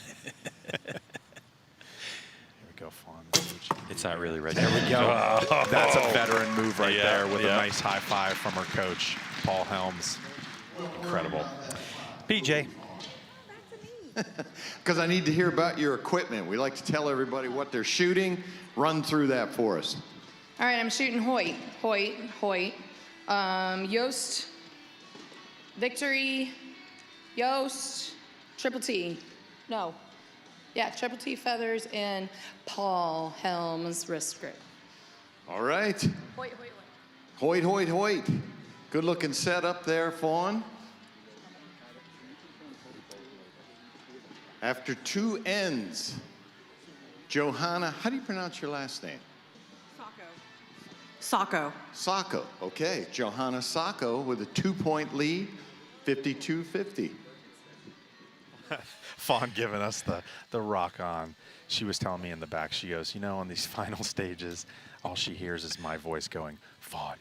we go, Fawn. It's not really Reggie. There we go. That's a veteran move right Yeah, there with yeah. a nice high five from her coach, Paul Helms. Incredible. PJ. Because I need to hear about your equipment. We like to tell everybody what they're shooting. Run through that for us. All right, I'm shooting Hoyt. Yost, Victory, Yost, Triple T. No. Yeah, Triple T feathers and Paul Helms wrist grip. All right. Hoyt. Hoyt. Good looking setup there, Fawn. After 2 ends, Johanna, how do you pronounce your last name? Sacco. Sacco, okay. Johanna Sacco with a 2-point lead, 52-50. Fawn giving us the rock on. She was telling me in the back, she goes, you know, on these final stages, all she hears is my voice going, Fawn.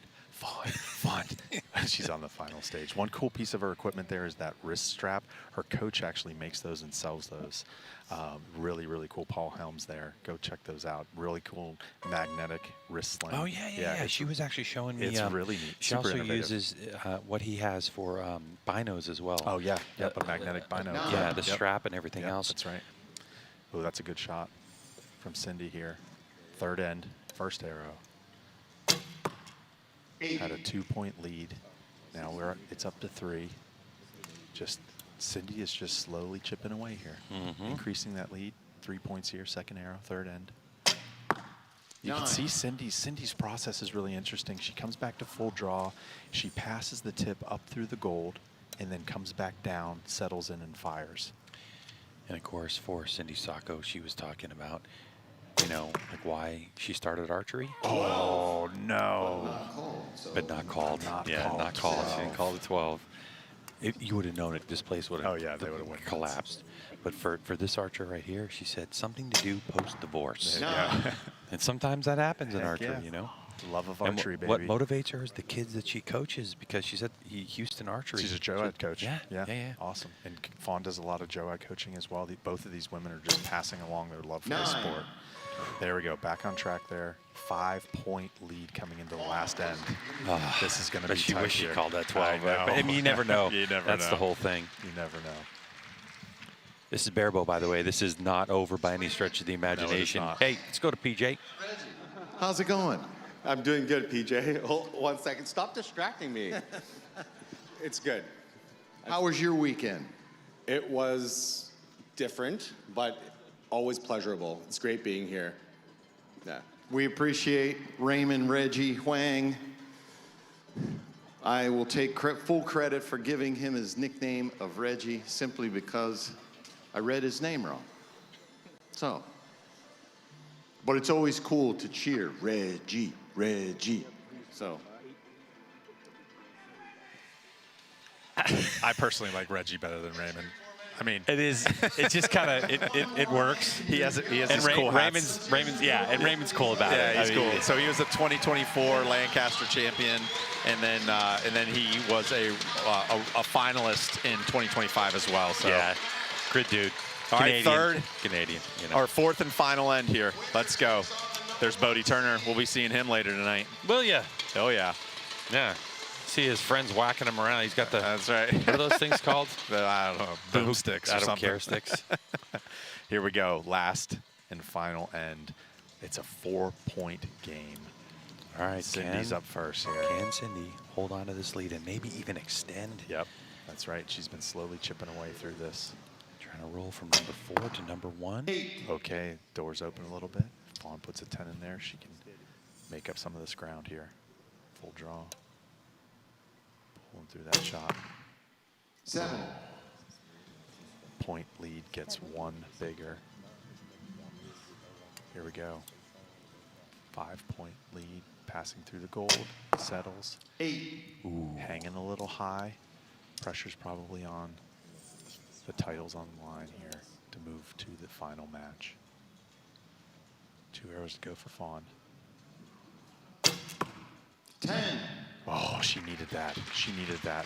She's on the final stage. One cool piece of her equipment there is that wrist strap. Her coach actually makes those and sells those. Really, really cool. Paul Helms there. Go check those out. Really cool magnetic wrist sling. Oh, yeah. She was actually showing me. It's really neat. She Super also innovative. uses what he has for binos as well. Oh, yeah. Yep, a magnetic bino. Yeah, the strap and everything else. That's right. Oh, that's a good shot from Cindy here. Third end, first arrow. Had a 2-point lead. Now it's up to 3. Cindy is just slowly chipping away here, increasing that lead. 3 points here, second arrow, third end. You can see Cindy's process is really interesting. She comes back to full draw. She passes the tip up through the gold and then comes back down, settles in and fires. And of course, for Cindy Sacco, she was talking about, you know, like why she started archery. Oh, no. But not called. Not called. She didn't call the 12. You would have known it. This place would have they would have collapsed. But for this archer right here, she said something to do post-divorce. Yeah. And sometimes that happens in Heck archery, yeah. you know. Love of And archery, baby. what motivates her is the kids that she coaches, because she's at Houston Archery. She's a JOAD coach. Yeah. Awesome. And Fawn does a lot of JOAD coaching as well. Both of these women are just passing along their love for the sport. There we go. Back on track there. 5-point lead coming into the last end. This is going to be She tight wish she here. called that 12. I know. But, I mean, you never know. You never That's know. the whole thing. You never know. This is Barebow, by the way. This is not over by any stretch of the imagination. not. Hey, let's go to PJ. How's it going? I'm doing good, PJ. Hold 1 second. Stop distracting me. It's good. How was your weekend? It was different, but always pleasurable. It's great being here. Yeah. We appreciate Raymond Reggie Huang. I will take full credit for giving him his nickname of Reggie simply because I read his name wrong. So, but it's always cool to cheer, Reggie, Reggie. So. I personally like Reggie better than Raymond. I mean, it is. It just kind of it works. He has and his cool hats. Raymand's cool about it. Yeah, he's I mean, cool. So he was a 2024 Lancaster champion, and then he was a finalist in 2025 as well. So yeah, good dude. All right, third Canadian. You know. Our fourth and final end here. Let's go. There's Bodie Turner. We'll be seeing him later tonight. Will ya? Oh yeah. Yeah. See his friends whacking him around. He's got the. That's right. What are those things called? I don't know. Boomsticks or I don't something. care sticks. Here we go. Last and final end. It's a 4-point game. All right, Cindy's up first here. Can Cindy hold on to this lead and maybe even extend? Yep. That's right. She's been slowly chipping away through this. Trying to roll from number 4 to number 1. Okay. Doors open a little bit. Fawn puts a 10 in there. She can make up some of this ground here. Full draw. Pulling through that shot. 7. Point lead gets 1 bigger. Here we go. 5-point lead, passing through the gold, settles. 8. Ooh. Hanging a little high. Pressure's probably on. The title's on the line here to move to the final match. 2 arrows to go for Fawn. 10. Oh, she needed that. She needed that.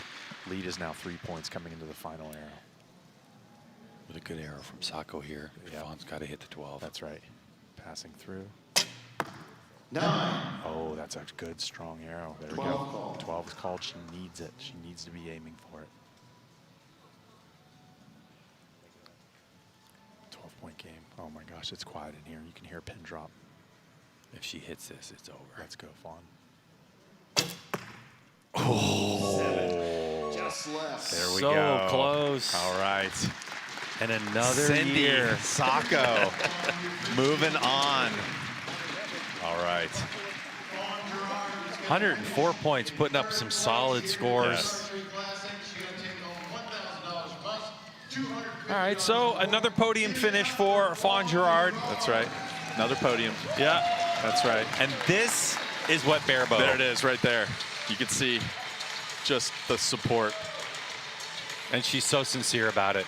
Lead is now 3 points coming into the final arrow. With a good arrow from Sako here. Yeah. Fawn's got to hit the 12. That's right. Passing through. 9. Oh, that's a good, strong arrow. There we 12 go. called. 12 is called. She needs it. She needs to be aiming for it. 12-point game. Oh my gosh, it's quiet in here. You can hear a pin drop. If she hits this, it's over. Let's go, Fawn. Oh. Just left. There we so go. Close. All right. And another Cindy year. Sako moving on. All right. 104 points, putting up some solid scores. Yes. All right, so another podium finish for Fawn Gerard. That's right. Another podium. Yeah. That's right. And this is what Barebow. There it is right there. You can see just the support. And she's so sincere about it.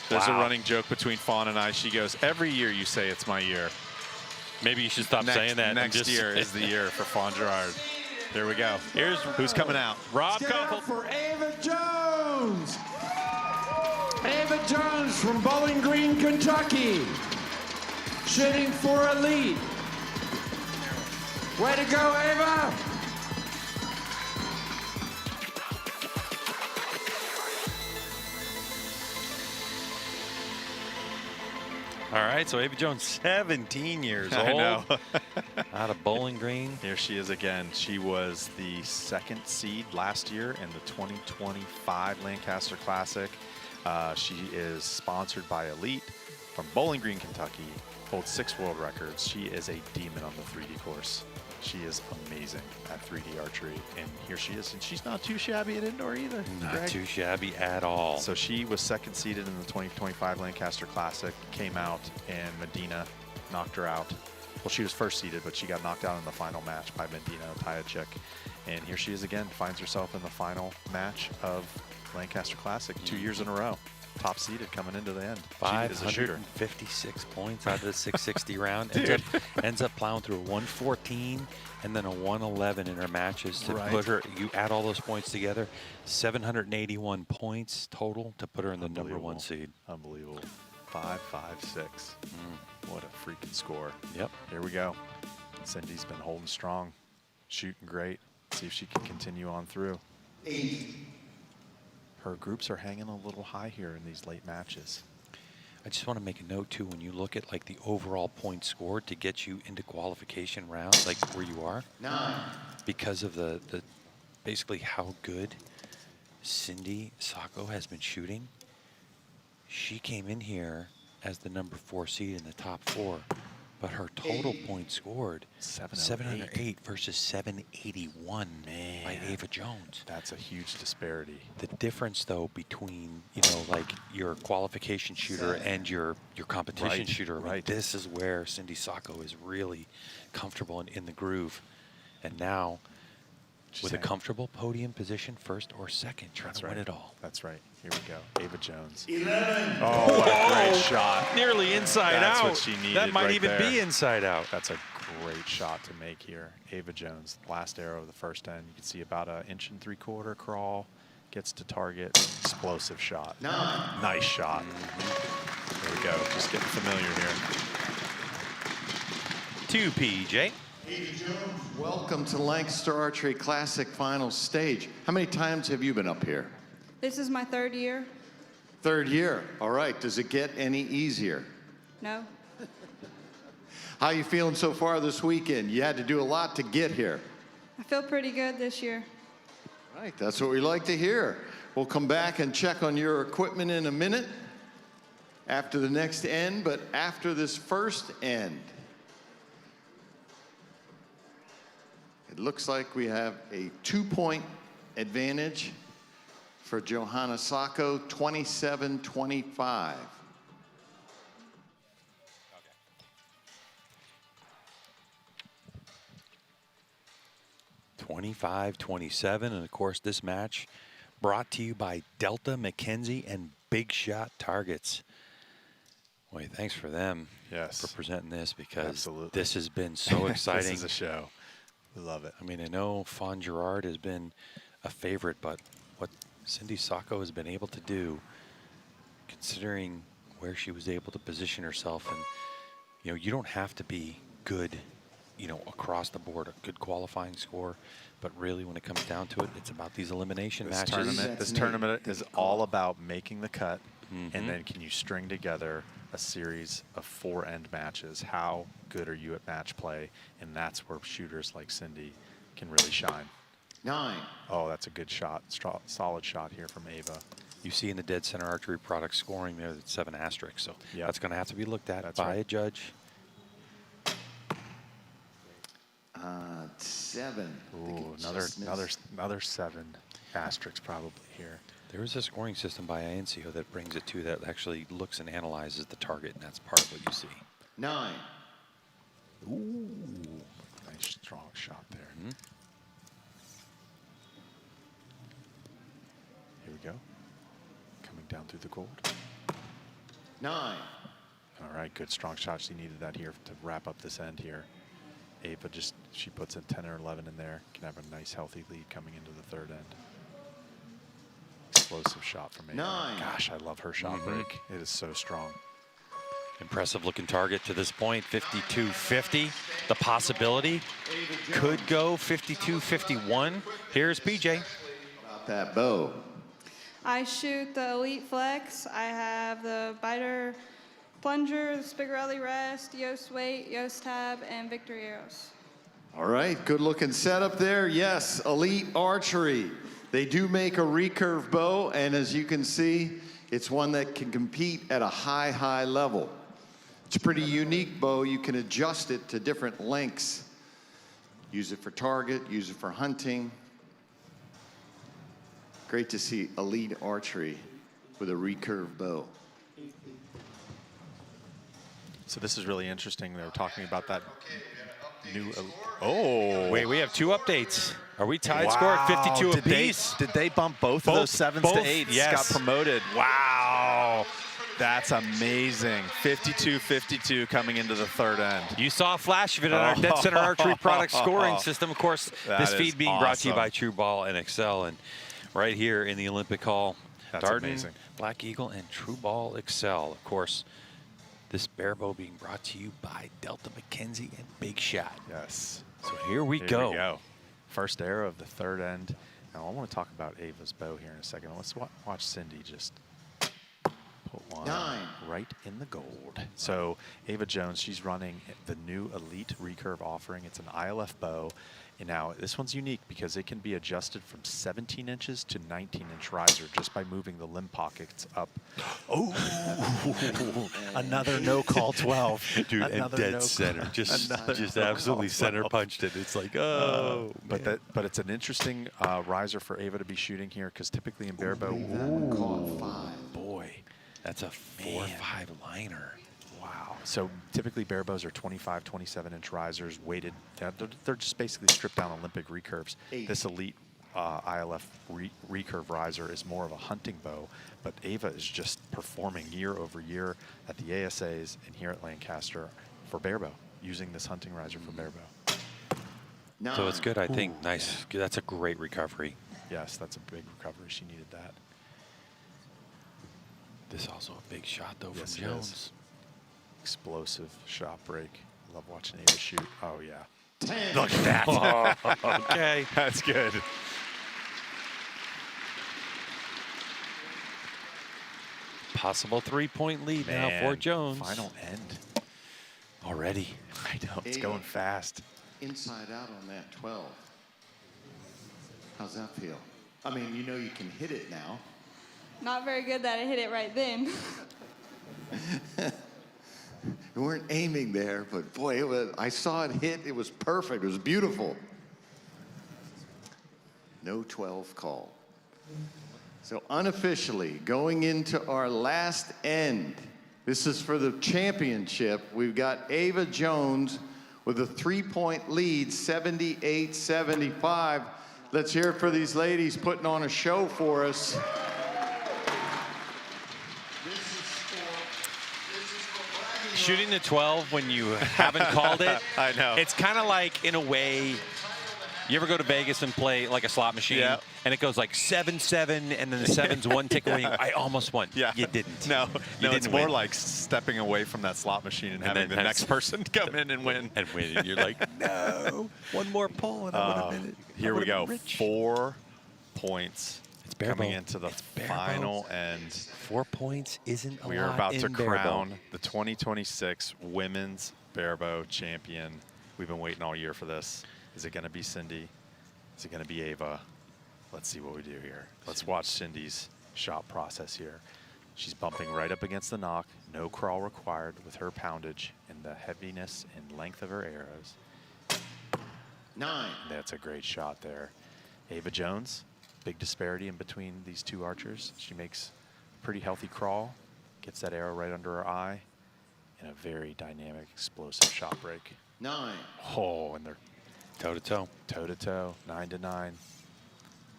There's Wow. a running joke between Fawn and I. She goes, every year you say it's my year. Maybe you should stop saying that. Next year is the year for Fawn Gerard. Here we go. Here's who's coming out. Rob Get up Koppel. for Ava Jones. Ava Jones from Bowling Green, Kentucky. Shooting for elite. Way to go, Ava. All right, so Ava Jones, 17 years old. I know. Out of Bowling Green. Here she is again. She was the 2nd seed last year in the 2025 Lancaster Classic. She is sponsored by Elite from Bowling Green, Kentucky. Holds 6 world records. She is a demon on the 3D course. She is amazing at 3D archery, and here she is. And she's not too shabby at indoor either. Not Greg. too shabby at all. So she was 2nd seeded in the 2025 Lancaster Classic, came out, and Medina knocked her out. Well, she was 1st seeded, but she got knocked out in the final match by Medina Tajacek. And here she is again, finds herself in the final match of Lancaster Classic 2 years in a row. Top seeded coming into the end. She is a shooter. 556 points out of the 660 round. Dude. Ends up plowing through a 114 and then a 111 in her matches to Right. put her, you add all those points together, 781 points total to put her in the #1 seed. Unbelievable. 556. What a freaking score. Yep. Here we go. Cindy's been holding strong, shooting great. See if she can continue on through. 8. Her groups are hanging a little high here in these late matches. I just want to make a note too, when you look at like the overall points scored to get you into qualification rounds, like where you are, 9. because of the basically how good Cindy Sako has been shooting. She came in here as the #4 seed in the top 4, but her total points scored 708 versus 781 by Ava Jones. That's a huge disparity. The difference though between, you know, like your qualification shooter and your competition Right, shooter, I mean, right. this is where Cindy Sako is really comfortable in the groove. And now with a comfortable podium position, 1st or 2nd, trying to win it all. That's right. Here we go. Ava Jones. 11. Oh, what a great shot. Nearly inside That's out. what she needed. That might right even there. be inside out. That's a great shot to make here. Ava Jones, last arrow of the 1st end. You can see about an 1.75 inch crawl. Gets to target. Explosive shot. 9. Nice shot. There we go. Just getting familiar here. 2 PJ. Ava Jones, welcome to Lancaster Archery Classic final stage. How many times have you been up here? This is my 3rd year. 3rd year. All right. Does it get any easier? No. How you feeling so far this weekend? You had to do a lot to get here. I feel pretty good this year. Right. That's what we like to hear. We'll come back and check on your equipment in a minute after the next end, but after this 1st end, it looks like we have a 2-point advantage for Johanna Sako, 27-25. 25-27. And, of course, this match brought to you by Delta, McKenzie, and Big Shot Targets. Boy, thanks for them for presenting this, because this has been so exciting. This is a show. We love it. I mean, I know Fawn Gerard has been a favorite, but what Cindy Sacco has been able to do, considering where she was able to position herself, and, you know, you don't have to be good, you know, across the board, a good qualifying score, but really when it comes down to it, it's about these elimination matches. This tournament is all about making the cut, and then can you string together a series of 4-end matches? How good are you at match play? And that's where shooters like Cindy can really shine. 9. Oh, that's a good shot. Solid shot here from Ava. You see in the Dead Center Archery product scoring there, that's 7 asterisks. So that's going to have to be looked at by a judge. 7. Ooh, another 7 asterisks probably here. There is a scoring system by INCO that brings it to that actually looks and analyzes the target, and that's part of what you see. 9. Ooh, nice strong shot there. Here we go. Coming down through the gold. 9. All right, good strong shot. She needed that here to wrap up this end here. Ava she puts a 10 or 11 in there. Can have a nice healthy lead coming into the 3rd end. Explosive shot from Ava. 9. Gosh, I love her shot break. It is so strong. Impressive looking target to this point, 52-50. The possibility could go 52-51. Here's PJ. About that bow. I shoot the Elite Flex. I have the Biter Plunger, the Spigarelli Rest, Yoast Weight, Yoast Tab, and Victory Arrows. All right, good looking setup there. Yes, Elite Archery. They do make a recurve bow, and as you can see, it's one that can compete at a high level. It's a pretty unique bow. You can adjust it to different lengths. Use it for target, use it for hunting. Great to see Elite Archery with a recurve bow. So this is really interesting. They were talking about that new. Wait, we have 2 updates. Are we tied score at 52 apiece? Did they bump both of those 7s to 8s? Yes. Got promoted. Wow. That's amazing. 52-52 coming into the 3rd end. You saw a flash of it on our Dead Center Archery product scoring system. Of course, this feed being brought to you by True Ball and Excel. And right here in the Olympic Hall, Darden, amazing. Black Eagle, and True Ball Excel. Of course, this Barebow being brought to you by Delta McKenzie and Big Shot. Yes. So here we go. First arrow of the 3rd end. Now I want to talk about Ava's bow here in a second. Let's watch Cindy just put one 9. right in the gold. So Ava Jones, she's running the new Elite Recurve offering. It's an ILF bow. And now this one's unique because it can be adjusted from 17 inches to 19-inch riser just by moving the limb pockets up. Oh, another no call 12. Dude, and dead center. Just absolutely center punched it. It's like, oh. But it's an interesting riser for Ava to be shooting here because typically in Barebow, boy, that's a 4-5 liner. Wow. So typically Barebows are 25, 27-inch risers, weighted. They're just basically stripped down Olympic recurves. This Elite ILF recurve riser is more of a hunting bow, but Ava is just performing year over year at the ASAs and here at Lancaster for Barebow, using this hunting riser for Barebow. So it's good, I think. Nice. That's a great recovery. Yes, that's a big recovery. She needed that. This also a big shot, though, Yes, from it Jones. is. Explosive shot break. Love watching Ava shoot. Oh, yeah. 10. Look at that. Okay. That's good. Possible 3-point lead now for Jones. Final end. Already. I know. It's going fast. Inside out on that 12. How's that feel? I mean, you know you can hit it now. Not very good that I hit it right then. We weren't aiming there, but boy, I saw it hit. It was perfect. It was beautiful. No 12 call. So unofficially, going into our last end, this is for the championship. We've got Ava Jones with a 3-point lead, 78-75. Let's hear it for these ladies putting on a show for us. Shooting the 12 when you haven't called it, I know. It's kind of like, in a way, you ever go to Vegas and play like a slot machine, and it goes like 7-7, and then the 7's one tick away. I almost won. Yeah. You didn't. No, You it's didn't more win. like stepping away from that slot machine and having then the next person come in and win. And win. And you're like, no, one more pull, and I would have been it. Here we go. 4 points coming Barebow. into the It's Barebow. final, and 4 points isn't a we are lot about to in Barebow. crown the 2026 Women's Barebow Champion. We've been waiting all year for this. Is it going to be Cindy? Is it going to be Ava? Let's see what we do here. Let's watch Cindy's shot process here. She's bumping right up against the knock. No crawl required with her poundage and the heaviness and length of her arrows. 9. That's a great shot there. Ava Jones, big disparity in between these two archers. She makes a pretty healthy crawl, gets that arrow right under her eye, and a very dynamic, explosive shot break. 9. Oh, and they're toe-to-toe. Toe-to-toe, 9-9.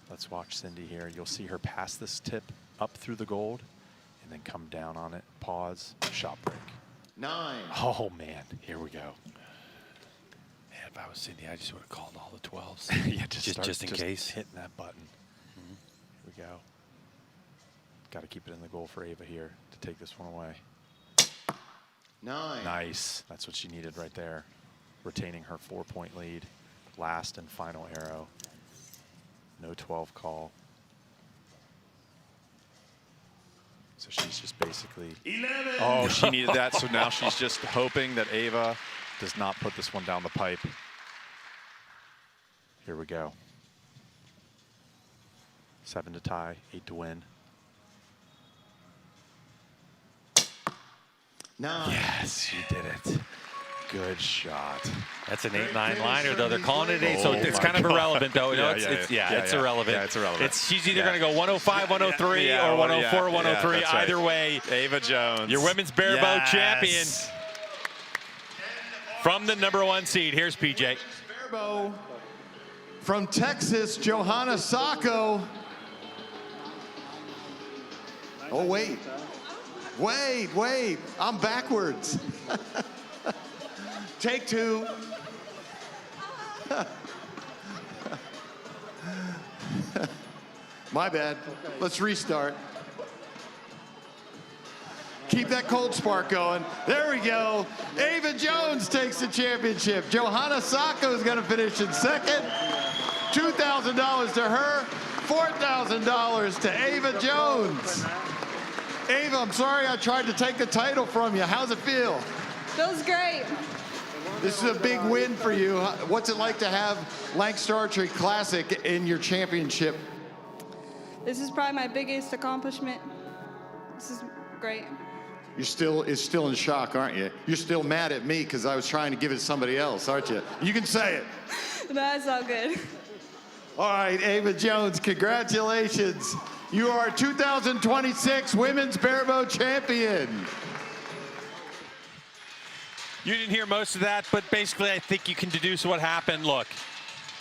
Let's watch Cindy here. You'll see her pass this tip up through the gold and then come down on it, pause, shot break. 9. Oh, man, here we go. Man, if I was Cindy, I just would have called all the 12s. Yeah, just in case. Hitting that button. Here we go. Got to keep it in the goal for Ava here to take this one away. 9. Nice. That's what she needed right there. Retaining her 4-point lead. Last and final arrow. No 12 call. So she's just basically 11. Oh, she needed that. So now she's just hoping that Ava does not put this one down the pipe. Here we go. 7 to tie, 8 to win. 9. Yes, you did it. Good shot. That's an 8-9 liner, though. They're calling it 8, so Oh it's my kind of God. irrelevant, though. No, Yeah, it's yeah, irrelevant. Yeah, it's irrelevant. She's either Yeah. going to go 105, 103, Yeah, or 104, yeah, 103. that's right. Either way, Ava Jones. your women's Barebow Yes. champion from the #1 seed. Here's PJ. Barebow from Texas, Johanna Sacco. Oh, wait. Wait. I'm backwards. Take 2. My bad. Let's restart. Keep that cold spark going. There we go. Ava Jones takes the championship. Johanna Sacco is going to finish in second. $2,000 to her, $4,000 to Ava Jones. Ava, I'm sorry I tried to take the title from you. How's it feel? Feels great. This is a big win for you. What's it like to have Lancaster Archery Classic in your championship? This is probably my biggest accomplishment. This is great. You're still in shock, aren't you? You're still mad at me because I was trying to give it to somebody else, aren't you? You can say it. That's all good. All right, Ava Jones, congratulations. You are 2026 Women's Barebow Champion. You didn't hear most of that, but basically I think you can deduce what happened. Look,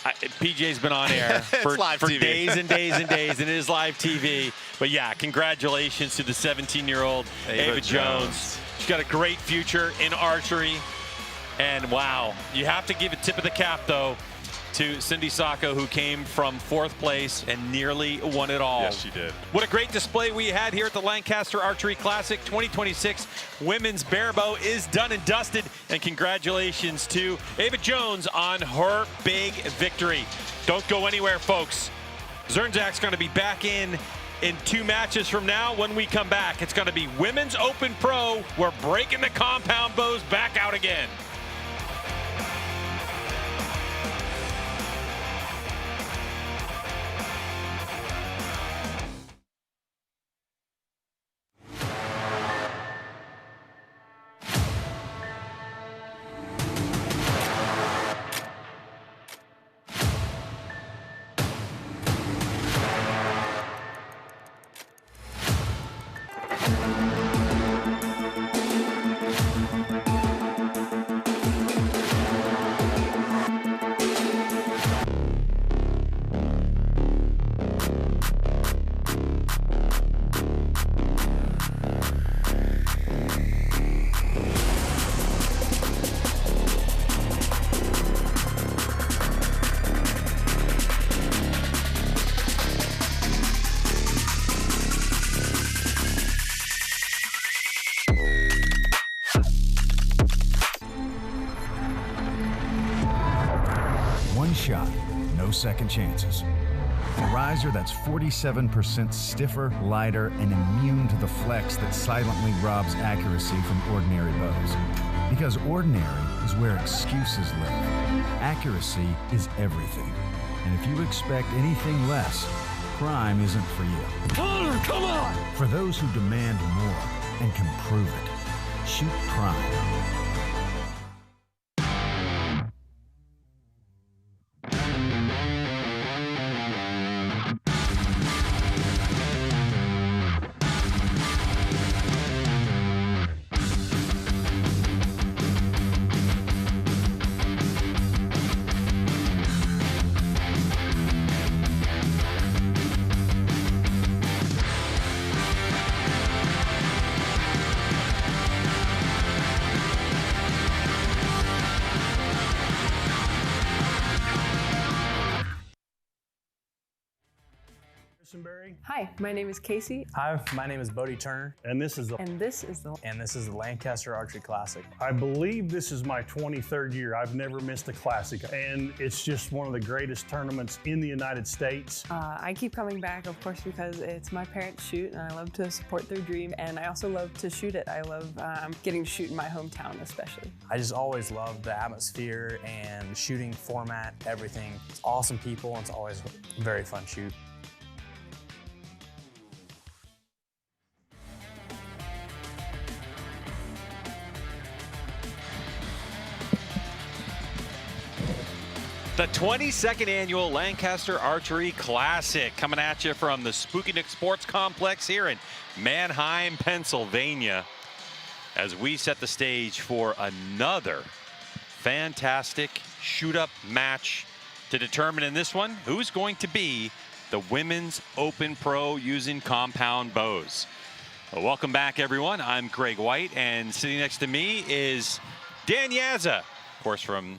PJ's been on air for TV. days and days and days, and it is live TV. But yeah, congratulations to the 17-year-old Ava Jones. She's got a great future in archery. And wow, you have to give a tip of the cap, though, to Cindy Sacco, who came from 4th place and nearly won it all. Yes, she did. What a great display we had here at the Lancaster Archery Classic 2026. Women's Barebow is done and dusted, and congratulations to Ava Jones on her big victory. Don't go anywhere, folks. Zernzak's going to be back in 2 matches from now. When we come back, it's going to be Women's Open Pro. We're breaking the compound bows back out again. second chances. A riser that's 47% stiffer, lighter, and immune to the flex that silently robs accuracy from ordinary bows. Because ordinary is where excuses live. Accuracy is everything. And if you expect anything less, prime isn't for you. Connor, come on! For those who demand more and can prove it, shoot prime. Hi, my name is Casey. Hi, my name is Bodie Turner. And this is the Lancaster Archery Classic. I believe this is my 23rd year. I've never missed a classic, and it's just one of the greatest tournaments in the United States. I keep coming back, of course, because it's my parents' shoot, and I love to support their dream, and I also love to shoot it. I love getting to shoot in my hometown, especially. I just always love the atmosphere and shooting format, everything. It's awesome people, and it's always a very fun shoot. The 22nd annual Lancaster Archery Classic coming at you from the Spooky Nook Sports Complex here in Manheim, Pennsylvania, as we set the stage for another fantastic shoot-up match to determine in this one who's going to be the Women's Open Pro using compound bows. Well, welcome back, everyone. I'm Greg White, and sitting next to me is Dan Yazza, of course, from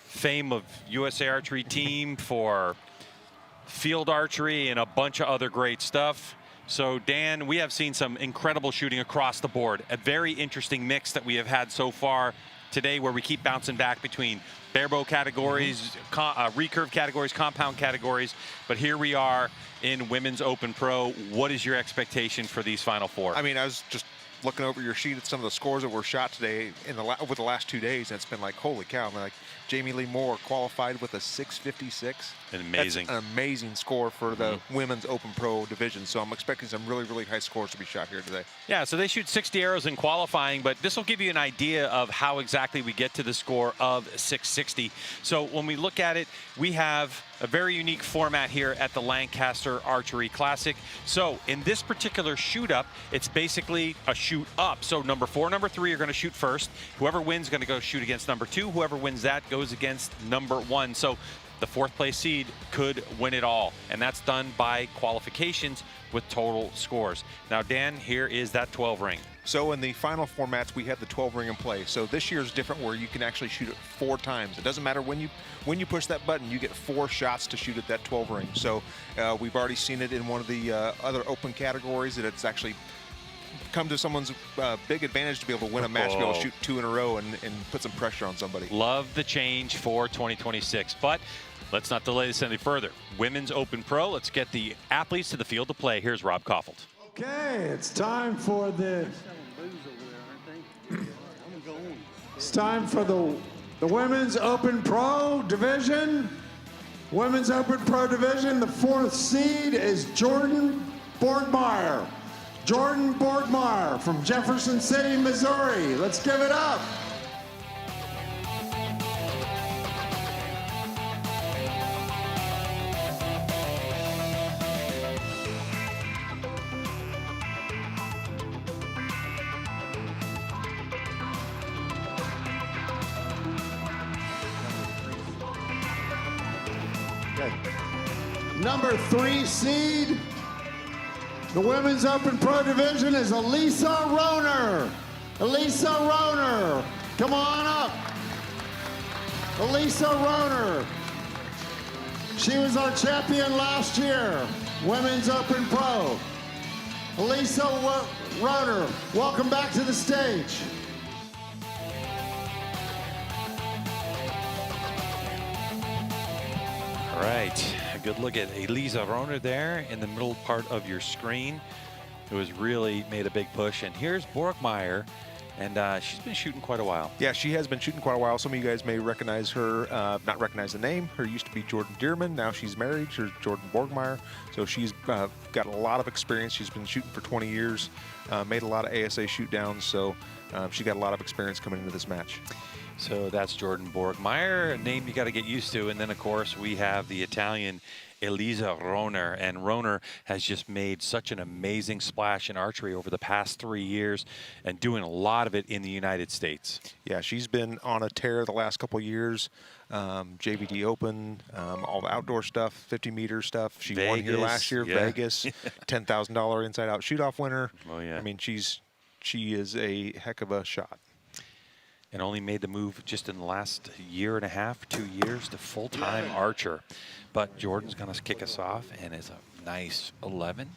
fame of USA Archery Team for field archery and a bunch of other great stuff. So Dan, we have seen some incredible shooting across the board. A very interesting mix that we have had so far today, where we keep bouncing back between barebow categories, recurve categories, compound categories. But here we are in Women's Open Pro. What is your expectation for these final four? I mean, I was just looking over your sheet at some of the scores that were shot today over the last 2 days, and it's been like, holy cow. I mean, like, Jamie Lee Moore qualified with a 656. Amazing. That's an amazing score for the Women's Open Pro division. So I'm expecting some really, really high scores to be shot here today. Yeah, so they shoot 60 arrows in qualifying, but this will give you an idea of how exactly we get to the score of 660. So when we look at it, we have a very unique format here at the Lancaster Archery Classic. So in this particular shoot up, it's basically a shoot up. So number 4, number 3 are going to shoot first. Whoever wins is going to go shoot against number 2. Whoever wins that goes against number 1. So the 4th place seed could win it all, and that's done by qualifications with total scores. Now, Dan, here is that 12 ring. So in the final formats, we have the 12 ring in play. So this year is different, where you can actually shoot it 4 times. It doesn't matter when you push that button, you get 4 shots to shoot at that 12 ring. So we've already seen it in one of the other open categories, that it's actually come to someone's big advantage to be able to win a match, be able to shoot 2 in a row and put some pressure on somebody. Love the change for 2026, but let's not delay this any further. Women's Open Pro, let's get the athletes to the field to play. Here's Rob Koffold. Okay, it's time for the Women's Open Pro division. Women's Open Pro division, the 4th seed is Jordan Borgmeyer. Jordan Borgmeyer from Jefferson City, Missouri. Let's give it up. Number 3 seed, the Women's Open Pro division, is Elisa Roner. Elisa Roner, come on up. Elisa Roner. She was our champion last year, Women's Open Pro. Elisa Roner, welcome back to the stage. All right, a good look at Elisa Roner there in the middle part of your screen, who has really made a big push. And here's Borgmeyer, and she's been shooting quite a while. Yeah, she has been shooting quite a while. Some of you guys may recognize her, not recognize the name. Her used to be Jordan Dearman. Now she's married. She's Jordan Borgmeyer. So she's got a lot of experience. She's been shooting for 20 years, made a lot of ASA shoot downs. So she got a lot of experience coming into this match. So that's Jordan Borgmeyer, a name you got to get used to. And then, of course, we have the Italian Elisa Roner. And Roner has just made such an amazing splash in archery over the past 3 years and doing a lot of it in the United States. Yeah, she's been on a tear the last couple of years. JVD Open, all the outdoor stuff, 50-meter stuff. She won here last year, yeah. Vegas, $10,000 inside-out shoot-off winner. Oh, yeah. I mean, she is a heck of a shot. And only made the move just in the last year and a half, 2 years, to full-time archer. But Jordan's going to kick us off, and it's a nice 11.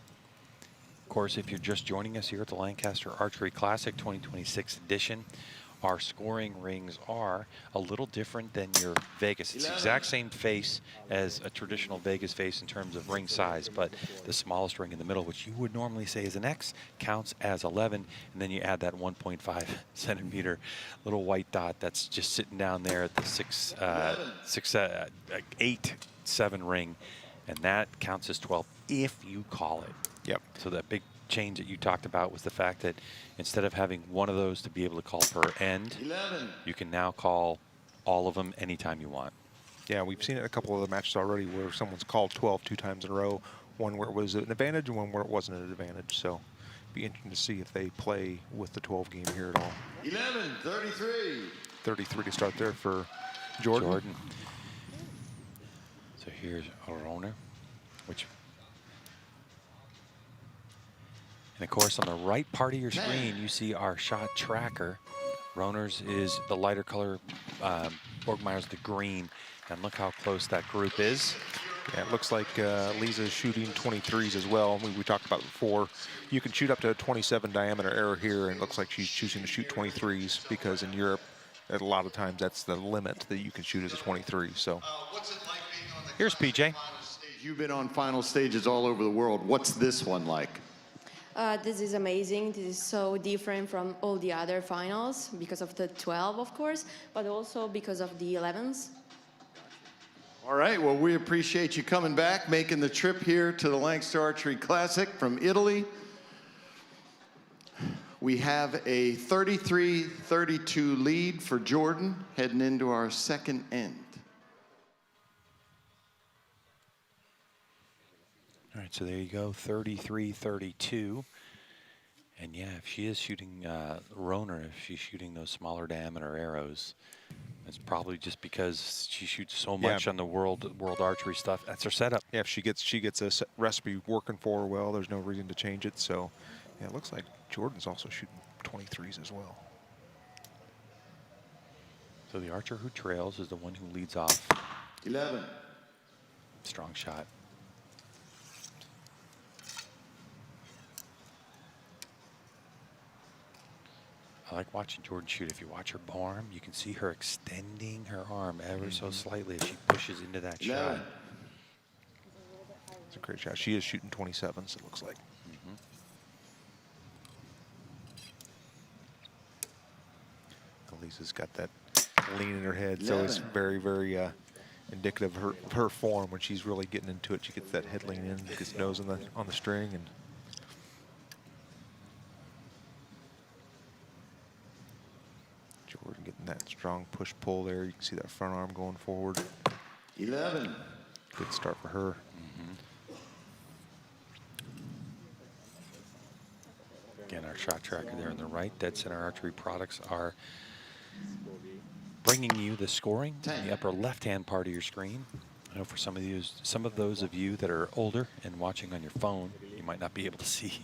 Of course, if you're just joining us here at the Lancaster Archery Classic 2026 edition, our scoring rings are a little different than your Vegas. It's the exact same face as a traditional Vegas face in terms of ring size, but the smallest ring in the middle, which you would normally say is an X, counts as 11, and then you add that 1.5 centimeter little white dot that's just sitting down there at the 8, 7 ring, and that counts as 12 if you call it. Yep. So that big change that you talked about was the fact that instead of having one of those to be able to call per end, 11. you can now call all of them anytime you want. Yeah, we've seen it in a couple of the matches already where someone's called 12 2 times in a row, one where it was an advantage and one where it wasn't an advantage. So it'd be interesting to see if they play with the 12 game here at all. 11, 33. 33 to start there for Jordan. So here's Roner, which... And of course, on the right part of your screen, you see our shot tracker. Roner's is the lighter color, Borgmeyer's the green. And look how close that group is. Yeah, it looks like Lisa's shooting 23s as well. We talked about it before. You can shoot up to a 27 diameter arrow here, and it looks like she's choosing to shoot 23s because in Europe, a lot of times that's the limit that you can shoot as a 23. So here's PJ. You've been on final stages all over the world. What's this one like? This is amazing. This is so different from all the other finals because of the 12, of course, but also because of the 11s. All right, well, we appreciate you coming back, making the trip here to the Lancaster Archery Classic from Italy. We have a 33-32 lead for Jordan heading into our second end. All right, so there you go, 33-32. And yeah, if she is shooting Roner, if she's shooting those smaller diameter arrows, it's probably just because she shoots so much on the world archery stuff. That's her setup. Yeah, if she gets a recipe working for her well, there's no reason to change it. So yeah, it looks like Jordan's also shooting 23s as well. So the archer who trails is the one who leads off. 11. Strong shot. I like watching Jordan shoot. If you watch her arm, you can see her extending her arm ever so slightly as she pushes into that shot. It's a great shot. She is shooting 27s, it looks like. Lisa's got that lean in her head, so it's very, very indicative of her form. When she's really getting into it, she gets that head lean in, gets nose on the string, and Jordan getting that strong push-pull there. You can see that front arm going forward. 11. Good start for her. Again, our shot tracker there on the right, Dead Center Archery products are bringing you the scoring in the upper left-hand part of your screen. I know for some of those of you that are older and watching on your phone, you might not be able to see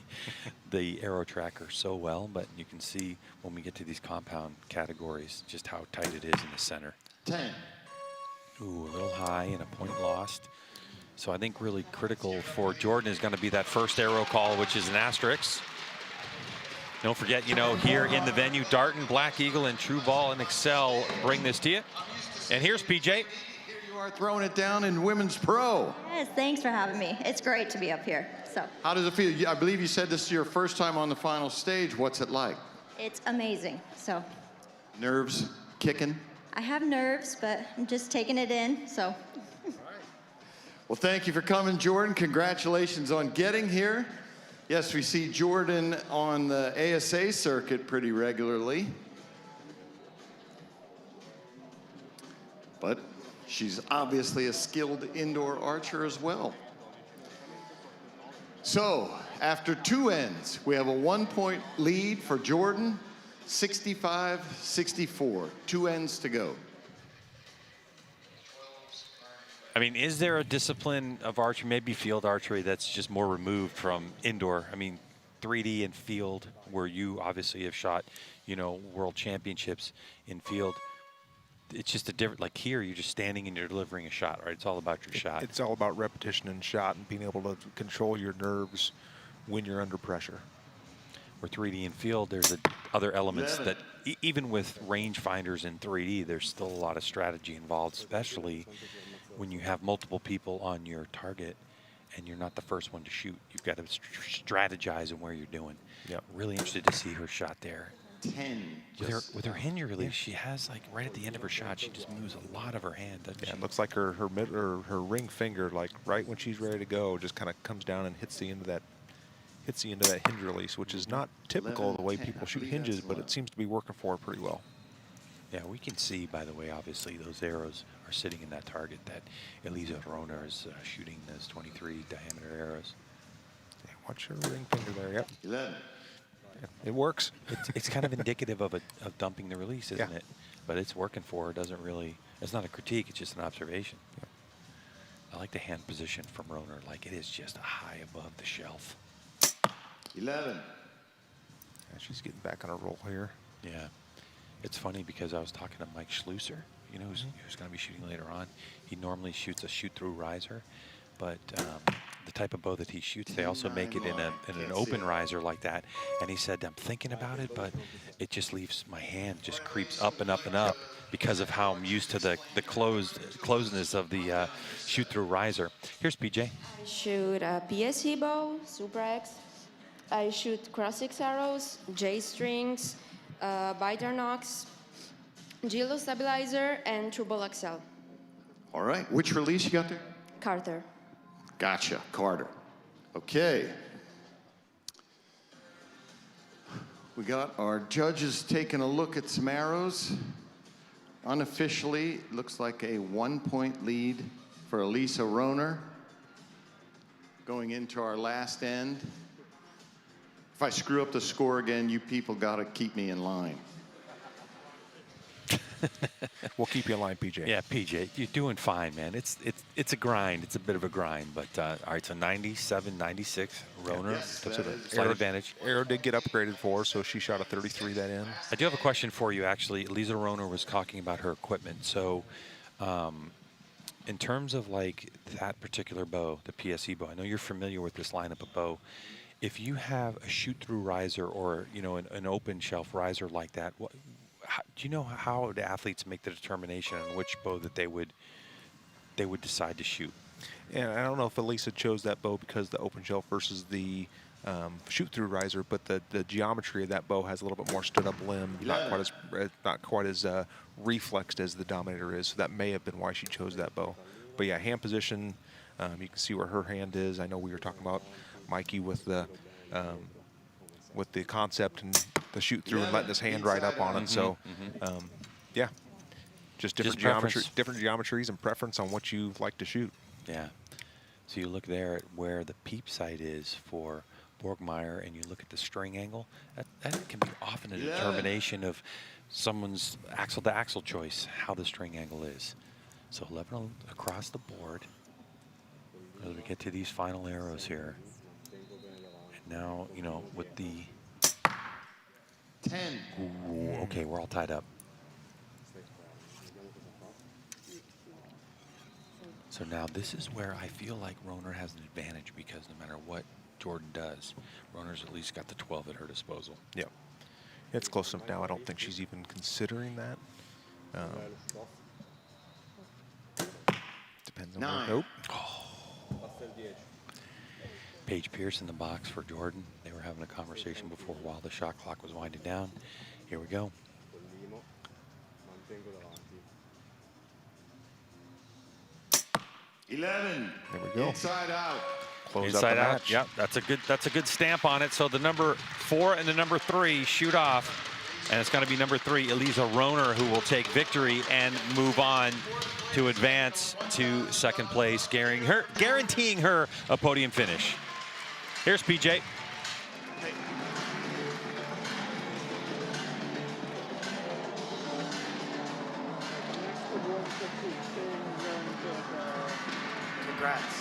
the arrow tracker so well, but you can see when we get to these compound categories just how tight it is in the center. 10. Ooh, a little high and a point lost. So I think really critical for Jordan is going to be that first arrow call, which is an asterisk. Don't forget, you know, here in the venue, Darton, Black Eagle, and True Ball and Excel bring this to you. And here's PJ. are throwing it down in Women's Pro. Yes, thanks for having me. It's great to be up here. So How does it feel? I believe you said this is your first time on the final stage. What's it like? it's amazing. So Nerves kicking? I have nerves, but I'm just taking it in. So Well, thank you for coming, Jordan. Congratulations on getting here. Yes, we see Jordan on the ASA circuit pretty regularly. But she's obviously a skilled indoor archer as well. So, after 2 ends, we have a 1-point lead for Jordan, 65-64. 2 ends to go. I mean, is there a discipline of archery, maybe field archery, that's just more removed from indoor? I mean, 3D and field, where you obviously have shot, you know, world championships in field. It's just a different, like here, you're just standing and you're delivering a shot, right? It's all about your shot. It's all about repetition and shot and being able to control your nerves when you're under pressure. Where 3D and field, there's other elements that, even with rangefinders in 3D, there's still a lot of strategy involved, especially when you have multiple people on your target and you're not the first one to shoot. You've got to strategize in where you're doing. Yeah. Really interested to see her shot there. 10. With her hinge release, she has, like, right at the end of her shot, she just moves a lot of her hand, doesn't she? It looks like her ring finger, like right when she's ready to go, just kind of comes down and hits the end of that hinge release, which is not typical of the way people shoot hinges, but it seems to be working for her pretty well. Yeah, we can see, by the way, obviously, those arrows are sitting in that target that Elisa Rona is shooting those 23 diameter arrows. Yeah, watch her ring finger there, yep. 11. It works. It's kind of indicative of dumping the release, isn't it? But it's working for her. Doesn't really. It's not a critique. It's just an observation. Yeah. I like the hand position from Rona. Like, it is just high above the shelf. 11. Yeah, she's getting back on a roll here. Yeah. It's funny because I was talking to Mike Schlusser, you know, who's going to be shooting later on. He normally shoots a shoot-through riser, but the type of bow that he shoots, they also make it in an open riser like that. And he said, I'm thinking about it, but it just leaves my hand just creeps up and up and up because of how I'm used to the closedness of the shoot-through riser. Here's PJ. I shoot a PSE bow, Super X. I shoot cross-six arrows, J-strings, biter knocks, Gilo stabilizer, and Turbo XL. All right, which release you got there? Carter. Gotcha, Carter. Okay. We got our judges taking a look at some arrows. Unofficially, it looks like a 1-point lead for Elisa Roner. Going into our last end. If I screw up the score again, you people got to keep me in line. We'll keep you in line, PJ. Yeah, PJ, you're doing fine, man. It's a grind. It's a bit of a grind, but all right. So 97, 96, Roner, slight advantage. Arrow did get upgraded for her, so she shot a 33 that end. I do have a question for you, actually. Lisa Roner was talking about her equipment. So, in terms of like that particular bow, the PSE bow, I know you're familiar with this lineup of bow. If you have a shoot-through riser or an open shelf riser like that, do you know how the athletes make the determination on which bow that they would decide to shoot? And I don't know if Elisa chose that bow because the open shelf versus the shoot-through riser, but the geometry of that bow has a little bit more stood-up limb, not quite as reflexed as the Dominator is. So that may have been why she chose that bow. But yeah, hand position, you can see where her hand is. I know we were talking about Mikey with the concept and the shoot through and letting his hand right up on it. So, yeah, just different geometries and preference on what you like to shoot. Yeah. So you look there at where the peep sight is for Borgmeyer, and you look at the string angle. That can be often a determination of someone's axle-to-axle choice, how the string angle is. So 11 across the board as we get to these final arrows here. And now, with the 10. Ooh, okay, we're all tied up. So now this is where I feel like Roner has an advantage, because no matter what Jordan does, Roner's at least got the 12 at her disposal. Yeah. It's close enough now. I don't think she's even considering that. Depends on 9. Nope. Paige Pierce in the box for Jordan. They were having a conversation before while the shot clock was winding down. Here we go. 11. There we go. Inside out. Close Inside out the out. match. Yep, that's a good stamp on it. So the number 4 and the number 3 shoot off. And it's going to be number 3, Eliza Roner, who will take victory and move on to advance to second place, guaranteeing her a podium finish. Here's PJ. Congrats.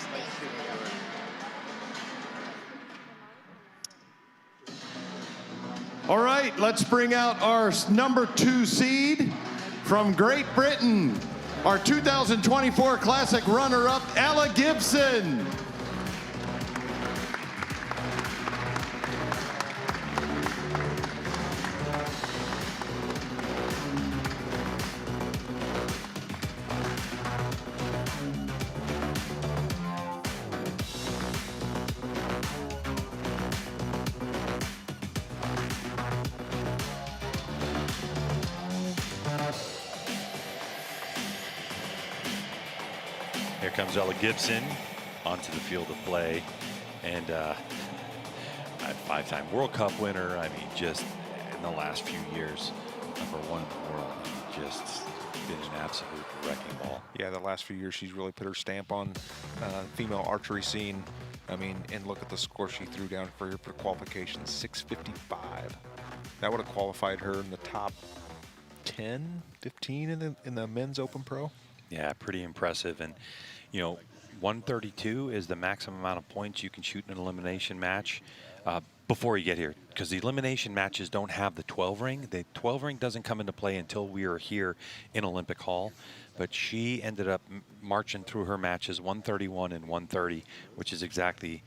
All right, let's bring out our number 2 seed from Great Britain, our 2024 Classic runner-up, Ella Gibson. Here comes Ella Gibson onto the field of play. And a 5-time World Cup winner. I mean, just in the last few years, #1 in the world. I mean, just been an absolute wrecking ball. Yeah, the last few years she's really put her stamp on female archery scene. I mean, and look at the score she threw down for qualification, 655. That would have qualified her in the top 10, 15 in the men's Open Pro. Yeah, pretty impressive. And, you know, 132 is the maximum amount of points you can shoot in an elimination match before you get here, because the elimination matches don't have the 12 ring. The 12 ring doesn't come into play until we are here in Olympic Hall. But she ended up marching through her matches 131 and 130, which is exactly,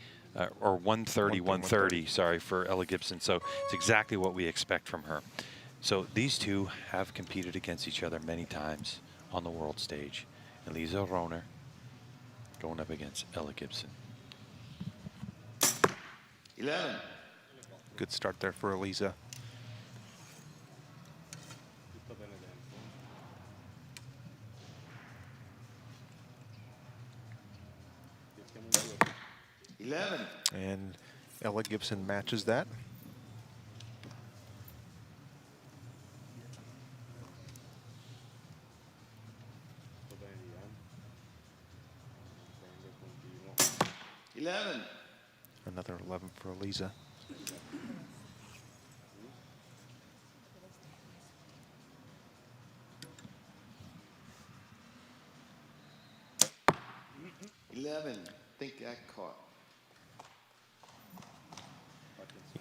or 130, 130, sorry, for Ella Gibson. So it's exactly what we expect from her. So these two have competed against each other many times on the world stage. Eliza Roner going up against Ella Gibson. 11. Good start there for Eliza. And Ella Gibson matches that. Another 11 for Eliza. I think that caught.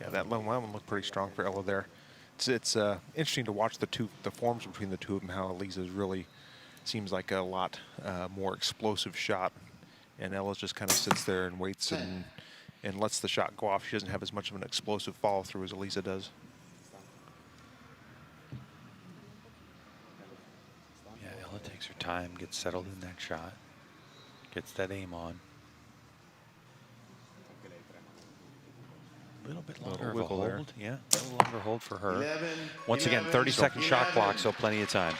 Yeah, that one looked pretty strong for Ella there. It's interesting to watch the forms between the two of them. How Eliza's really seems like a lot more explosive shot, and Ella just kind of sits there and waits and lets the shot go off. She doesn't have as much of an explosive follow through as Eliza does. Yeah, Ella takes her time, gets settled in that shot, gets that aim on. A little bit longer of a wiggle there. hold. Yeah, a little longer hold for her. Once again, 30-second shot clock, so plenty of time.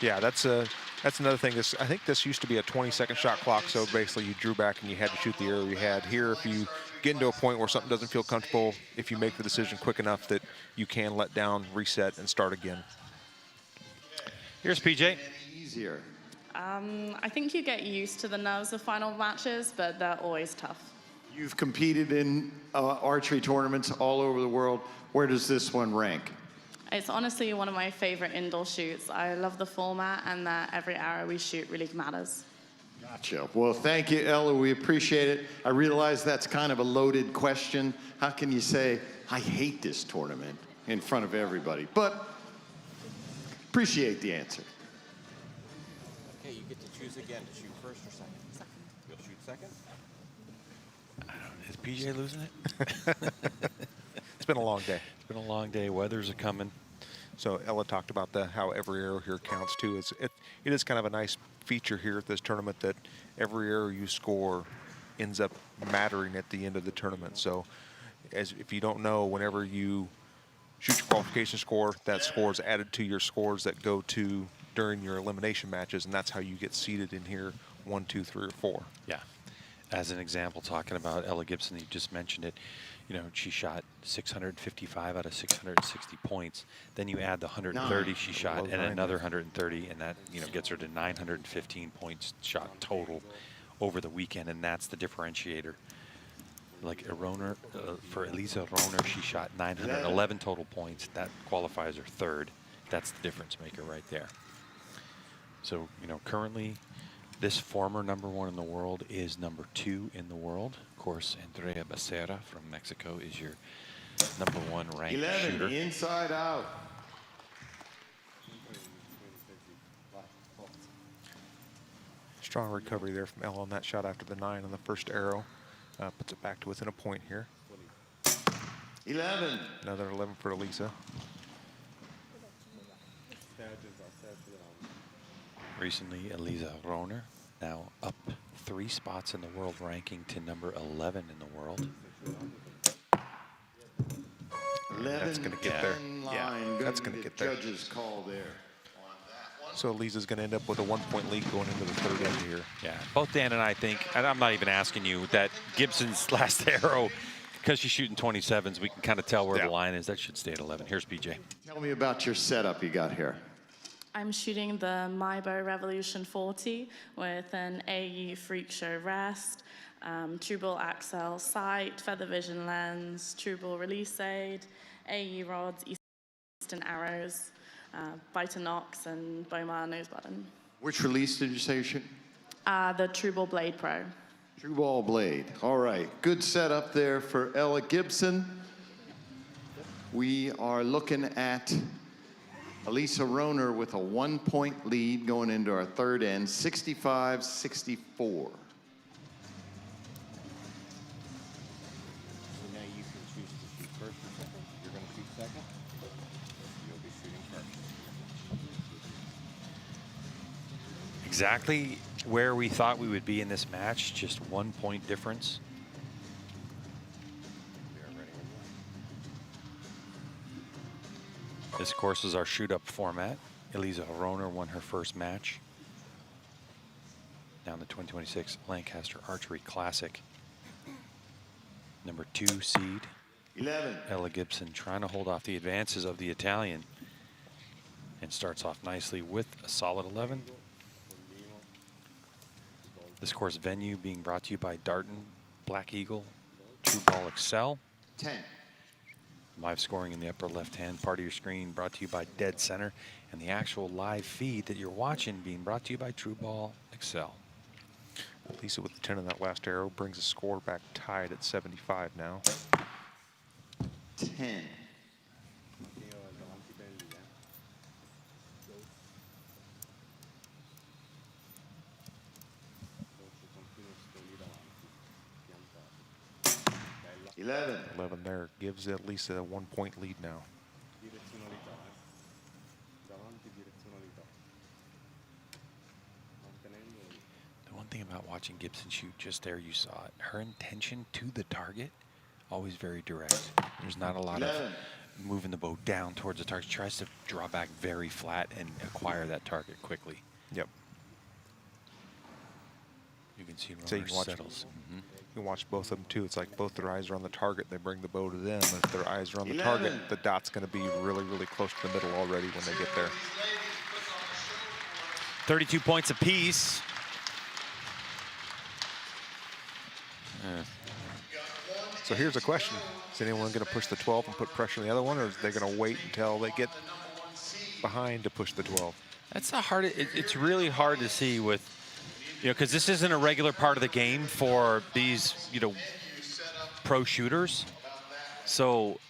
Yeah, that's another thing. I think this used to be a 20-second shot clock, so basically you drew back and you had to shoot the arrow you had. Here, if you get into a point where something doesn't feel comfortable, if you make the decision quick enough that you can let down, reset, and start again. Here's PJ. Easier. I think you get used to the nerves of final matches, but they're always tough. You've competed in archery tournaments all over the world. Where does this one rank? It's honestly one of my favorite indoor shoots. I love the format and that every arrow we shoot really matters. Gotcha. Well, thank you, Ella. We appreciate it. I realize that's kind of a loaded question. How can you say, I hate this tournament in front of everybody? But appreciate the answer. Okay, you get to choose again to shoot first or second. Second. You'll shoot second? Is PJ losing it? It's been a long day. It's been a long day. Weathers are coming. So Ella talked about how every arrow here counts too. It is kind of a nice feature here at this tournament that every arrow you score ends up mattering at the end of the tournament. So if you don't know, whenever you shoot your qualification score, that score is added to your scores that go to during your elimination matches, and that's how you get seated in here 1, 2, 3, or 4. Yeah. As an example, talking about Ella Gibson, you just mentioned it. You know, she shot 655 out of 660 points. Then you add the 130 she shot and another 130, and that, you know, gets her to 915 points shot total over the weekend, and that's the differentiator. Like Roner, for Elisa Roner, she shot 911 total points. That qualifies her third. That's the difference maker right there. So, you know, currently, this former #1 in the world is #2 in the world. Of course, Andrea Becerra from Mexico is your #1 ranked 11, shooter. inside out. Strong recovery there from Ella on that shot after the 9 on the first arrow. Puts it back to within a point here. 11. Another 11 for Elisa. Recently, Elisa Roner now up 3 spots in the world ranking to #11 in the world. 11, that's going to get there. Yeah, that's going to get there. Judge's call there. So Elisa's going to end up with a 1-point lead going into the third end here. Yeah, both Dan and I think, and I'm not even asking you, that Gibson's last arrow, because she's shooting 27s, we can kind of tell where the line is. That should stay at 11. Here's BJ. Tell me about your setup you got here. I'm shooting the Barebow Revolution 40 with an AE Freak Show rest, True Ball Axel sight, Feather Vision lens, True Ball release aid, AE rods, Eastern arrows, Biter Nox, and Bowmar nose button. Which release did you say you shoot? The True Ball Blade Pro. True Ball Blade. All right. Good setup there for Ella Gibson. We are looking at Elisa Roner with a 1-point lead going into our third end, 65-64. So now you can choose to shoot first or second. You're going to shoot second. You'll be shooting first. Exactly where we thought we would be in this match, just 1-point difference. This, of course, is our shoot-up format. Elisa Roner won her first match. Now in the 2026 Lancaster Archery Classic. #2 seed. 11. Ella Gibson trying to hold off the advances of the Italian. And starts off nicely with a solid 11. This course venue being brought to you by Darton, Black Eagle, True Ball Excel. 10. Live scoring in the upper left-hand part of your screen brought to you by Dead Center, and the actual live feed that you're watching being brought to you by True Ball Excel. Elisa with the 10 on that last arrow brings the score back tied at 75 now. 10. Eleven. 11 there gives Elisa a 1-point lead now. The one thing about watching Gibson shoot, just there you saw it, her intention to the target, always very direct. There's not a lot of moving the bow down towards the target. She tries to draw back very flat and acquire that target quickly. Yep. You can see So you Roner can watch, settles. you can watch both of them too. It's like both their eyes are on the target. They bring the bow to them. If their eyes are on the target, the dot's going to be really, really close to the middle already when they get there. 32 points apiece. So here's a question. Is anyone going to push the 12 and put pressure on the other one, or is they going to wait until they get behind to push the 12? That's a hard, it's really hard to see with, you know, because this isn't a regular part of the game for these, you know, pro shooters. So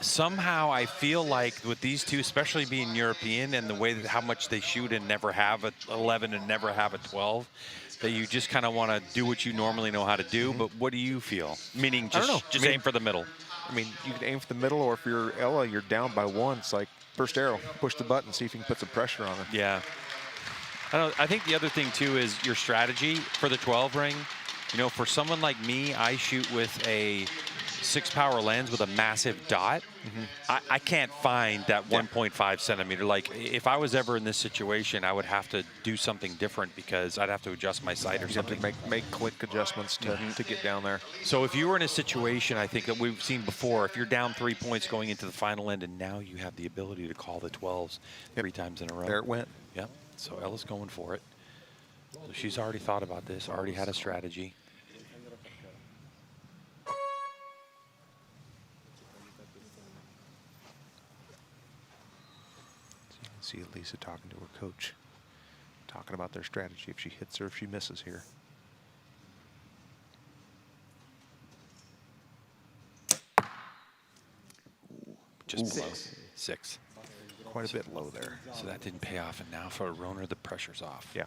somehow I feel like with these two, especially being European and the way that how much they shoot and never have a 11 and never have a 12, that you just kind of want to do what you normally know how to do. But what do you feel? Meaning just, I don't know. just aim for the middle. I mean, you can aim for the middle, or if you're Ella, you're down by 1. It's like first arrow. Push the button, see if you can put some pressure on her. Yeah. I think the other thing too is your strategy for the 12 ring. You know, for someone like me, I shoot with a 6-power lens with a massive dot. I can't find that 1.5 centimeter. Like, if I was ever in this situation, I would have to do something different because I'd have to adjust my sight or something. Have to make quick adjustments to get down there. So if you were in a situation, I think that we've seen before, if you're down 3 points going into the final end, and now you have the ability to call the 12s 3 times in a row. There it went. Yep. So Ella's going for it. So she's already thought about this, already had a strategy. See Lisa talking to her coach, talking about their strategy, if she hits or if she misses here. Just below. 6. Quite a bit low there. So that didn't pay off, and now for Roner, the pressure's off. Yeah.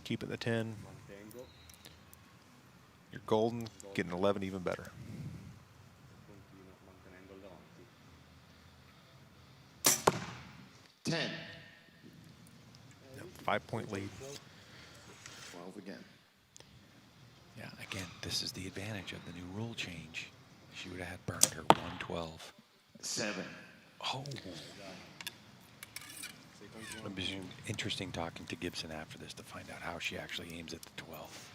Keeping the 10. You're golden, getting 11 even better. 10. 5-point lead. 12 again. Yeah, again, this is the advantage of the new rule change. She would have had burned her 112. 7. Oh. It'll be interesting talking to Gibson after this to find out how she actually aims at the 12.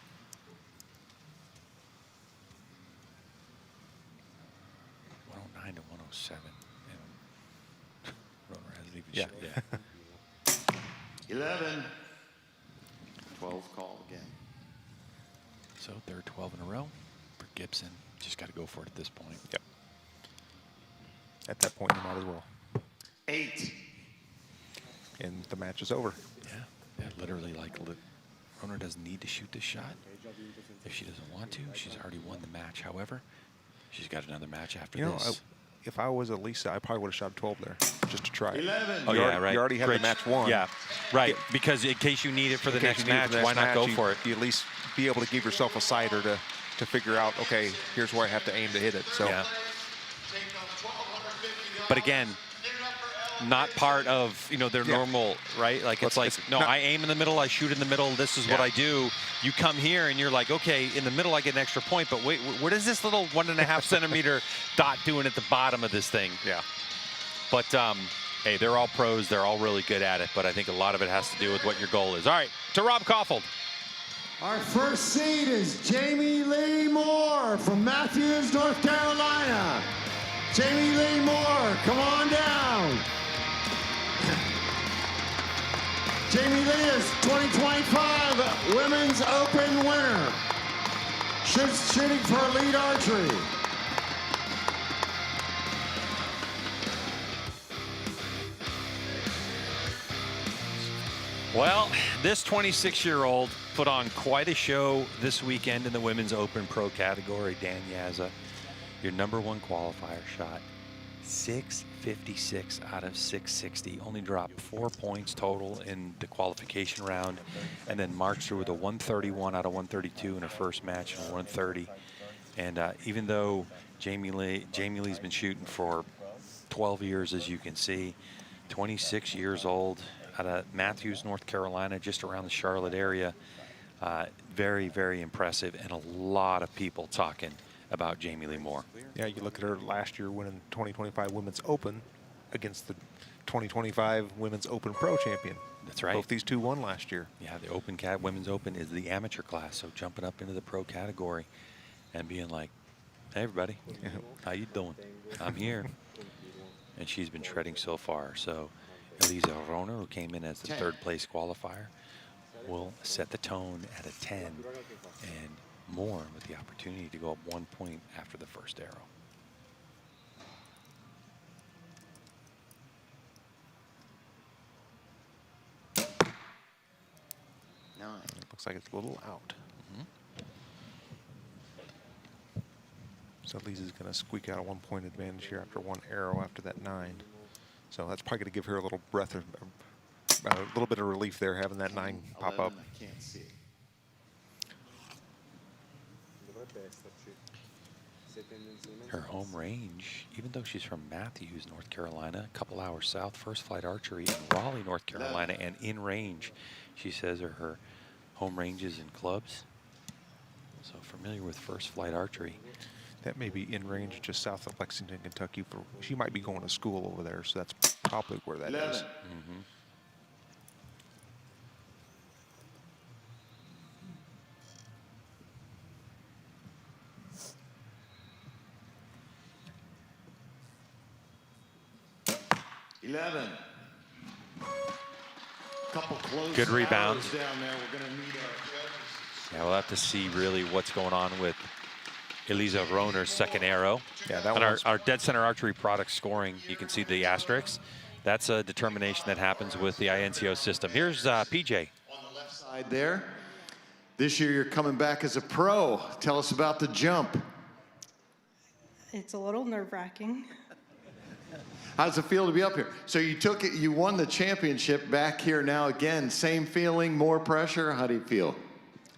.109 to 107. And Roner hasn't even shot yet. 11. 12 call again. So third 12 in a row for Gibson. Just got to go for it at this point. Yep. At that point, you might as well. 8. And the match is over. Yeah, literally, like, Roner doesn't need to shoot this shot. If she doesn't want to, she's already won the match. However, she's got another match after this. If I was Elisa, I probably would have shot 12 there just to try it. 11. Oh, yeah, right. You already had the match won. Yeah, right. Because in case you need it for the next match, why not go for it? You at least be able to give yourself a sighter to figure out, okay, here's where I have to aim to hit it. So. Yeah. But again, not part of, you know, their normal, right? Like, it's like, no, I aim in the middle, I shoot in the middle, this is what I do. You come here and you're like, okay, in the middle I get an extra point, but wait, what is this little 1.5 centimeter dot doing at the bottom of this thing? Yeah. But, hey, they're all pros, they're all really good at it, but I think a lot of it has to do with what your goal is. All right, to Rob Kaufhold. Our first seed is Jamie Lee Moore from Matthews, North Carolina. Jamie Lee Moore, come on down. Jamie Lee is 2025 Women's Open winner. Shooting for elite archery. Well, this 26-year-old put on quite a show this weekend in the Women's Open Pro category. Dan Yazza, your #1 qualifier, shot 656 out of 660. Only dropped 4 points total in the qualification round, and then marched through with a 131 out of 132 in her first match and 130. And even though Jamie Lee's been shooting for 12 years, as you can see, 26 years old, out of Matthews, North Carolina, just around the Charlotte area. Very, very impressive, and a lot of people talking about Jamie Lee Moore. Yeah, you look at her last year winning 2025 Women's Open against the 2025 Women's Open Pro champion. That's right. Both these two won last year. Yeah, the Women's Open is the amateur class, so jumping up into the pro category and being like, hey, everybody, how you doing? I'm here. And she's been shredding so far. So Elisa Roner, who came in as the 3rd place qualifier, will set the tone at a 10, and Moore with the opportunity to go up 1 point after the first arrow. Looks like it's a little out. So Lisa's going to squeak out a 1 point advantage here after 1 arrow after that 9. So that's probably going to give her a little breath of, a little bit of relief there, having that 9 pop up. I can't see. Her home range, even though she's from Matthews, North Carolina, a couple hours south, First Flight Archery in Raleigh, North Carolina, and in range, she says, are her home ranges and clubs. So familiar with First Flight Archery. That may be in range just south of Lexington, Kentucky. She might be going to school over there, so that's probably where that is. Mm-hmm. Couple close Good rebound. arrows down there. We're going to need our judges. Yeah, we'll have to see really what's going on with Elisa Rohner's second arrow. Yeah, that and was our dead center archery product scoring, you can see the asterisks. That's a determination that happens with the INCO system. Here's PJ. On the left side there. This year you're coming back as a pro. Tell us about the jump. It's a little nerve-wracking. How's it feel to be up here? So you took it, you won the championship, back here now again. Same feeling, more pressure? How do you feel?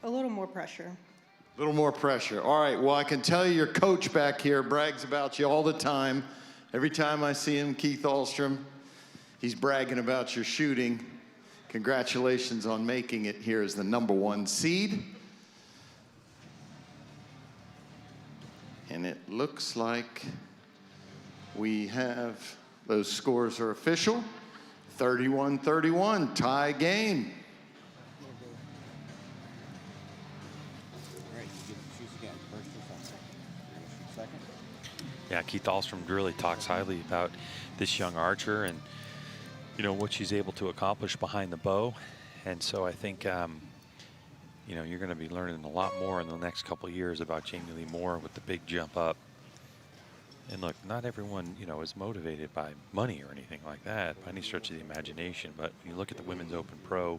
A little more pressure. A little more pressure. All right, well, I can tell you your coach back here brags about you all the time. Every time I see him, Keith Ahlstrom, he's bragging about your shooting. Congratulations on making it here as the #1 seed. And it looks like we have, those scores are official. 31-31, tie game. Yeah, Keith Ahlstrom really talks highly about this young archer and, you know, what she's able to accomplish behind the bow. And so I think, you know, you're going to be learning a lot more in the next couple of years about Jamie Lee Moore with the big jump up. And look, not everyone, you know, is motivated by money or anything like that by any stretch of the imagination. But when you look at the Women's Open Pro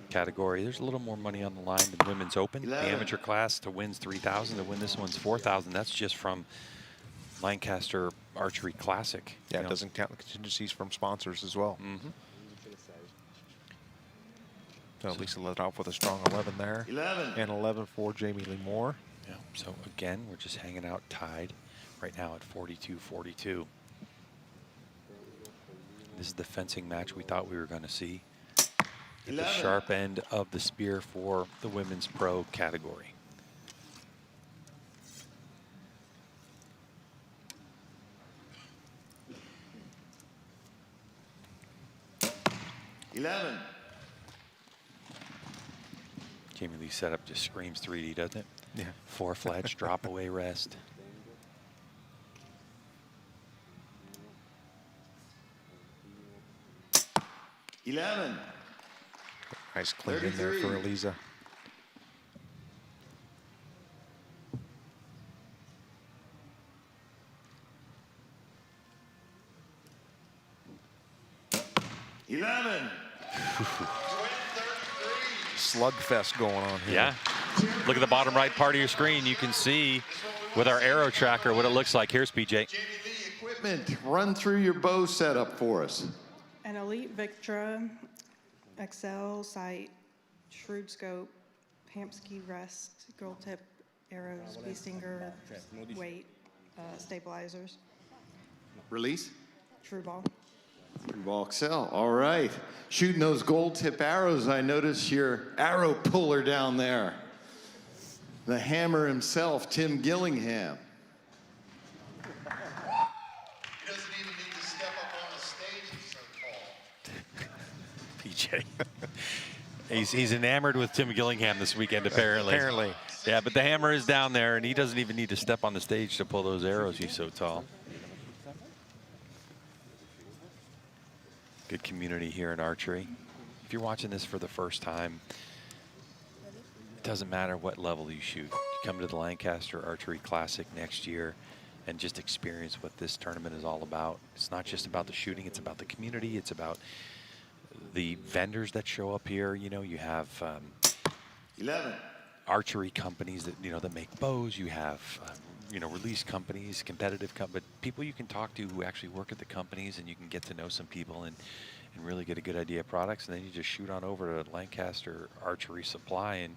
category, there's a little more money on the line than Women's Open. 11. The amateur class to wins $3,000, to win this one's $4,000. That's just from Lancaster Archery Classic. Yeah, you it know. doesn't count the contingencies from sponsors as well. Mm-hmm. So at least let off with a strong 11 there. 11. And 11 for Jamie Lee Moore. Yeah, so again, we're just hanging out tied right now at 42-42. This is the fencing match we thought we were going to see. At the sharp end of the spear for the women's pro category. Jamie Lee's setup just screams 3D, doesn't it? Yeah. 4 flats, drop away rest. Nice clean in there for Elisa. Slugfest going on here. Yeah. Look at the bottom right part of your screen. You can see with our arrow tracker what it looks like. Here's PJ. Equipment, run through your bow setup for us. An Elite Victra, XL sight, shrewd scope, Hampski rest, gold tip arrows, bee stinger, weight, stabilizers, Release. true ball. Ball Excel, all right. Shooting those gold tip arrows, I notice your arrow puller down there. The hammer himself, Tim Gillingham. He doesn't even need to step up on the stage, he's so tall. He's enamored with Tim Gillingham this weekend, apparently. Apparently. Yeah, but the hammer is down there, and he doesn't even need to step on the stage to pull those arrows. He's so tall. Good community here in archery. If you're watching this for the first time, it doesn't matter what level you shoot. You come to the Lancaster Archery Classic next year and just experience what this tournament is all about. It's not just about the shooting, it's about the community, it's about the vendors that show up here. You know, you have 11. Archery companies that, you know, that make bows. You have, you know, release companies, competitive companies, people you can talk to who actually work at the companies, and you can get to know some people and really get a good idea of products. And then you just shoot on over to Lancaster Archery Supply, and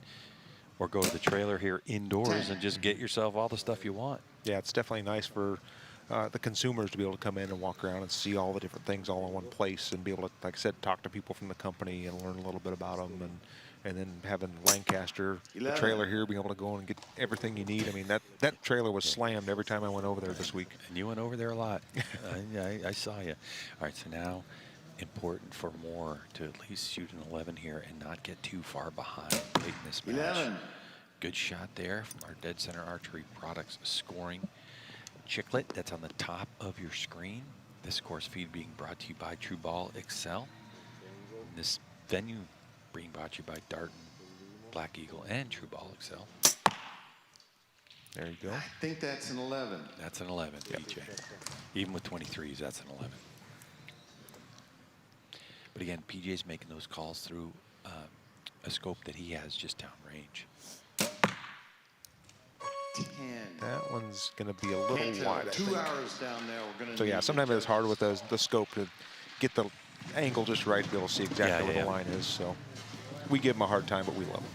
or go to the trailer here indoors and just get yourself all the stuff you want. Yeah, it's definitely nice for the consumers to be able to come in and walk around and see all the different things all in one place and be able to, like I said, talk to people from the company and learn a little bit about them. And then having Lancaster, the trailer here, being able to go and get everything you need. I mean, that trailer was slammed every time I went over there this week. And you went over there a lot. I saw you. All right, so now important for Moore to at least shoot an 11 here and not get too far behind late in this match. 11. Good shot there from our Dead Center Archery Products scoring chiclet that's on the top of your screen. This course feed being brought to you by True Ball Excel. And this venue being brought to you by Darton, Black Eagle, and True Ball Excel. There you go. I think that's an 11. That's an 11, PJ. Even with 23s, that's an 11. But again, PJ's making those calls through a scope that he has just downrange. 10. That one's going to be a little wide. 2 hours down there. We're going So yeah, sometimes it's hard with the scope to get the angle just right to be able to see exactly where the line is. So we give him a hard time, but we love him.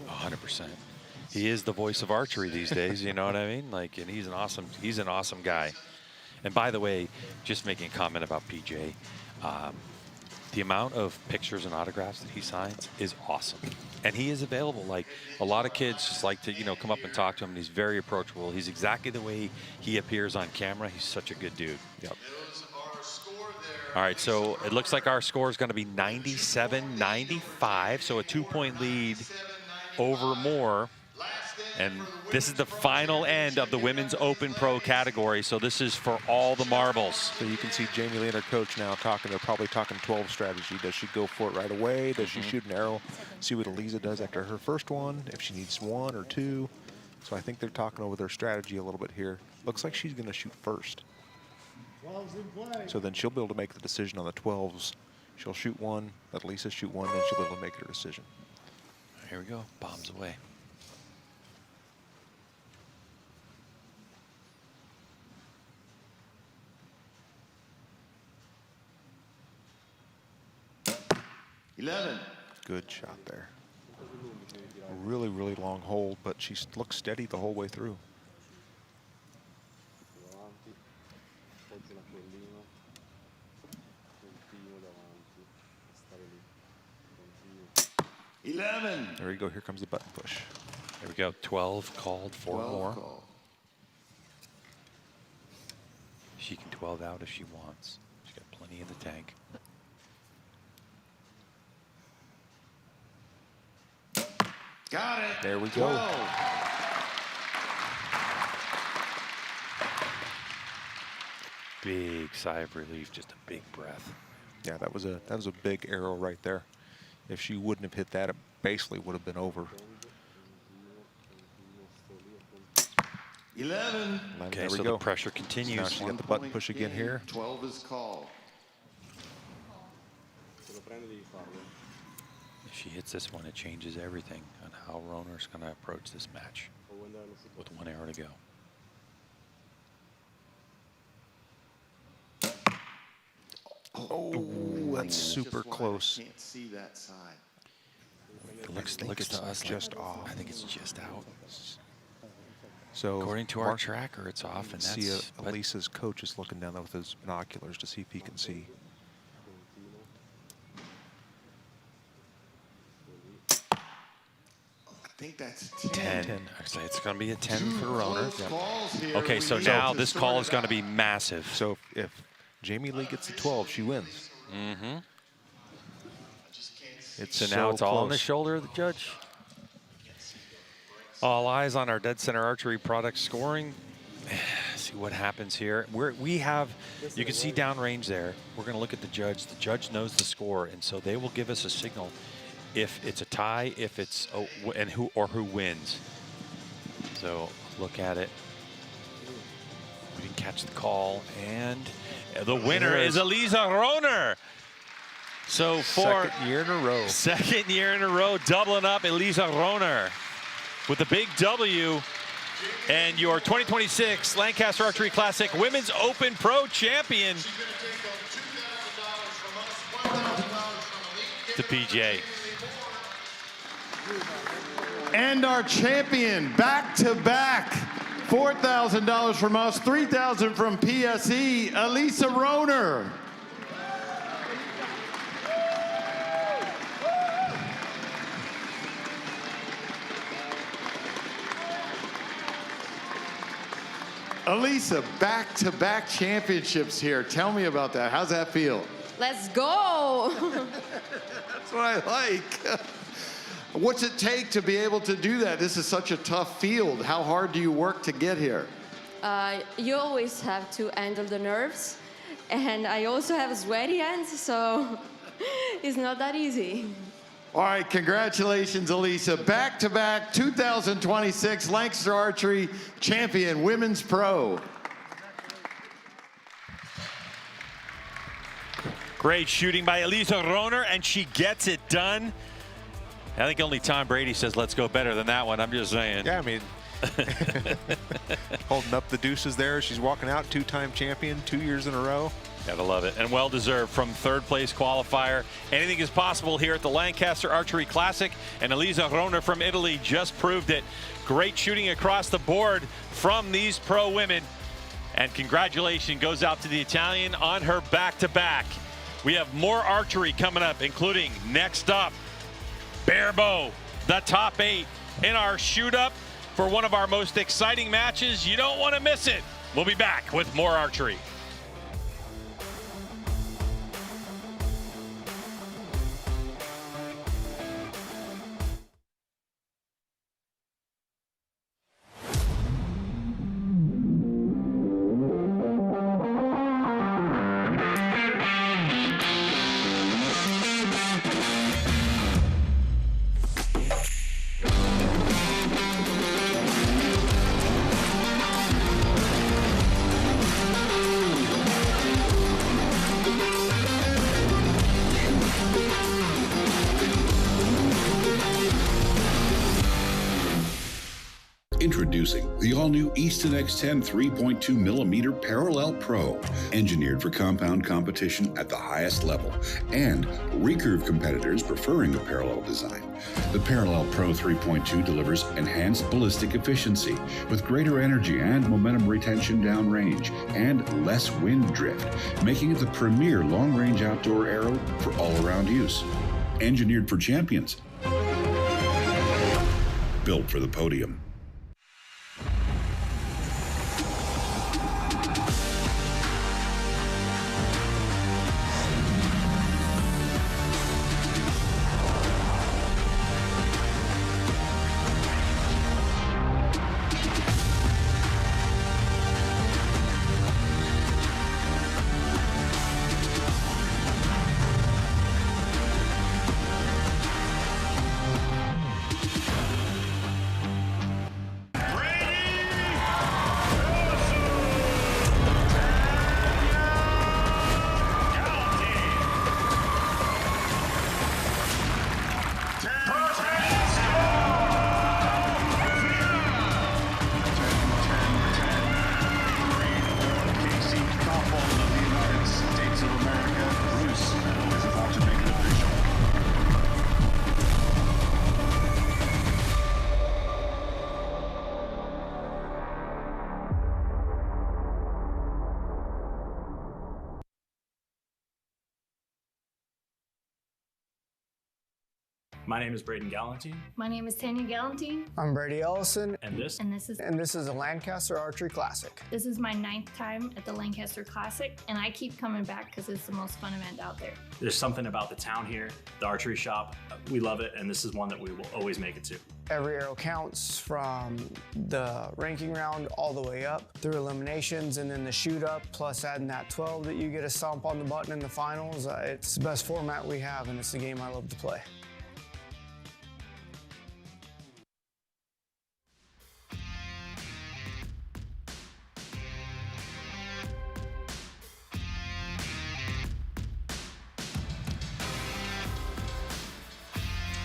100%. He is the voice of archery these days. You know what I mean? Like, and he's an awesome guy. And by the way, just making a comment about PJ. The amount of pictures and autographs that he signs is awesome. And he is available. Like, a lot of kids just like to, come up and talk to him, and he's very approachable. He's exactly the way he appears on camera. He's such a good dude. Yep. All right, so it looks like our score is going to be 97-95, so a 2-point lead over Moore. And this is the final end of the Women's Open Pro category, so this is for all the marbles. So you can see Jamie Lee and her coach now talking. They're probably talking 12 strategy. Does she go for it right away? Does she shoot an arrow? See what Eliza does after her first one, if she needs 1 or 2. So I think they're talking over their strategy a little bit here. Looks like she's going to shoot first. So then she'll be able to make the decision on the 12s. She'll shoot 1, let Lisa shoot 1, then she'll be able to make her decision. Here we go, bombs away. Good shot there. Really, really long hold, but she looks steady the whole way through. There you go. Here comes the button push. There we go. 12 called, 4 more. Call. She can 12 out if she wants. She's got plenty in the tank. Got it. There we go. 12. Big sigh of relief, just a big breath. Yeah, that was a big arrow right there. If she wouldn't have hit that, it basically would have been over. 11. Okay, there we so go. the pressure continues. Now she got the button push again here. 12 is called. If she hits this one, it changes everything on how Roner's going to approach this match with 1 arrow to go. Oh, that's super close. I can't see that side. It looks to us just like, off. I think it's just out. So according to our tracker, it's off, and see that's. Elisa's coach is looking down there with his binoculars to see if he can see. I think that's 10. 10. Actually, it's going to be a 10 for Roner. Close calls here. Okay, We so need now to this sort call it is going to out. be massive. So if Jamie Lee gets the 12, she wins. Mm-hmm. It's So now it's all on the close. shoulder of the judge. All eyes on our Dead Center Archery product scoring. See what happens here. We have, you can see downrange there. We're going to look at the judge. The judge knows the score, and so they will give us a signal if it's a tie, if it's and who wins. So look at it. We didn't catch the call, and the winner is Eliza Roner. So for Second year in a row. Second year in a row, doubling up Eliza Roner with a big W. And your 2026 Lancaster Archery Classic Women's Open Pro Champion to PJ. And our champion, back-to-back, $4,000 from us, $3,000 from PSE, Elisa Rohner. Elisa, back-to-back championships here. Tell me about that. How's that feel? Let's go! That's what I like. What's it take to be able to do that? This is such a tough field. How hard do you work to get here? You always have to handle the nerves, and I also have sweaty hands, so it's not that easy. All right, congratulations, Elisa. Back-to-back 2026 Lancaster Archery champion, Women's Pro. Great shooting by Elisa Rohner, and she gets it done. I think only Tom Brady says, let's go better than that one. I'm just saying. Yeah, I mean, holding up the deuces there. She's walking out, two-time champion, 2 years in a row. Gotta love it, and well-deserved from third-place qualifier. Anything is possible here at the Lancaster Archery Classic, and Elisa Rohner from Italy just proved it. Great shooting across the board from these pro women, and congratulations goes out to the Italian on her back-to-back. We have more archery coming up, including next up, Barebow, the top 8 in our shoot-up for one of our most exciting matches. You don't want to miss it. We'll be back with more archery. Introducing the all-new Easton X10 3.2mm Parallel Pro, engineered for compound competition at the highest level, and recurve competitors preferring a parallel design. The Parallel Pro 3.2 delivers enhanced ballistic efficiency with greater energy and momentum retention downrange and less wind drift, making it the premier long-range outdoor arrow for all-around use. Engineered for champions, built for the podium. My name is Braden Galantine. My name is Tanya Galantine. I'm Brady Ellison. And this is the Lancaster Archery Classic. This is my 9th time at the Lancaster Classic, and I keep coming back because it's the most fun event out there. There's something about the town here, the archery shop. We love it, and this is one that we will always make it to. Every arrow counts from the ranking round all the way up through eliminations and then the shoot up, plus adding that 12 that you get a stomp on the button in the finals. It's the best format we have, and it's the game I love to play.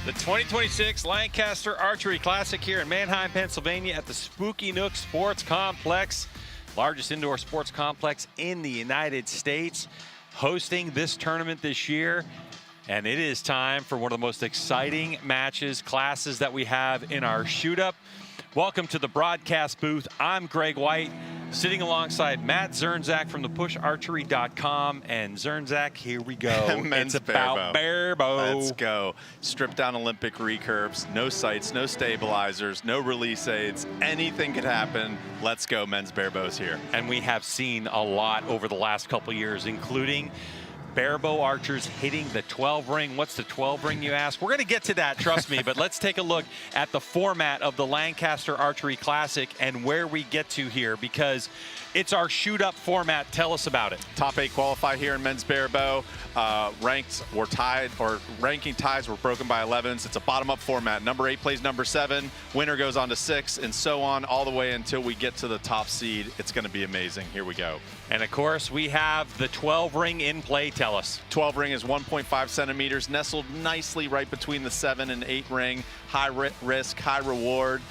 The 2026 Lancaster Archery Classic here in Manheim, Pennsylvania at the Spooky Nook Sports Complex, largest indoor sports complex in the United States, hosting this tournament this year. And it is time for one of the most exciting classes that we have in our shoot up. Welcome to the broadcast booth. I'm Greg White, sitting alongside Matt Zernzak from thepusharchery.com. And Zernzak, here we go. Men's It's about Barebow. Let's go. Stripped down Olympic recurves, no sights, no stabilizers, no release aids. Anything could happen. Let's go. Men's Barebows here. And we have seen a lot over the last couple years, including Barebow archers hitting the 12 ring. What's the 12 ring, you ask? We're going to get to that, trust me, but let's take a look at the format of the Lancaster Archery Classic and where we get to here, because it's our shoot up format. Tell us about it. Top 8 qualify here in men's Barebow. Ranks were tied, or ranking ties were broken by 11s. It's a bottom up format. Number 8 plays number 7, winner goes on to 6, and so on all the way until we get to the top seed. It's going to be amazing. Here we go. And of course, we have the 12 ring in play. Tell us. 12 ring is 1.5 centimeters, nestled nicely right between the 7 and 8 ring. High risk, high reward.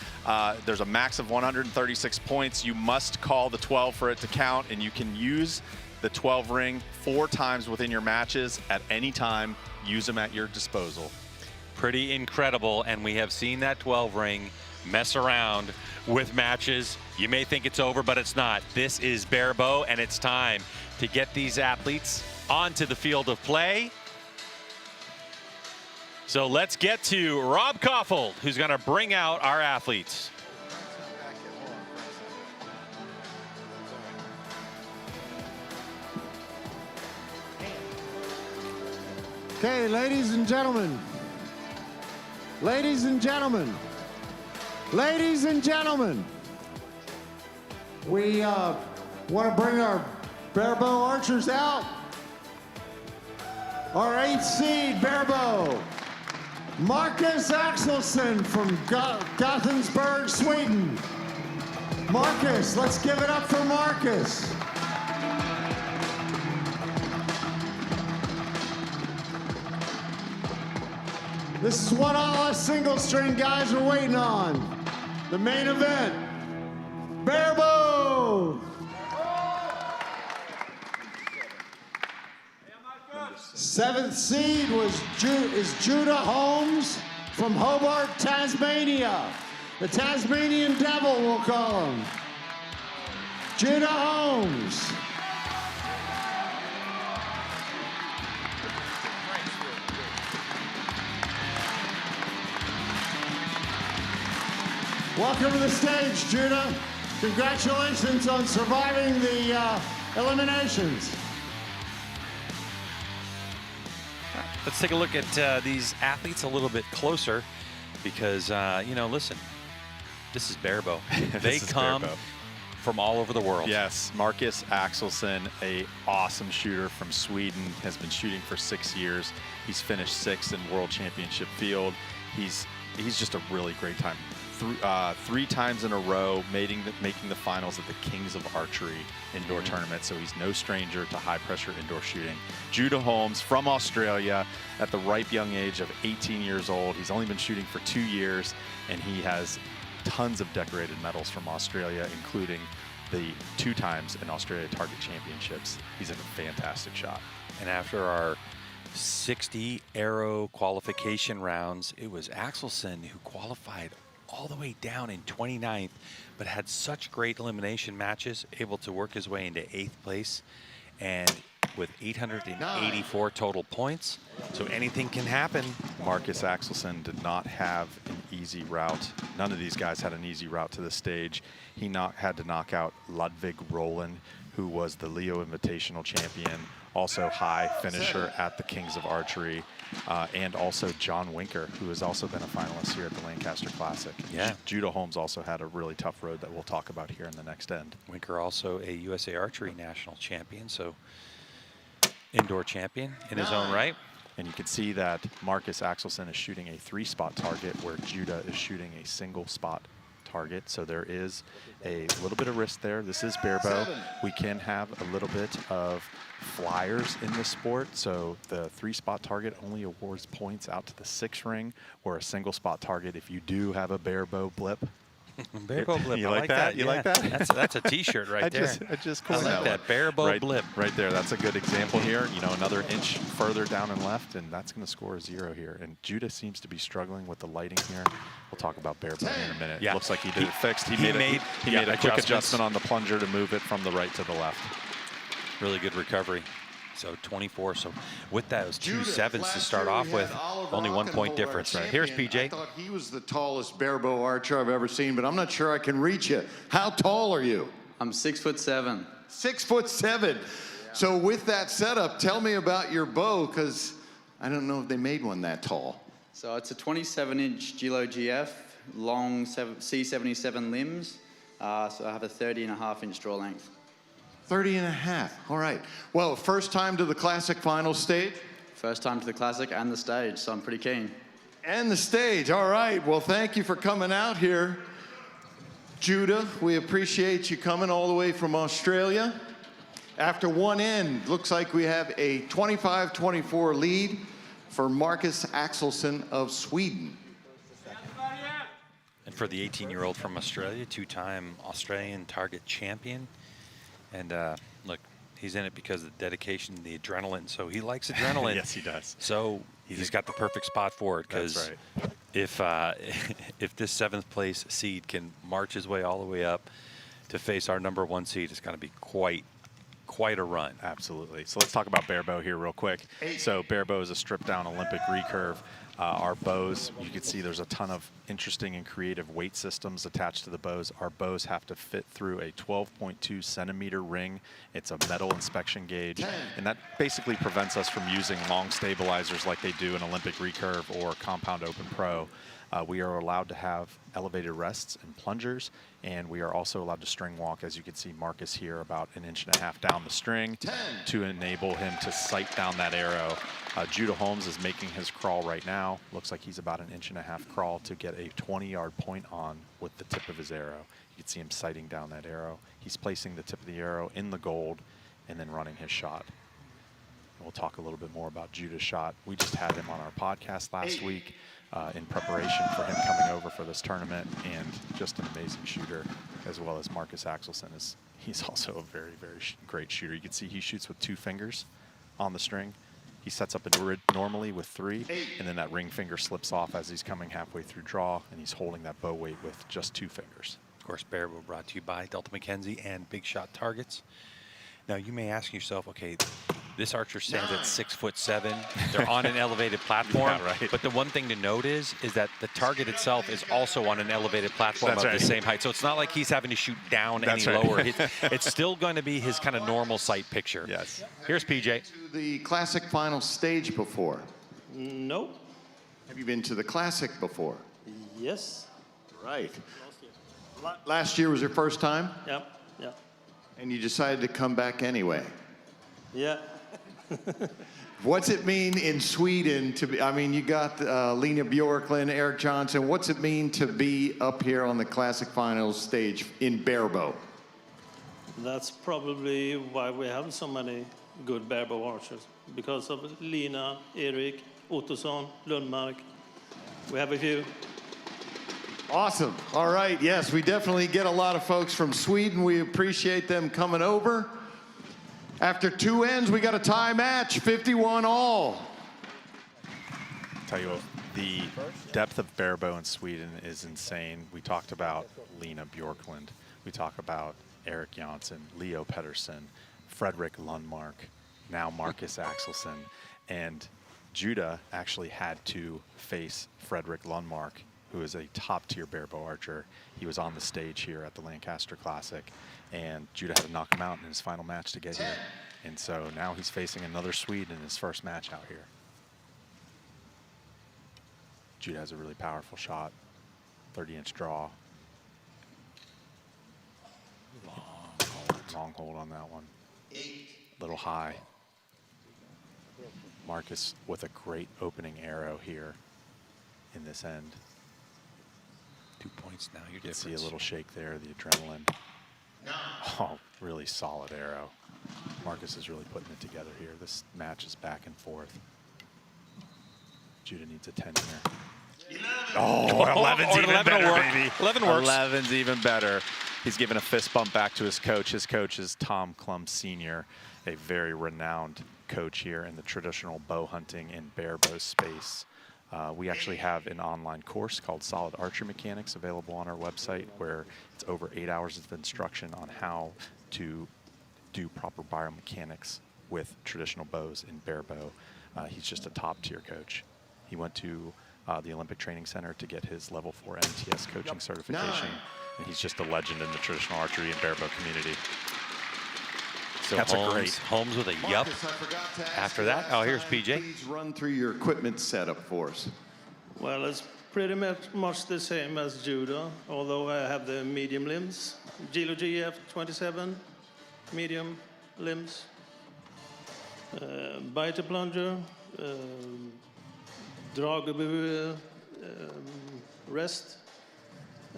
There's a max of 136 points. You must call the 12 for it to count, and you can use the 12 ring 4 times within your matches at any time. Use them at your disposal. Pretty incredible, and we have seen that 12 ring mess around with matches. You may think it's over, but it's not. This is Barebow, and it's time to get these athletes onto the field of play. So let's get to Rob Koffold, who's going to bring out our athletes. Okay, ladies and gentlemen. Ladies and gentlemen. Ladies and gentlemen. We want to bring our Barebow archers out. Our 8th seed, Barebow, Marcus Axelsson from Gothenburg, Sweden. Marcus, let's give it up for Marcus. This is what all us single string guys are waiting on. The main event, Barebow. 7th seed is Judah Holmes from Hobart, Tasmania. The Tasmanian Devil, we'll call him. Judah Holmes. Welcome to the stage, Judah. Congratulations on surviving the eliminations. Let's take a look at these athletes a little bit closer because, you know, listen, this is Barebow. They come from all over the world. Yes, Marcus Axelsson, a awesome shooter from Sweden, has been shooting for 6 years. He's finished 6th in World Championship field. He's just a really great time. 3 times in a row making the finals at the Kings of Archery indoor tournament, so he's no stranger to high-pressure indoor shooting. Judah Holmes from Australia at the ripe young age of 18 years old. He's only been shooting for 2 years, and he has tons of decorated medals from Australia, including the 2 times in Australia Target Championships. He's a fantastic shot. And after our 60 arrow qualification rounds, it was Axelsson who qualified all the way down in 29th, but had such great elimination matches, able to work his way into 8th place, and with 884 total points. So anything can happen. Marcus Axelsson did not have an easy route. None of these guys had an easy route to the stage. He had to knock out Ludwig Roland, who was the Leo Invitational champion, also high finisher at the Kings of Archery, and also John Winker, who has also been a finalist here at the Lancaster Classic. Yeah. Judah Holmes also had a really tough road that we'll talk about here in the next end. Winker also a USA Archery national champion, so indoor champion in his own right. And you can see that Marcus Axelsson is shooting a 3-spot target where Judah is shooting a single spot target. So there is a little bit of risk there. This is Barebow. We can have a little bit of flyers in this sport. So the 3-spot target only awards points out to the 6 ring, or a single spot target, if you do have a Barebow blip, Barebow blip. You I like that? You yeah. like that? That's a T-shirt right there. I just I coined like that Barebow blip. Right there. That's a good example here. You know, another inch further down and left, and that's going to score a 0 here. And Judah seems to be struggling with the lighting here. We'll talk about Barebow in a minute. Yeah. Looks like he did it fixed. He made a quick adjustment on the plunger to move it from the right to the left. Really good recovery. So 24. So with that, it was 2 sevens to start off with. Only 1 point difference. Right. Here's PJ. I thought he was the tallest barebow archer I've ever seen, but I'm not sure I can reach you. How tall are you? I'm 6'7". 6'7". Yeah. So with that setup, tell me about your bow, because I don't know if they made one that tall. So it's a 27-inch Gilo GF, long C77 limbs. So I have a 30.5-inch draw length. 30.5. All right. Well, first time to the Classic final stage? First time to the Classic and the stage, so I'm pretty keen. And the stage. All right. Well, thank you for coming out here. Judah, we appreciate you coming all the way from Australia. After one end, looks like we have a 25-24 lead for Marcus Axelsson of Sweden. And for the 18-year-old from Australia, 2-time Australian target champion. And look, he's in it because of the dedication, the adrenaline. So he likes adrenaline. Yes, he does. So he's got the perfect spot for it. Because if this 7th place seed can march his way all the way up to face our #1 seed, it's going to be quite a run. Absolutely. So let's talk about Barebow here real quick. So Barebow is a stripped down Olympic recurve. Our bows, you can see there's a ton of interesting and creative weight systems attached to the bows. Our bows have to fit through a 12.2 centimeter ring. It's a metal inspection gauge, and that basically prevents us from using long stabilizers like they do in Olympic recurve or Compound Open Pro. We are allowed to have elevated rests and plungers, and we are also allowed to string walk, as you can see Marcus here, about 1.5 inches down the string to enable him to sight down that arrow. Judah Holmes is making his crawl right now. Looks like he's about 1.5 inches crawl to get a 20-yard point on with the tip of his arrow. You can see him sighting down that arrow. He's placing the tip of the arrow in the gold and then running his shot. And we'll talk a little bit more about Judah's shot. We just had him on our podcast last week. In preparation for him coming over for this tournament, and just an amazing shooter, as well as Marcus Axelsson. He's also a very, very great shooter. You can see he shoots with 2 fingers on the string. He sets up a normally with 3, and then that ring finger slips off as he's coming halfway through draw, and he's holding that bow weight with just 2 fingers. Of course, Barebow brought to you by Delta McKenzie and Big Shot Targets. Now, you may ask yourself, okay, this archer stands at 6'7". They're on an elevated platform. Yeah, right. But the one thing to note is that the target itself is also on an elevated platform of the same height. So it's not like he's having to shoot down any lower. It's still going to be his kind of normal sight picture. Yes. Here's PJ. To the Classic final stage before? No. Have you been to the Classic before? Yes. Right. Last year was your first time? Yep. Yeah. And you decided to come back anyway? Yeah. What's it mean in Sweden to be, I mean, you got Lena Bjorklund, Eric Johnson. What's it mean to be up here on the Classic Finals stage in Barebow? That's probably why we have so many good barebow archers. Because of Lena, Erik, Ottosson, Lundmark. We have a few. Awesome. All right. Yes, we definitely get a lot of folks from Sweden. We appreciate them coming over. After 2 ends, we got a tie match, 51 all. Tell you what, the depth of Barebow in Sweden is insane. We talked about Lena Bjorklund. We talk about Eric Jansson, Leo Pettersson, Fredrik Lundmark, now Marcus Axelsson. And Judah actually had to face Fredrik Lundmark, who is a top-tier barebow archer. He was on the stage here at the Lancaster Classic, and Judah had to knock him out in his final match to get here. And so now he's facing another Swede in his first match out here. Judah has a really powerful shot, 30-inch draw. Long hold on that one. Little high. Marcus with a great opening arrow here in this end. 2 points now. You can see a little shake there, the adrenaline. Oh, really solid arrow. Marcus is really putting it together here. This match is back and forth. Judah needs a 10 here. Oh, 11's even 11 better, will work. baby. 11 works. 11's even better. He's giving a fist bump back to his coach. His coach is Tom Klum Sr., a very renowned coach here in the traditional bow hunting and barebow space. We actually have an online course called Solid Archery Mechanics available on our website, where it's over 8 hours of instruction on how to do proper biomechanics with traditional bows and barebow. He's just a top-tier coach. He went to the Olympic Training Center to get his level 4 MTS coaching certification, and he's just a legend in the traditional archery and barebow community. So That's Holmes with a yup. After that, oh, here's PJ. Please run through your equipment setup for us. Well, it's pretty much the same as judo, although I have the medium limbs. Gilo GF 27, medium limbs. Biter plunger, Barebow rest,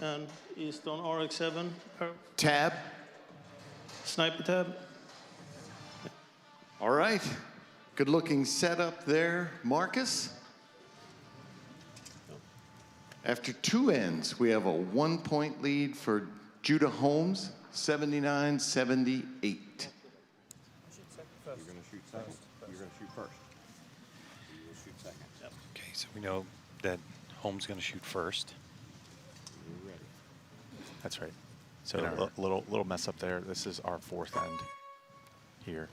and Easton RX7. Tab. Sniper tab. All right. Good looking setup there, Marcus. After 2 ends, we have a 1-point lead for Judah Holmes, 79-78. You're going to shoot first. You're going to shoot first. You will shoot second. Yep. Okay, so we know that Holmes is going to shoot first. You're ready. That's right. So a little mess up there. This is our 4th end here.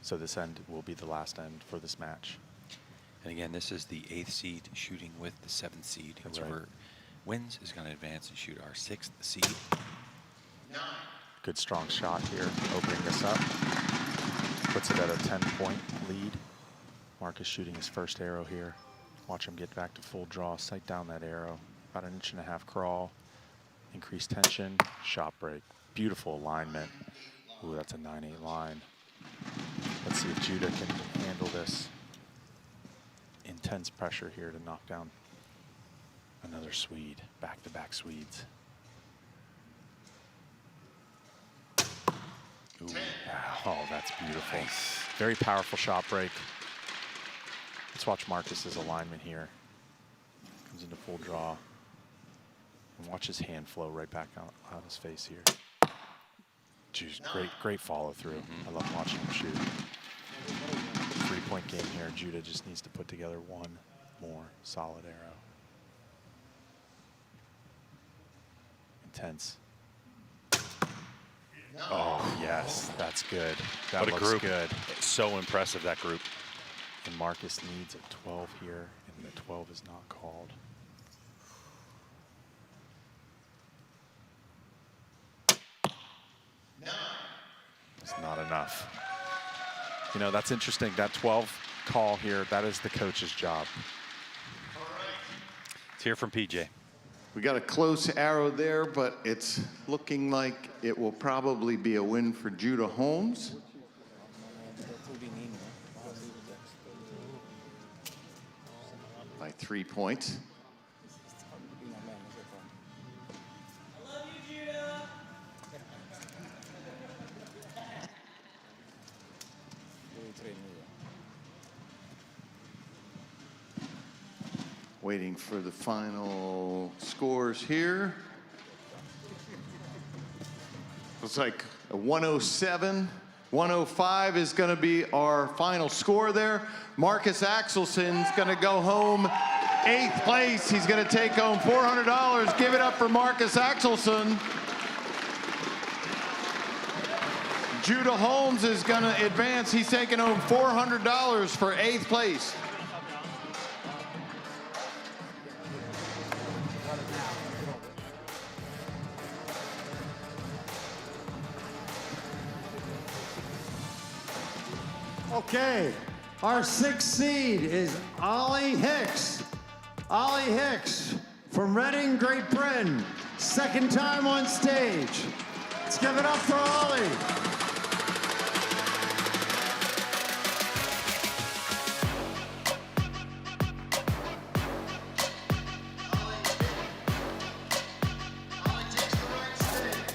So this end will be the last end for this match. And again, this is the 8th seed shooting with the 7th seed. Whoever wins is going to advance and shoot our 6th seed. Good strong shot here, opening this up. Puts it at a 10-point lead. Marcus shooting his first arrow here. Watch him get back to full draw, sight down that arrow. About 1.5 inch crawl. Increased tension, shot break. Beautiful alignment. Ooh, that's a 9-8 line. Let's see if Judah can handle this intense pressure here to knock down another Swede. Back-to-back Swedes. Ooh, oh, that's beautiful. Nice. Very powerful shot break. Let's watch Marcus's alignment here. Comes into full draw. And watch his hand flow right back out his face here. Jeez, great follow through. I love watching him shoot. 3-point game here. Judah just needs to put together one more solid arrow. Intense. Oh, yes, that's good. That What a looks group. good. So impressive, that group. And Marcus needs a 12 here, and the 12 is not called. It's not enough. You know, that's interesting. That 12 call here, that is the coach's job. Let's hear from PJ. We got a close arrow there, but it's looking like it will probably be a win for Judah Holmes. By 3 points. Waiting for the final scores here. Looks like a 107. 105 is going to be our final score there. Marcus Axelson's going to go home 8th place. He's going to take home $400. Give it up for Marcus Axelson. Judah Holmes is going to advance. He's taking home $400 for 8th place. Okay, our 6th seed is Ollie Hicks. Ollie Hicks from Reading, Great Britain. 2nd time on stage. Let's give it up for Ollie.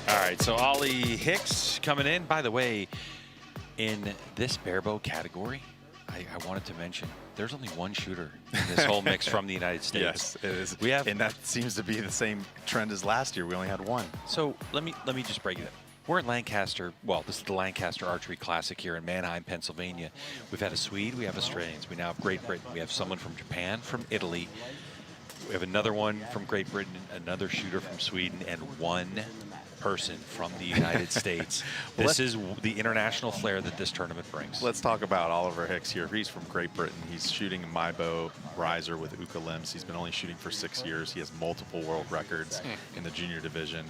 All right, so Ollie Hicks coming in. By the way, in this barebow category, I I wanted to mention, there's only one shooter in this whole mix from the United States. Yes, it is. We have, and that seems to be the same trend as last year. We only had one. So let me just break it up. We're in Lancaster. Well, this is the Lancaster Archery Classic here in Manheim, Pennsylvania. We've had a Swede, we have Australians, we now have Great Britain, we have someone from Japan, from Italy. We have another one from Great Britain, another shooter from Sweden, and one person from the United States. This is the international flair that this tournament brings. Let's talk about Oliver Hicks here. He's from Great Britain. He's shooting a Maibo riser with Uka limbs. He's been only shooting for 6 years. He has multiple world records in the junior division,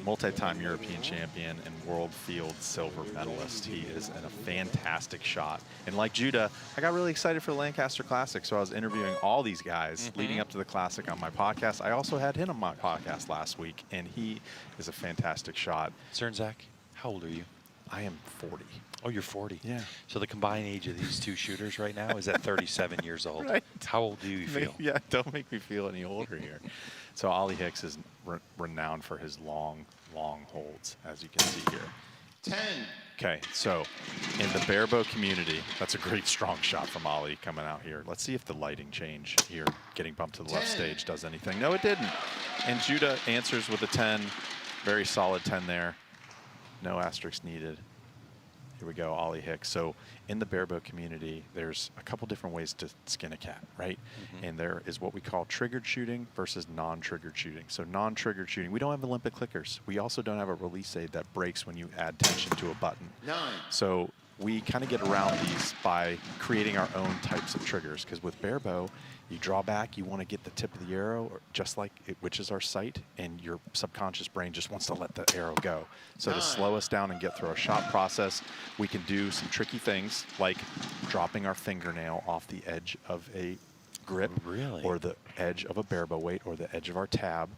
multi-time European champion and world field silver medalist. He is a fantastic shot. And like Judah, I got really excited for the Lancaster Classic, so I was interviewing all these guys leading up to the Classic on my podcast. I also had him on my podcast last week, and he is a fantastic shot. Cernzak, how old are you? I am 40. Oh, you're 40. Yeah. So the combined age of these two shooters right now is at 37 years old. Right. How old do you feel? Yeah, don't make me feel any older here. So Ollie Hicks is renowned for his long holds, as you can see here. 10. Okay, so in the Barebow community, that's a great strong shot from Ollie coming out here. Let's see if the lighting change here, getting bumped to the left stage, does anything. No, it didn't. And Judah answers with a 10. Very solid 10 there. No asterisk needed. Here we go, Ollie Hicks. So in the Barebow community, there's a couple different ways to skin a cat, right? And there is what we call triggered shooting versus non-triggered shooting. So non-triggered shooting, we don't have Olympic clickers. We also don't have a release aid that breaks when you add tension to a button. 9. So we kind of get around these by creating our own types of triggers, because with Barebow, you draw back, you want to get the tip of the arrow, or just like it, which is our sight, and your subconscious brain just wants to let the arrow go. So to slow us down and get through our shot process, we can do some tricky things like dropping our fingernail off the edge of a grip, or the edge of a Barebow weight, or the edge of our tab.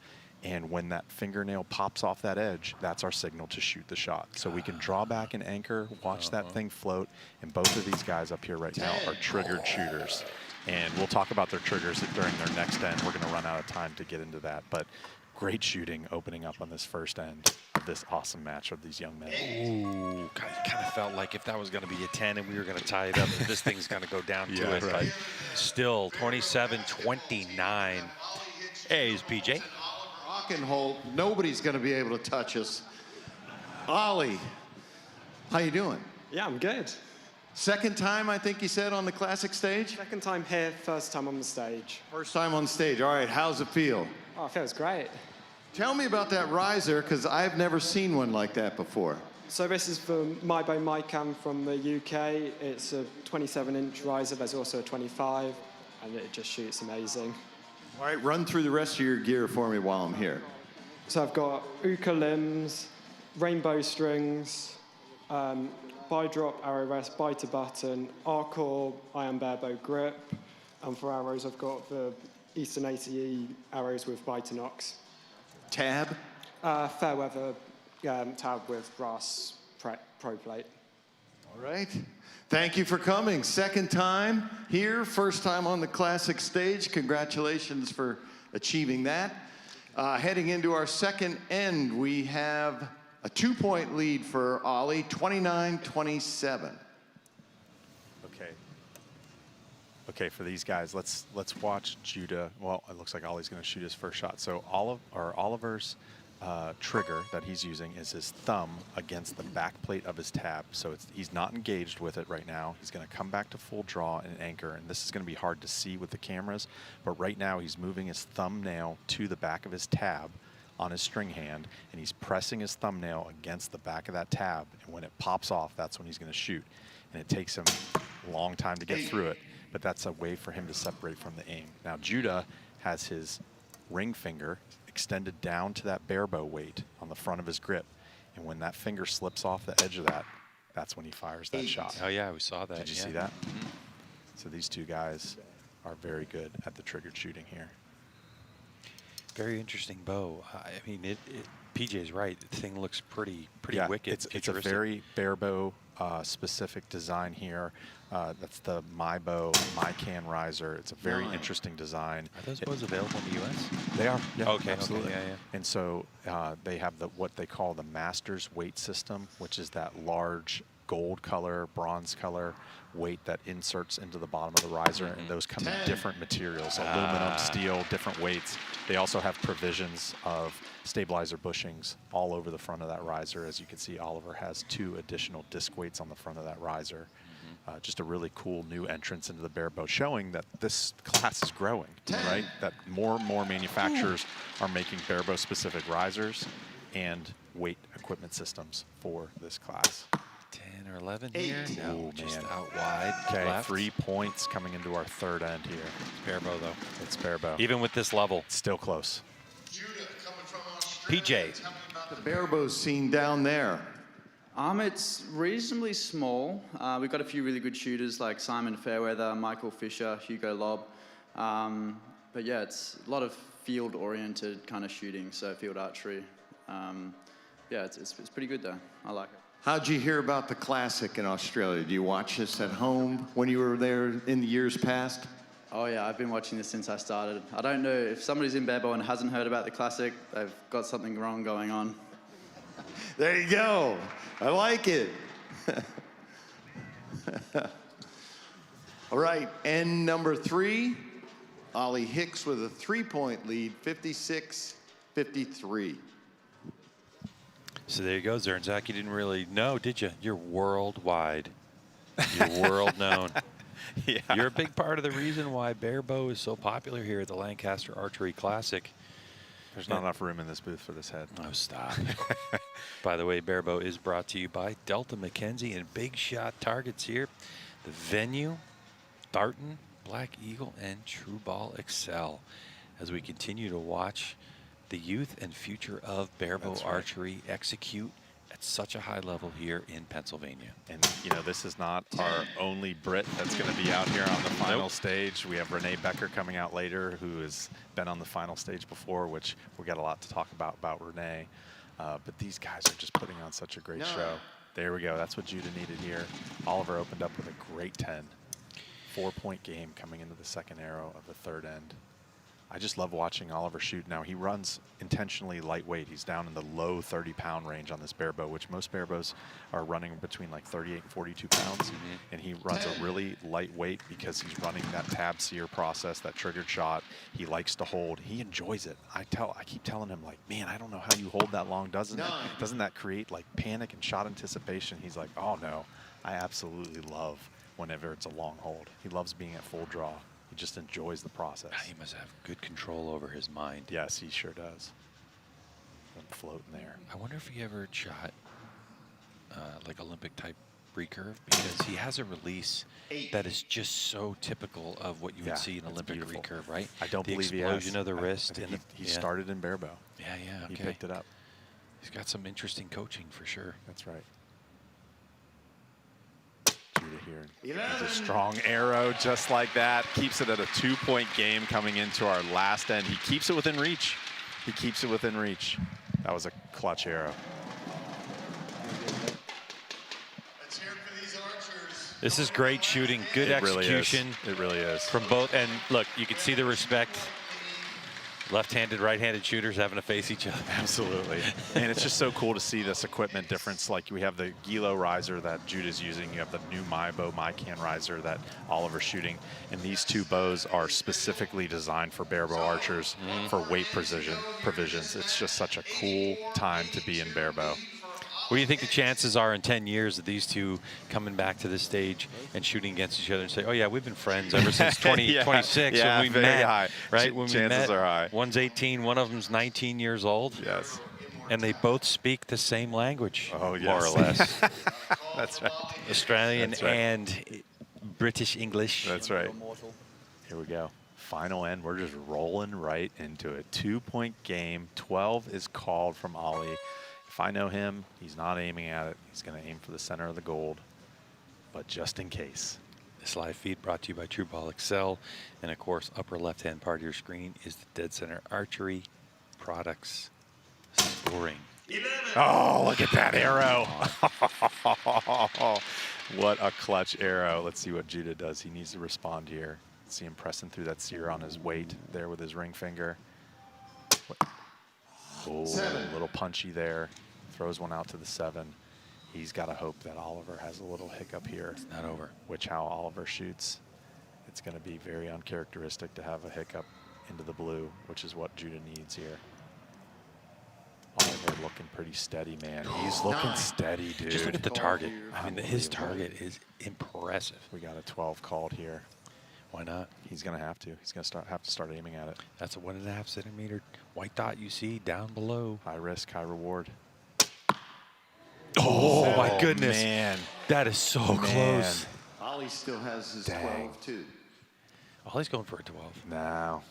And when that fingernail pops off that edge, that's our signal to shoot the shot. So we can draw back and anchor, watch that thing float, and both of these guys up here right now are triggered shooters. And we'll talk about their triggers during their next end. We're going to run out of time to get into that. But great shooting opening up on this first end of this awesome match of these young men. Ooh, kind of felt like if that was going to be a 10 and we were going to tie it up, this thing's going to go down to it. But still, 27-29. Hey, is PJ. Rock and hold. Nobody's going to be able to touch us. Ollie, how you doing? Yeah, I'm good. Second time, I think you said, on the Classic stage? Second time here, first time on the stage. First time on stage. All right, how's it feel? Oh, it feels great. Tell me about that riser, because I've never seen one like that before. So this is for Maibo Mycam from the UK. It's a 27-inch riser. There's also a 25, and it just shoots amazing. All right, run through the rest of your gear for me while I'm here. So I've got Uka limbs, rainbow strings, bi-drop arrow rest, biter button, Arcor iron Barebow grip, and for arrows I've got the Eastern ACE arrows with biter nocks. Tab? Fairweather tab with brass pro plate. All right. Thank you for coming. Second time here, first time on the Classic stage. Congratulations for achieving that. Heading into our second end, we have a 2-point lead for Ollie, 29-27. Okay, for these guys, let's watch Judah. Well, it looks like Ollie's going to shoot his first shot. So Oliver's trigger that he's using is his thumb against the back plate of his tab. So he's not engaged with it right now. He's going to come back to full draw and anchor, and this is going to be hard to see with the cameras, but right now he's moving his thumbnail to the back of his tab on his string hand, and he's pressing his thumbnail against the back of that tab, and when it pops off, that's when he's going to shoot. And it takes him a long time to get through it, but that's a way for him to separate from the aim. Now Judah has his ring finger extended down to that Barebow weight on the front of his grip, and when that finger slips off the edge of that, that's when he fires that shot. Oh yeah, we saw that. Did you see that? So these two guys are very good at the triggered shooting here. Very interesting bow. I mean, PJ's right. The thing looks pretty Yeah, wicked. it's a very Barebow specific design here. That's the Maibo Mycan riser. It's a very interesting design. Are those bows available in the U.S.? They are. Yeah, Okay. absolutely. Okay, yeah. And so they have what they call the Masters weight system, which is that large gold color, bronze color weight that inserts into the bottom of the riser, and those come in different materials, aluminum, steel, different weights. They also have provisions of stabilizer bushings all over the front of that riser. As you can see, Oliver has 2 additional disc weights on the front of that riser. Just a really cool new entrance into the barebow, showing that this class is growing, right? That more and more manufacturers are making barebow specific risers and weight equipment systems for this class. 10 or 11 here? No, just man. out wide. Okay, left. 3 points coming into our third end here. Barebow, though. It's barebow. Even with this level. Still close. PJ. The barebow scene down there. It's reasonably small. We've got a few really good shooters like Simon Fairweather, Michael Fisher, Hugo Lobb. But yeah, it's a lot of field-oriented kind of shooting, so field archery. Yeah, it's pretty good though. I like it. How'd you hear about the Classic in Australia? Do you watch this at home when you were there in the years past? Oh yeah, I've been watching this since I started. I don't know, if somebody's in Barebow and hasn't heard about the Classic, they've got something wrong going on. There you go. I like it. All right, end number 3. Ollie Hicks with a 3-point lead, 56-53. So there you go, Zernzak. You didn't really know, did you? You're worldwide. You're world known. Yeah. You're a big part of the reason why barebow is so popular here at the Lancaster Archery Classic. There's not enough room in this booth for this head. Oh, stop. By the way, barebow is brought to you by Delta McKenzie and Big Shot Targets here. The venue, Barton, Black Eagle, and True Ball Excel. As we continue to watch the youth and future of barebow archery execute at such a high level here in Pennsylvania. And, you know, this is not our only Brit that's going to be out here on the final stage. We have Renee Becker coming out later, who has been on the final stage before, which we got a lot to talk about Renee. But these guys are just putting on such a great show. There we go. That's what Judah needed here. Oliver opened up with a great 10. 4-point game coming into the second arrow of the third end. I just love watching Oliver shoot. Now, he runs intentionally lightweight. He's down in the low 30-pound range on this barebow, which most barebows are running between like 38 and 42 pounds. And he runs a really lightweight because he's running that tab sear process, that triggered shot. He likes to hold. He enjoys it. I keep telling him, like, man, I don't know how you hold that long. Doesn't that create like panic and shot anticipation? He's like, oh no, I absolutely love whenever it's a long hold. He loves being at full draw. He just enjoys the process. He must have good control over his mind. Yes, he sure does. I'm floating there. I wonder if he ever shot like Olympic-type recurve, because he has a release that is just so typical of what you would see in Olympic recurve, right? I don't believe he has. The explosion of the wrist. And he started in barebow. Yeah, yeah, okay. He picked it up. He's got some interesting coaching for sure. That's right. Here. It's a strong arrow just like that. Keeps it at a 2-point game coming into our last end. He keeps it within reach. He keeps it within reach. That was a clutch arrow. Let's hear it for these archers. This is great shooting, good execution. It really is. From both, and look, you can see the respect. Left-handed, right-handed shooters having to face each other. Absolutely. And it's just so cool to see this equipment difference. Like, we have the Gilo riser that Judah's using. You have the new MyCan riser that Oliver's shooting. And these two bows are specifically designed for barebow archers for weight provisions. It's just such a cool time to be in barebow. What do you think the chances are in 10 years of these two coming back to this stage and shooting against each other and say, oh yeah, we've been friends ever since 2026 when we very met, high. right? When Chances we met, are high. One's 18, one of them's 19 years old. Yes. And they both speak the same language, more or less. That's right. Australian That's right. and British English. That's right. Here we go. Final end. We're just rolling right into it. 2-point game. 12 is called from Ollie. If I know him, he's not aiming at it. He's going to aim for the center of the gold. But just in case. This live feed brought to you by True Ball Excel. And of course, upper left-hand part of your screen is the Dead Center Archery Products scoring. 11. Oh, look at that arrow. What a clutch arrow. Let's see what Judah does. He needs to respond here. See him pressing through that sear on his weight there with his ring finger. Oh, a little punchy there. Throws one out to the 7. He's got to hope that Oliver has a little hiccup here. It's not over. Which how Oliver shoots, it's going to be very uncharacteristic to have a hiccup into the blue, which is what Judah needs here. Oliver looking pretty steady, man. He's looking steady, dude. Just look at the target. I mean, his target is impressive. We got a 12 called here. Why not? He's going to have to. He's going to have to start aiming at it. That's a 1.5 centimeter white dot you see down below. High risk, high reward. Oh, my goodness. Man. That is so close. Ollie still has his 12 too. Ollie's going for a 12. No.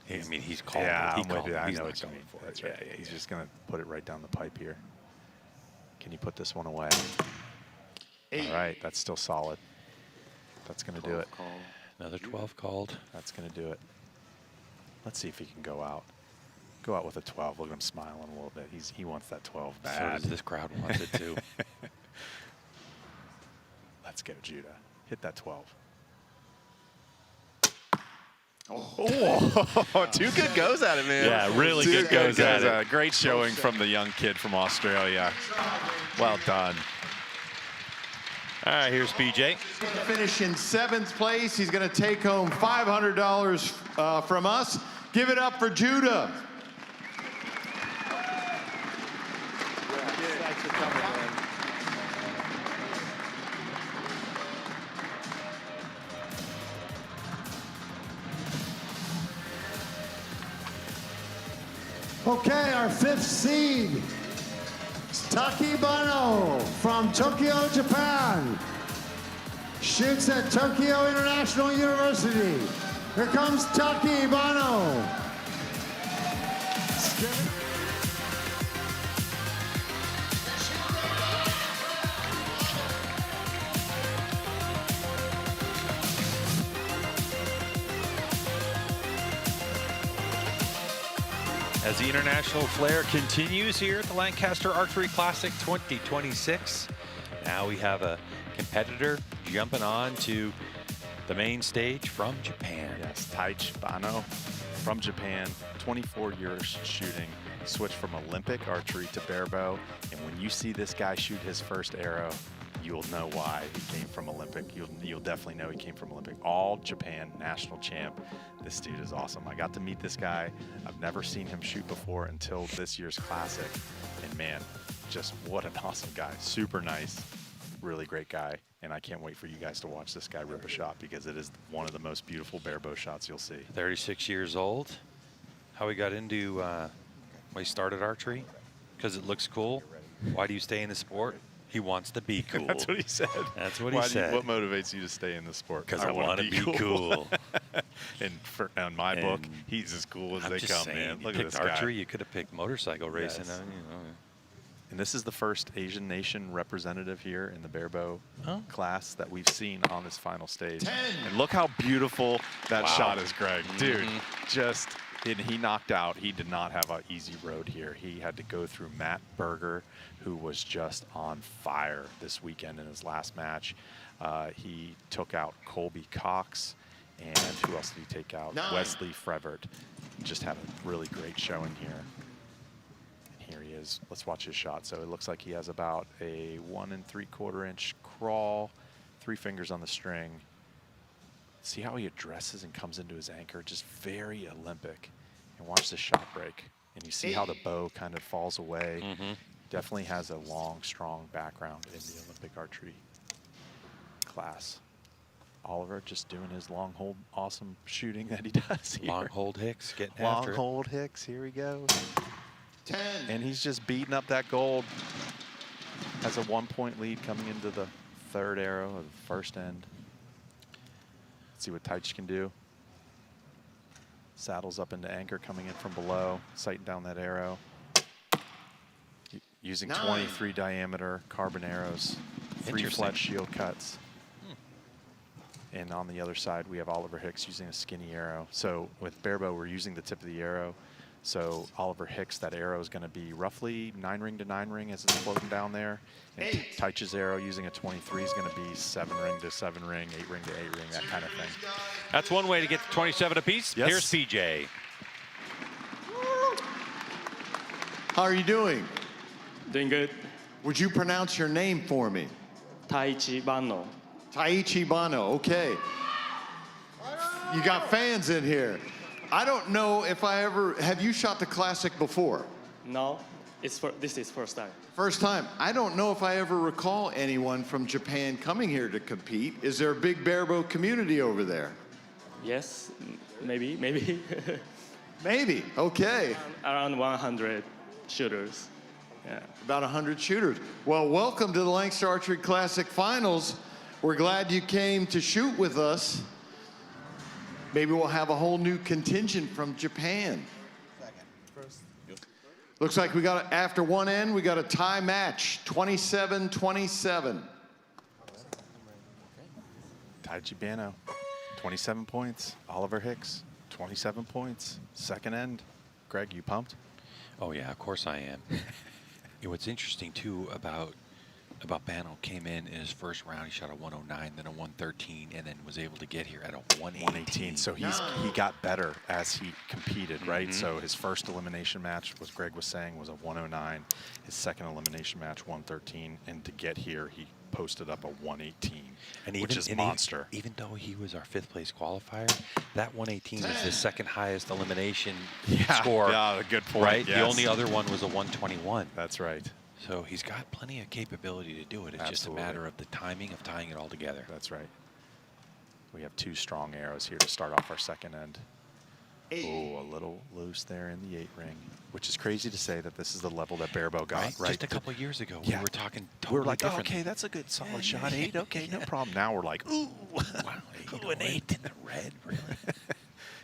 I mean, he's calling Yeah, it. I'm with you. I He's know not what you going mean. for That's it. right. Yeah, He's just going to put it right down the pipe here. Can you put this one away? 8. All right, that's still solid. That's going to do it. Call. Another 12 called. That's going to do it. Let's see if he can go out. Go out with a 12. Look at him smiling a little bit. He wants that 12 bad. So does this crowd wants it too. Let's go, Judah. Hit that 12. Oh, 2 good goes at it, man. Yeah, really good goes at it. Great showing from the young kid from Australia. Well done. All right, here's BJ. Finish in 7th place. He's going to take home $500 from us. Give it up for Judah. Thanks for coming, man. Okay, our 5th seed, Taki Bano from Tokyo, Japan. Shoots at Tokyo International University. Here comes Taki Bano. As the international flair continues here at the Lancaster Archery Classic 2026, now we have a competitor jumping on to the main stage from Japan. Yes, Taichi Bano from Japan, 24 years shooting, switched from Olympic archery to barebow. And when you see this guy shoot his first arrow, you'll know why he came from Olympic. You'll definitely know he came from Olympic. All Japan national champ. This dude is awesome. I got to meet this guy. I've never seen him shoot before until this year's classic. And man, just what an awesome guy. Super nice, really great guy. And I can't wait for you guys to watch this guy rip a shot because it is one of the most beautiful barebow shots you'll see. 36 years old. How he got into, why he started archery? Because it looks cool. Why do you stay in the sport? He wants to be cool. That's what he said. That's what he said. What motivates you to stay in the sport? Because I want to be cool. And in my book, he's as cool as I'm they just come, saying, man. you Look at picked this guy. archery. You could have picked motorcycle racing. Yes. You know. And this is the first Asian nation representative here in the barebow class that we've seen on this final stage. 10. And look how beautiful that Wow. shot is, Greg. Dude, just, and he knocked out. He did not have an easy road here. He had to go through Matt Berger, who was just on fire this weekend in his last match. He took out Colby Cox. And who else did he take out? 9. Wesley Frevert. Just had a really great showing here. Here he is. Let's watch his shot. So it looks like he has about a 1 3/4 inch crawl, 3 fingers on the string. See how he addresses and comes into his anchor, just very Olympic. And watch the shot break. And you see how the bow kind of falls away. Definitely has a long, strong background in the Olympic archery class. Oliver just doing his long hold, awesome shooting that he does here. Long hold Hicks getting Long after it. hold Hicks, here we go. 10. And he's just beating up that gold. Has a 1-point lead coming into the 3rd arrow of the 1st end. Let's see what Taichi can do. Saddles up into anchor, coming in from below, sighting down that arrow. Using 9. 23 diameter carbon arrows, 3 Interesting. flat shield cuts. And on the other side, we have Oliver Hicks using a skinny arrow. So with barebow, we're using the tip of the arrow. So Oliver Hicks, that arrow is going to be roughly 9 ring to 9 ring as it's floating down there. And Taichi's arrow using a 23 is going to be 7 ring to 7 ring, 8 ring to 8 ring, that kind of thing. That's one way to get to 27 apiece. Yes. Here's PJ. How are you doing? Doing good. Would you pronounce your name for me? Taichi Banno. Taichi Banno, okay. You got fans in here. I don't know if have you shot the Classic before? No, this is first time. First time. I don't know if I ever recall anyone from Japan coming here to compete. Is there a big barebow community over there? Yes, maybe. Maybe, okay. Around 100 shooters. Yeah. About 100 shooters. Well, welcome to the Lancaster Archery Classic Finals. We're glad you came to shoot with us. Maybe we'll have a whole new contingent from Japan. Looks like we got, after one end, we got a tie match, 27-27. Taichi Banno, 27 points. Oliver Hicks, 27 points. Second end. Greg, you pumped? Oh yeah, of course I am. What's interesting too about Banno, came in his first round, he shot a 109, then a 113, and then was able to get here at a 118. So he got better as he competed, right? So his first elimination match, was Greg was saying, was a 109. His second elimination match, 113, and to get here, he posted up a 118, which is monster. Even though he was our 5th place qualifier, that 118 is the second highest elimination score. Yeah, good point. Right? Yes. The only other one was a 121. That's right. So he's got plenty of capability to do it. It's just a matter of the timing of tying it all together. That's right. We have 2 strong arrows here to start off our second end. Oh, a little loose there in the 8 ring, which is crazy to say that this is the level that Barebow got, right? Just a couple of years ago, we were talking totally we were like, oh, different. okay, that's a good solid shot, 8, okay, no problem. Now we're like, ooh, wow, an 8 in the red, really?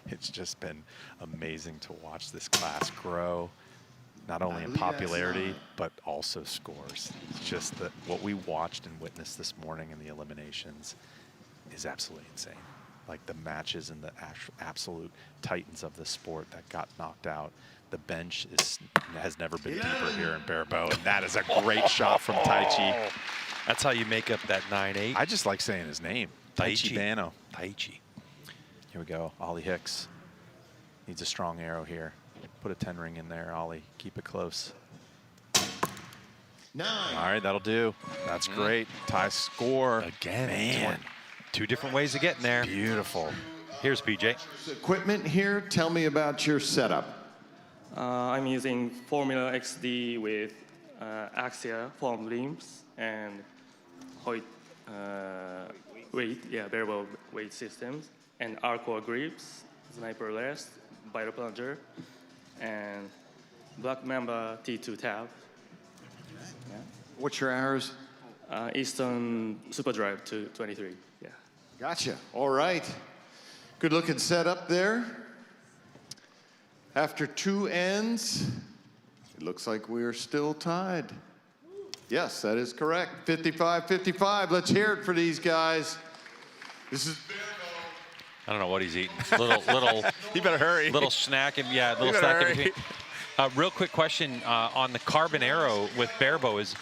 It's just been amazing to watch this class grow. Not only in popularity, but also scores. It's just that what we watched and witnessed this morning in the eliminations is absolutely insane. Like the matches and the absolute titans of the sport that got knocked out. The bench has never been deeper here in Barebow, and that is a great shot from Taichi. That's how you make up that 9-8. I just like saying his name, Taichi Banno. Taichi. Here we go, Ollie Hicks. Needs a strong arrow here. Put a 10 ring in there, Ollie. Keep it close. 9. All right, that'll do. That's great. Tie score. Again. Man. 2 different ways of getting there. Beautiful. Here's PJ. Equipment here. Tell me about your setup. I'm using Formula XD with Axia foam limbs and weight, Barebow weight systems, and Arcor grips, sniper rest, biter plunger, and Black Mamba T2 tab. Yeah. What's your arrows? Easton Super Drive 223. Yeah. Gotcha. All right. Good looking setup there. After 2 ends, it looks like we're still tied. Yes, that is correct. 55-55. Let's hear it for these guys. This is I don't know what he's eating. Little. You better hurry. Little snack and little snack in between. Real quick question on the carbon arrow with Barebow is,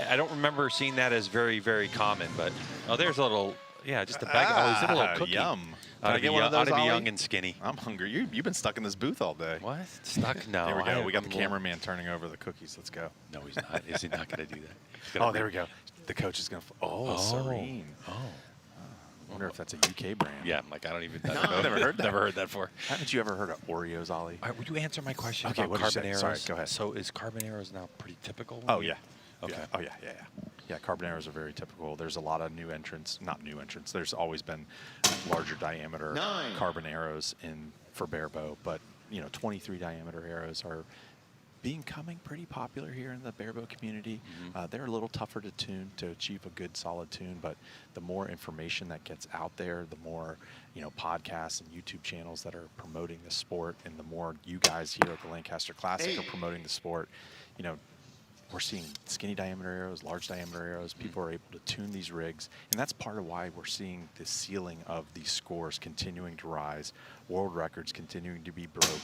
I don't remember seeing that as very, very common, but there's a little, just a bag. Oh, is it a little cookie? Yum. Ought to be, one of those, Ollie? young and skinny. I'm hungry. You've been stuck in this booth all day. What? Stuck? No. There we go. We got the cameraman turning over the cookies. Let's go. No, he's not. Is he not going to do that? Oh, there we go. The coach is going to. Serene. Oh. I wonder if that's a UK brand. Yeah, I'm like, I don't even know. I've never heard that. Never heard that before. Haven't you ever heard of Oreos, Ollie? All right, would you answer my question Okay, about what did you carbon say? arrows? Sorry, go ahead. So is carbon arrows now pretty typical? Oh, yeah. Okay. Yeah. Oh, yeah. Yeah, carbon arrows are very typical. There's a lot of new entrants, not new entrants. There's always been larger diameter carbon arrows for Barebow, but 23 diameter arrows are becoming pretty popular here in the Barebow community. They're a little tougher to tune to achieve a good solid tune, but the more information that gets out there, the more podcasts and YouTube channels that are promoting the sport, and the more you guys here at the Lancaster Classic are promoting the sport, we're seeing skinny diameter arrows, large diameter arrows. People are able to tune these rigs, and that's part of why we're seeing the ceiling of these scores continuing to rise, world records continuing to be broke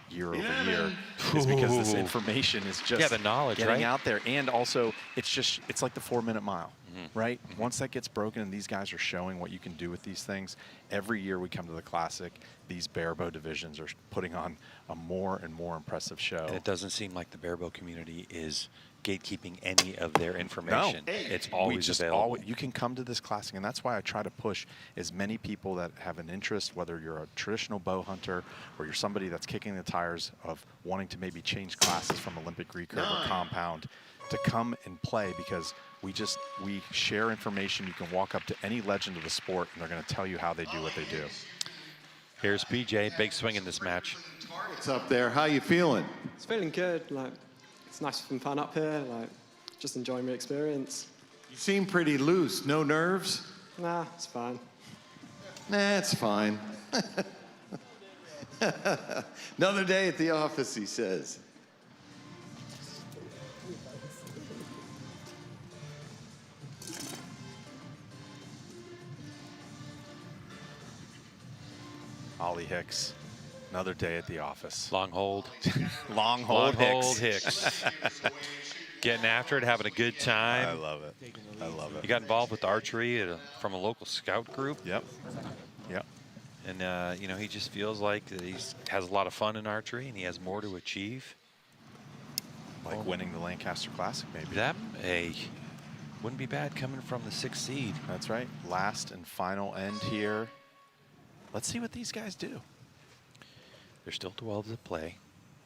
year over year, is because this information is just the knowledge, getting right? out there, and also it's like the 4-minute mile, right? Once that gets broken and these guys are showing what you can do with these things, every year we come to the Classic, these barebow divisions are putting on a more and more impressive show. And it doesn't seem like the barebow community is gatekeeping any of their information. No, It's always available. You can come to this Classic, and that's why I try to push as many people that have an interest, whether you're a traditional bow hunter or you're somebody that's kicking the tires of wanting to maybe change classes from Olympic recurve or compound, to come and play, because we share information. You can walk up to any legend of the sport, and they're going to tell you how they do what they do. Here's PJ, big swing in this match. It's up there. How you feeling? It's feeling good. Like, it's nice and fun up here. Like, just enjoying the experience. You seem pretty loose. No nerves? Nah, it's fine. Nah, it's fine. Another day at the office, he says. Ollie Hicks, another day at the office. Long hold. Long hold Hicks. Getting after it, having a good time. I love it. I love it. He got involved with archery from a local scout group. Yep. Yep. And, you know, he just feels like that he has a lot of fun in archery and he has more to achieve. Like winning the Lancaster Classic, maybe. That, hey, wouldn't be bad coming from the 6th seed. That's right. Last and final end here. Let's see what these guys do. There's still 12s at play.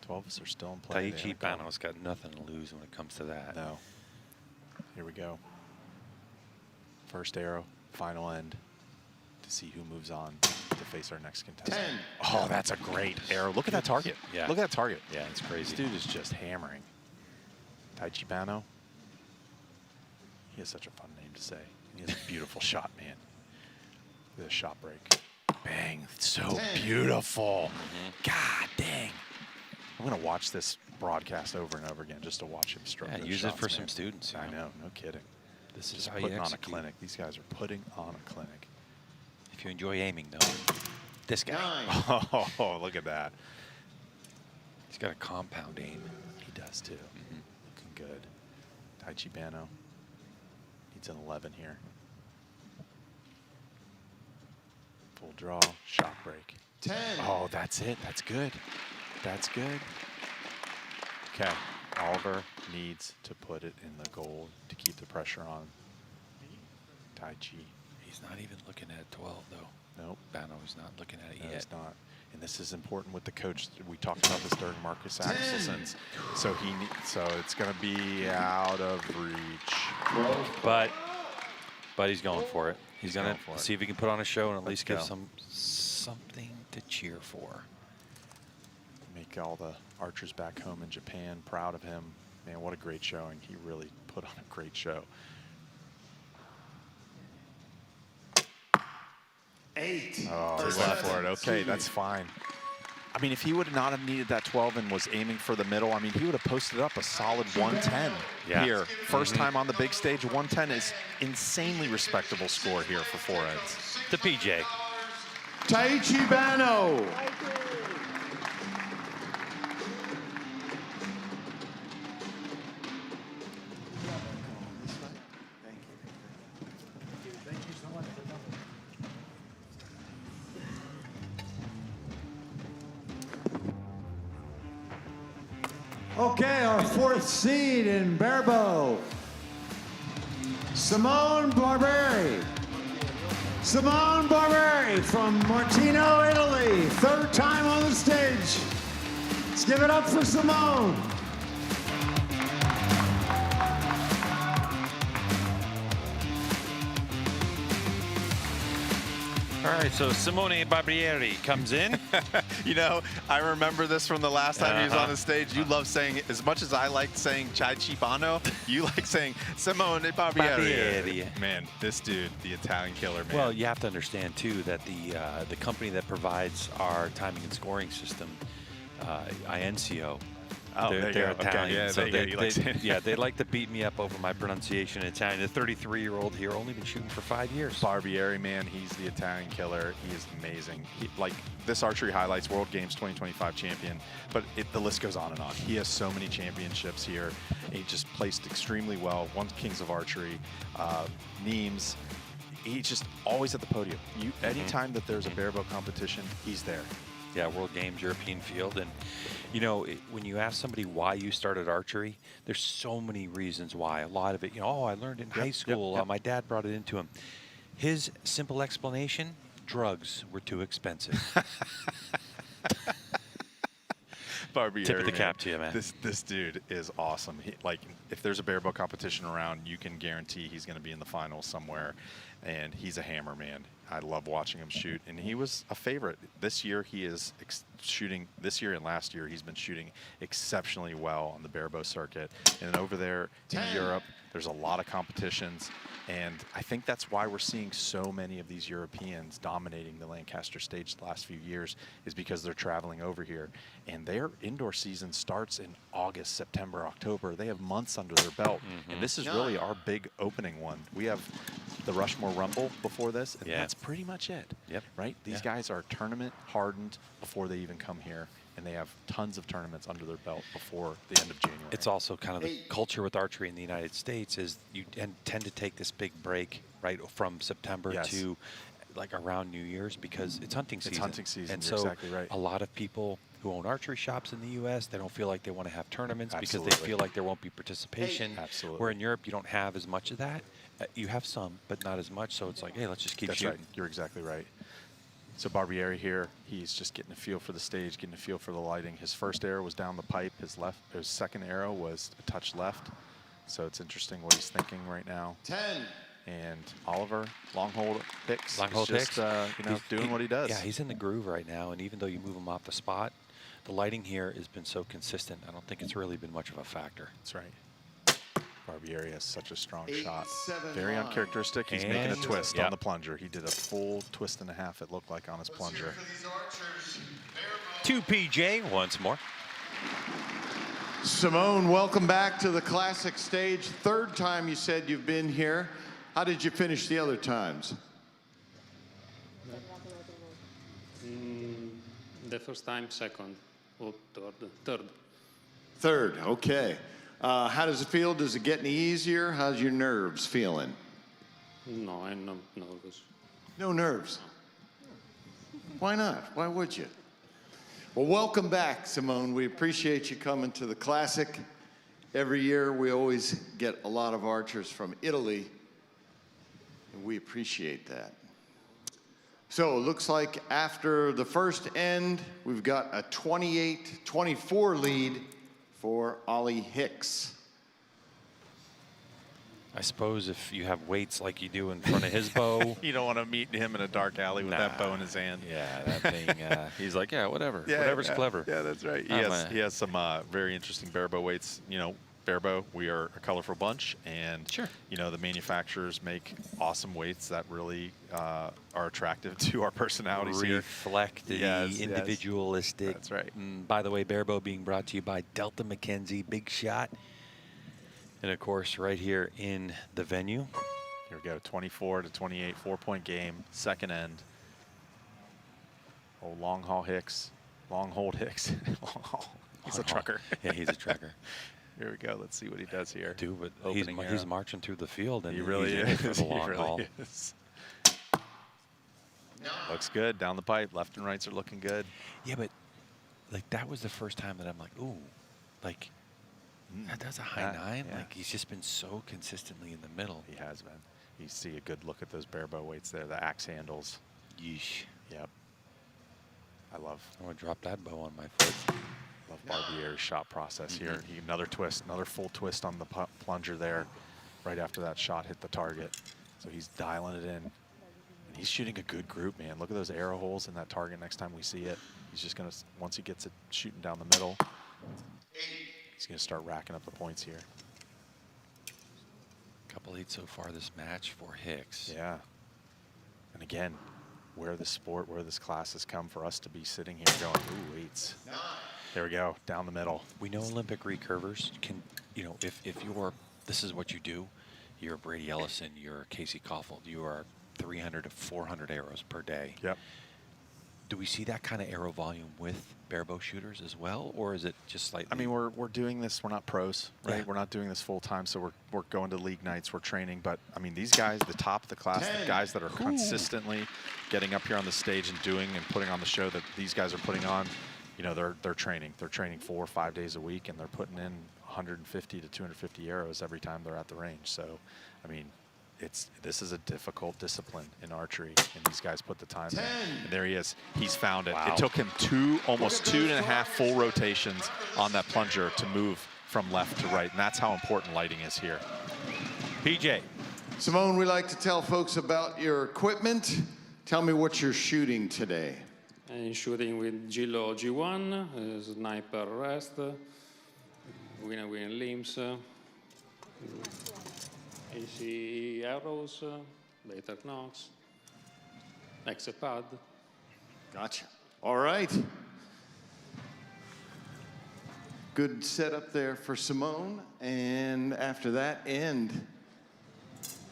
12s are still in play. Taichi Bano's got nothing to lose when it comes to that. No. Here we go. First arrow, final end, to see who moves on to face our next contestant. 10. Oh, that's a great arrow. Look at that target. Yeah. Look at that target. Yeah, it's crazy. This dude is just hammering. Taichi Bano. He has such a fun name to say. He has a beautiful shot, man. Look at the shot break. Bang. So beautiful. God dang. I'm going to watch this broadcast over and over again just to watch him stroke those use shots, it for man. some students. I know. No kidding. This is just how you putting on a execute. clinic. These guys are putting on a clinic. If you enjoy aiming, though, this guy. Oh, look at that. He's got a compound aim. He does, too. Looking good. Taichi Bano needs an 11 here. Full draw, shot break. 10. Oh, that's it. That's good. That's good. Okay. Oliver needs to put it in the goal to keep the pressure on Taichi. He's not even looking at 12, though. Nope. Bano's not looking at it No, yet. he's not. And this is important with the coach. We talked about this during Marcus Axelson's. So so it's going to be out of reach. But he's going for it. He's going going for it. to see if he can put on a show and at least give go. something to cheer for. Make all the archers back home in Japan proud of him. Man, what a great showing. He really put on a great show. 8. Oh, he went for it. Okay, that's fine. I mean, if he would not have needed that 12 and was aiming for the middle, I mean, he would have posted up a solid 110 here. First time on the big stage, 110 is insanely respectable score here for 4 ends. The PJ. Taichi Bano. Okay, our 4th seed in Barebow, Simone Barberi. Simone Barberi from Martino, Italy. 3rd time on the stage. Let's give it up for Simone. All right, so Simone Barbieri comes in. You know, I remember this from the last time he was on the stage. You love saying, as much as I liked saying Taichi Bano, you like saying Simone Barbieri. Man, this dude, the Italian killer, man. Well, you have to understand, too, that the company that provides our timing and scoring system, INCO, Oh, they're there you go. Italian. Okay, yeah, so there you go. You like saying it. yeah, they like to beat me up over my pronunciation in Italian. The 33-year-old here only been shooting for 5 years. Barbieri, man, he's the Italian killer. He is amazing. Like this Archery Highlights World Games 2025 champion, but the list goes on and on. He has so many championships here. He just placed extremely well. Won Kings of Archery, Nîmes. He's just always at the podium. Anytime that there's a barebow competition, he's there. Yeah, World Games, European field. And, you know, when you ask somebody why you started archery, there's so many reasons why. A lot of it, you know, I learned in high school. My dad brought it into him. His simple explanation, drugs were too expensive. Barbieri, Tip of the cap to you, man. This dude is awesome. Like, if there's a barebow competition around, you can guarantee he's going to be in the finals somewhere. And he's a hammer, man. I love watching him shoot. And he was a favorite. This year, he is shooting. This year and last year, he's been shooting exceptionally well on the barebow circuit. And over there in Europe, there's a lot of competitions. And I think that's why we're seeing so many of these Europeans dominating the Lancaster stage the last few years, is because they're traveling over here. And their indoor season starts in August, September, October. They have months under their belt. And this is really our big opening one. We have the Rushmore Rumble before this, and that's pretty much it. Right? These guys are tournament hardened before they even come here. And they have tons of tournaments under their belt before the end of January. It's also kind of the culture with archery in the United States is you tend to take this big break, right, from September to like around New Year's because it's hunting season. It's hunting season, and you're so exactly right. A lot of people who own archery shops in the U.S., they don't feel like they want to have tournaments because they feel like there won't be participation. Absolutely. Where in Europe, you don't have as much of that. You have some, but not as much. So it's like, hey, let's just keep shooting. Right. You're exactly right. So Barbieri here, he's just getting a feel for the stage, getting a feel for the lighting. His first arrow was down the pipe. His second arrow was a touch left. So it's interesting what he's thinking right now. 10. And Oliver, long hold Hicks, Long-hold just Hicks. you know, doing what he does. Yeah, he's in the groove right now, and even though you move him off the spot, the lighting here has been so consistent. I don't think it's really been much of a factor. That's right. Barbieri has such a strong shot. 8-7 Very line. uncharacteristic. He's making a And- twist on the plunger. He did a full twist and a half, it looked like, on his plunger. 2 PJ once more. Simone, welcome back to the Classic stage. Third time you said you've been here. How did you finish the other times? The first time, second, or third. Third, okay. How does it feel? Does it get any easier? How's your nerves feeling? No, I'm not nervous. No nerves. Why not? Why would you? Well, welcome back, Simone. We appreciate you coming to the Classic. Every year, we always get a lot of archers from Italy, and we appreciate that. So it looks like after the first end, we've got a 28-24 lead for Ollie Hicks. I suppose if you have weights like you do in front of his bow. You don't want to meet him in a dark alley with that bow in his hand. Yeah, that thing, he's like, yeah, whatever. Yeah, Whatever's clever. Yeah, that's right. He has some very interesting barebow weights. You know, barebow, we are a colorful bunch, and you know, the manufacturers make awesome weights that really are attractive to our personalities here. Reflect the individualistic. That's right. By the way, barebow being brought to you by Delta McKenzie, Big Shot. And of course, right here in the venue. Here we go, 24-28, 4-point game, second end. Oh, long haul Hicks, long hold Hicks. He's a trucker. Yeah, he's a trucker. Here we go. Let's see what he does here. Dude, but Opening he's arrow. marching through the field, and He really he's in it for is. the He long really haul. is. Looks good down the pipe. Left and rights are looking good. Yeah, but like that was the first time that I'm like, ooh, like that's a high nine. Yeah. Like he's just been so consistently in the middle. He has been. You see a good look at those barebow weights there, the axe handles. Yeesh. Yep. I want to drop that bow on my foot. Love Barbieri's shot process here. Another twist, another full twist on the plunger there. Right after that shot hit the target. So he's dialing it in. And he's shooting a good group, man. Look at those arrow holes in that target next time we see it. He's just going to, once he gets it shooting down the middle, he's going to start racking up the points here. Couple leads so far this match for Hicks. Yeah. And again, where this sport, where this class has come for us to be sitting here going, ooh, eights. There we go, down the middle. We know Olympic recurvers can, you know, if this is what you do, you're Brady Ellison, you're Casey Kaufhold, you are 300 to 400 arrows per day. Yep. Do we see that kind of arrow volume with barebow shooters as well, or is it just like? I mean, we're doing this. We're not pros, right? Yeah. We're not doing this full time, so we're going to league nights. We're training, but I mean, these guys, the top of the class, the guys that are consistently getting up here on the stage and doing and putting on the show that these guys are putting on, you know, they're training. They're training 4 or 5 days a week, and they're putting in 150 to 250 arrows every time they're at the range. So, I mean, this is a difficult discipline in archery, and these guys put the time in. And there he is. He's found it. Wow. It took him almost 2.5 full rotations on that plunger to move from left to right, and that's how important lighting is here. PJ. Simone, we like to tell folks about your equipment. Tell me what you're shooting today. I'm shooting with Gillo G1, sniper rest, winner limbs, AC arrows, later knocks, Hexapad. Gotcha. All right. Good setup there for Simone. And after that end,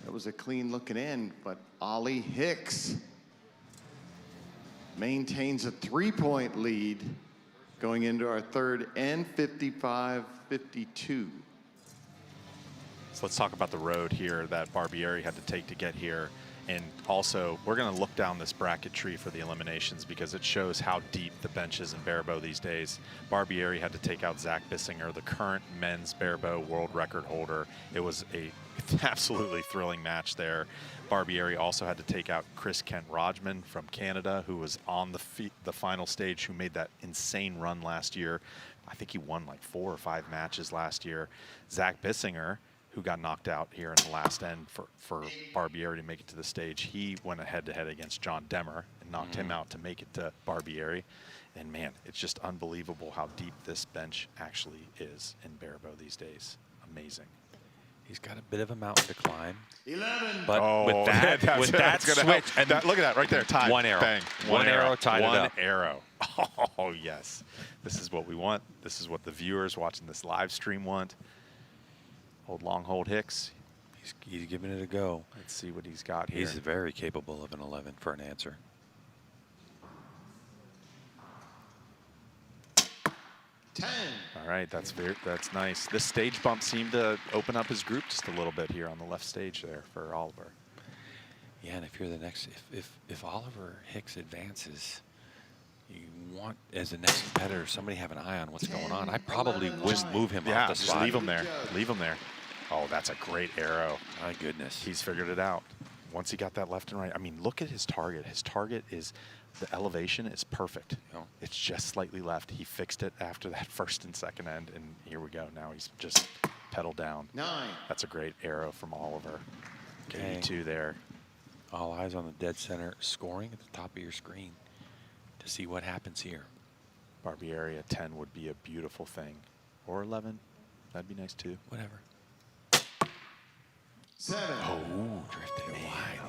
that was a clean looking end, but Ollie Hicks maintains a 3-point lead going into our third end, 55-52. So let's talk about the road here that Barbieri had to take to get here. And also, we're going to look down this bracket tree for the eliminations because it shows how deep the bench is in barebow these days. Barbieri had to take out Zach Bissinger, the current men's barebow world record holder. It was a absolutely thrilling match there. Barbieri also had to take out Chris Kent Rodgman from Canada, who was on the final stage, who made that insane run last year. I think he won like 4 or 5 matches last year. Zach Bissinger, who got knocked out here in the last end for Barbieri to make it to the stage. He went head-to-head against John Demmer and knocked him out to make it to Barbieri. And man, it's just unbelievable how deep this bench actually is in barebow these days. Amazing. He's got a bit of a mountain to climb. 11. But with that switch, and look at that right there. Tied. One arrow. Bang. One arrow tied it up. One arrow. Oh, yes. This is what we want. This is what the viewers watching this live stream want. Old Longbow Hicks. He's giving it a go. Let's see what he's got here. He's very capable of an 11 for an answer. 10. All right, that's nice. This stage bump seemed to open up his group just a little bit here on the left stage there for Oliver. Yeah, and if you're the next, if Oliver Hicks advances, you want, as the next competitor, somebody have an eye on what's going on. I probably wouldn't move him off the just spot. leave him there. Leave him there. Oh, that's a great arrow. My goodness. He's figured it out. Once he got that left and right, I mean, look at his target. His target is, the elevation is perfect. It's just slightly left. He fixed it after that first and second end, and here we go. Now he's just pedal down. 9. That's a great arrow from Oliver. Okay. 82 there. All eyes on the dead center scoring at the top of your screen to see what happens here. Barbieri at 10 would be a beautiful thing. Or 11. That'd be nice too. Whatever. 7. Oh, drifted it wide.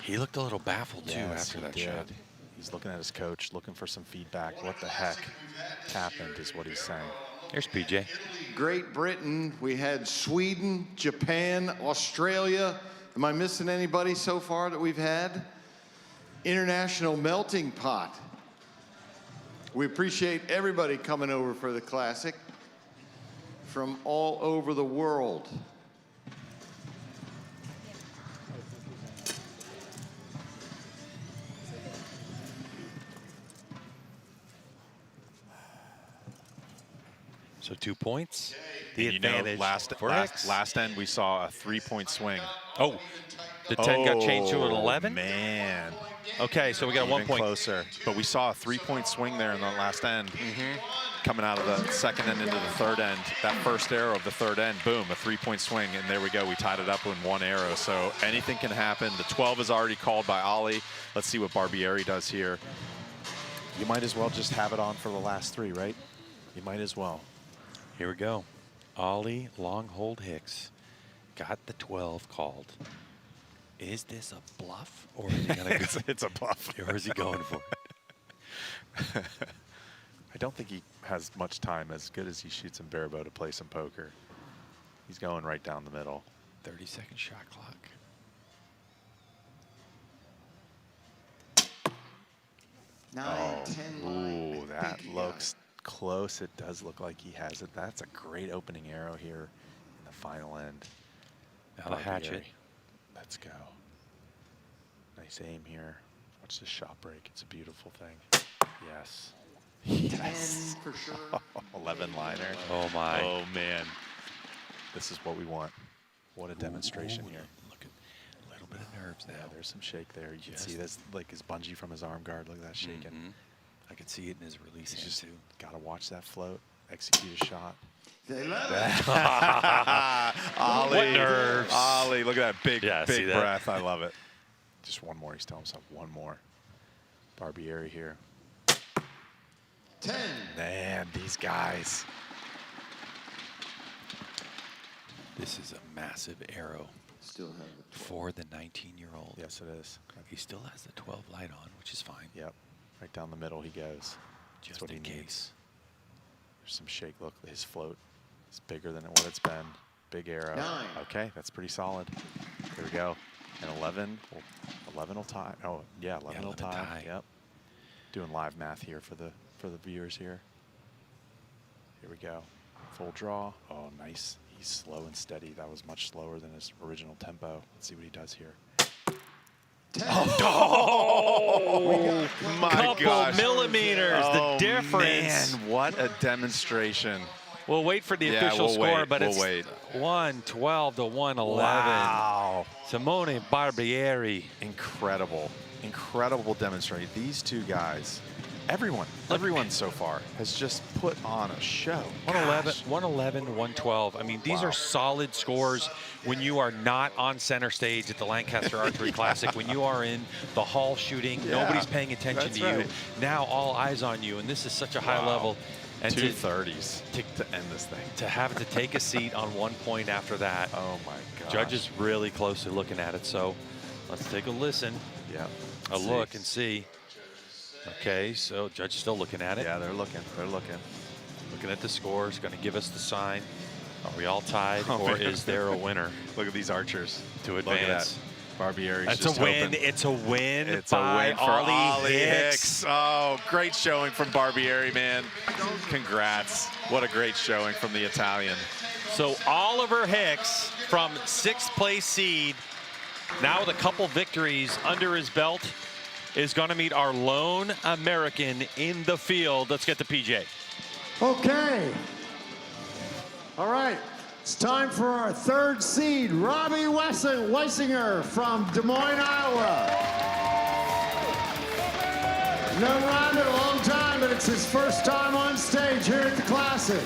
He looked a little baffled too after that shot. He's looking at his coach, looking for some feedback. What the heck happened is what he's saying. Here's PJ. Great Britain. We had Sweden, Japan, Australia. Am I missing anybody so far that we've had? International melting pot. We appreciate everybody coming over for the Classic from all over the world. So 2 points. The advantage. Last end we saw a 3-point swing. Oh, the 10 got changed to an 11? Man. Okay, so we got a 1 point. Closer. But we saw a 3-point swing there in the last end. Coming out of the second end into the third end. That first arrow of the third end, boom, a 3-point swing. And there we go. We tied it up with 1 arrow. So anything can happen. The 12 is already called by Ollie. Let's see what Barbieri does here. You might as well just have it on for the last 3, right? You might as well. Here we go. Ollie Longbow Hicks got the 12 called. Is this a bluff, or is he gonna it's a bluff. or is he going for it? I don't think he has much time, as good as he shoots in Barebow, to play some poker. He's going right down the middle. 30-second shot clock. 9-10 line. Ooh, that looks close. It does look like he has it. That's a great opening arrow here in the final end. Now the hatchet. Let's go. Nice aim here. Watch this shot break. It's a beautiful thing. Yes. Yes. 10 for sure. 11 liner. Oh my. Oh man. This is what we want. What a demonstration here. Look at a little bit of nerves Yeah, now. there's some shake there. You can see this, like his bungee from his arm guard. Look at that shaking. I can see it in his release hand Just too. got to watch that float. Execute a shot. They love Ollie, nerves. Ollie, look at that big, Yeah, see big that? breath. I love it. Just one more. He's telling himself one more. Barbieri here. 10. Man, these guys. This is a massive arrow Still have the 12. for the 19-year-old. Yes, it is. He still has the 12 light on, which is fine. Yep. Right down the middle he goes. Just That's what in he case. needs. There's some shake. Look, his float is bigger than what it's been. Big arrow. 9. Okay, that's pretty solid. Here we go. And 11 will tie. Oh, yeah, 11 will 11 tie. tie. Yep. Doing live math here for the viewers here. Here we go. Full draw. Oh, nice. He's slow and steady. That was much slower than his original tempo. Let's see what he does here. 10. Oh, my Couple gosh. millimeters, Oh, the difference. Man, what a demonstration. We'll wait for the Yeah, official we'll score, wait, but we'll it's wait. 112 to 111. Wow. Simone Barbieri. Incredible. Incredible demonstration. These two guys, everyone so far has just put on a show. 111, 112. I mean, these Wow. are solid scores when you are not on center stage at the Lancaster Archery Classic, when you are in the hall shooting, Yeah, nobody's paying attention that's to you. right. Now all eyes on you, and this is such a high level. And 230s to end this thing. to have to take a seat on 1 point after that. Oh my gosh. Judges really closely looking at it, so let's take a listen. Yeah. A look and see. Okay, so judge still looking at it. Yeah, they're looking. They're looking. Looking at the scores, going to give us the sign. Are we all tied, Oh, or man. is there a winner Look at these archers. to Look at advance? that. Barbieri's That's just a win. hoping. It's a win. It's by a win for Ollie Hicks. Oh, great showing from Barbieri, man. Congrats. What a great showing from the Italian. So Oliver Hicks from 6th place seed, now with a couple victories under his belt, is going to meet our lone American in the field. Let's get to PJ. Okay. All right. It's time for our 3rd seed, Robbie Weisinger from Des Moines, Iowa. Known Robbie a long time, but it's his first time on stage here at the Classic.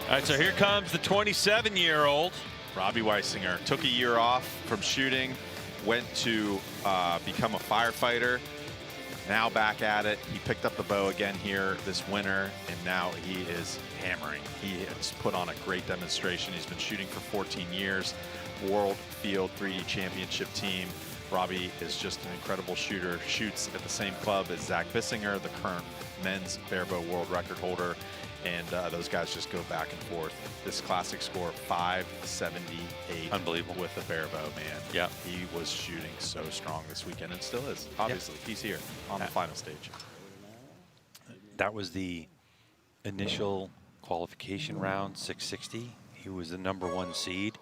All right, so here comes the 27-year-old. Robbie Weisinger took a year off from shooting, went to become a firefighter. Now back at it. He picked up the bow again here this winter, and now he is hammering. He has put on a great demonstration. He's been shooting for 14 years. World Field 3D Championship team. Robbie is just an incredible shooter. Shoots at the same club as Zach Bissinger, the current men's Barebow world record holder. And those guys just go back and forth. This classic score, 578. Unbelievable. With the Barebow, man. Yeah. He was shooting so strong this weekend and still is. Obviously, he's here on the final stage. That was the initial qualification round, 660. He was the #1 seed.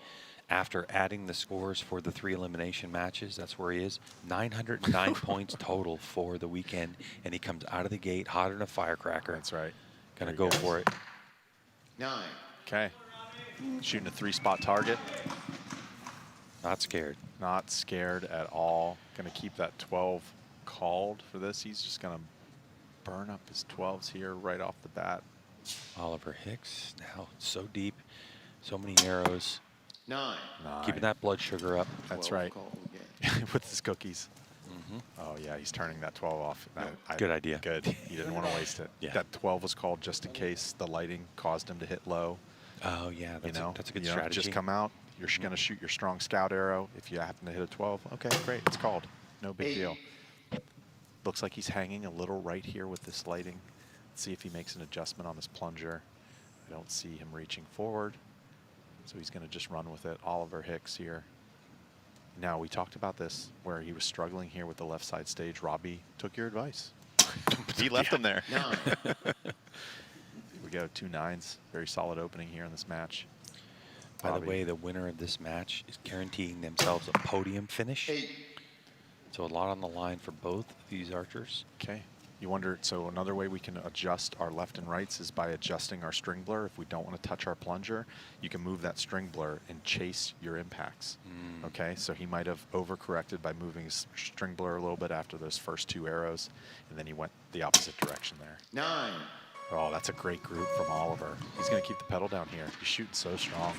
After adding the scores for the 3 elimination matches, that's where he is. 909 points total for the weekend, and he comes out of the gate hotter than a firecracker. That's right. Gonna go for it. 9. Okay. Shooting a 3-spot target. Not scared. Not scared at all. Gonna keep that 12 called for this. He's just gonna burn up his 12s here right off the bat. Oliver Hicks now so deep, so many arrows. 9. Keeping that blood sugar up. That's right. With his cookies. Oh, yeah, he's turning that 12 off. Good idea. Good. He didn't want to waste it. Yeah. That 12 was called just in case the lighting caused him to hit low. Oh, yeah, that's a good strategy. Just come out. You're going to shoot your strong scout arrow. If you happen to hit a 12, okay, great, it's called. No big deal. Looks like he's hanging a little right here with this lighting. Let's see if he makes an adjustment on this plunger. I don't see him reaching forward, so he's going to just run with it. Oliver Hicks here. Now, we talked about this where he was struggling here with the left side stage. Robbie took your advice. He left him there. No. We go 2 9s. Very solid opening here in this match. By the way, the winner of this match is guaranteeing themselves a podium finish. So a lot on the line for both of these archers. Okay. You wonder, so another way we can adjust our left and rights is by adjusting our string blur. If we don't want to touch our plunger, you can move that string blur and chase your impacts. Okay, so he might have overcorrected by moving his string blur a little bit after those first 2 arrows, and then he went the opposite direction there. 9. Oh, that's a great group from Oliver. He's going to keep the pedal down here. He's shooting so strong.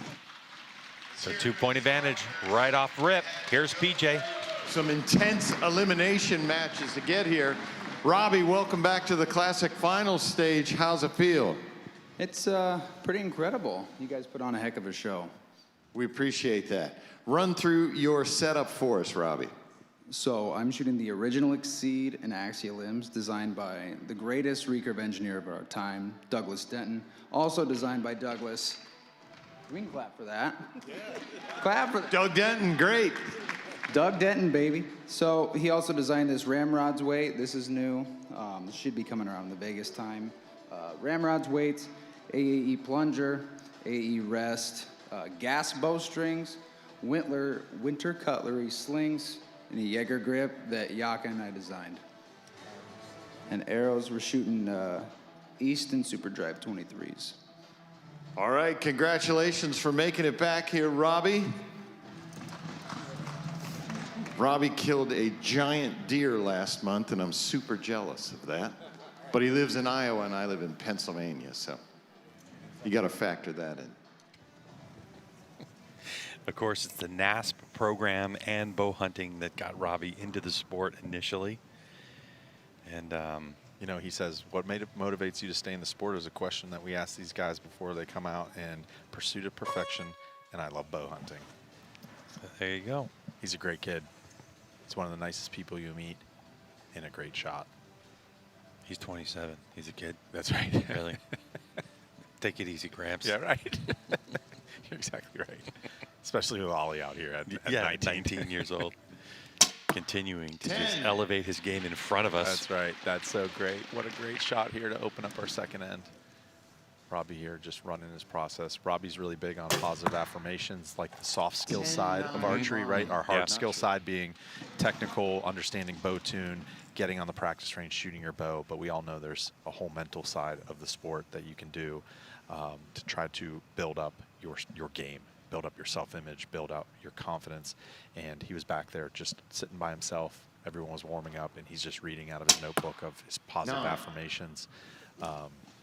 So 2-point advantage right off rip. Here's PJ. Some intense elimination matches to get here. Robbie, welcome back to the Classic Finals stage. How's it feel? It's pretty incredible. You guys put on a heck of a show. We appreciate that. Run through your setup for us, Robbie. So I'm shooting the original Exceed and Axial limbs designed by the greatest recurve engineer of our time, Douglas Denton. Also designed by Douglas. We can clap for that. Yeah. Clap for Doug Denton, great. Doug Denton, baby. So he also designed this ramrod's weight. This is new. This should be coming around the Vegas time. Ramrod's weights, AAE plunger, AAE rest, gas bowstrings, winter cutlery slings, and a Jaeger grip that Yaka and I designed. And arrows, we're shooting Easton Super Drive 23s. All right, congratulations for making it back here, Robbie. Robbie killed a giant deer last month, and I'm super jealous of that. But he lives in Iowa, and I live in Pennsylvania, so you got to factor that in. Of course, it's the NASP program and bow hunting that got Robbie into the sport initially. And, you know, he says, what motivates you to stay in the sport is a question that we ask these guys before they come out, and pursuit of perfection, and I love bow hunting. There you go. He's a great kid. He's one of the nicest people you meet, and a great shot. He's 27. He's a kid. That's right. Really. Take it easy, Gramps. Yeah, right. You're exactly right. Especially with Ollie out here at 19 years old. Continuing to just elevate his game in front of us. That's right. That's so great. What a great shot here to open up our second end. Robbie here just running his process. Robbie's really big on positive affirmations, like the soft skill side of archery, right? Our hard skill side being technical, understanding bow tune, getting on the practice range, shooting your bow. But we all know there's a whole mental side of the sport that you can do to try to build up your game, build up your self-image, build up your confidence. And he was back there just sitting by himself. Everyone was warming up, and he's just reading out of his notebook of his positive affirmations.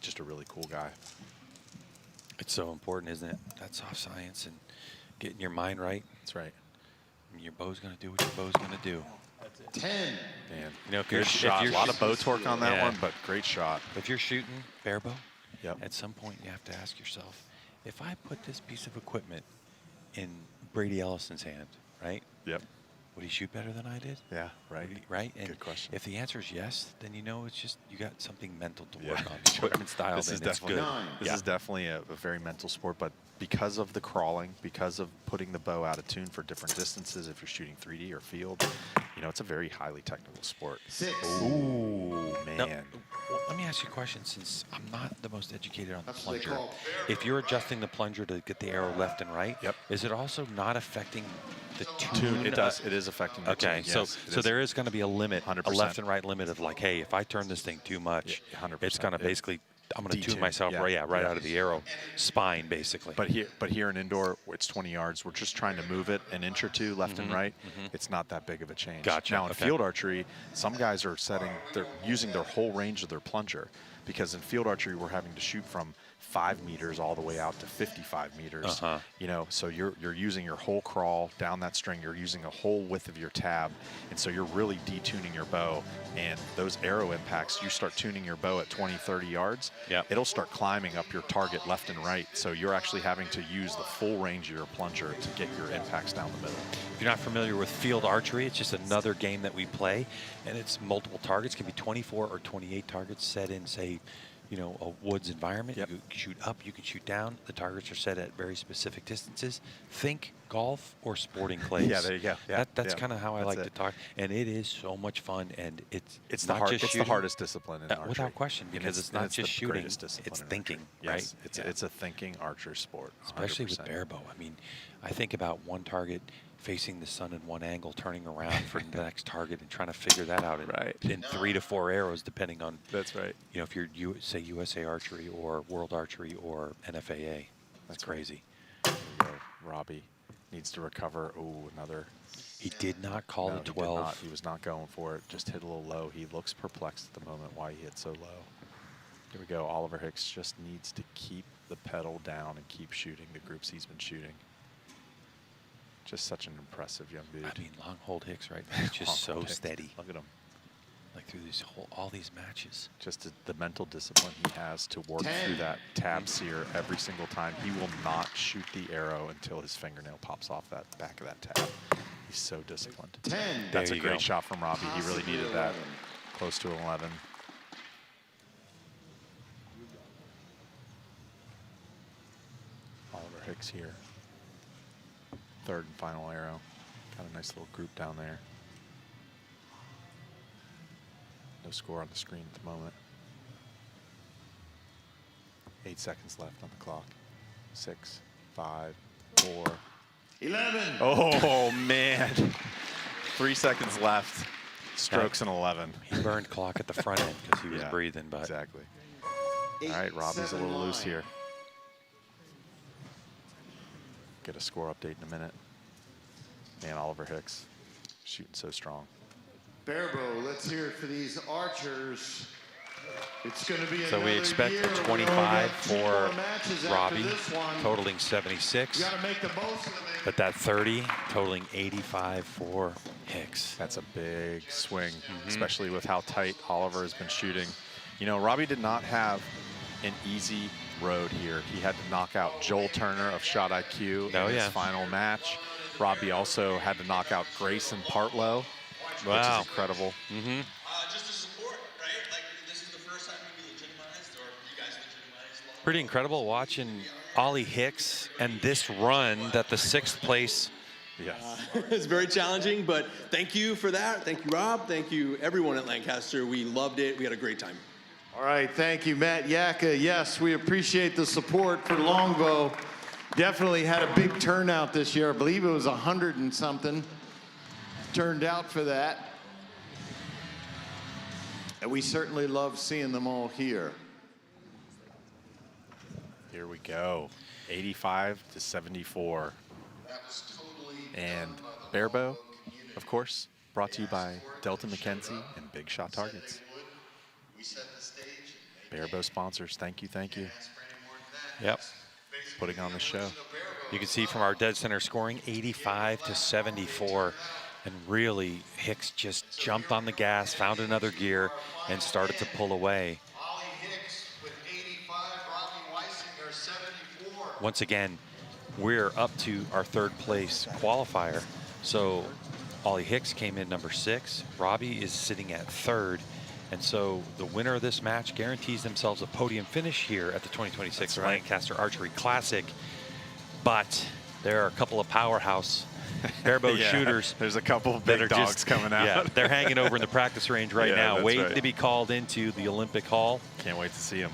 Just a really cool guy. It's so important, isn't it? That soft science and getting your mind right. That's right. And your bow's going to do what your bow's going to do. 10. Man, you know, good shot. A lot of bow torque on that one, but great shot. If you're shooting barebow, yep. At some point you have to ask yourself, if I put this piece of equipment in Brady Ellison's hand, right? Yep. Would he shoot better than I did? Yeah, right. Right? And good question. if the answer is yes, then you know it's just you got something mental to work on. Equipment style, This is definitely a very mental sport, but because of the crawling, because of putting the bow out of tune for different distances, if you're shooting 3D or field, you know, it's a very highly technical sport. 6. Ooh, man. Now, well, let me ask you a question, since I'm not the most educated on the plunger. If you're adjusting the plunger to get the arrow left and right, is it also not affecting the tune? It does. It is affecting the tune. Okay, Yes, so there is going to be a limit, 100%. a left and right limit of like, hey, if I turn this thing too much, 100%. it's going to basically, I'm going to tune Detune, myself right out of the arrow spine, basically. But here in indoor, it's 20 yards. We're just trying to move it an inch or two left and right. It's not that big of a change. Gotcha. Now in field archery, some guys are they're using their whole range of their plunger, because in field archery we're having to shoot from 5 meters all the way out to 55 meters. You know, so you're using your whole crawl down that string. You're using a whole width of your tab, and so you're really detuning your bow. And those arrow impacts, you start tuning your bow at 20, 30 yards. It'll start climbing up your target left and right. So you're actually having to use the full range of your plunger to get your impacts down the middle. If you're not familiar with field archery, it's just another game that we play, and it's multiple targets. It can be 24 or 28 targets set in, say, you know, a woods environment. You can shoot up, you can shoot down. The targets are set at very specific distances. Think golf or sporting clays. Yeah, there you go. Yeah, that's kind of how I like to talk. And it is so much fun, and it's not just shooting. It's the hardest discipline in archery. Without question, because it's not just shooting, it's thinking, right? It's a thinking archer sport, 100%. Especially with barebow. I mean, I think about one target facing the sun in one angle, turning around for the next target and trying to figure that out in 3 to 4 arrows, depending on, you know, if you're, say, USA Archery or World Archery or NFAA. That's crazy. Robbie needs to recover. Oh, another. He did not call the 12. He was not going for it. Just hit a little low. He looks perplexed at the moment why he hit so low. Here we go. Oliver Hicks just needs to keep the pedal down and keep shooting the groups he's been shooting. Just such an impressive young dude. I mean, Longhold Hicks right now is just so steady. Look at him. Like through these all these matches. Just the mental discipline he has to work through that tab sear every single time. He will not shoot the arrow until his fingernail pops off that back of that tab. He's so disciplined. 10. That's a great shot from Robbie. He really needed that. Close to 11. Oliver Hicks here. Third and final arrow. Got a nice little group down there. No score on the screen at the moment. 8 seconds left on the clock. 6, 5, 4, 11. Oh, man. 3 seconds left. Strokes in 11. He burned clock at the front end because he was breathing. But exactly. All right, Robbie's a little loose here. Get a score update in a minute. Man, Oliver Hicks shooting so strong. Barebow, let's hear it for these archers. It's going to be so we expect a 25 for Robbie, totaling 76. But that 30, totaling 85 for Hicks. That's a big swing, especially with how tight Oliver has been shooting. You know, Robbie did not have an easy road here. He had to knock out Joel Turner of Shot IQ in his final match. Robbie also had to knock out Grayson Partlow, which is incredible. Just to support, right? Like, this is the first time we legitimized, or you guys legitimized. Pretty incredible watching Ollie Hicks and this run that the 6th place. It's very challenging, but thank you for that. Thank you, Rob. Thank you, everyone at Lancaster. We loved it. We had a great time. All right, thank you, Matt Yaka. Yes, we appreciate the support for Longbow. Definitely had a big turnout this year. I believe it was 100 and something turned out for that. And we certainly love seeing them all here. Here we go. 85 to 74. And Barebow, of course, brought to you by Delta McKenzie and Big Shot Targets. Barebow sponsors, thank you, thank you. Yep. Putting on the show. You can see from our dead center scoring, 85 to 74. And really, Hicks just jumped on the gas, found another gear, and started to pull away. Once again, we're up to our 3rd place qualifier. So Ollie Hicks came in number 6. Robbie is sitting at 3rd. And so the winner of this match guarantees themselves a podium finish here at the 2026 Lancaster Archery Classic. But there are a couple of powerhouse barebow shooters. There's a couple of big dogs coming out. Yeah, they're hanging over in the practice range right now, waiting to be called into the Olympic Hall. Can't wait to see them.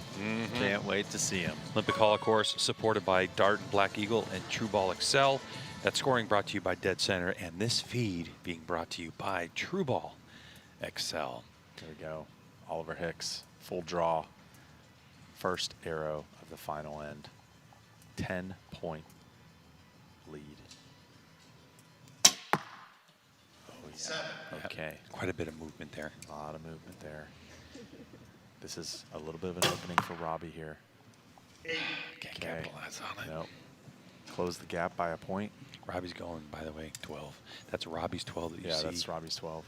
Can't wait to see them. Olympic Hall, of course, supported by Dart and Black Eagle and True Ball Excel. That scoring brought to you by Dead Center, and this feed being brought to you by True Ball Excel. There we go. Oliver Hicks, full draw. First arrow of the final end. 10-point lead. Oh, yeah. Okay. Quite a bit of movement there. A lot of movement there. This is a little bit of an opening for Robbie here. Can't capitalize on it. Nope. Close the gap by a point. Robbie's going, by the way, 12. That's Robbie's 12 that you see. Yeah, that's Robbie's 12.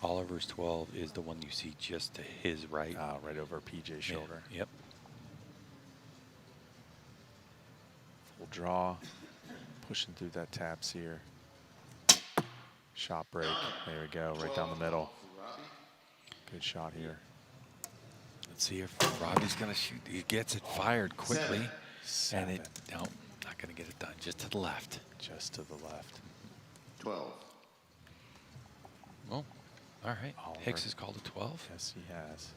Oliver's 12 is the one you see just to his right. Right over PJ's shoulder. Yep. Full draw. Pushing through that taps here. Shot break. There we go. Right down the middle. Good shot here. Let's see if Robbie's going to shoot. He gets it fired quickly. And it, no, not going to get it done. Just to the left. Just to the left. 12. Well, all right. Oliver. Hicks has called a 12. Yes, he has.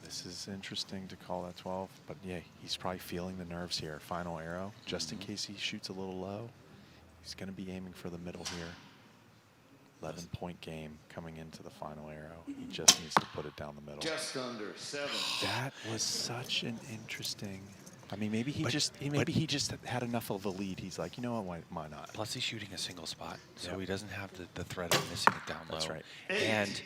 This is interesting to call that 12, but yeah, he's probably feeling the nerves here. Final arrow, just in case he shoots a little low. He's going to be aiming for the middle here. 11-point game coming into the final arrow. He just needs to put it down the middle. Just under 7. That was such an interesting. I mean, maybe he just had enough of a lead. He's like, you know what? Why not? Plus, he's shooting a single spot, so he doesn't have the threat of missing it down low. That's right. And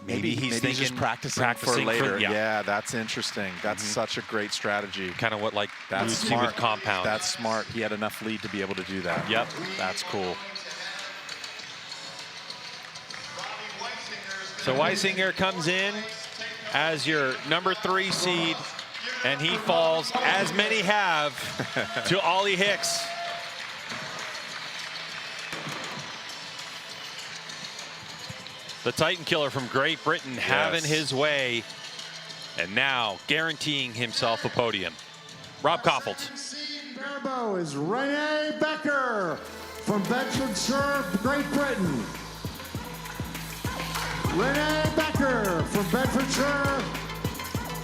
maybe he's thinking just practicing for later. Yeah, that's interesting. That's such a great strategy. Kind of what like that's you see smart. with Compound. That's smart. He had enough lead to be able to do that. Yep. That's cool. So Weisinger comes in as your number 3 seed, and he falls, as many have, to Ollie Hicks. The Titan Killer from Great Britain having his way, and now guaranteeing himself a podium. Rob Koffelt. Barebow is Renee Becker from Bedfordshire, Great Britain. Renee Becker from Bedfordshire,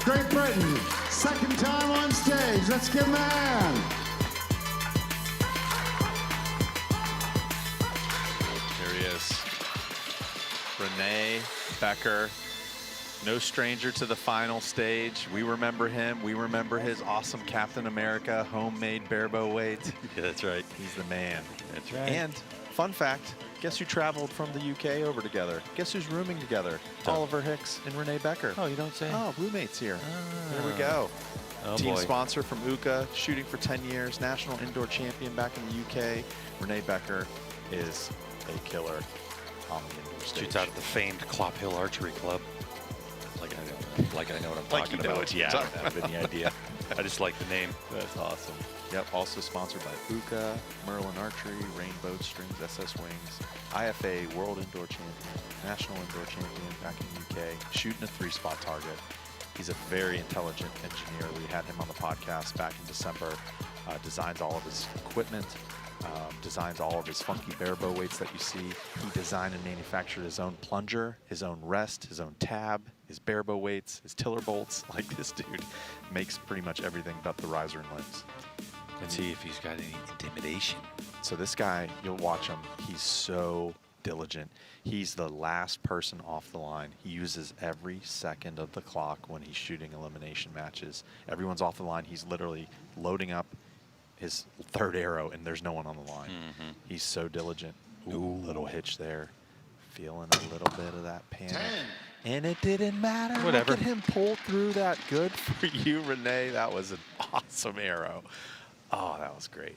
Great Britain. Second time on stage. Let's give him a hand. There he is. Renee Becker, no stranger to the final stage. We remember him. We remember his awesome Captain America homemade Barebow weight. Yeah, that's right. He's the man. That's right. And fun fact, guess who traveled from the UK over together? Guess who's rooming together? Oliver Hicks and Renee Becker. Oh, you don't say? Oh, roommates here. There we go. Oh, Team boy. sponsor from UCA, shooting for 10 years, national indoor champion back in the UK. Renee Becker is a killer on the indoor stage. Shoots out at the famed Clop Hill Archery Club. Like I know what I'm Like talking you know about. what you're Yeah, I talking don't have any idea. I just like the name. That's awesome. Yep, also sponsored by UCA, Merlin Archery, Rainbow Strings, SS Wings, IFA World Indoor Champion, National Indoor Champion back in the UK, shooting a 3-spot target. He's a very intelligent engineer. We had him on the podcast back in December. Designs all of his equipment, designs all of his funky Barebow weights that you see. He designed and manufactured his own plunger, his own rest, his own tab, his Barebow weights, his tiller bolts. Like, this dude makes pretty much everything but the riser and limbs. Let's see if he's got any intimidation. So this guy, you'll watch him, he's so diligent. He's the last person off the line. He uses every second of the clock when he's shooting elimination matches. Everyone's off the line. He's literally loading up his 3rd arrow, and there's no one on the line. He's so diligent. Ooh, little hitch there. Feeling a little bit of that panic. 10. And it didn't matter. Whatever. Look at him pull through that. Good for you, Renee. That was an awesome arrow. Oh, that was great.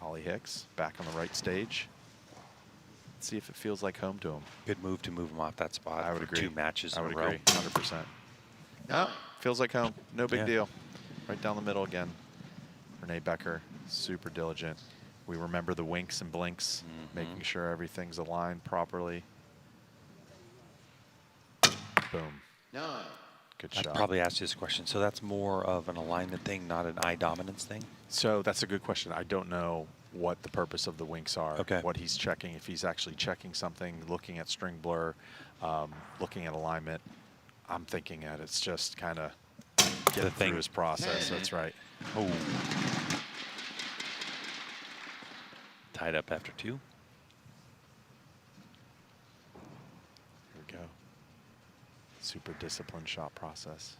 Ollie Hicks back on the right stage. Let's see if it feels like home to him. Good move to move him off that spot. I would for agree. 2 matches I in would a row. agree, 100%. No, feels like home. No big Yeah. deal. Right down the middle again. Renee Becker, super diligent. We remember the winks and blinks, making sure everything's aligned properly. Boom. 9. Good I shot. probably asked you this question. So that's more of an alignment thing, not an eye dominance thing? So that's a good question. I don't know what the purpose of the winks are, Okay. what he's checking, if he's actually checking something, looking at string blur, looking at alignment. I'm thinking that it's just kind of getting through his process. That's right. Oh. Tied up after 2. Here we go. Super disciplined shot process.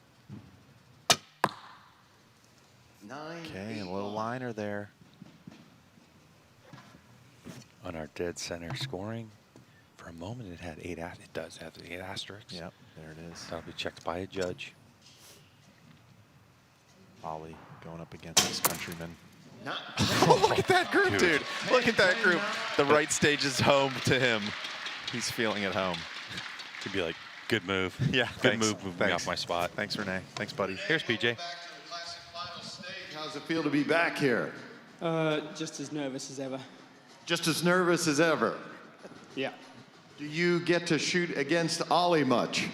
9. Okay, a little liner there. On our dead center scoring for for a moment it had it does have the 8 asterisks. Yep, there it is. That'll be checked by a judge. Ollie going up against his countryman. Look at that group, dude. Look at that group. The right stage is home to him. He's feeling at home. Could be like, good move. Yeah, good move moving me off my spot. Thanks, Renee. Thanks, buddy. Here's PJ. How's it feel to be back here? Just as nervous as ever. Just as nervous as ever. Yeah. Do you get to shoot against Ollie much?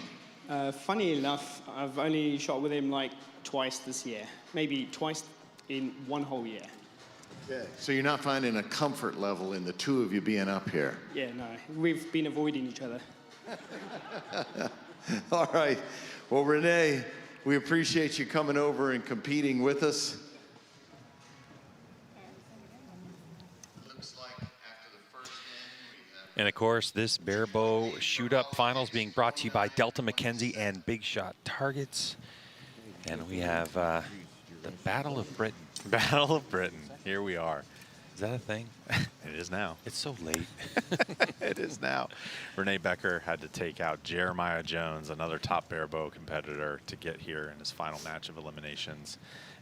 Funny enough, I've only shot with him like twice this year. Maybe twice in one whole year. Okay. So you're not finding a comfort level in the two of you being up here? Yeah, no. We've been avoiding each other. All right. Well, Renee, we appreciate you coming over and competing with us. And of course, this Barebow shoot-up finals being brought to you by Delta McKenzie and Big Shot Targets. And we have the Battle of Britain. Battle of Britain. Here we are. Is that a thing? It is now. It's so late. It is now. Renee Becker had to take out Jeremiah Jones, another top Barebow competitor, to get here in his final match of eliminations.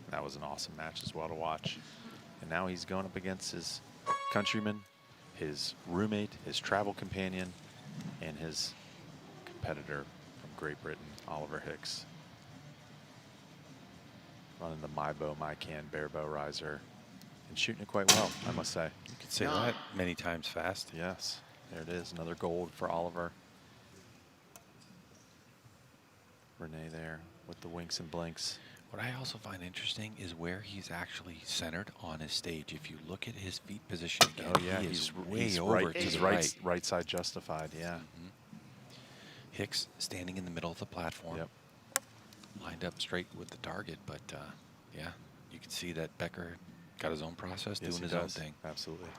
And that was an awesome match as well to watch. And now he's going up against his countryman, his roommate, his travel companion, and his competitor from Great Britain, Oliver Hicks. Running the My Bow, My Can Barebow riser and shooting it quite well, I must say. You could say that many times fast. Yes, there it is, another gold for Oliver. Renee there with the winks and blinks. What I also find interesting is where he's actually centered on his stage. If you look at his feet position again, Oh yeah, he he's is way over right, to he's the right side justified, yeah. Hicks standing in the middle of the platform. Yep. Lined up straight with the target, but yeah, you can see that Becker got his own process, Yes, doing he his own does. thing. Absolutely.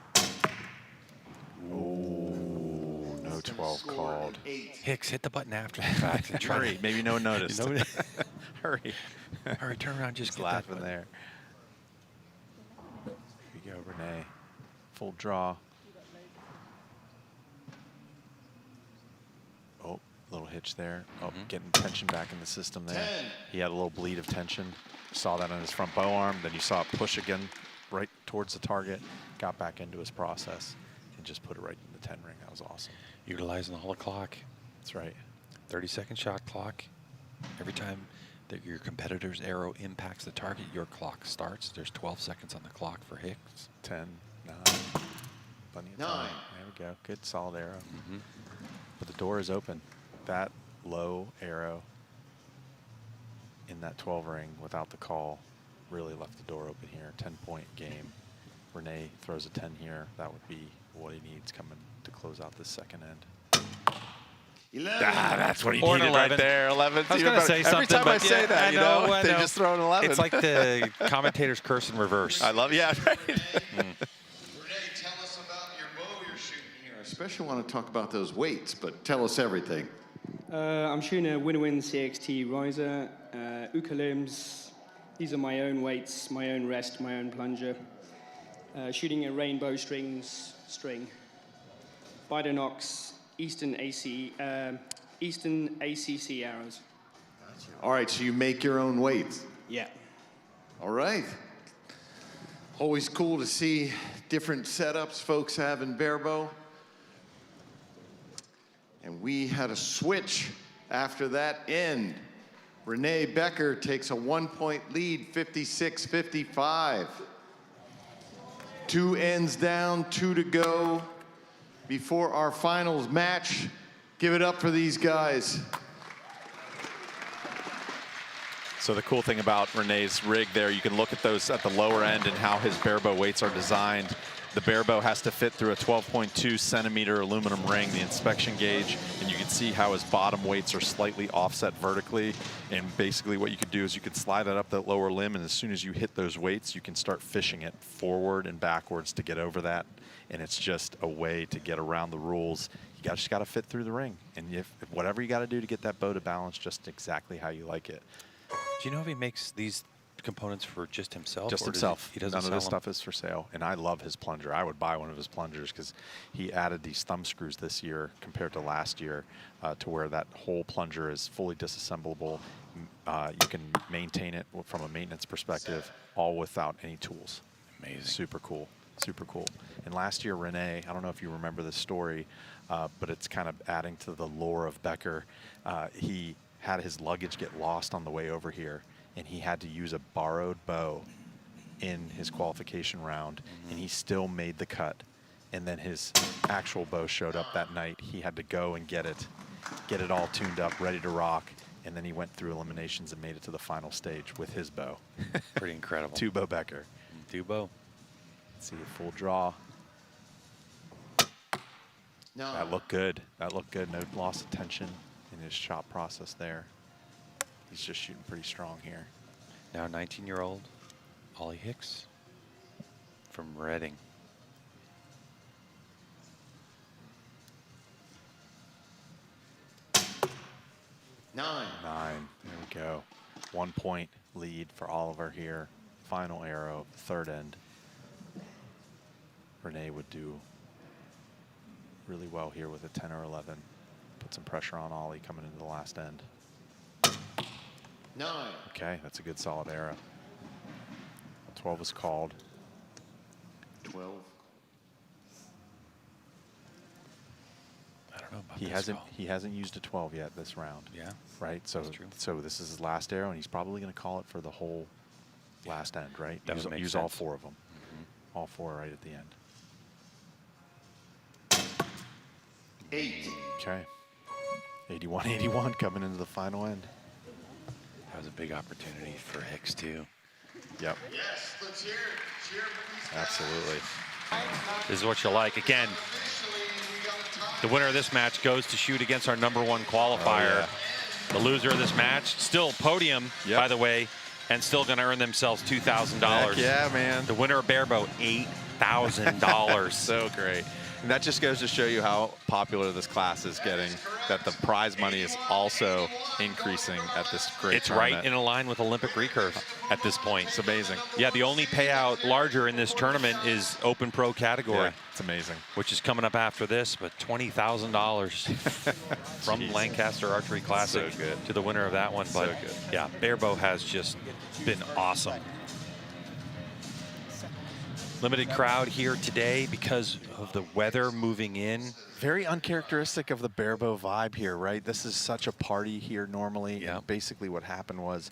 Oh, no 12 called. Hicks, hit the button after the fact. And try Hurry, to- maybe no one noticed. Hurry. Hurry, turn around, just He's get that laughing button. there. Here you go, Renee. Full draw. Oh, little hitch there. Oh, getting tension back in the system there. 10. He had a little bleed of tension. Saw that on his front bow arm. Then you saw it push again right towards the target. Got back into his process and just put it right in the 10 ring. That was awesome. Utilizing the whole clock. That's right. 30-second shot clock. Every time that your competitor's arrow impacts the target, your clock starts. There's 12 seconds on the clock for Hicks. 10, 9, plenty of time. There we go. Good solid arrow. But the door is open. That low arrow in that 12 ring without the call really left the door open here. 10-point game. Renee throws a 10 here. That would be what he needs coming to close out this second end. 11. That's what he Or an needed right 11. there. 11. I was going to say something, Every time but I say yeah, that, I you know, I they just throw an 11. It's like the commentator's curse in reverse. I love, yeah, right. Renee, tell us about your bow you're shooting here. I especially want to talk about those weights, but tell us everything. I'm shooting a Winwin CXT riser, limbs. These are my own weights, my own rest, my own plunger. Shooting a rainbow string. Bidenox, Eastern ACC arrows. All right, so you make your own weights. Yeah. All right. Always cool to see different setups folks have in Barebow. And we had a switch after that end. Renee Becker takes a 1-point lead, 56-55. 2 ends down, 2 to go before our finals match. Give it up for these guys. So the cool thing about Renee's rig there, you can look at those at the lower end and how his Barebow weights are designed. The Barebow has to fit through a 12.2 centimeter aluminum ring, the inspection gauge, and you can see how his bottom weights are slightly offset vertically. And basically what you could do is you could slide that up that lower limb, and as soon as you hit those weights, you can start fishing it forward and backwards to get over that. And it's just a way to get around the rules. You just got to fit through the ring. And if whatever you got to do to get that bow to balance just exactly how you like it. Do you know if he makes these components for just himself? Just or does himself. He doesn't None of sell this them? stuff is for sale. And I love his plunger. I would buy one of his plungers because he added these thumb screws this year compared to last year to where that whole plunger is fully disassemblable. You can maintain it from a maintenance perspective, all without any tools. Amazing. Super cool. Super cool. And last year, Renee, I don't know if you remember this story, but it's kind of adding to the lore of Becker. He had his luggage get lost on the way over here, and he had to use a borrowed bow in his qualification round, and he still made the cut. And then his actual bow showed up that night. He had to go and get it all tuned up, ready to rock, and then he went through eliminations and made it to the final stage with his bow. Pretty incredible. Two-bow Becker. Two-bow. Let's see a full draw. No. That looked good. That looked good. No loss of tension in his shot process there. He's just shooting pretty strong here. Now 19-year-old Ollie Hicks from Reading. Nine. There we go. 1 point lead for Oliver here. Final arrow, third end. Renee would do really well here with a 10 or 11. Put some pressure on Ollie coming into the last end. 9. Okay, that's a good solid arrow. 12 is called. 12. I don't know about He hasn't used a 12 yet this round. Yeah. Right? So this is his last arrow, and he's probably going to call it for the whole last end, right? That would make use all sense. 4 of them. All 4 right at the end. 8. Okay. 81-81 coming into the final end. That was a big opportunity for Hicks, too. Yep. Yes, let's hear it. Cheer for these guys. Absolutely. This is what you like. Again, the winner of this match goes to shoot against our #1 qualifier. The loser of this match, still podium, by the way, and still going to earn themselves $2,000. Yeah, man. The winner of Barebow, $8,000. So great. And that just goes to show you how popular this class is getting, that the prize money is also increasing at this great It's tournament. right in line with Olympic recurve at this point. It's amazing. Yeah, the only payout larger in this tournament is Open Pro category. Yeah, it's amazing. Which is coming up after this, but $20,000 from Jeez. Lancaster Archery Classic So good. to the winner of that one. But good. yeah, Barebow has just been awesome. Limited crowd here today because of the weather moving in. Very uncharacteristic of the Barebow vibe here, right? This is such a party here normally. And basically what happened was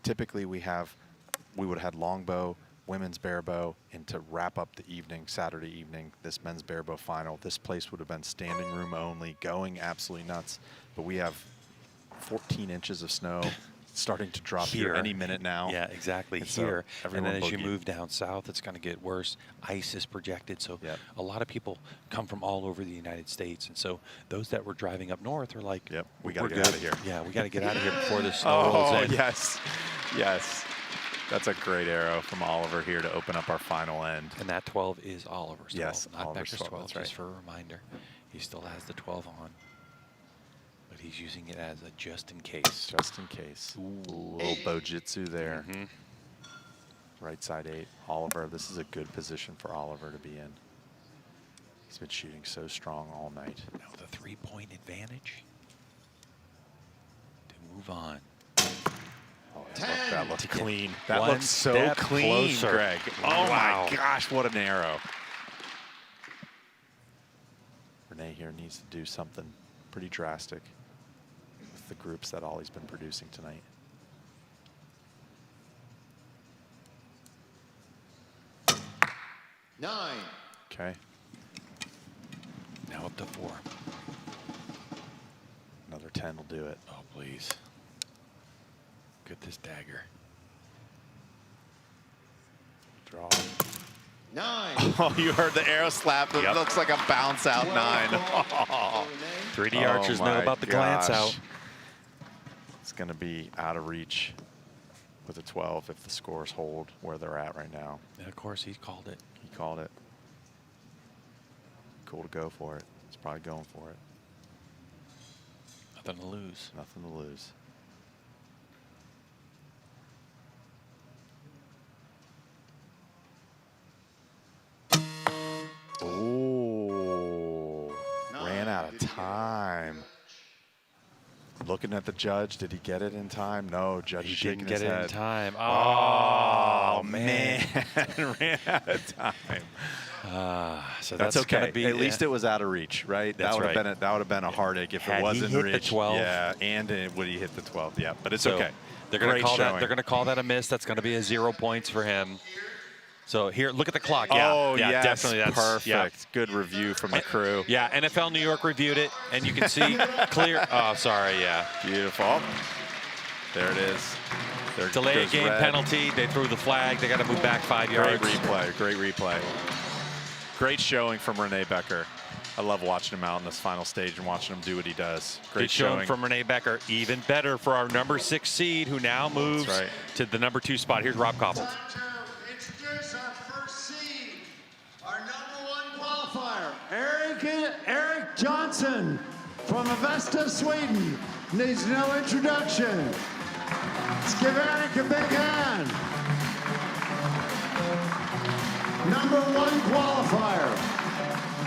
typically we would have had Longbow, women's Barebow, and to wrap up the evening, Saturday evening, this men's Barebow final, this place would have been standing room only, going absolutely nuts. But we have 14 inches of snow starting to drop here any minute now. Yeah, exactly, And so here. And everyone then as you boogie. move down south, it's going to get worse. Ice is projected, so a lot of people come from all over the United States. And so those that were driving up north are like, we we're gotta get good. out of here. Yeah, we got to get out of here before the snow rolls in. yes. Yes. That's a great arrow from Oliver here to open up our final end. And that 12 is Oliver's 12, Yes, not Oliver's Becker's 12, 12, that's just for a reminder. He still has the 12 on, but he's using it as a just in case. Just in case. Ooh, a little bojitsu there. Right side 8. Oliver, this is a good position for Oliver to be in. He's been shooting so strong all night. Now the 3-point advantage to move on. That looks To get clean. That one looks so step clean, closer. Greg. Oh Wow. my gosh, what an arrow. Renee here needs to do something pretty drastic with the groups that Ollie's been producing tonight. Nine. Okay. Now up to 4. Another 10 will do it. Oh, please. Get this dagger. Draw. 9. Oh, you heard the arrow slap. It looks like a bounce out 9. 3D archers know about the glance out. It's going to be out of reach with a 12 if the scores hold where they're at right now. And of course, he called it. He called it. Cool to go for it. He's probably going for it. Nothing to lose. Nothing to lose. time. Looking at the judge, did he get it in time? No, judge is shaking his head. He didn't get it in time. Oh, man. Ran out of time. So that's okay. Gonna be, at least it was out of reach, right? That's that would right. have been a heartache if Had it wasn't he hit reach. the 12. Yeah, and would he hit the 12? Yeah, but it's So okay. They're going to call showing. that. They're going to call that a miss. That's going to be a 0 points for him. So here, look at the clock. Yeah, oh, yeah, yes, definitely. That's perfect. Yeah. Good review from the crew. Yeah, NFL New York reviewed it, and you can see clear. Oh, sorry. Yeah, beautiful. There it is. Delay game penalty. They threw the flag. They got to move back 5 yards. Great replay. Great replay. Great showing from Renee Becker. I love watching him out in this final stage and watching him do what he does. Great showing from Renee Becker. Even better for our number 6 seed, who now moves to the number 2 spot. Here's Rob Koppel. Introduce our first seed, our number 1 qualifier, Eric Johnson from Avesta, Sweden. Needs no introduction. Let's give Eric a big hand. Number 1 qualifier,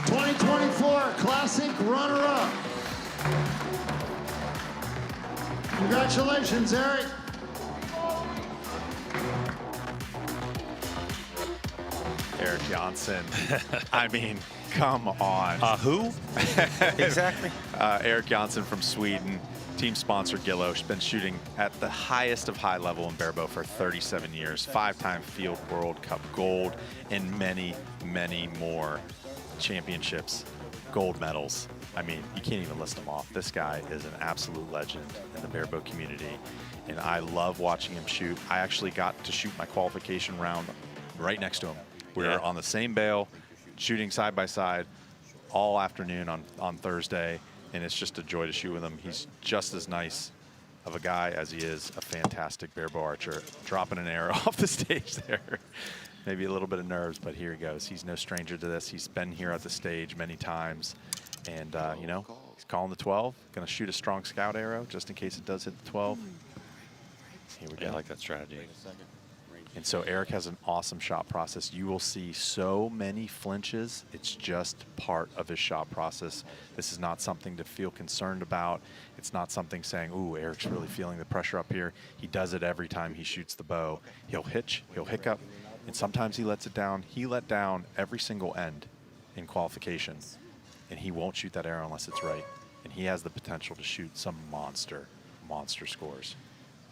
2024 Classic runner-up. Congratulations, Eric. Eric Johnson. I mean, come on. Who? Exactly. Eric Johnson from Sweden. Team sponsor Gillo. She's been shooting at the highest of high level in Barebow for 37 years. 5-time Field World Cup gold and many, many more championships, gold medals. I mean, you can't even list them off. This guy is an absolute legend in the Barebow community, and I love watching him shoot. I actually got to shoot my qualification round right next to him. We were on the same bail, shooting side by side all afternoon on Thursday, and it's just a joy to shoot with him. He's just as nice of a guy as he is a fantastic Barebow archer. Dropping an arrow off the stage there. Maybe a little bit of nerves, but here he goes. He's no stranger to this. He's been here at the stage many times, and you know, he's calling the 12. Going to shoot a strong scout arrow just in case it does hit the 12. Here we go. I like that strategy. And so Eric has an awesome shot process. You will see so many flinches. It's just part of his shot process. This is not something to feel concerned about. It's not something saying, ooh, Eric's really feeling the pressure up here. He does it every time he shoots the bow. He'll hitch, he'll hiccup, and sometimes he lets it down. He let down every single end in qualification, and he won't shoot that arrow unless it's right. And he has the potential to shoot some monster scores.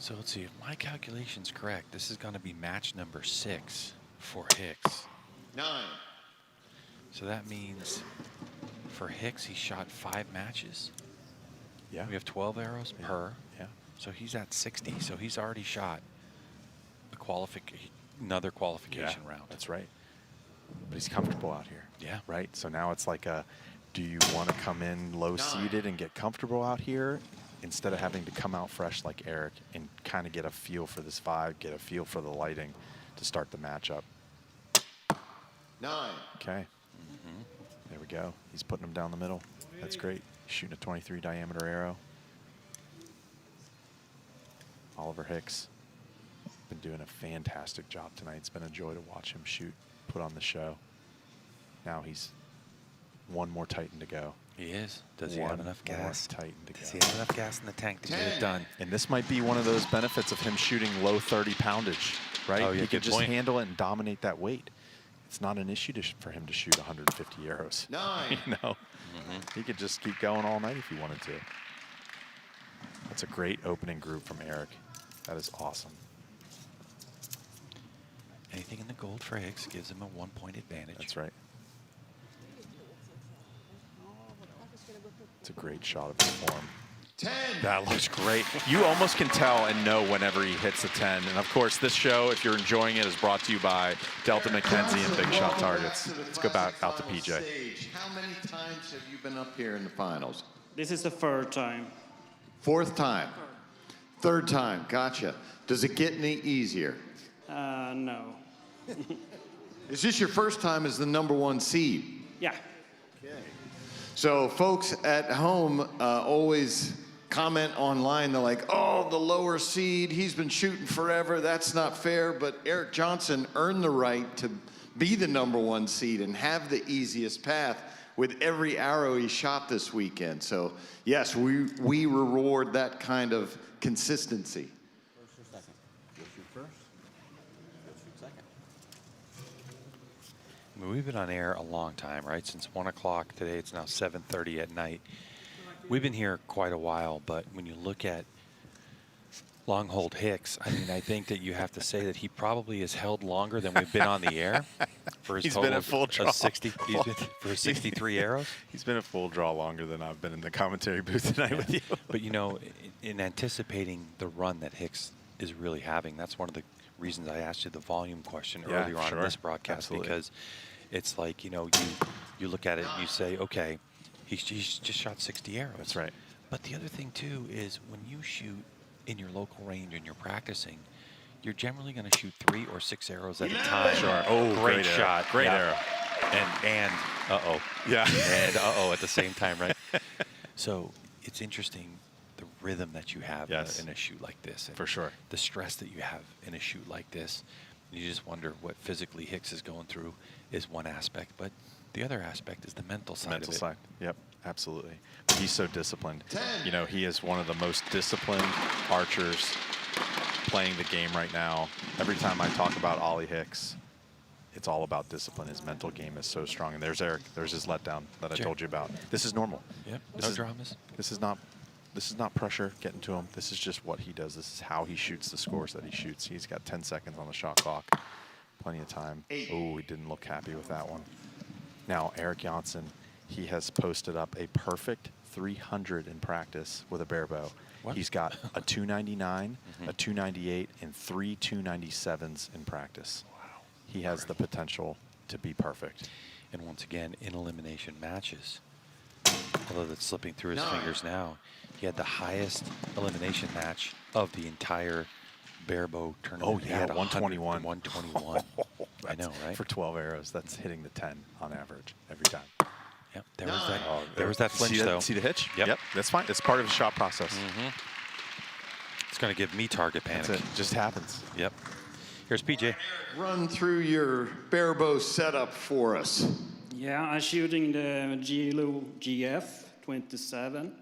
So let's see, if my calculation's correct, this is going to be match number 6 for Hicks. 9. So that means for Hicks, he shot 5 matches. Yeah. We have 12 arrows per. Yeah. So he's at 60. So he's already shot another qualification round. That's right. But he's comfortable out here. Yeah. Right? So now it's like do you want to come in low-seated and get comfortable out here instead of having to come out fresh like Eric and kind of get a feel for this vibe, get a feel for the lighting to start the matchup? 9. Okay. There we go. He's putting them down the middle. That's great. He's shooting a 23 diameter arrow. Oliver Hicks been doing a fantastic job tonight. It's been a joy to watch him shoot, put on the show. Now he's one more Titan to go. He is. Does he have enough gas? Titan to go. Does he have enough gas in the tank to get it done? And this might be one of those benefits of him shooting low 30 poundage, right? Oh, yeah, he can good just point. handle it and dominate that weight. It's not an issue for him to shoot 150 arrows. 9. You know, he could just keep going all night if he wanted to. That's a great opening group from Eric. That is awesome. Anything in the gold for Hicks gives him a 1-point advantage. That's right. It's a great shot of his form. 10. That looks great. You almost can tell and know whenever he hits a 10. And of course, this show, if you're enjoying it, is brought to you by Delta McKenzie and Big Shot Targets. Let's go back out to PJ. How many times have you been up here in the finals? This is the 3rd time. 4th time. 3rd time. Gotcha. Does it get any easier? No. Is this your first time as the #1 seed? Yeah. So folks at home always comment online. They're like, oh, the lower seed, he's been shooting forever. That's not fair. But Eric Johnson earned the right to be the #1 seed and have the easiest path. with every arrow he shot this weekend. So, yes, we reward that kind of consistency. First or second? You'll shoot first. You'll shoot second. I mean, we've been on air a long time, right? Since 1 o'clock today, it's now 7:30 at night. We've been here quite a while, but when you look at Longhold Hicks, I mean, I think that you have to say that he probably has held longer than we've been on the air for his He's total been a full draw. of 60. He's been for 63 arrows. He's been a full draw longer than I've been in the commentary booth tonight with you. But you know, in anticipating the run that Hicks is really having, that's one of the reasons I asked you the volume question earlier on in this broadcast. Absolutely. Because it's like, you know, you look at it and you say, okay, he's just shot 60 arrows. That's right. But the other thing too is when you shoot in your local range and you're practicing, you're generally going to shoot 3 or 6 arrows at a time. Sure. Oh, great arrow. shot. Great Yeah. arrow. And uh-oh. Yeah. And uh-oh at the same time, right? So it's interesting the rhythm that you have in a shoot like this. And for sure. The stress that you have in a shoot like this. You just wonder what physically Hicks is going through is one aspect, but the other aspect is the mental side of it. Mental side. Yep, absolutely. He's so disciplined. You know, he is one of the most disciplined archers playing the game right now. Every time I talk about Ollie Hicks, it's all about discipline. His mental game is so strong. And there's Eric. There's his letdown that I told you about. This is normal. Yep. This No is, dramas. This is not pressure getting to him. This is just what he does. This is how he shoots the scores that he shoots. He's got 10 seconds on the shot clock. Plenty of time. Oh, he didn't look happy with that one. Now, Eric Janssen, he has posted up a perfect 300 in practice with a Barebow. He's got a 299, a 298, and 3 297s in practice. Wow. He has the potential to be perfect. And once again, in elimination matches, although that's slipping through his fingers now, he had the highest elimination match of the entire Barebow tournament. Oh, He yeah, had 121. 121. I know, right? For 12 arrows, that's hitting the 10 on average every time. Yep, there was that. There was that flinch, though. See the hitch? Yep. That's fine. It's part of the shot process. It's going to give me target panic. That's it. Just happens. Yep. Here's PJ. Run through your Barebow setup for us. Yeah, I'm shooting the Gilo GF 27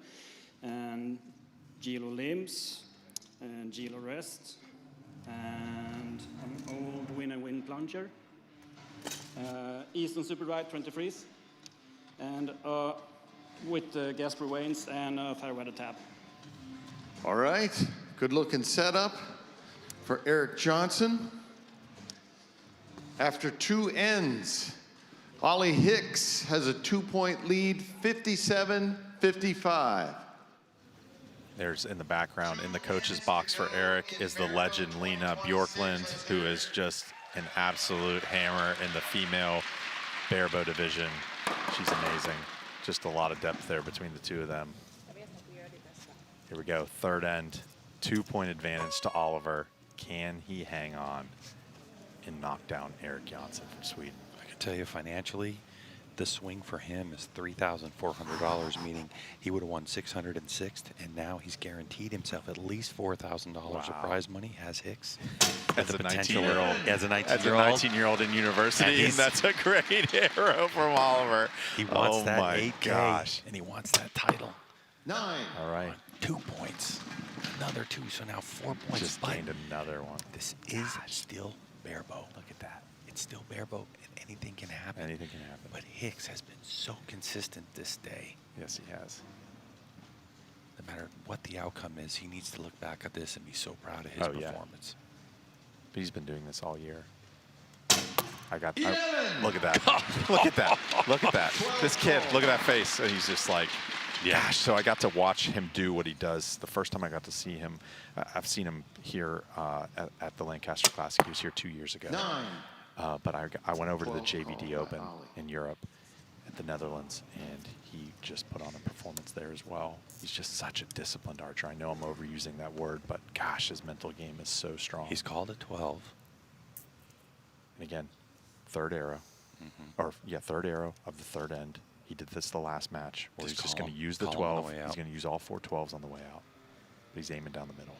and Gilo limbs and Gilo rest and an old win plunger, Easton Super Bright 23s, and with Gasper Wains and Fairweather tab. All right, good looking setup for Eric Johnson. After 2 ends, Ollie Hicks has a 2-point lead, 57-55. There's in the background, in the coach's box for Eric, is the legend Lena Bjorklund, who is just an absolute hammer in the female Barebow division. She's amazing. Just a lot of depth there between the two of them. Here we go, third end, 2-point advantage to Oliver. Can he hang on and knock down Eric Janssen from Sweden? I can tell you financially, the swing for him is $3,400, meaning he would have won 606th, and now he's guaranteed himself at least $4,000 of prize money as Hicks. As a 19-year-old. As a 19-year-old. As a 19-year-old in university, and that's a great arrow from Oliver. He wants oh that my 8K, gosh. and he wants that title. 9. All right. 2 points. Another 2, so now 4 points. Just gained another one. This is still Barebow. Look at that. It's still Barebow, and anything can happen. Anything can happen. But Hicks has been so consistent this day. Yes, he has. No matter what the outcome is, he needs to look back at this and be so proud of his performance. But he's been doing this all year. Look at that. Look at that. Look at that. This kid, look at that face. And he's just like, gosh. So I got to watch him do what he does. The first time I got to see him, I've seen him here at the Lancaster Classic. He was here 2 years ago. But I went over to the JVD Open in Europe at the Netherlands, and he just put on a performance there as well. He's just such a disciplined archer. I know I'm overusing that word, but gosh, his mental game is so strong. He's called a 12. And again, third arrow. Third arrow of the third end. He did this the last match, where he's just going to use the 12. He's going to use all 4 12s on the way out. But he's aiming down the middle.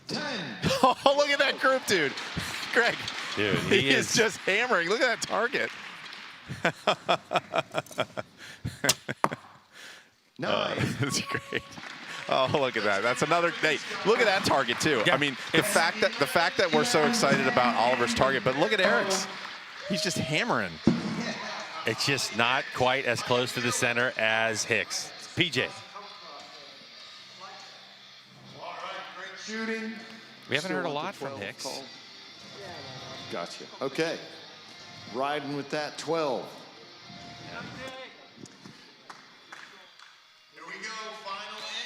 10. Oh, look at that group, dude. Greg. Dude, he is just hammering. Look at that target. That's great. Oh, look at that. That's another. Hey, look at that target too. Yeah. I mean, the fact that we're so excited about Oliver's target, but look at Eric's. He's just hammering. It's just not quite as close to the center as Hicks. PJ. Shooting. We haven't heard a lot from Hicks. Gotcha. Okay. Riding with that 12.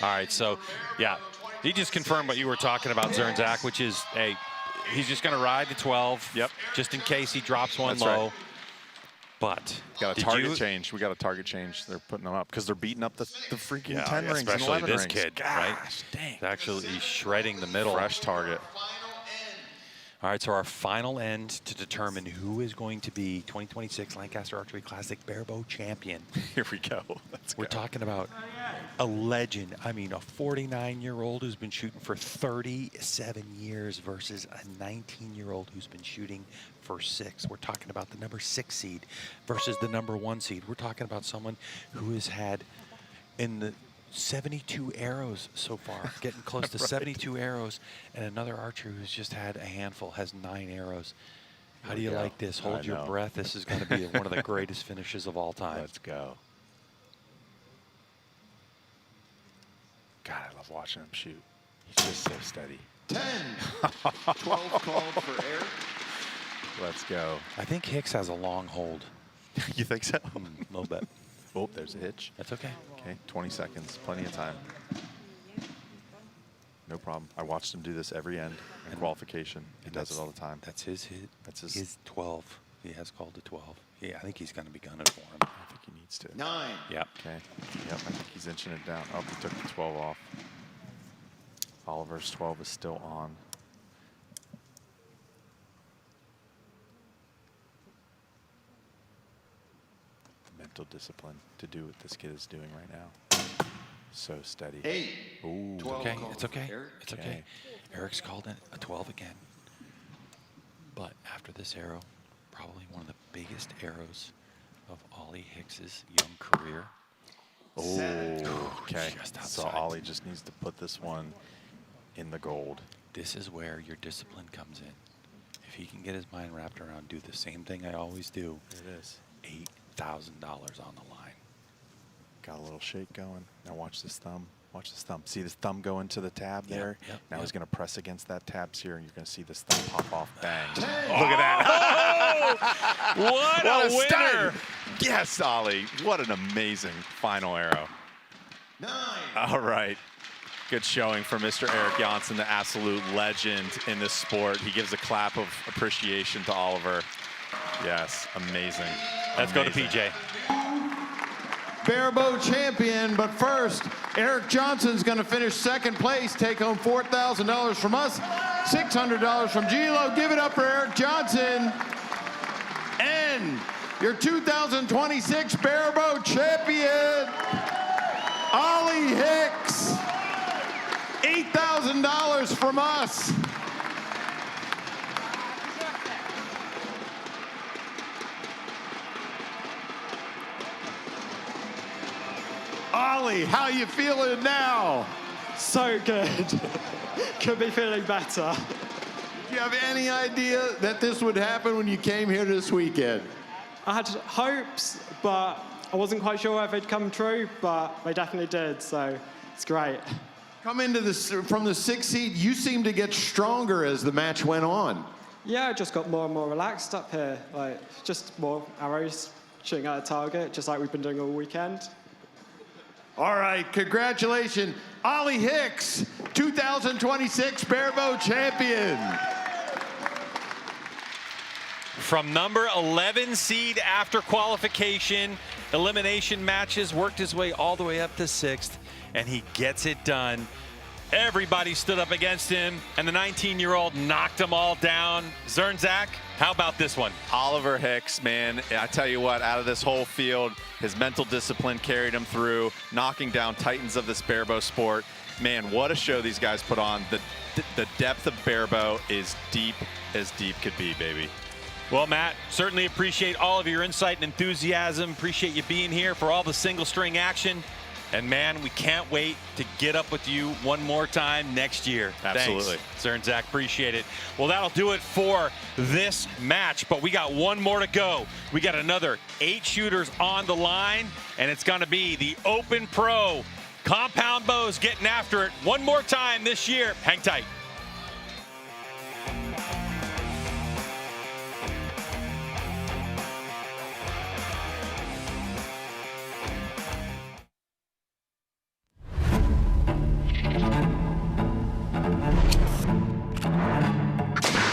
All right, so, yeah, he just confirmed what you were talking about, Zernzak, which is, hey, he's just going to ride the 12, just in case he drops one That's low. right. But got a target change. We got a target change. They're putting them up because they're beating up the freaking 10 rings, especially and 11 this rings. kid, Gosh, right? Dang. He's actually shredding the middle. Fresh target. All right, so our final end to determine who is going to be 2026 Lancaster Archery Classic Barebow champion. Here we go. We're talking about a legend. I mean, a 49-year-old who's been shooting for 37 years versus a 19-year-old who's been shooting for 6. We're talking about the number 6 seed versus the number 1 seed. We're talking about someone who has had in the 72 arrows so far, getting close to 72 arrows, and another archer who's just had a handful has 9 arrows. How do you like this? Hold your breath. This is going to be one of the greatest finishes of all time. Let's go. God, I love watching him shoot. He's just so steady. 10. 12 called for Eric. Let's go. I think Hicks has a long hold. You think so? A little bit. Oh, there's a hitch. That's okay. Okay, 20 seconds. Plenty of time. No problem. I watched him do this every end in qualification. He does it all the time. That's his hit. That's his 12. He has called the 12. Yeah, I think he's going to be gunning for him. I think he needs to. 9. Yep. Okay. Yep, I think he's inching it down. Oh, he took the 12 off. Oliver's 12 is still on. Mental discipline to do what this kid is doing right now. So steady. 8. Ooh. It's okay. It's okay. Eric. It's okay. Eric's called in a 12 again. But after this arrow, probably one of the biggest arrows of Ollie Hicks's young career. Oh, okay. Just So outside. Ollie just needs to put this one in the gold. This is where your discipline comes in. If he can get his mind wrapped around, do the same thing I always do. It is. $8,000 on the line. Got a little shake going. Now watch this thumb. Watch this thumb. See this thumb go into the tab there? Now he's going to press against that tab here, and you're going to see this thumb pop off. Bang. Look at that. What a winner. stud. Yes, Ollie. What an amazing final arrow. 9. All right. Good showing for Mr. Eric Janssen, the absolute legend in this sport. He gives a clap of appreciation to Oliver. Yes, amazing. Let's go to PJ. Barebow champion, but first, Eric Johnson's going to finish second place, take home $4,000 from us, $600 from G-Lo. Give it up for Eric Johnson. And your 2026 Barebow champion, Ollie Hicks. $8,000 from us. Ollie, how you feeling now? So good. Could be feeling better. Do you have any idea that this would happen when you came here this weekend? I had hopes, but I wasn't quite sure if it'd come true, but they definitely did, so it's great. Come into this from the 6th seed, you seem to get stronger as the match went on. Yeah, I just got more and more relaxed up here, like just more arrows shooting at a target, just like we've been doing all weekend. All right, congratulations, Ollie Hicks, 2026 Barebow champion. From number 11 seed after qualification, elimination matches, worked his way all the way up to 6th, and he gets it done. Everybody stood up against him, and the 19-year-old knocked them all down. Zernzak, how about this one? Oliver Hicks, man, I tell you what, out of this whole field, his mental discipline carried him through, knocking down titans of this barebow sport. Man, what a show these guys put on. The depth of barebow is deep as deep could be, baby. Well, Matt, certainly appreciate all of your insight and enthusiasm. Appreciate you being here for all the single string action. And man, we can't wait to get up with you one more time next year. Absolutely. Thanks, Sir and Zach, appreciate it. Well, that'll do it for this match, but we got one more to go. We got another 8 shooters on the line, and it's gonna be the Open Pro. Compound Bows getting after it one more time this year. Hang tight.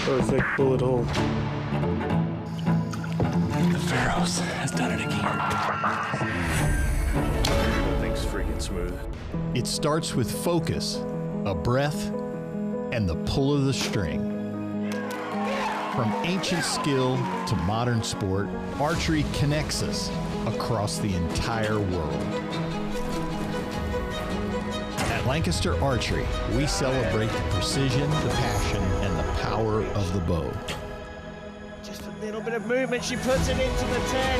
Perfect bullet hole. The Pharaohs has done it again. That thing's freaking smooth. It starts with focus, a breath, and the pull of the string. From ancient skill to modern sport, archery connects us across the entire world. At Lancaster Archery, we celebrate the precision, the passion, and the power of the bow. Just a little bit of movement, she puts it into the 10.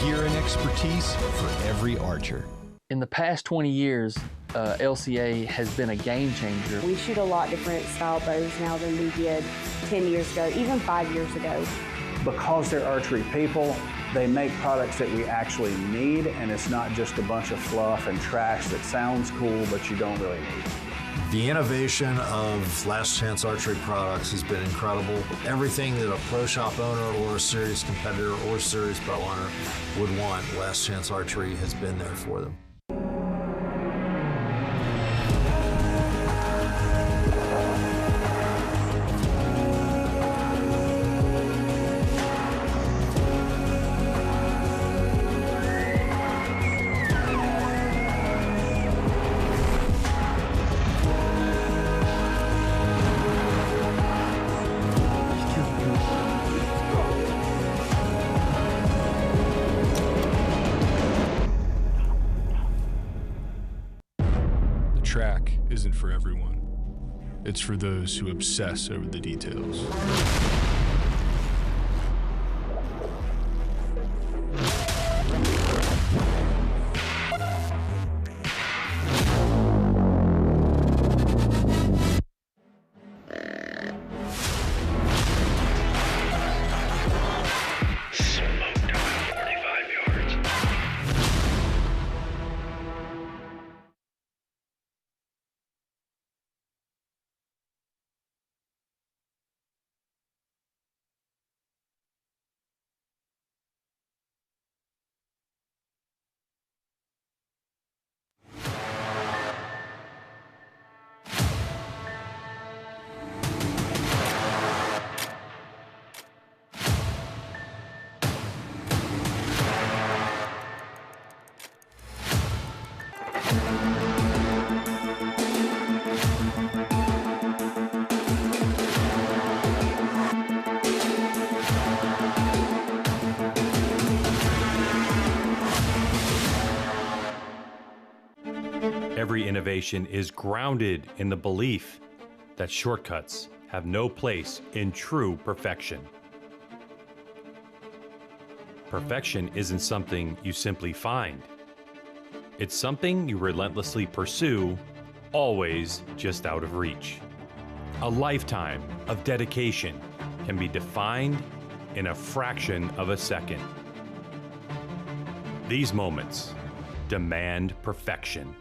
Gear and expertise for every archer. In the past 20 years, LCA has been a game changer. We shoot a lot different style bows now than we did 10 years ago, even 5 years ago. Because they're archery people, they make products that we actually need, and it's not just a bunch of fluff and trash that sounds cool, but you don't really need. The innovation of Last Chance Archery products has been incredible. Everything that a pro shop owner or a serious competitor or serious bow hunter would want, Last Chance Archery has been there for them. Track isn't for everyone. It's for those who obsess over the details. Every innovation is grounded in the belief that shortcuts have no place in true perfection. Perfection isn't something you simply find. It's something you relentlessly pursue, always just out of reach. A lifetime of dedication can be defined in a fraction of a second. These moments demand perfection.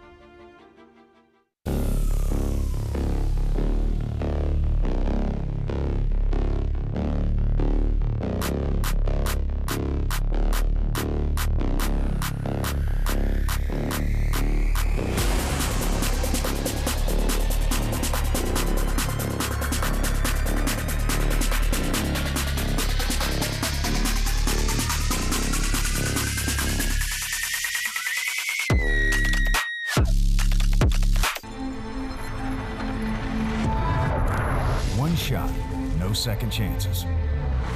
Shot, no second chances.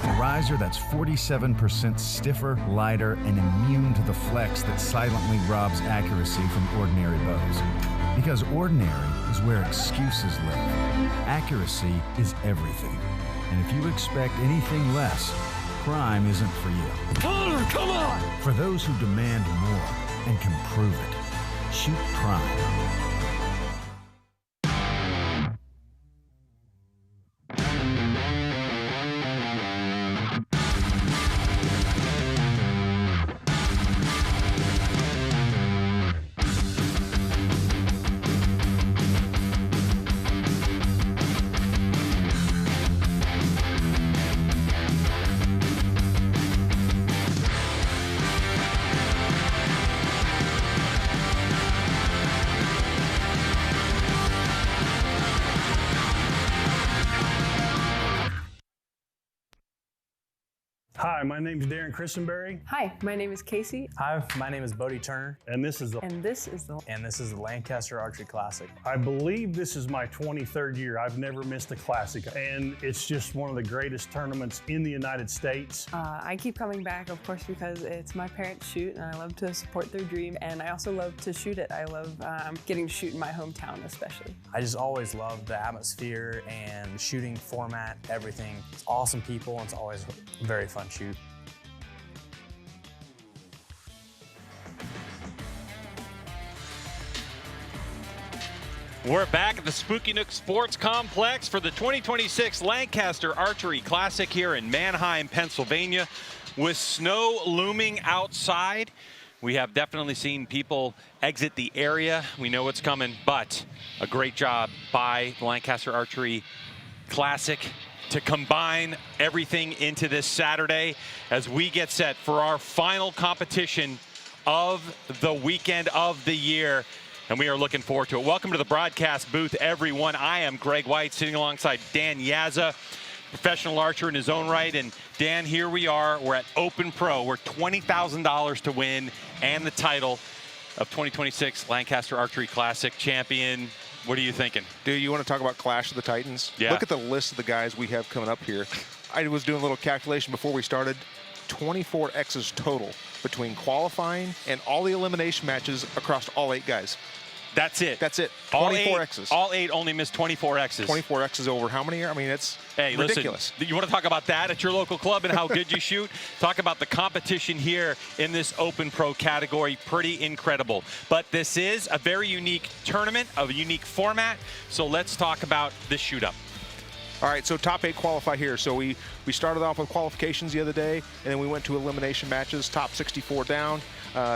A riser that's 47% stiffer, lighter, and immune to the flex that silently robs accuracy from ordinary bows. Because ordinary is where excuses live. Accuracy is everything. And if you expect anything less, crime isn't for you. Connor, come on! For those who demand more and can prove it, shoot prime. Hi, my name is Darren Christenberry. Hi, my name is Casey. Hi, my name is Bodie Turner. And this is the Lancaster Archery Classic. I believe this is my 23rd year. I've never missed a classic, and it's just one of the greatest tournaments in the United States. I keep coming back, of course, because it's my parents' shoot, and I love to support their dream, and I also love to shoot it. I love getting to shoot in my hometown, especially. I just always love the atmosphere and the shooting format, everything. It's awesome people, and it's always a very fun shoot. We're back at the Spooky Nook Sports Complex for the 2026 Lancaster Archery Classic here in Manheim, Pennsylvania. With snow looming outside, we have definitely seen people exit the area. We know what's coming, but a great job by the Lancaster Archery Classic to combine everything into this Saturday as we get set for our final competition of the weekend of the year. And we are looking forward to it. Welcome to the broadcast booth, everyone. I am Greg White, sitting alongside Dan Yazza, professional archer in his own right. And Dan, here we are. We're at Open Pro. We're $20,000 to win and the title of 2026 Lancaster Archery Classic champion. What are you thinking? Dude, you want to talk about Clash of the Titans? Yeah. Look at the list of the guys we have coming up here. I was doing a little calculation before we started. 24 X's total between qualifying and all the elimination matches across all 8 guys. That's it. That's it. 24 X's. All 8 only missed 24 X's. 24 X's over how many years? I mean, it's ridiculous. Listen, you want to talk about that at your local club and how good you shoot? Talk about the competition here in this Open Pro category. Pretty incredible. But this is a very unique tournament, a unique format. So let's talk about this shoot up. All right, so top 8 qualify here. So we started off with qualifications the other day, and then we went to elimination matches, top 64 down.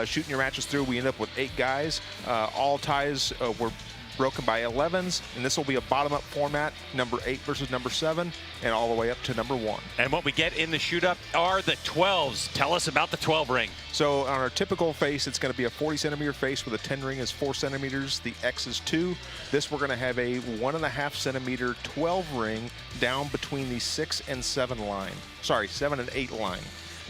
Shooting your matches through, we end up with 8 guys. All ties were broken by 11s, and this will be a bottom-up format, number 8 versus number 7, and all the way up to number 1. And what we get in the shoot-up are the 12s. Tell us about the 12 ring. So on our typical face, it's going to be a 40-centimeter face where the 10 ring is 4 centimeters, the X is 2. This we're going to have a 1.5 centimeter 12 ring down between the 6 and 7 line. Sorry, 7 and 8 line.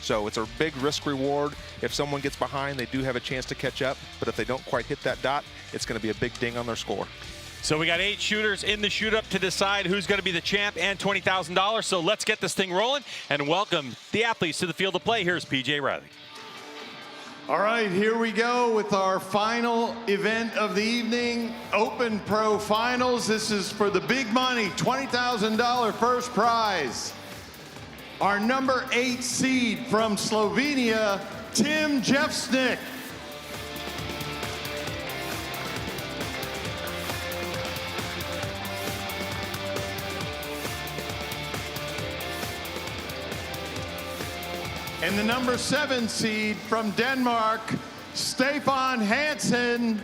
So it's a big risk reward. If someone gets behind, they do have a chance to catch up. But if they don't quite hit that dot, it's going to be a big ding on their score. So we got 8 shooters in the shoot-up to decide who's going to be the champ and $20,000. So let's get this thing rolling and welcome the athletes to the field of play. Here's PJ Riley. All right, here we go with our final event of the evening, Open Pro Finals. This is for the big money, $20,000 first prize. Our number 8 seed from Slovenia, Tim Jefsnik. And the number 7 seed from Denmark, Stefan Hansen.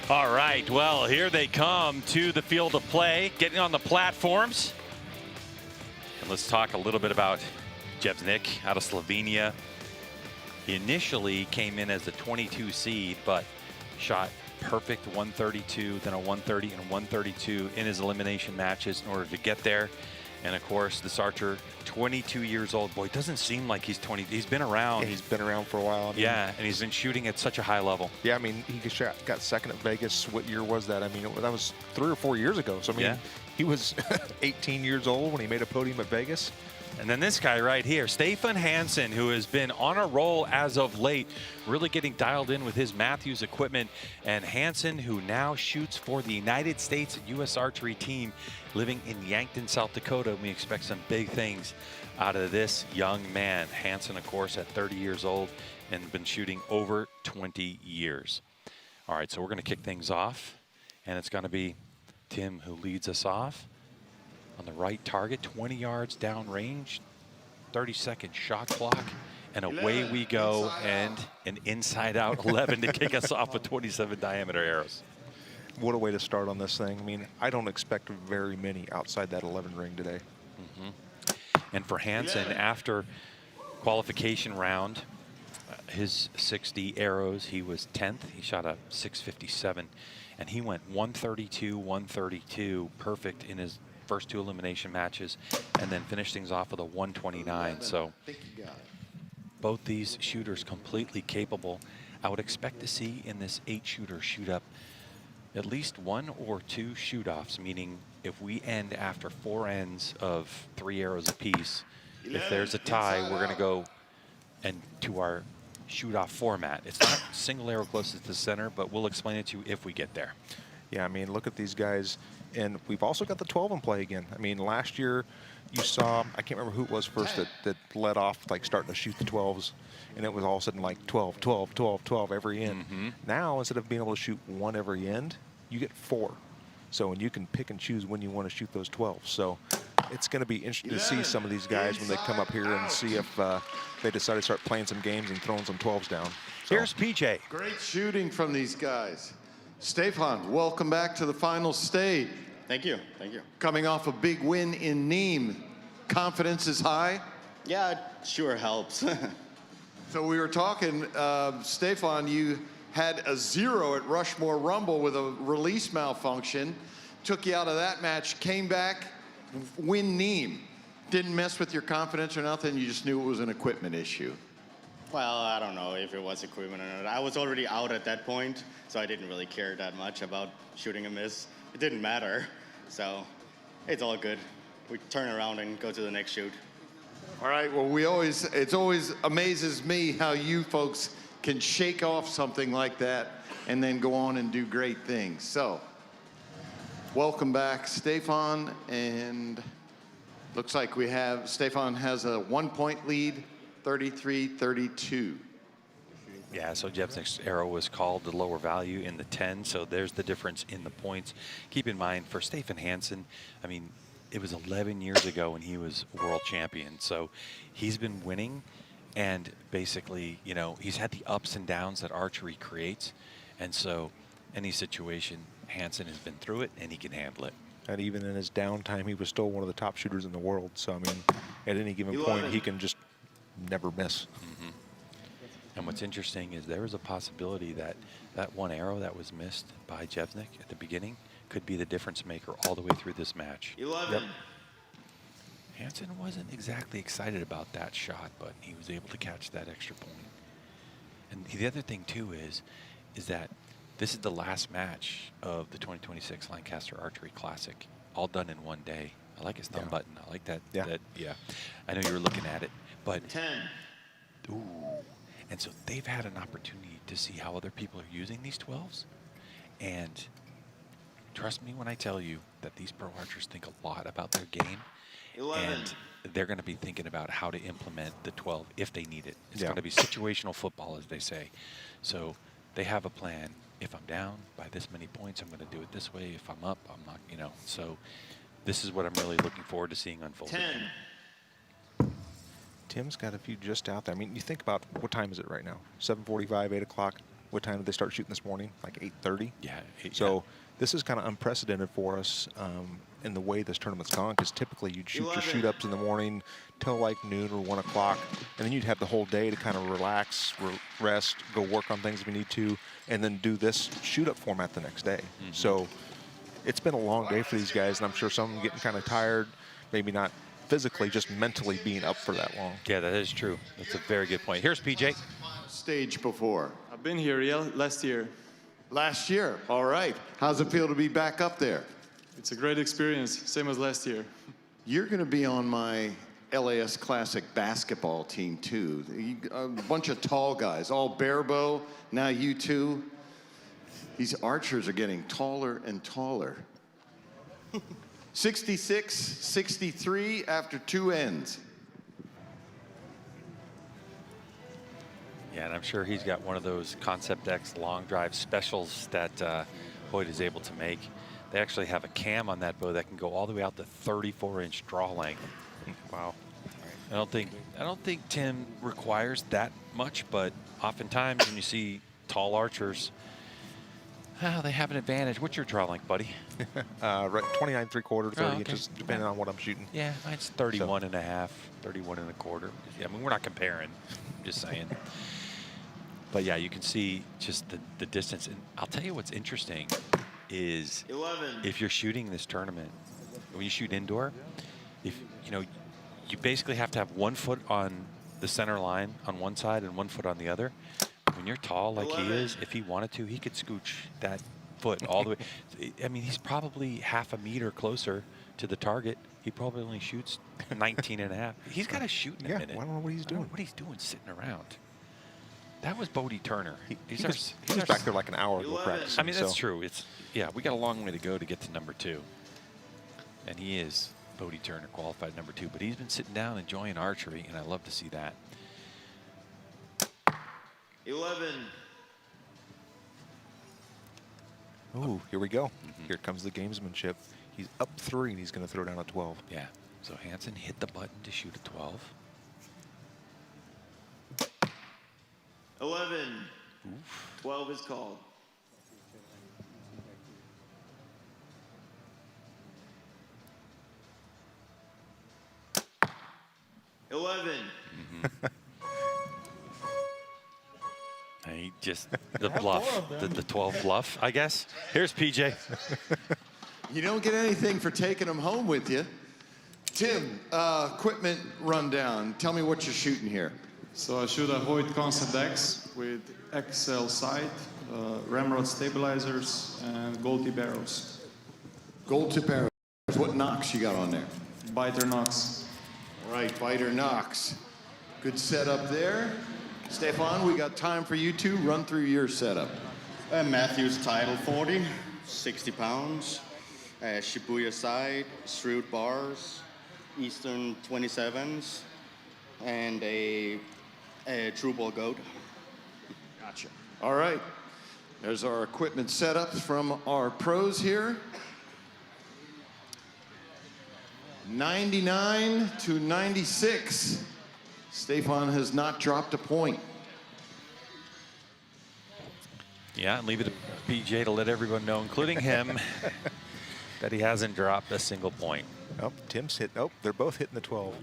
All right, well, here they come to the field of play, getting on the platforms. And let's talk a little bit about Jefsnik out of Slovenia. He initially came in as a 22 seed, but shot perfect 132, then a 130 and a 132 in his elimination matches in order to get there. And of course, this archer, 22 years old. Boy, it doesn't seem like he's 20. He's been around. Yeah, he's been around for a while. I mean, yeah, and he's been shooting at such a high level. Yeah, I mean, he got second at Vegas. What year was that? I mean, that was 3 or 4 years ago. So, I mean, he was 18 years old when he made a podium at Vegas. And then this guy right here, Stefan Hansen, who has been on a roll as of late, really getting dialed in with his Matthews equipment. And Hansen, who now shoots for the United States U.S. Archery team, living in Yankton, South Dakota. We expect some big things out of this young man. Hansen, of course, at 30 years old and been shooting over 20 years. All right, so we're going to kick things off, and it's going to be Tim who leads us off. On the right target, 20 yards downrange, 30-second shot clock, and away we go, and an inside-out 11 to kick us off with 27 diameter arrows. What a way to start on this thing. I mean, I don't expect very many outside that 11 ring today. And for Hansen, after qualification round, his 60 arrows, he was 10th. He shot a 657, and he went 132, 132, perfect in his first 2 elimination matches, and then finished things off with a 129. So both these shooters completely capable. I would expect to see in this 8-shooter shoot up at least 1 or 2 shoot-offs, meaning if we end after 4 ends of 3 arrows apiece, if there's a tie, we're going to go and to our shoot-off format. It's not single arrow closest to the center, but we'll explain it to you if we get there. Yeah, I mean, look at these guys. And we've also got the 12 in play again. I mean, last year you saw, I can't remember who it was first that led off, like starting to shoot the 12s. And it was all of a sudden like 12, 12, 12, 12 every end. Now, instead of being able to shoot 1 every end, you get 4. So, and you can pick and choose when you want to shoot those 12s. So it's going to be interesting to see some of these guys when they come up here and see if they decide to start playing some games and throwing some 12s down. So. Here's PJ. Great shooting from these guys. Stefan, welcome back to the final stage. Thank you, thank you. Coming off a big win in Nîmes, confidence is high? Yeah, it sure helps. So we were talking, Stefan, you had a 0 at Rushmore Rumble with a release malfunction, took you out of that match, came back, win Nîmes. Didn't mess with your confidence or nothing, you just knew it was an equipment issue. Well, I don't know if it was equipment or not. I was already out at that point, so I didn't really care that much about shooting a miss. It didn't matter, so it's all good. We turn around and go to the next shoot. All right, well, it always amazes me how you folks can shake off something like that and then go on and do great things. So, welcome back, Stefan, and looks like Stefan has a 1-point lead, 33-32. Yeah, so Jevnik's arrow was called the lower value in the 10, so there's the difference in the points. Keep in mind, for Stefan Hansen, I mean, it was 11 years ago when he was world champion, so he's been winning, and basically, you know, he's had the ups and downs that archery creates, and so any situation, Hansen has been through it, and he can handle it. And even in his downtime, he was still one of the top shooters in the world, so, I mean, at any given point, he can just never miss. And what's interesting is there is a possibility that that 1 arrow that was missed by Jevnik at the beginning could be the difference maker all the way through this match. 11. Hansen wasn't exactly excited about that shot, but he was able to catch that extra point. And the other thing too is that this is the last match of the 2026 Lancaster Archery Classic, all done in 1 day. I like his thumb button. I like that. Yeah. I know you were looking at it, but 10. Ooh. And so they've had an opportunity to see how other people are using these 12s. And trust me when I tell you that these pro archers think a lot about their game. 11. And they're going to be thinking about how to implement the 12 if they need it. It's going to be situational football, as they say. So they have a plan. If I'm down by this many points, I'm going to do it this way. If I'm up, I'm not, you know. So this is what I'm really looking forward to seeing unfold. 10. Tim's got a few just out there. I mean, you think about what time is it right now? 7:45, 8 o'clock. What time did they start shooting this morning? Like 8:30? Yeah. So this is kind of unprecedented for us in the way this tournament's gone, because typically you'd shoot 11. your shoot-ups in the morning till like noon or 1 o'clock, and then you'd have the whole day to kind of relax, rest, go work on things if you need to, and then do this shoot-up format the next day. So it's been a long day for these guys, and I'm sure some of them getting kind of tired, maybe not physically, just mentally being up for that long. Yeah, that is true. That's a very good point. Here's PJ. Stage before. I've been here, last year. Last year, all right. How's it feel to be back up there? It's a great experience, same as last year. You're going to be on my LAS Classic basketball team, too. A bunch of tall guys, all Barebow, now you two. These archers are getting taller and taller. 66-63 after 2 ends. Yeah, and I'm sure he's got one of those Concept X long drive specials that Hoyt is able to make. They actually have a cam on that bow that can go all the way out to 34-inch draw length. Wow. I don't think Tim requires that much, but oftentimes when you see tall archers, they have an advantage. What's your draw length, buddy? Right, 29 3/4, 30 okay. inches, depending on what I'm shooting. Yeah, mine's 31 and a half, 31 and a quarter. Yeah, I mean, we're not comparing. I'm just saying. But yeah, you can see just the distance. And I'll tell you what's interesting is 11. If you're shooting this tournament, when you shoot indoor, if you basically have to have 1 foot on the center line on one side and 1 foot on the other. When you're tall like 11. he is, if he wanted to, he could scooch that foot all the way. I mean, he's probably half a meter closer to the target. He probably only shoots 19 and a half. He's got to shoot in a minute. I don't know what he's doing. What he's doing sitting around. That was Bodie Turner. He was back there like an hour ago practicing. I mean, that's true. Yeah, we got a long way to go to get to number 2. And he is Bodie Turner, qualified number 2. But he's been sitting down enjoying archery, and I love to see that. 11. Ooh, here we go. Here comes the gamesmanship. He's up 3, and he's going to throw down a 12. Yeah. So Hansen hit the button to shoot a 12. 11. Oof. 12 is called. He just, the bluff, the 12 bluff, I guess. Here's PJ. You don't get anything for taking them home with you. Tim, equipment rundown. Tell me what you're shooting here. So I shoot a Hoyt Concept X with XL sight, ramrod stabilizers, and gold tip arrows. Gold tip arrows. What nocks you got on there? Biter nocks. All right, Biter nocks. Good setup there. Stefan, we got time for you two. Run through your setup. Matthews Title 40, 60 pounds. Shibuya side, Shrewd bars, Eastern 27s, and a True Ball goat. Gotcha. All right. There's our equipment setups from our pros here. 99-96. Stefan has not dropped a point. Yeah, and leave it to PJ to let everyone know, including him, that he hasn't dropped a single point. Oh, Tim's hit. Oh, they're both hitting the 12.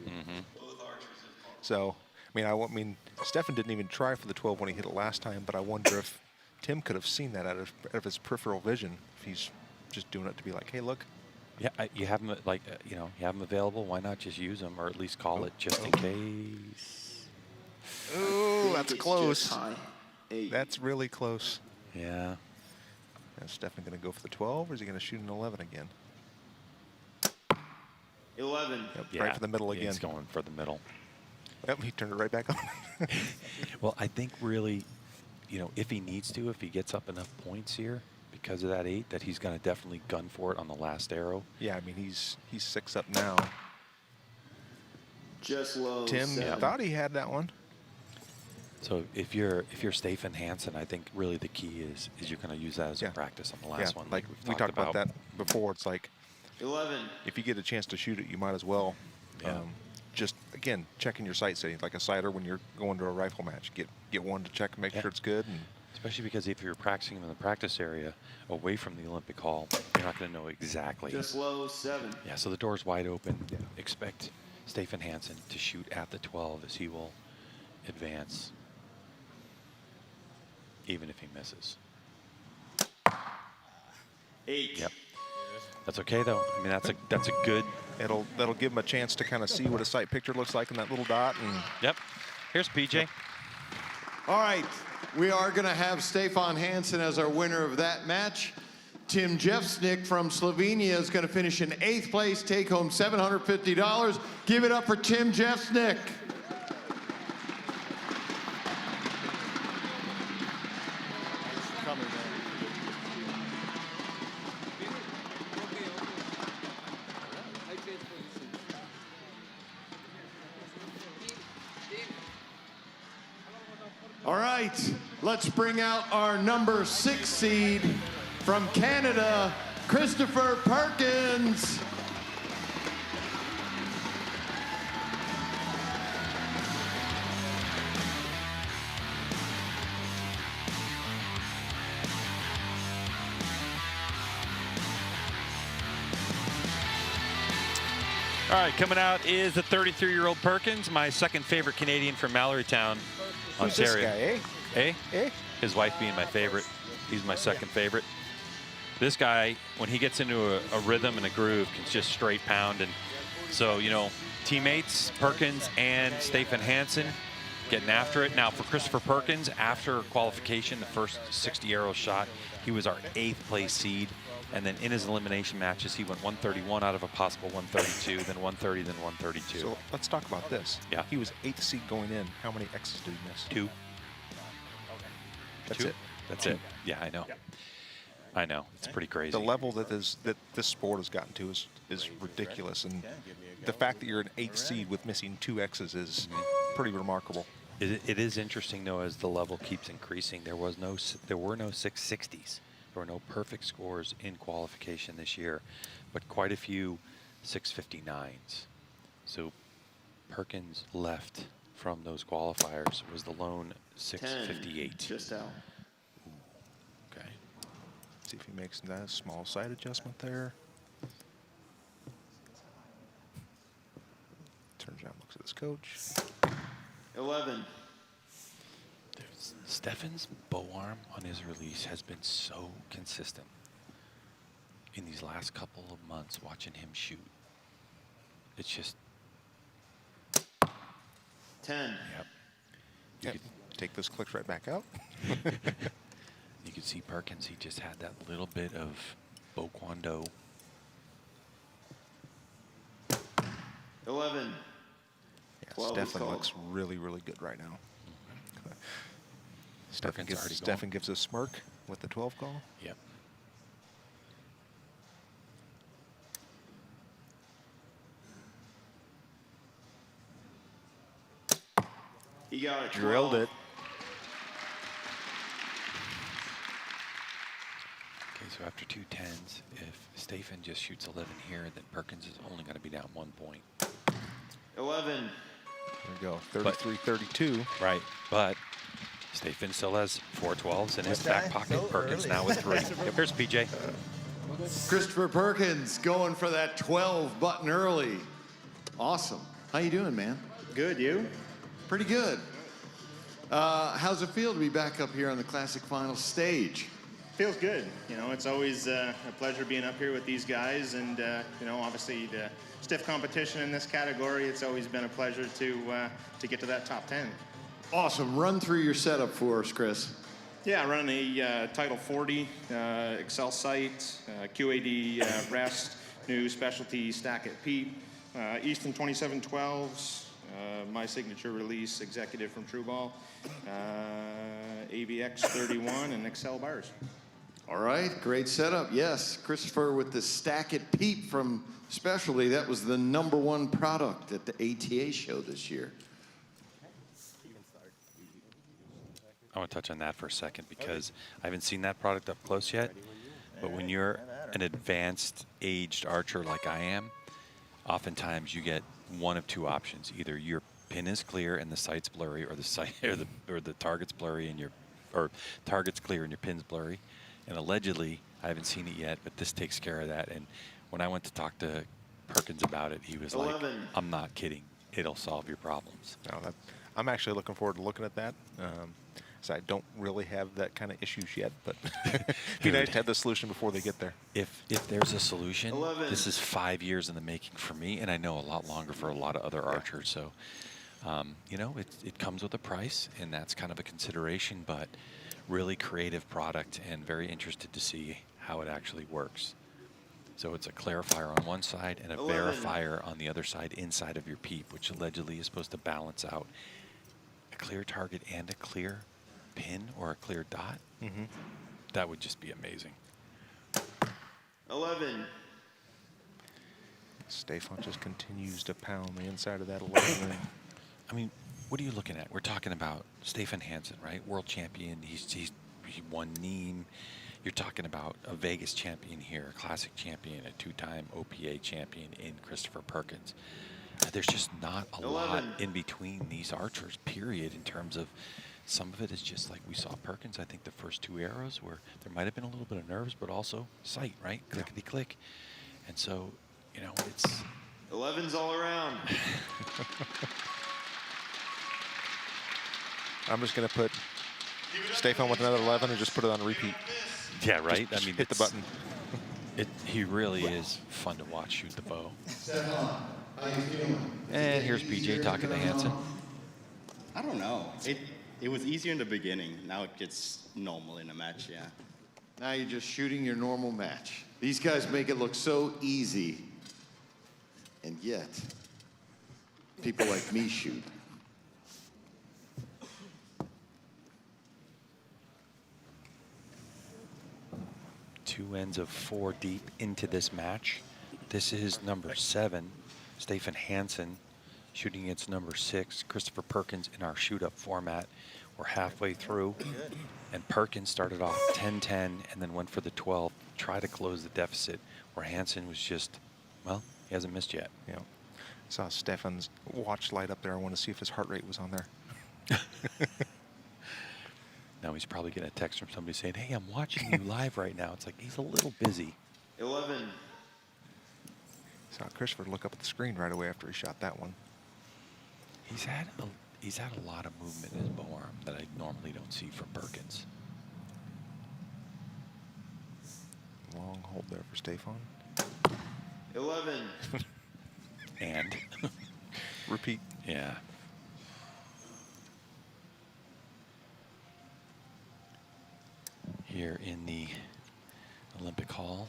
So, I mean, Stefan didn't even try for the 12 when he hit it last time, but I wonder if Tim could have seen that out of his peripheral vision. If he's just doing it to be like, hey, look. Yeah, you have them you have them available. Why not just use them, or at least call it just in case? Oh, that's close. That's really close. Yeah. Is Stefan going to go for the 12, or is he going to shoot an 11 again? 11. Yep, Yeah, right for the middle again. He's going for the middle. Yep, he turned it right back on. Well, I think really, if he needs to, if he gets up enough points here because of that 8, that he's going to definitely gun for it on the last arrow. Yeah, I mean, he's 6 up now. Just low. Tim thought he had that one. So if you're Stefan Hansen, I think really the key is you're going to use that as a practice on the last one. Like we talked about that before. It's like 11. If you get a chance to shoot it, you might as well. Just again checking your sight setting, like a sighter when you're going to a rifle match. Get one to check, make sure it's good. And especially because if you're practicing in the practice area away from the Olympic Hall, you're not going to know exactly. Just low 7. Yeah, so the door's wide open. Yeah. Expect Stefan Hansen to shoot at the 12 as he will advance, even if he misses. 8. Yep. That's okay though. I mean, that's a good. That'll give him a chance to kind of see what a sight picture looks like in that little dot. And yep. Here's PJ. Yep. All right, we are going to have Stefan Hansen as our winner of that match. Tim Jeffsnick from Slovenia is going to finish in 8th place, take home $750. Give it up for Tim Jeffsnick. All right, let's bring out our number 6 seed from Canada, Christopher Perkins. All right, coming out is the 33-year-old Perkins, my second favorite Canadian from Mallorytown, Who's Ontario. this guy, Eh? His wife being my favorite. He's my second favorite. This guy, when he gets into a rhythm and a groove, can just straight pound. And so, you know, teammates, Perkins and Stephen Hansen getting after it. Now, for Christopher Perkins, after qualification, the first 60 arrow shot, he was our 8th place seed. And then in his elimination matches, he went 131 out of a possible 132, then 130, then 132. So let's talk about this. Yeah. He was 8th seed going in. How many X's did he miss? 2. That's it. That's it. Yeah, I know. I know. It's pretty crazy. The level that this sport has gotten to is ridiculous, and the fact that you're an 8th seed with missing 2 X's is pretty remarkable. It is interesting though, as the level keeps increasing. There were no 660s. There were no perfect scores in qualification this year, but quite a few 659s. So Perkins left from those qualifiers, was the lone 658. 10, just out. Okay. See if he makes that small side adjustment there. Turns around, looks at his coach. 11. Stefan's bow arm on his release has been so consistent in these last couple of months watching him shoot. It's just 10. Yep. You could take those clicks right back out. You could see Perkins, he just had that little bit of Bo Kwon-do. 11. Yeah, Stefan looks really, really good right now. Stefan gives a smirk with the 12 call. Yep. He got it. Drilled it. Okay, so after 2 10s, if Stefan just shoots 11 here, then Perkins is only going to be down 1 point. 11. There we go. 33-32. Right, but Stephen still has 4 12s in his back pocket. Perkins now with 3. Here's PJ. Christopher Perkins going for that 12 button early. Awesome. How you doing, man? Good, you? Pretty good. How's it feel to be back up here on the Classic Finals stage? Feels good. You know, it's always a pleasure being up here with these guys, and you know, obviously the stiff competition in this category. It's always been a pleasure to get to that top 10. Awesome. Run through your setup for us, Chris. Yeah, I run a Title 40 Excel site, QAD rest, new specialty stack at Pete, Easton 2712s, my signature release, executive from True Ball, AVX 31, and Excel bars. All right, great setup. Yes, Christopher with the stack at Pete from Specialty. That was the #1 product at the ATA show this year. I want to touch on that for a second because I haven't seen that product up close yet. But when you're an advanced aged archer like I am, oftentimes you get one of 2 options. Either your pin is clear and the sight's blurry, or the sight or the target's blurry and target's clear and your pin's blurry. And allegedly, I haven't seen it yet, but this takes care of that. And when I went to talk to Perkins about it, he was 11. like, "I'm not kidding. It'll solve your problems." No, I'm actually looking forward to looking at that. So I don't really have that kind of issues yet, but it'd be nice to have the solution before they get there. If there's a solution, 11. This is 5 years in the making for me, and I know a lot longer for a lot of other archers. So, you know, it comes with a price, and that's kind of a consideration, but really creative product, and very interested to see how it actually works. So it's a clarifier on one side and a 11. verifier on the other side inside of your peep, which allegedly is supposed to balance out a clear target and a clear pin or a clear dot. Mm-hmm. That would just be amazing. 11. Stefan just continues to pound the inside of that 11 ring. I mean, what are you looking at? We're talking about Stefan Hansen, right? World champion. He won Nîmes. You're talking about a Vegas champion here, a classic champion, a 2-time OPA champion in Christopher Perkins. There's just not a 11. lot in between these archers, period, in terms of some of it is just like we saw Perkins. I think the first 2 arrows where there might have been a little bit of nerves, but also sight, right? Clickety-click. And so, you know, it's... 11's all around. I'm just going to put Stefan with another 11 and just put it on repeat. Yeah, right? Just I mean, hit the button. He really is fun to watch shoot the bow. And here's PJ talking to Hansen. I don't know. It was easier in the beginning. Now it gets normal in a match, yeah. Now you're just shooting your normal match. These guys make it look so easy. And yet, people like me shoot. Two ends of 4 deep into this match. This is number 7, Stefan Hansen, shooting against number 6, Christopher Perkins, in our shoot-up format. We're halfway through, and Perkins started off 10-10 and then went for the 12, try to close the deficit, where Hansen was just, well, he hasn't missed yet. Yeah. Saw Stefan's watch light up there. I want to see if his heart rate was on there. Now he's probably getting a text from somebody saying, hey, I'm watching you live right now. It's like he's a little busy. 11. Saw Christopher look up at the screen right away after he shot that one. He's had a lot of movement in his bow arm that I normally don't see from Perkins. Long hold there for Stefan. 11. And repeat. Yeah. Here in the Olympic Hall,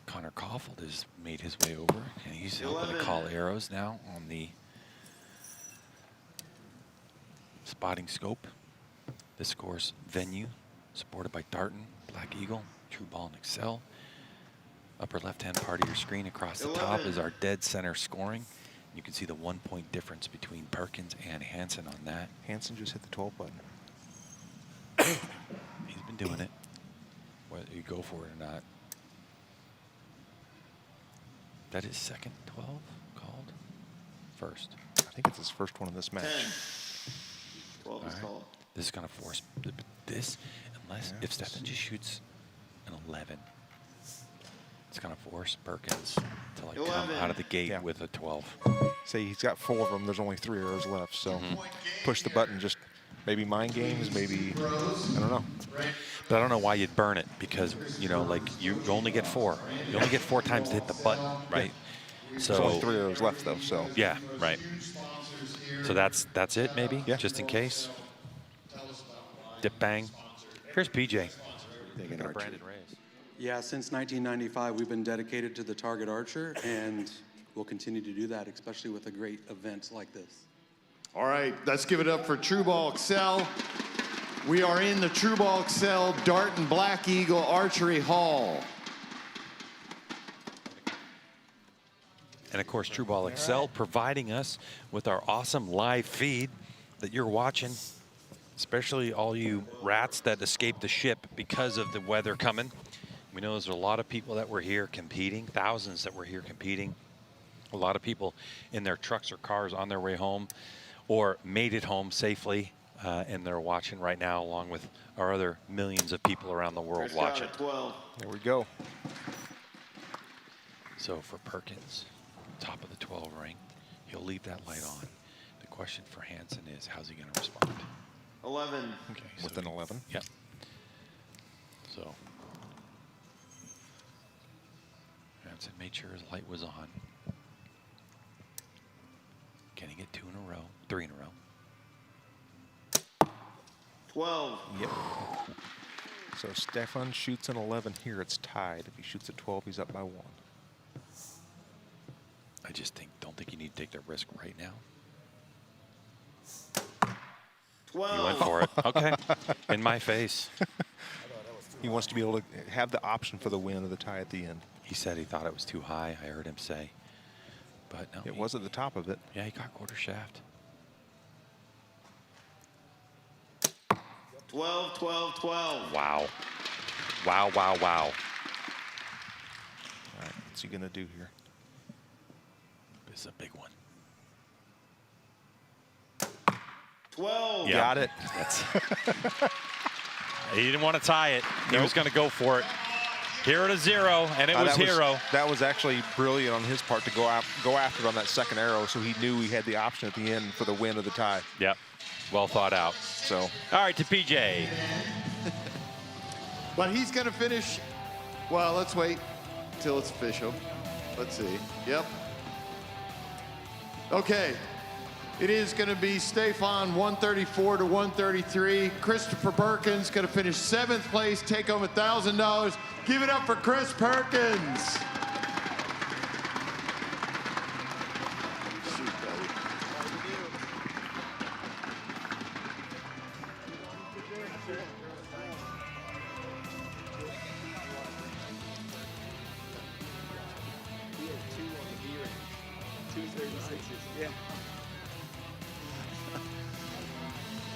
Connor Caulfield has made his way over, and he's helping to call arrows now on the spotting scope. This course venue, supported by Darton, Black Eagle, True Ball, and Excel. Upper left-hand part of your screen across the top is our dead center scoring. You can see the 1-point difference between Perkins and Hansen on that. Hansen just hit the 12 button. He's been doing it, whether you go for it or not. That is second 12 called? First. I think it's his first one in this match. 10. 12 is called. This is going to force this, unless if Stefan just shoots an 11. It's going to force Perkins to like come out of the gate with a 12. Say he's got 4 of them. There's only 3 arrows left. So push the button. Just maybe mind games. Maybe I don't know. But I don't know why you'd burn it because you know, like you only get 4. You only get 4 times to hit the button, right? So there's only 3 arrows left though. So yeah, right. So that's it maybe. Yeah. Just in case. Dip bang. Here's PJ. Brandon Reyes. Yeah, since 1995, we've been dedicated to the target archer, and we'll continue to do that, especially with a great event like this. All right, let's give it up for True Ball Excel. We are in the True Ball Excel Darton Black Eagle Archery Hall. And of course, True Ball Excel providing us with our awesome live feed that you're watching, especially all you rats that escaped the ship because of the weather coming. We know there's a lot of people that were here competing, thousands that were here competing. A lot of people in their trucks or cars on their way home or made it home safely, and they're watching right now along with our other millions of people around the world watching. 12. There we go. So for Perkins, top of the 12 ring, he'll leave that light on. The question for Hansen is, how's he going to respond? 11. Okay, with an 11. Yep. So Hansen made sure his light was on. Can he get 2 in a row? 3 in a row? 12. Yep. So Stefan shoots an 11 here. It's tied. If he shoots a 12, he's up by 1. I just don't think you need to take that risk right now. 12. You went for it. Okay. In my face. He wants to be able to have the option for the win or the tie at the end. He said he thought it was too high. I heard him say. But no. It was at the top of it. Yeah, he got quarter shaft. 12, 12, 12. Wow. Wow, wow, wow. All right, what's he going to do here? This is a big one. 12. Yeah. Got it. That's he didn't want to tie it. He was going to go for it. Hero to 0, and it was hero. That was actually brilliant on his part to go after it on that second arrow, so he knew he had the option at the end for the win of the tie. Yep. Well thought out. So. All right, to PJ. But he's going to finish. Well, let's wait till it's official. Let's see. Yep. Okay. It is going to be Stefan 134 to 133. Christopher Perkins going to finish 7th place, take home $1,000. Give it up for Chris Perkins. Shoot, buddy.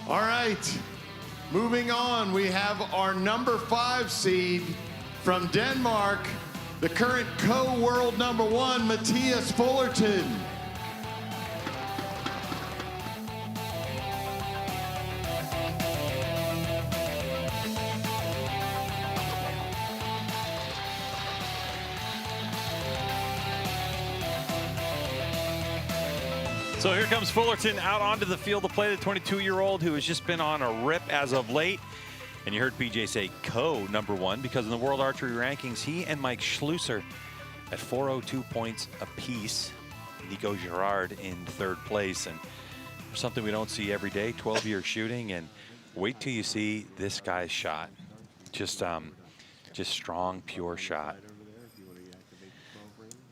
All right, moving on, we have our number 5 seed from Denmark, the current co-world number 1, Matthias Fullerton. So here comes Fullerton out onto the field to play, the 22-year-old who has just been on a rip as of late. And you heard PJ say number 1 because in the World Archery Rankings, he and Mike Schlusser at 402 points apiece. Nico Girard in 3rd place. And something we don't see every day, 12-year shooting. And wait till you see this guy's shot. Just strong, pure shot.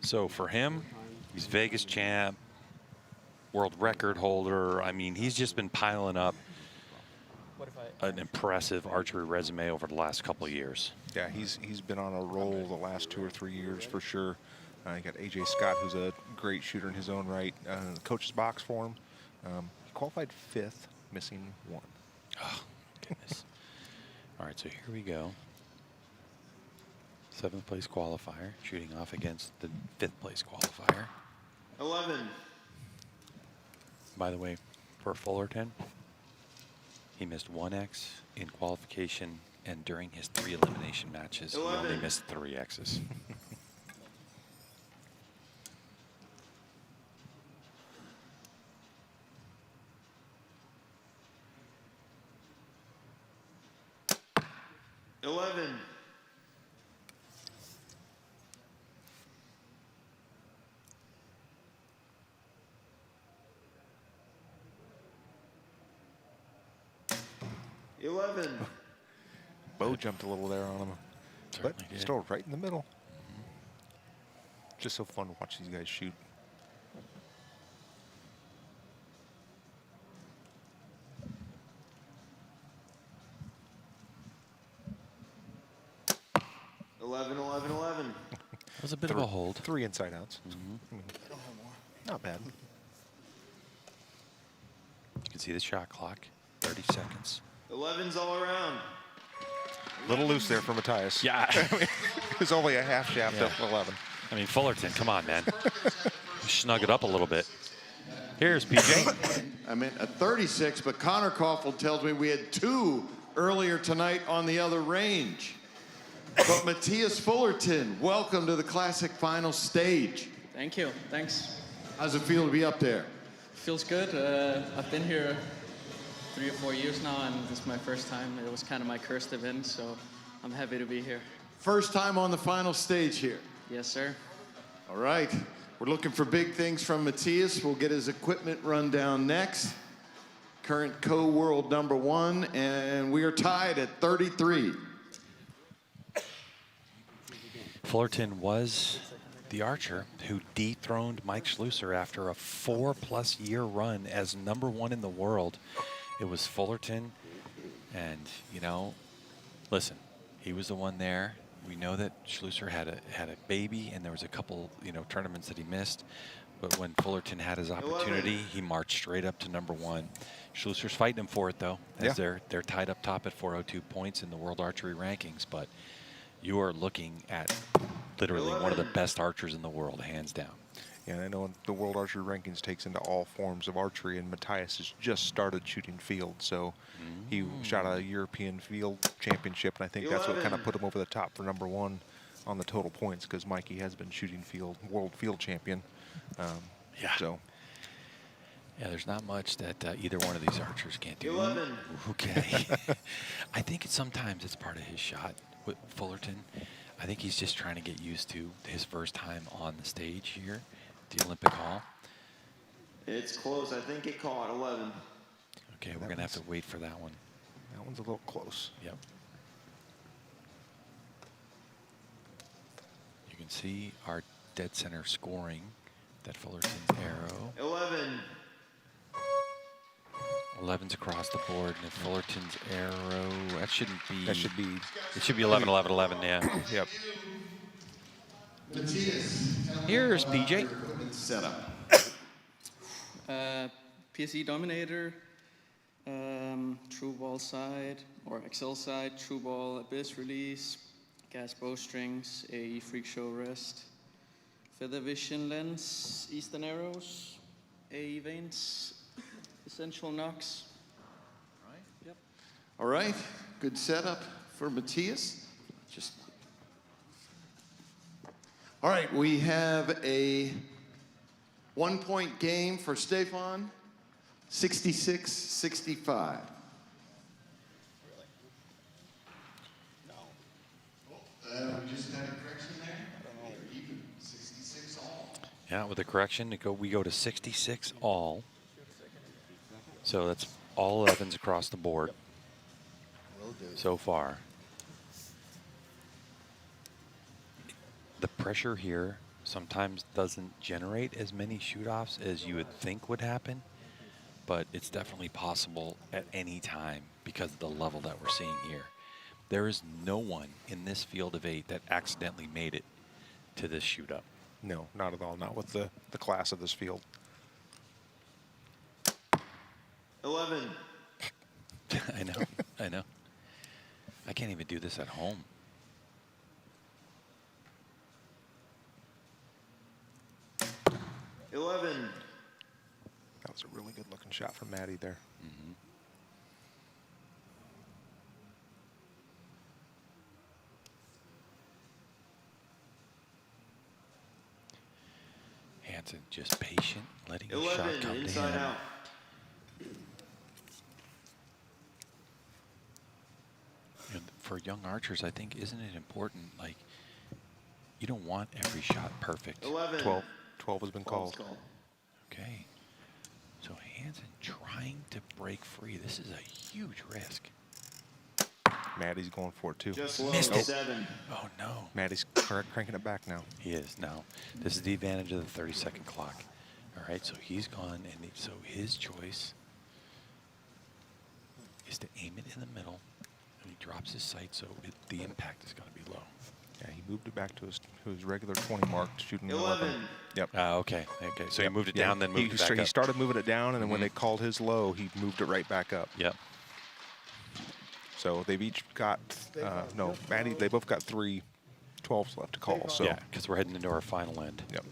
So for him, he's Vegas champ, world record holder. I mean, he's just been piling up an impressive archery resume over the last couple of years. Yeah, he's been on a roll the last 2 or 3 years for sure. You got AJ Scott, who's a great shooter in his own right. Coach's box for him. He qualified 5th, missing 1. Oh, goodness. All right, so here we go. 7th place qualifier, shooting off against the 5th place qualifier. 11. By the way, for Fullerton, he missed 1X in qualification, and during his 3 elimination matches, 11. he only missed 3 X's. Bo jumped a little there on him, but still right in the middle. Just so fun to watch these guys shoot. Eleven. That was a bit of a hold. 3 inside outs. I mean, not bad. You can see the shot clock, 30 seconds. 11's all around. Little loose there for Matthias. Yeah. It was only a half shaft up 11. I mean, Fullerton, come on, man. Snug it up a little bit. Here's PJ. I meant a 36, but Connor Caulfield tells me we had 2 earlier tonight on the other range. But Matthias Fullerton, welcome to the Classic Final stage. Thank you. Thanks. How's it feel to be up there? Feels good. I've been here 3 or 4 years now, and this is my first time. It was kind of my cursed event, so I'm happy to be here. First time on the final stage here. Yes, sir. All right. We're looking for big things from Matthias. We'll get his equipment rundown next. Current co-world number 1, and we are tied at 33. Fullerton was the archer who dethroned Mike Schlusser after a 4+ year run as #1 in the world. It was Fullerton, and you know, listen, he was the one there. We know that Schlusser had a baby, and there was a couple, you know, tournaments that he missed. But when Fullerton had his opportunity, he marched straight up to #1. Schlusser's fighting him for it, though, as they're tied up top at 402 points in the World Archery rankings. But you are looking at literally one of the best archers in the world, hands down. Yeah, and I know the World Archery Rankings takes into all forms of archery, and Matthias has just started shooting field, so he shot a European Field Championship, and I think that's what kind of put him over the top for #1 on the total points, because Mikey has been shooting field, World Field Champion. So. Yeah, there's not much that either one of these archers can't do. 11. Okay. I think sometimes it's part of his shot with Fullerton. I think he's just trying to get used to his first time on the stage here at the Olympic Hall. It's close. I think it caught 11. Okay, we're going to have to wait for that one. That one's a little close. Yep. You can see our dead center scoring that Fullerton's arrow. 11. 11's across the board, and if Fullerton's arrow, that shouldn't be. That should be. It should be 11, 11, 11. Yeah. Yep. Here's PJ. Setup. PSE Dominator, true ball side or Excel side, true ball abyss release, gas bowstrings, AE freak show wrist, feather vision lens, Eastern arrows, AE vanes, essential knocks. Right. Yep. All right, good setup for Matthias. All right, we have a 1-point game for Stefan, 66-65. We just had a correction there. Even 66 all. Yeah, with a correction, we go to 66 all. So that's all 11s across the board so far. The pressure here sometimes doesn't generate as many shoot-offs as you would think would happen, but it's definitely possible at any time because of the level that we're seeing here. There is no one in this field of 8 that accidentally made it to this shoot-up. No, not at all. Not with the class of this field. 11. I know, I know. I can't even do this at home. That was a really good looking shot from Maddie there. Hansen just patient, letting the shot come to him. Out. And for young archers, I think, isn't it important, like, you don't want every shot perfect. 11. 12 has been called. Okay. So Hansen trying to break free. This is a huge risk. Maddie's going for it too. Just low. Missed it. 7. Oh no. Maddie's cranking it back now. He is now. This is the advantage of the 30-second clock. All right, so he's gone, and so his choice is to aim it in the middle, and he drops his sight, so the impact is going to be low. Yeah, he moved it back to his regular 20 mark, shooting 11. Yep. Okay. Okay. So he moved it down, then moved it back up. He started moving it down, and then when they called his low, he moved it right back up. Yep. So they've each got, no, Maddie, they both got 3 12s left to call. So yeah, because we're heading into our final end. Yep.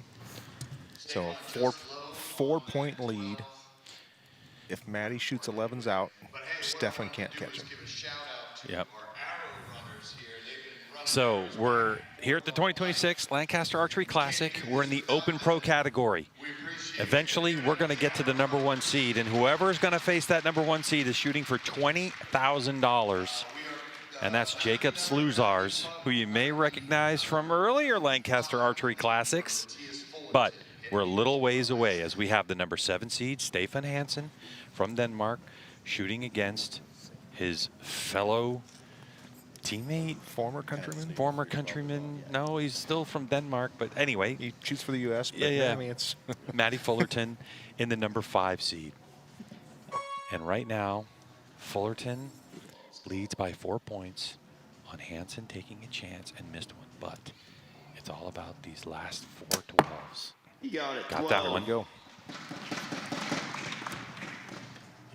So four-point lead. If Maddie shoots 11s out, Stefan can't catch him. Yep. So we're here at the 2026 Lancaster Archery Classic. We're in the Open Pro category. Eventually, we're going to get to the #1 seed, and whoever is going to face that #1 seed is shooting for $20,000. And that's Jacob Sluzars, who you may recognize from earlier Lancaster Archery Classics. But we're a little ways away as we have the #7 seed, Stefan Hansen from Denmark, shooting against his fellow teammate. Former countryman? Former countryman. No, he's still from Denmark. But anyway. He shoots for the U.S. But Yeah. I mean, it's Matty Fullerton in the number 5 seed. And right now, Fullerton leads by 4 points on Hansen taking a chance and missed one. But it's all about these last 4 12s. He got it. Got 12. that one. Go.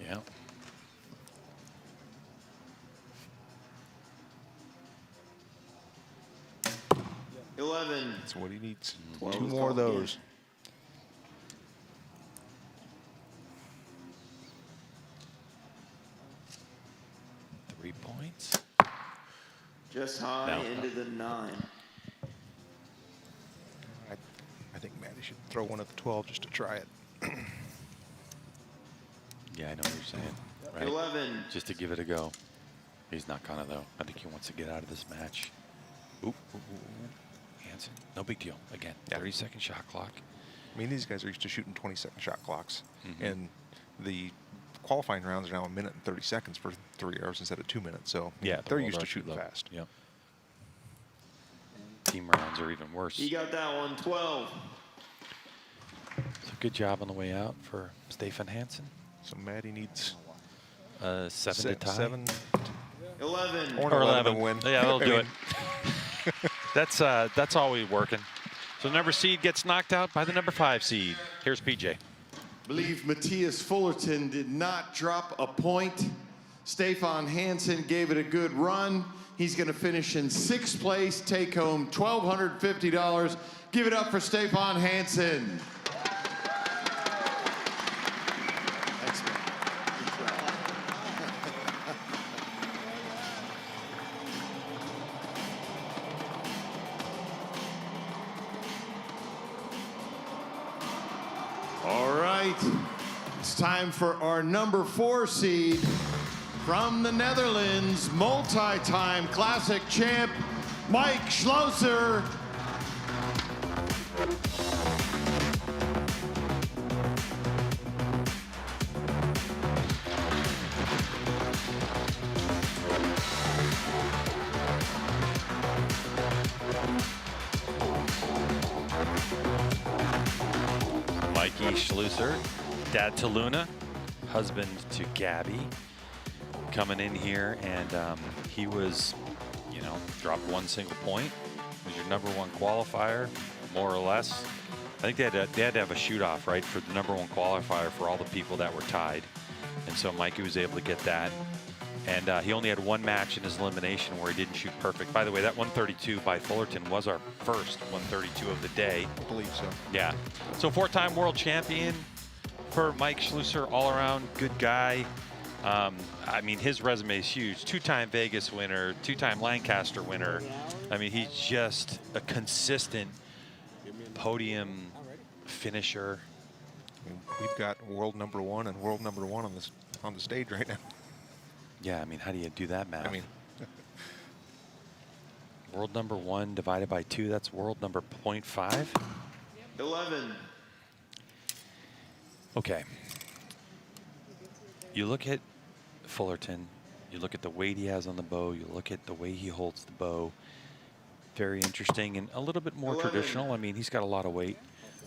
Yeah. That's what he needs. 12 2 is more of called, those. Yeah. 3 points. Just high into the 9. I think Matty should throw one at the 12 just to try it. Yeah, I know what you're saying. Right? 11. Just to give it a go. He's not gonna though. I think he wants to get out of this match. Oop. Hansen. No big deal. Again, 30-second shot clock. I mean, these guys are used to shooting 20-second shot clocks. And the qualifying rounds are now 1 minute and 30 seconds for 3 hours instead of 2 minutes. So yeah, they're used to shooting fast. Yep. Team rounds are even worse. He got that one, 12. So good job on the way out for Stefan Hansen. So Matty needs 7 to tie. 7. 11. Or 11 to win. Yeah, they'll do it. That's always working. So the number seed gets knocked out by the number 5 seed. Here's PJ. Believe Matthias Fullerton did not drop a point. Stefan Hansen gave it a good run. He's going to finish in 6th place, take home $1,250. Give it up for Stefan Hansen. Thanks, man. All right, it's time for our number 4 seed from the Netherlands, multi-time classic champ, Mike Schlosser. Mikey Schlusser, dad to Luna, husband to Gabby, coming in here, and he was, you know, dropped 1 single point. Was your number 1 qualifier, more or less. I think they had to have a shoot-off, right, for the number 1 qualifier for all the people that were tied. And so Mikey was able to get that. And he only had 1 match in his elimination where he didn't shoot perfect. By the way, that 132 by Fullerton was our first 132 of the day. I believe so. Yeah. So 4-time world champion for Mike Schlusser, all around good guy. I mean, his resume is huge. 2-time Vegas winner, 2-time Lancaster winner. I mean, he's just a consistent podium finisher. I mean, we've got world number 1 and world number 1 on the stage right now. Yeah, I mean, how do you do that math? I mean, world number 1 divided by 2, that's world number 0.5. 11. Okay. You look at Fullerton, you look at the weight he has on the bow, you look at the way he holds the bow. Very interesting and a little bit more 11. traditional. I mean, he's got a lot of weight.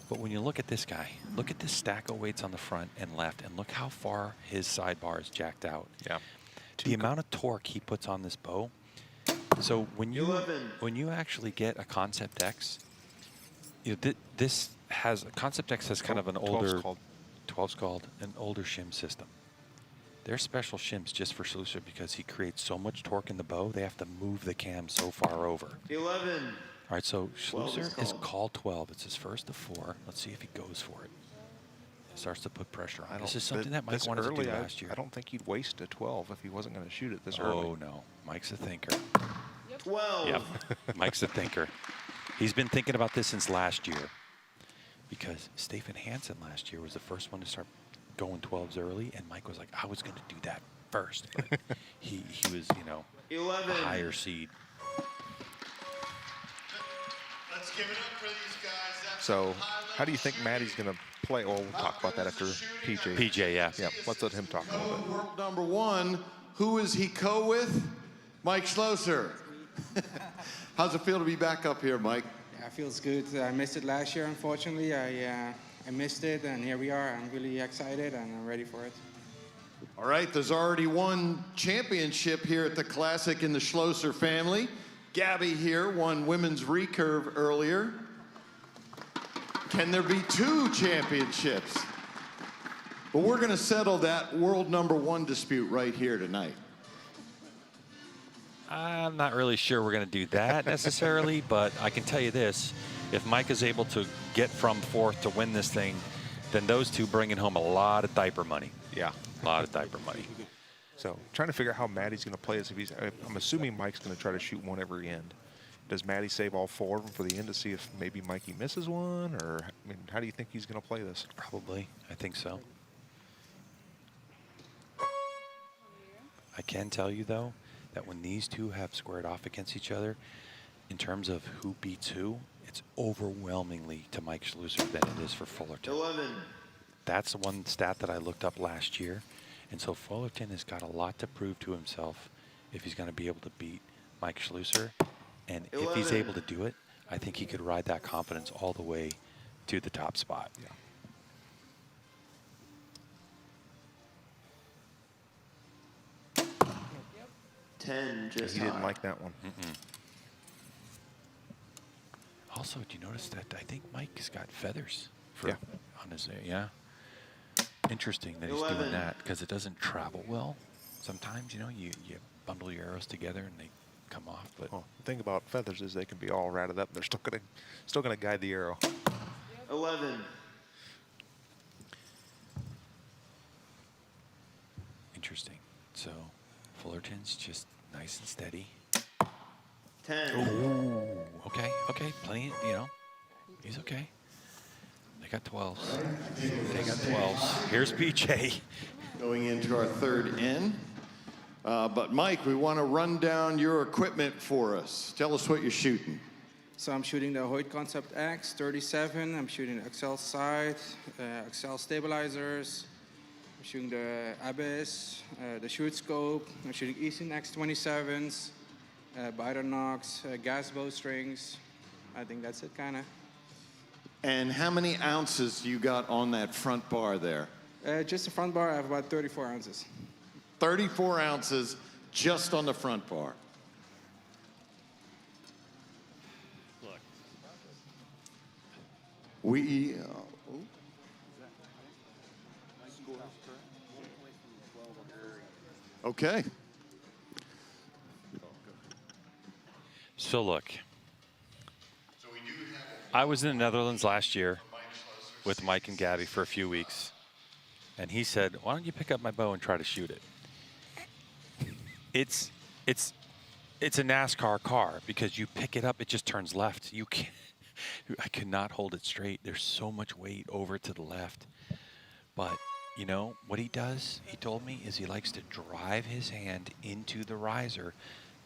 But when you look at this guy, look at this stack of weights on the front and left, and look how far his sidebar is jacked out. Yeah. The amount of torque he puts on this bow. So when you actually get a Concept X, you know, this has Concept X has kind of an older 12's called an older shim system. They're special shims just for Schlusser because he creates so much torque in the bow. They have to move the cam so far over. 11. All right, so Schlusser is called. called 12. It's his first of 4. Let's see if he goes for it. He starts to put pressure on. This is something that Mike wanted to do last year. I don't think he'd waste a 12 if he wasn't going to shoot it this Oh, early. no. Mike's a thinker. 12. Yep. Mike's a thinker. He's been thinking about this since last year because Stefan Hansen last year was the first one to start going 12s early, and Mike was like, I was going to do that first. But he was, you know, 11. a higher seed. Let's give it up for these guys. So how do you think Matty's going to play? Well, we'll talk about that after PJ. PJ, yeah. Yeah, let's let him talk a little bit. World number 1, who is he co with? Mike Schlosser. How's it feel to be back up here, Mike? Yeah, it feels good. I missed it last year, unfortunately. I missed it, and here we are. I'm really excited, and I'm ready for it. All right, there's already one championship here at the Classic in the Schlosser family. Gabby here won women's recurve earlier. Can there be 2 championships? But we're going to settle that world #1 dispute right here tonight. I'm not really sure we're going to do that necessarily, but I can tell you this. If Mike is able to get from 4th to win this thing, then those two bringing home a lot of diaper money. Yeah. A lot of diaper money. So trying to figure out how Maddie's going to play this. I'm assuming Mike's going to try to shoot one every end. Does Maddie save all 4 of them for the end to see if maybe Mikey misses one? Or, I mean, how do you think he's going to play this? Probably. I think so. I can tell you, though, that when these two have squared off against each other, in terms of who beats who, it's overwhelmingly to Mike Schlosser than it is for Fullerton. 11. That's the one stat that I looked up last year. And so Fullerton has got a lot to prove to himself if he's going to be able to beat Mike Schlosser. And 11. if he's able to do it, I think he could ride that confidence all the way to the top spot. Yeah. 10, just he didn't high. like that one. Also, do you notice that I think Mike has got feathers Yeah. on his, yeah. Interesting that he's 11. doing that because it doesn't travel well. Sometimes, you know, you bundle your arrows together and they come off. But Well, the thing about feathers is they can be all ratted up. They're still gonna guide the arrow. 11. interesting. So Fullerton's just nice and steady. 10. Ooh, okay, plenty, you know, he's okay. They got 12s. They got 12s. Here's BJ. Going into our 3rd in. But Mike, we want to run down your equipment for us. Tell us what you're shooting. So I'm shooting the Hoyt Concept X 37. I'm shooting the Excel sight, Excel stabilizers. I'm shooting the Abyss, the shoot scope. I'm shooting Easton X27s, biter knocks, gas bowstrings. I think that's it, kind of. And how many ounces you got on that front bar there? Just the front bar, I have about 34 ounces. 34 ounces just on the front bar. Look. We. Okay. So look, I was in the Netherlands last year with Mike and Gabby for a few weeks, and he said, "Why don't you pick up my bow and try to shoot it?" It's a NASCAR car because you pick it up, it just turns left. You can't. I could not hold it straight. There's so much weight over to the left, but you know what he does? He told me is he likes to drive his hand into the riser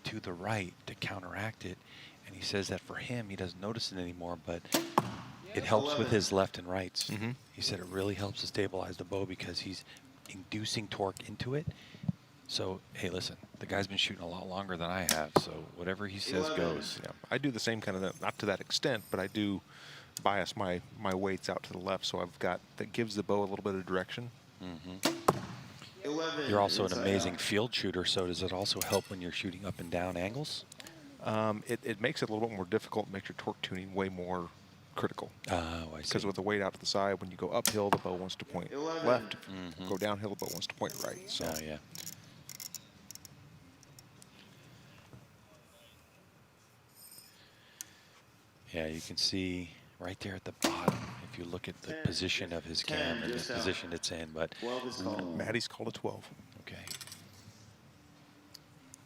to the right to counteract it. And he says that for him, he doesn't notice it anymore, but it helps with his left and rights. Mm-hmm. He said it really helps to stabilize the bow because he's inducing torque into it. So, hey, listen, the guy's been shooting a lot longer than I have, so whatever he says goes. Yeah, I do the same kind of, not to that extent, but I do bias my weights out to the left, so I've got, that gives the bow a little bit of direction. Mm-hmm. 11. You're also an amazing field shooter, so does it also help when you're shooting up and down angles? It makes it a little bit more difficult, makes your torque tuning way more critical. Oh, I see. Because with the weight out to the side, when you go uphill, the bow wants to point 11. left. Go downhill, the bow wants to point right. So. Oh, yeah. Yeah, you can see right there at the bottom, if you look at the position of his cam and the position it's in, but 12 is called. Maddie's called a 12. okay.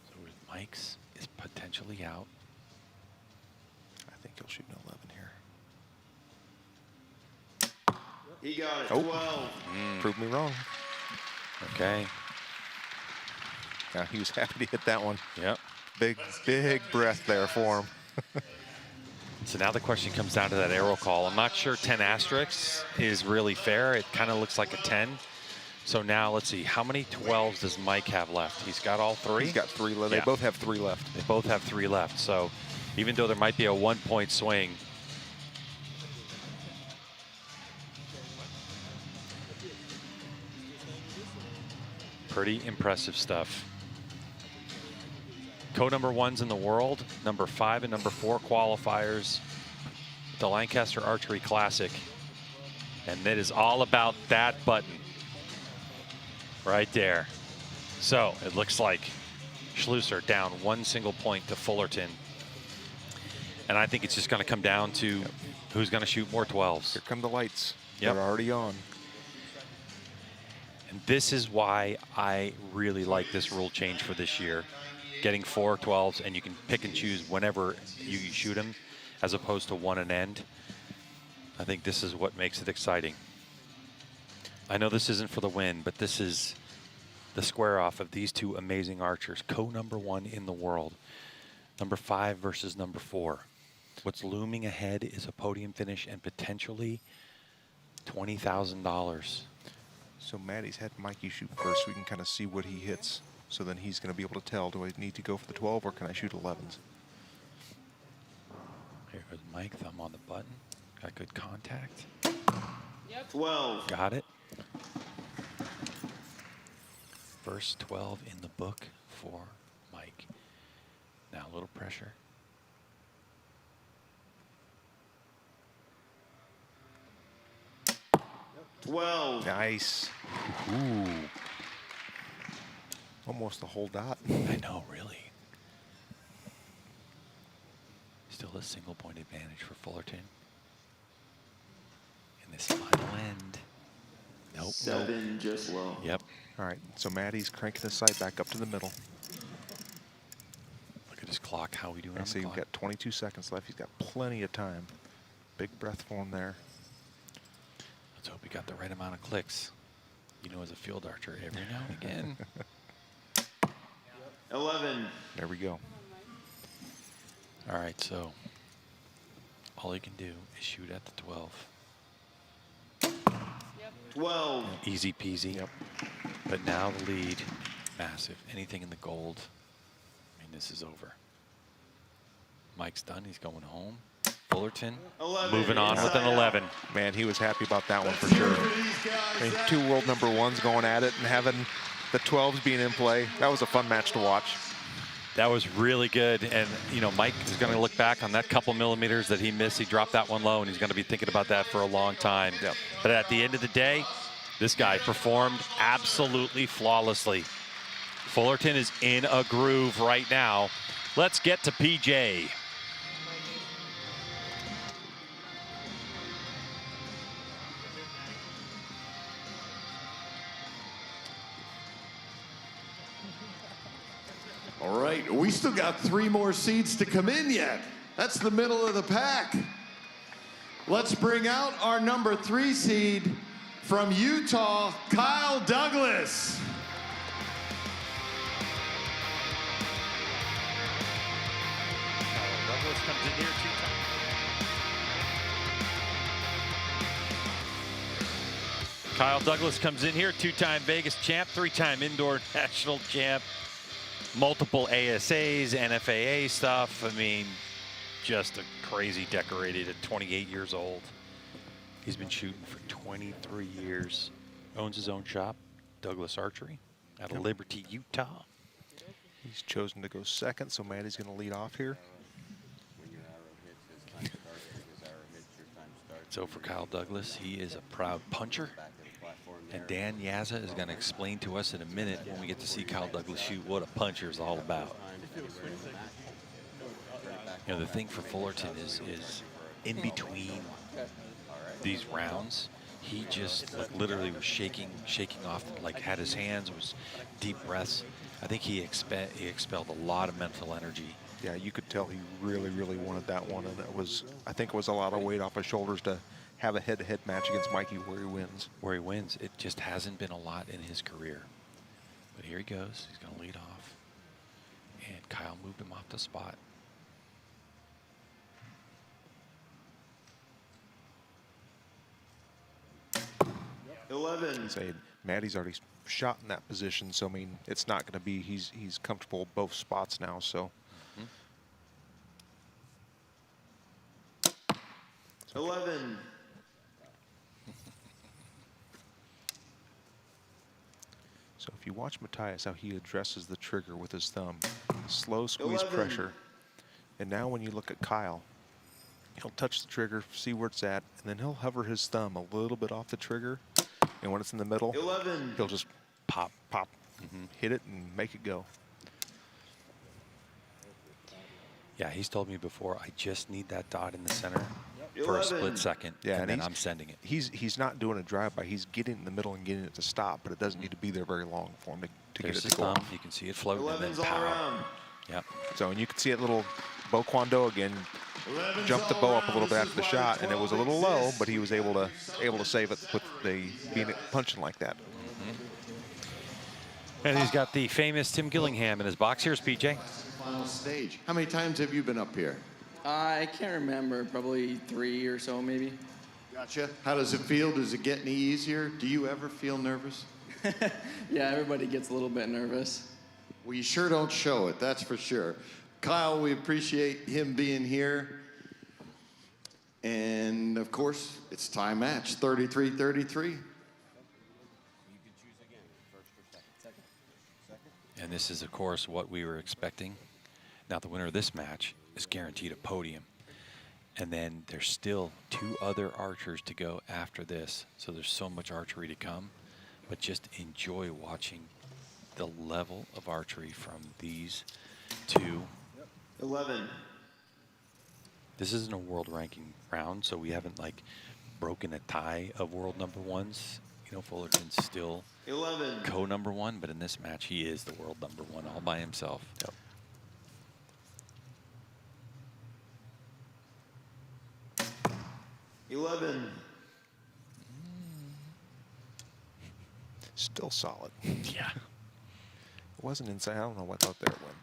So Mike's is potentially out. I think he'll shoot an 11 here. He got it. Oh. 12. Prove me wrong. Okay. Yeah, he was happy to hit that one. Yep. Big breath there for him. So now the question comes down to that arrow call. I'm not sure 10 asterisks is really fair. It kind of looks like a 10, So now let's see, how many 12s does Mike have left? He's got all 3? He's got 3 left. They both have 3 left. They both have 3 left. So even though there might be a 1-point swing, pretty impressive stuff. Co-number 1s in the world, number 5 and number 4 qualifiers, the Lancaster Archery Classic. And it is all about that button right there. So it looks like Schlusser down 1 single point to Fullerton. And I think it's just going to come down to who's going to shoot more 12s. Here come the lights. Yep. They're already on. And this is why I really like this rule change for this year. Getting 4 12s, and you can pick and choose whenever you shoot them, as opposed to 1 and end. I think this is what makes it exciting. I know this isn't for the win, but this is the square off of these 2 amazing archers, co-number 1 in the world. Number 5 versus number 4. What's looming ahead is a podium finish and potentially $20,000. So Maddie's had Mikey shoot first so we can kind of see what he hits. So then he's going to be able to tell, do I need to go for the 12 or can I shoot 11s? Here goes Mike, thumb on the button. Got good contact. 12. Got it. First 12 in the book for Mike. Now a little pressure. Yep. 12. Nice. Ooh. Almost a whole dot. I know, really. Still a single point advantage for Fullerton. In this final end. Nope. 7 just low. Yep. All right, so Maddie's cranking his sight back up to the middle. Look at his clock, how we doing on I the see we've clock. got 22 seconds left. He's got plenty of time. Big breath for him there. Let's hope he got the right amount of clicks. You know, as a field archer, every now and again. 11. There we go. All right, so all you can do is shoot at the 12. 12. Easy peasy. Yep. But now the lead, massive. Anything in the gold, I mean, this is over. Mike's done. He's going home. Fullerton 11. moving on with an 11. Man, he was happy about that one for sure. I mean, 2 world number 1s going at it and having the 12s being in play. That was a fun match to watch. That was really good. And, you know, Mike is going to look back on that couple millimeters that he missed. He dropped that one low, and he's going to be thinking about that for a long time. Yep. But at the end of the day, this guy performed absolutely flawlessly. Fullerton is in a groove right now. Let's get to PJ. All right, we still got 3 more seeds to come in yet. That's the middle of the pack. Let's bring out our number 3 seed from Utah, Kyle Douglas. Douglas comes in here 2 times. Kyle Douglas comes in here, 2-time Vegas champ, 3-time indoor national champ, multiple ASAs, NFAA stuff. I mean, just a crazy decorated at 28 years old. He's been shooting for 23 years. Owns his own shop, Douglas Archery, out of Liberty, Utah. He's chosen to go second, so Maddie's going to lead off here. So for Kyle Douglas, he is a proud puncher. And Dan Yazza is going to explain to us in a minute when we get to see Kyle Douglas shoot what a puncher is all about. You know, the thing for Fullerton is in between these rounds, he just like literally was shaking off, like had his hands, was deep breaths. I think he expelled a lot of mental energy. Yeah, you could tell he really, really wanted that one, and it was, I think it was a lot of weight off his shoulders to have a head-to-head match against Mikey where he wins. Where he wins, it just hasn't been a lot in his career. But here he goes, he's going to lead off. And Kyle moved him off the spot. 11. Say Maddie's already shot in that position, so I mean, it's not going to be. He's comfortable both spots now. So. 11. So if you watch Matthias, how he addresses the trigger with his thumb, slow squeeze 11. pressure. And now when you look at Kyle, he'll touch the trigger, see where it's at, and then he'll hover his thumb a little bit off the trigger. And when it's in the middle, 11. he'll just pop, hit it and make it go. Yeah, he's told me before, I just need that dot in the center for a split second, and then I'm sending it. He's not doing a drive-by. He's getting in the middle and getting it to stop, but it doesn't need to be there very long for him to get it to go off. You can see it floating and then pow. Yep. So, and you can see it little bow Kwon Do again, jumped the bow up a little bit after the shot, and it was a little low, but he was able to save it with the being punching like that. And he's got the famous Tim Gillingham in his box. Here's PJ. Final stage. How many times have you been up here? I can't remember, probably 3 or so maybe. Gotcha. How does it feel? Does it get any easier? Do you ever feel nervous? Yeah, everybody gets a little bit nervous. Well, you sure don't show it, that's for sure. Kyle, we appreciate him being here. And of course, it's tie match, 33-33. And this is, of course, what we were expecting. Now, the winner of this match is guaranteed a podium. And then there's still 2 other archers to go after this. So there's so much archery to come. But just enjoy watching the level of archery from these 2. 11. This isn't a world ranking round, so we haven't like broken a tie of world #1s. You know, Fullerton's still 11. co-#1, but in this match, he is the world #1 all by himself. Yep. Still solid. Yeah. It wasn't inside. I don't know what out there it went.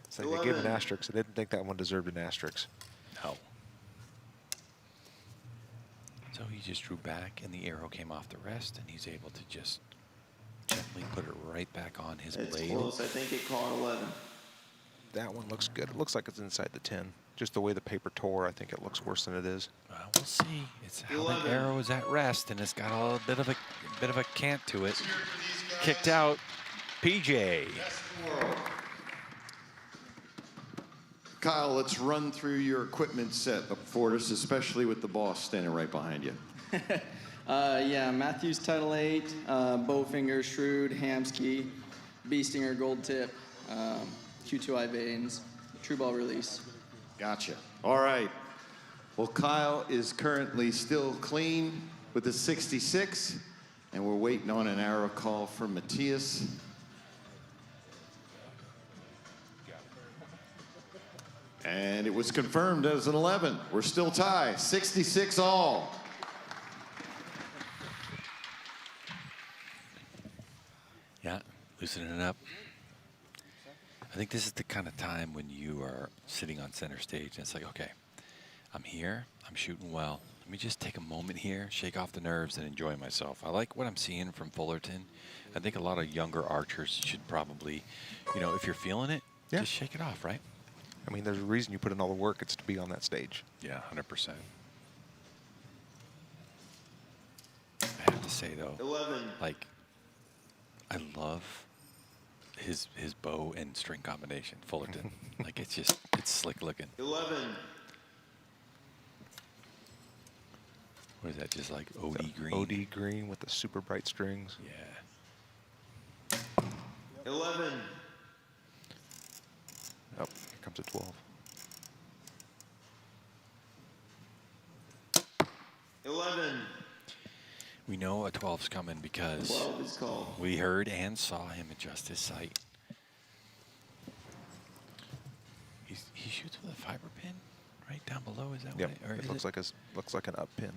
It's like they gave an asterisk. I didn't think that one deserved an asterisk. No. So he just drew back, and the arrow came off the rest, and he's able to just gently put it right back on his blade. It's close. I think it caught 11. That one looks good. It looks like it's inside the 10. Just the way the paper tore, I think it looks worse than it is. Well, we'll see. It's how the arrow is at rest, and it's got a bit of a cant to it. Kicked out, PJ. Kyle, let's run through your equipment set up for us, especially with the boss standing right behind you. Yeah, Matthews Title 8, Bowfinger, Shrewd, Hamsky, Bee Stinger Gold Tip, Q2I Vanes, True Ball Release. Gotcha. All right. Well, Kyle is currently still clean with the 66, and we're waiting on an arrow call from Matthias. And it was confirmed as an 11. We're still tied, 66 all. Yeah, loosening it up. I think this is the kind of time when you are sitting on center stage and it's like, okay, I'm here, I'm shooting well. Let me just take a moment here, shake off the nerves, and enjoy myself. I like what I'm seeing from Fullerton. I think a lot of younger archers should probably, you know, if you're feeling it, just shake it off, right? I mean, there's a reason you put in all the work. It's to be on that stage. Yeah, 100%. I have to say, though, 11. like, I love his bow and string combination, Fullerton. Like, it's slick looking. 11. What is that, just like OD green? OD green with the super bright strings. Yeah. 11. Oh, here comes a 12. 11. We know a 12's coming because 12 is called. We heard and saw him adjust his sight. He shoots with a fiber pin right down below. Is that Yep. what It looks like an up pin.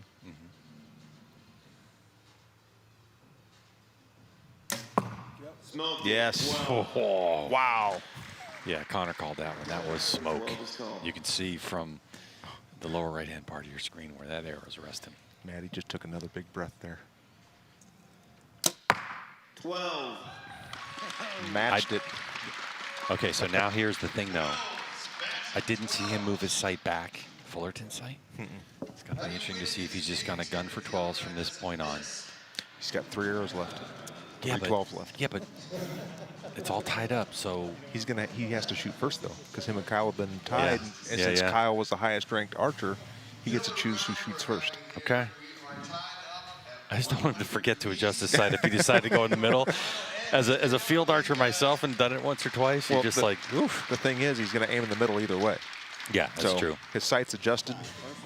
Smoke. Yes. Oh, wow. Yeah, Connor called that one. That was smoke. You can see from the lower right-hand part of your screen where that arrow is resting. Maddie just took another big breath there. 12. Matched it. Okay, so now here's the thing, though. I didn't see him move his sight back. Fullerton's sight? It's going to be interesting to see if he's just going to gun for 12s from this point on. He's got 3 arrows left. Yeah, 12s left. Yeah, but it's all tied up, so he has to shoot first though, because him and Kyle have been tied, and since yeah. Kyle was the highest ranked archer, he gets to choose who shoots first. Okay. I just don't want him to forget to adjust his sight if he decided to go in the middle. As a field archer myself and done it once or twice, you're just like, oof. The thing is, he's going to aim in the middle either way. Yeah, that's true. His sight's adjusted.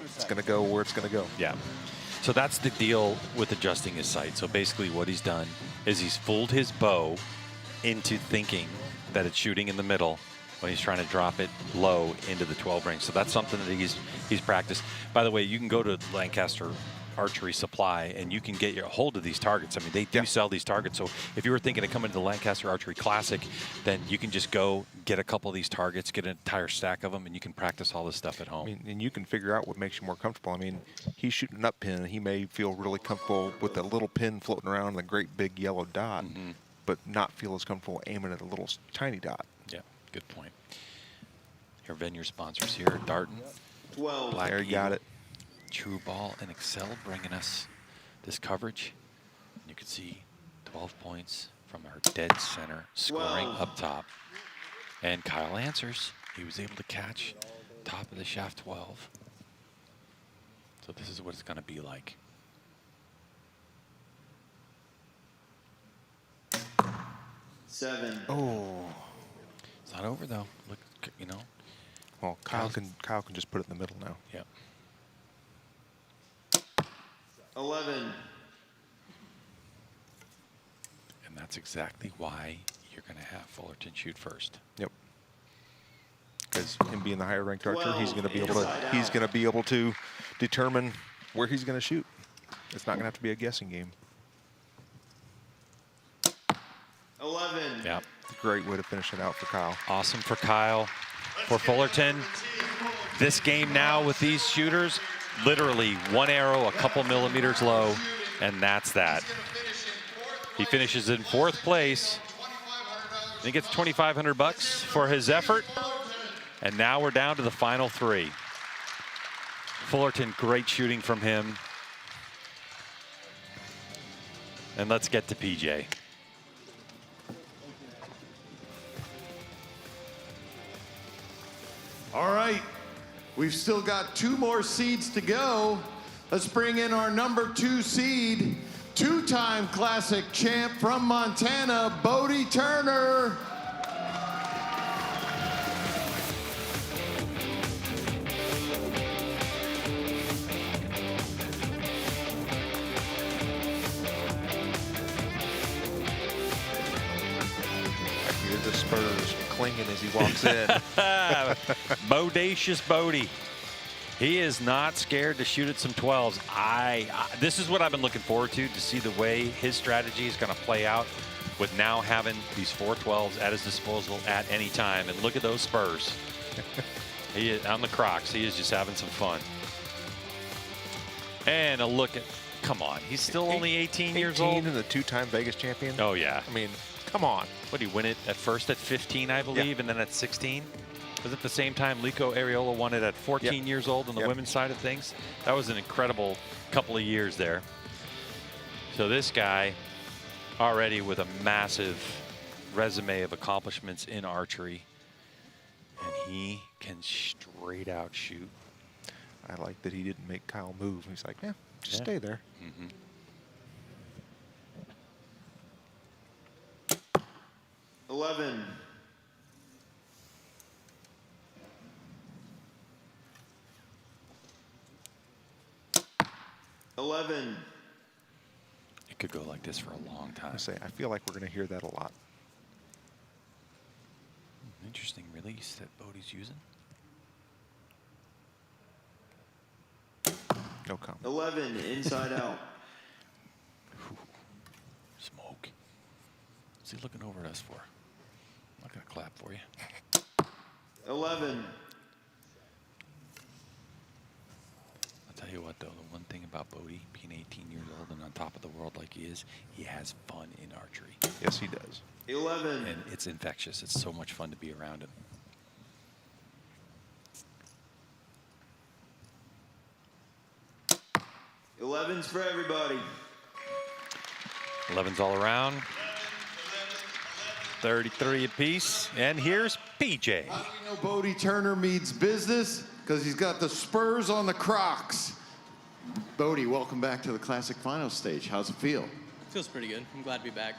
It's going to go where it's going to go. Yeah. So that's the deal with adjusting his sight. So basically what he's done is he's fooled his bow into thinking that it's shooting in the middle when he's trying to drop it low into the 12 ring. So that's something that he's practiced. By the way, you can go to Lancaster Archery Supply and you can get your hold of these targets. I mean, they do sell these targets. So if you were thinking of coming to the Lancaster Archery Classic, then you can just go get a couple of these targets, get an entire stack of them, and you can practice all this stuff at home. I mean, and you can figure out what makes you more comfortable. I mean, he's shooting an up pin, and he may feel really comfortable with a little pin floating around and a great big yellow dot, but not feel as comfortable aiming at a little tiny dot. Yeah, good point. Our venue sponsors here, Darton, 12. Black There, you got it. True Ball, and Excel bringing us this coverage. You can see 12 points from our dead center, scoring up top. And Kyle answers. He was able to catch top of the shaft 12. So this is what it's going to be like. 7. Oh. It's not over, though. Look, you know. Well, Kyle can just put it in the middle now. Yep. 11. And that's exactly why you're going to have Fullerton shoot first. Yep. Because him being the higher ranked archer, he's going to be able to determine where he's going to shoot. It's not going to have to be a guessing game. 11. Yep. Great way to finish it out for Kyle. Awesome for Kyle. For Fullerton, this game now with these shooters, literally one arrow a couple millimeters low, and that's that. He finishes in 4th place. He gets $2,500 for his effort. And now we're down to the final 3. Fullerton, great shooting from him. And let's get to PJ. All right, we've still got 2 more seeds to go. Let's bring in our number 2 seed, 2-time Classic champ from Montana, Bodie Turner. I hear the spurs clinging as he walks in. Bodacious Bodie. He is not scared to shoot at some 12s. This is what I've been looking forward to see the way his strategy is going to play out with now having these 4 12s at his disposal at any time. And look at those spurs. He is on the Crocs. He is just having some fun. And a look at, come on, he's still only 18 years old. And the 2-time Vegas champion. Oh, yeah. I mean, come on. What did he win it at first at 15, I believe, and then at 16? Was it the same time Lico Areola won it at 14 years old on the women's side of things? That was an incredible couple of years there. So this guy already with a massive resume of accomplishments in archery, and he can straight out shoot. I like that he didn't make Kyle move. He's like, yeah, just stay there. 11. 11. It could go like this for a long time. I feel like we're going to hear that a lot. Interesting release that Bodie's using. No comment. 11, inside out. Smoke. What's he looking over at us for? I'm not going to clap for you. 11. Tell you what, though, the one thing about Bodie being 18 years old and on top of the world like he is, he has fun in archery. Yes, he does. 11. And it's infectious. It's so much fun to be around him. 11's for everybody. 11's all around. 33 apiece. And here's PJ. How do we know Bodie Turner means business? Because he's got the spurs on the Crocs. Bodie, welcome back to the Classic Finals stage. How's it feel? Feels pretty good. I'm glad to be back.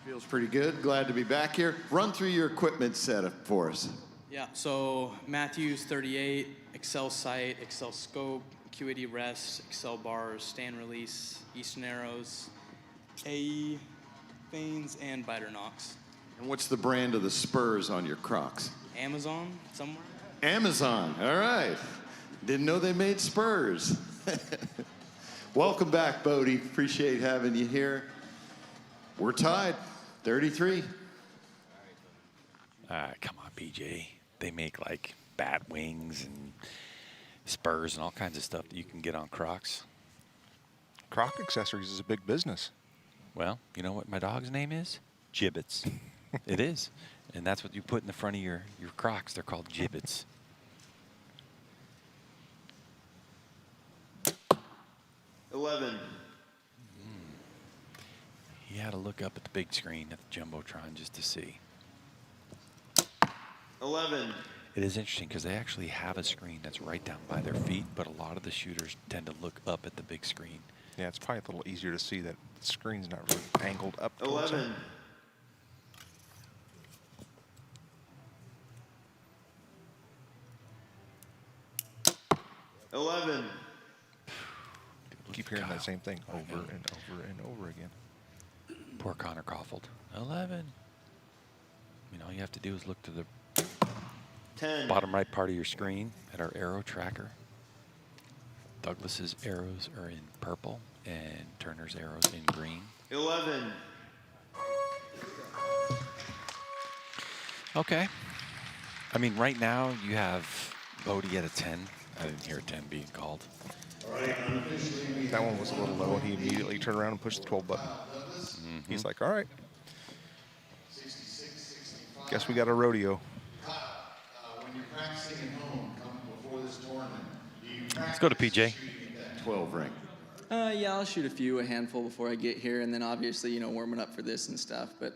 Feels pretty good. Glad to be back here. Run through your equipment setup for us. Yeah, so Matthews 38, Excel sight, Excel scope, Q80 rest, Excel bars, stand release, Eastern arrows, AE, vanes, and biter knocks. And what's the brand of the spurs on your Crocs? Amazon, somewhere? Amazon, all right. Didn't know they made spurs. Welcome back, Bodie. Appreciate having you here. We're tied, 33. Come on, PJ. They make like bat wings and spurs and all kinds of stuff that you can get on Crocs. Croc accessories is a big business. Well, you know what my dog's name is? Gibbets. It is. And that's what you put in the front of your Crocs. They're called gibbets. 11. He had to look up at the big screen at the Jumbotron just to see. 11. It is interesting because they actually have a screen that's right down by their feet, but a lot of the shooters tend to look up at the big screen. Yeah, it's probably a little easier to see that the screen's not really angled up towards 11. them. Keep hearing that same thing over and over and over again. Poor Connor Caulfield. 11. I mean, all you have to do is look to the 10. bottom right part of your screen at our arrow tracker. Douglas's arrows are in purple and Turner's arrows in green. 11. Okay. I mean, right now you have Bodie at a 10. I didn't hear a 10 being called. That one was a little low, and he immediately turned around and pushed the 12 button. He's like, all right. Guess we got a rodeo. When you're practicing at home, before this tournament, Let's go to PJ. 12 ring. Yeah, I'll shoot a handful before I get here, and then obviously, warming up for this and stuff. But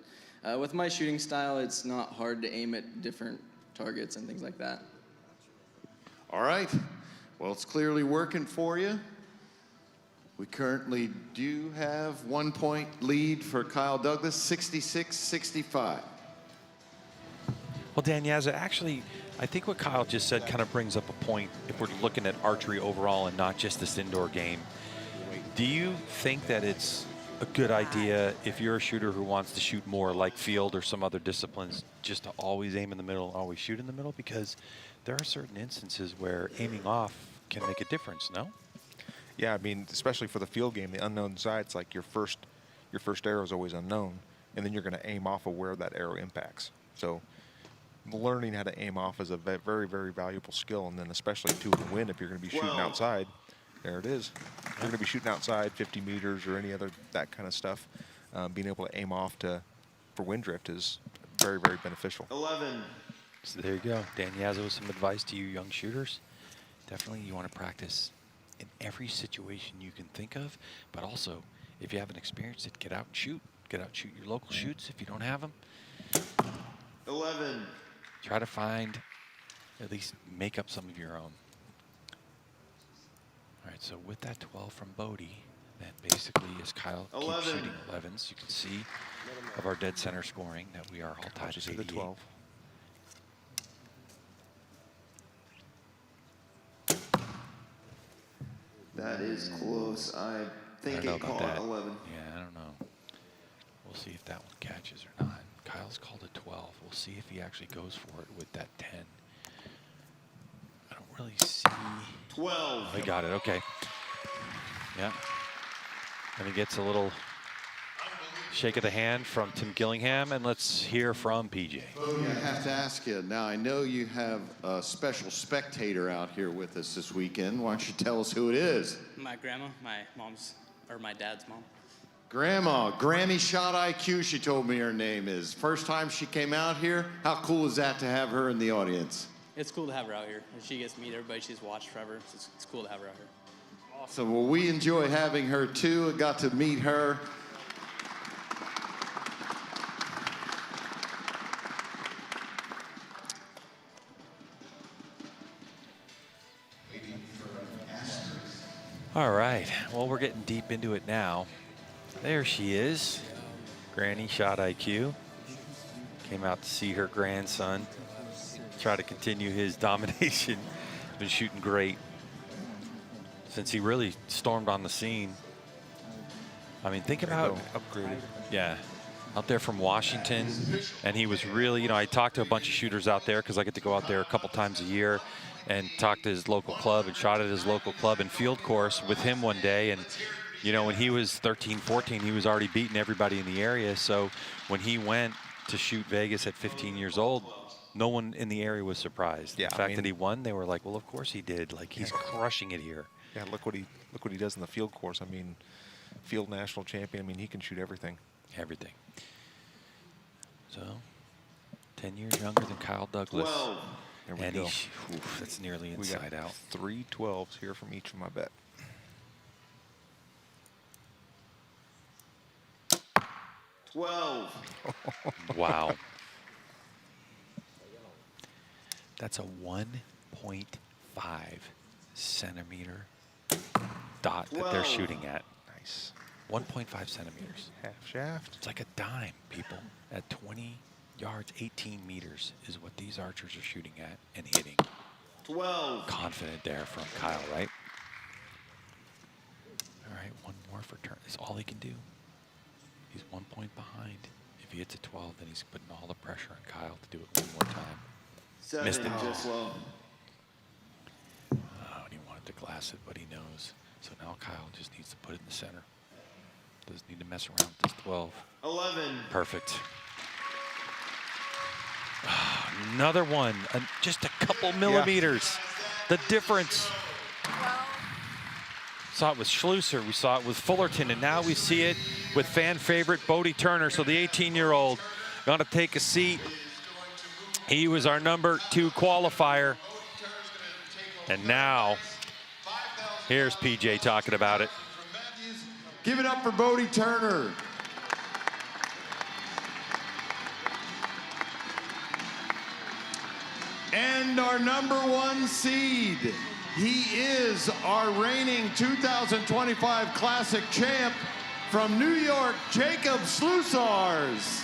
with my shooting style, it's not hard to aim at different targets and things like that. All right. Well, it's clearly working for you. We currently do have 1 point lead for Kyle Douglas, 66-65. Well, Dan Yazza, actually, I think what Kyle just said kind of brings up a point if we're looking at archery overall and not just this indoor game. Do you think that it's a good idea if you're a shooter who wants to shoot more like field or some other disciplines just to always aim in the middle, always shoot in the middle? Because there are certain instances where aiming off can make a difference, no? Yeah, I mean, especially for the field game, the unknown side's like your first arrow is always unknown, and then you're going to aim off of where that arrow impacts. So learning how to aim off is a very, very valuable skill, and then especially to win if you're going to be shooting outside. There it is. You're going to be shooting outside 50 meters or any other that kind of stuff. Being able to aim off for wind drift is very, very beneficial. 11. So there you go. Dan Yazzo with some advice to you young shooters. Definitely you want to practice in every situation you can think of, but also if you haven't experienced it, get out and shoot. Get out and shoot your local shoots if you don't have them. 11. Try to find, at least make up some of your own. All right, so with that 12 from Bodie, that basically as Kyle keeps shooting 11s, you can see of our dead center scoring that we are all tied at 88. The 12. That is close. I think it caught 11. Yeah, I don't know. We'll see if that one catches or not. Kyle's called a 12. We'll see if he actually goes for it with that 10. I don't really see. 12. Oh, he got it. Okay. Yeah. And he gets a little shake of the hand from Tim Gillingham, and let's hear from PJ. I have to ask you, now I know you have a special spectator out here with us this weekend. Why don't you tell us who it is? My grandma, my mom's, or my dad's mom. Grandma, Grammy Shot IQ, she told me her name is. First time she came out here, how cool is that to have her in the audience? It's cool to have her out here. She gets to meet everybody she's watched forever, so it's cool to have her out here. Awesome, well, we enjoy having her too. I got to meet her. All right, well, we're getting deep into it now. There she is, Granny Shot IQ. Came out to see her grandson, try to continue his domination. Been shooting great since he really stormed on the scene. I mean, think about upgraded. Yeah, out there from Washington, and he was really, you know, I talked to a bunch of shooters out there because I get to go out there a couple times a year and talk to his local club and shot at his local club and field course with him one day. And, you know, when he was 13, 14, he was already beating everybody in the area. So when he went to shoot Vegas at 15 years old, no one in the area was surprised. Yeah, the fact that he won, they were like, well, of course he did. Like, he's crushing it here. Yeah, look what he does in the field course. I mean, field national champion. I mean, he can shoot everything. Everything. So, 10 years younger than Kyle Douglas. 12. There we and go. Oof, that's nearly inside out. 3 12s here from each of my bet. 12. Wow. That's a 1.5 centimeter dot that they're shooting at. Nice. 1.5 centimeters. Half shaft. It's like a dime, people. At 20 yards, 18 meters is what these archers are shooting at and hitting. 12. Confident there from Kyle, right? All right, one more for turn. That's all he can do. He's 1 point behind. If he hits a 12, then he's putting all the pressure on Kyle to do it one more time. 7, Missed it. just low. Oh, and he wanted to glass it, but he knows. So now Kyle just needs to put it in the center. Doesn't need to mess around with this 12. 11. Perfect. Another one, just a couple millimeters. The difference. Saw it with Schlusser, we saw it with Fullerton, and now we see it with fan favorite Bodie Turner. So the 18-year-old going to take a seat. He was our number 2 qualifier. And now, here's PJ talking about it. Give it up for Bodie Turner. And our number 1 seed. He is our reigning 2025 Classic champ from New York, Jacob Slusars.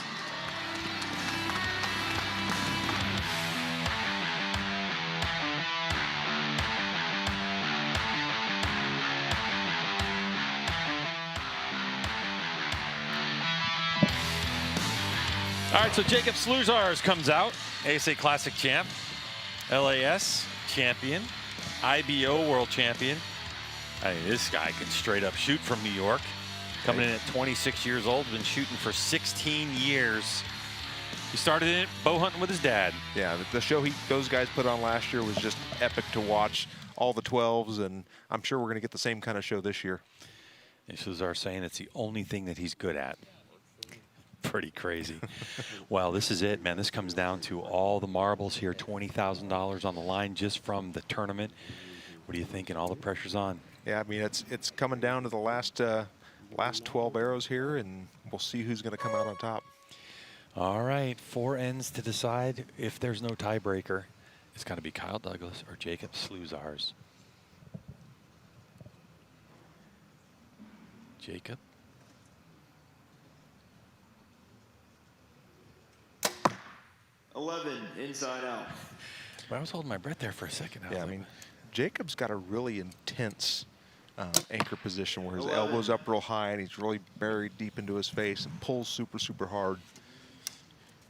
All right, so Jacob Slusars comes out, ASA Classic champ, LAS champion, IBO world champion. I mean, this guy can straight up shoot from New York. Coming in at 26 years old, been shooting for 16 years. He started in it bow hunting with his dad. Yeah, the show those guys put on last year was just epic to watch. All the 12s, and I'm sure we're going to get the same kind of show this year. And Slusar saying it's the only thing that he's good at. Pretty crazy. Well, this is it, man. This comes down to all the marbles here, $20,000 on the line just from the tournament. What are you thinking? All the pressure's on. Yeah, I mean, it's coming down to the last 12 arrows here, and we'll see who's going to come out on top. All right, 4 ends to decide if there's no tiebreaker. It's got to be Kyle Douglas or Jacob Slusars. Jacob. $11, inside out. But I was holding my breath there for a second. Yeah, I mean, Jacob's got a really intense anchor position where his 11. elbow's up real high and he's really buried deep into his face and pulls super, super hard.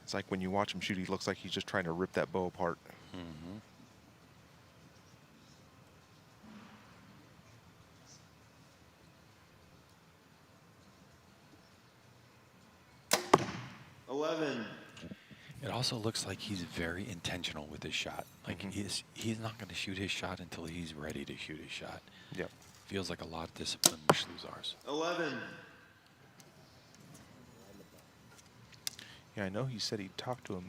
It's like when you watch him shoot, he looks like he's just trying to rip that bow apart. Mm-hmm. It also looks like he's very intentional with his shot. Like he's not going to shoot his shot until he's ready to shoot his shot. Yep. Feels like a lot of discipline with Schluzars. 11. Yeah, I know he said he talked to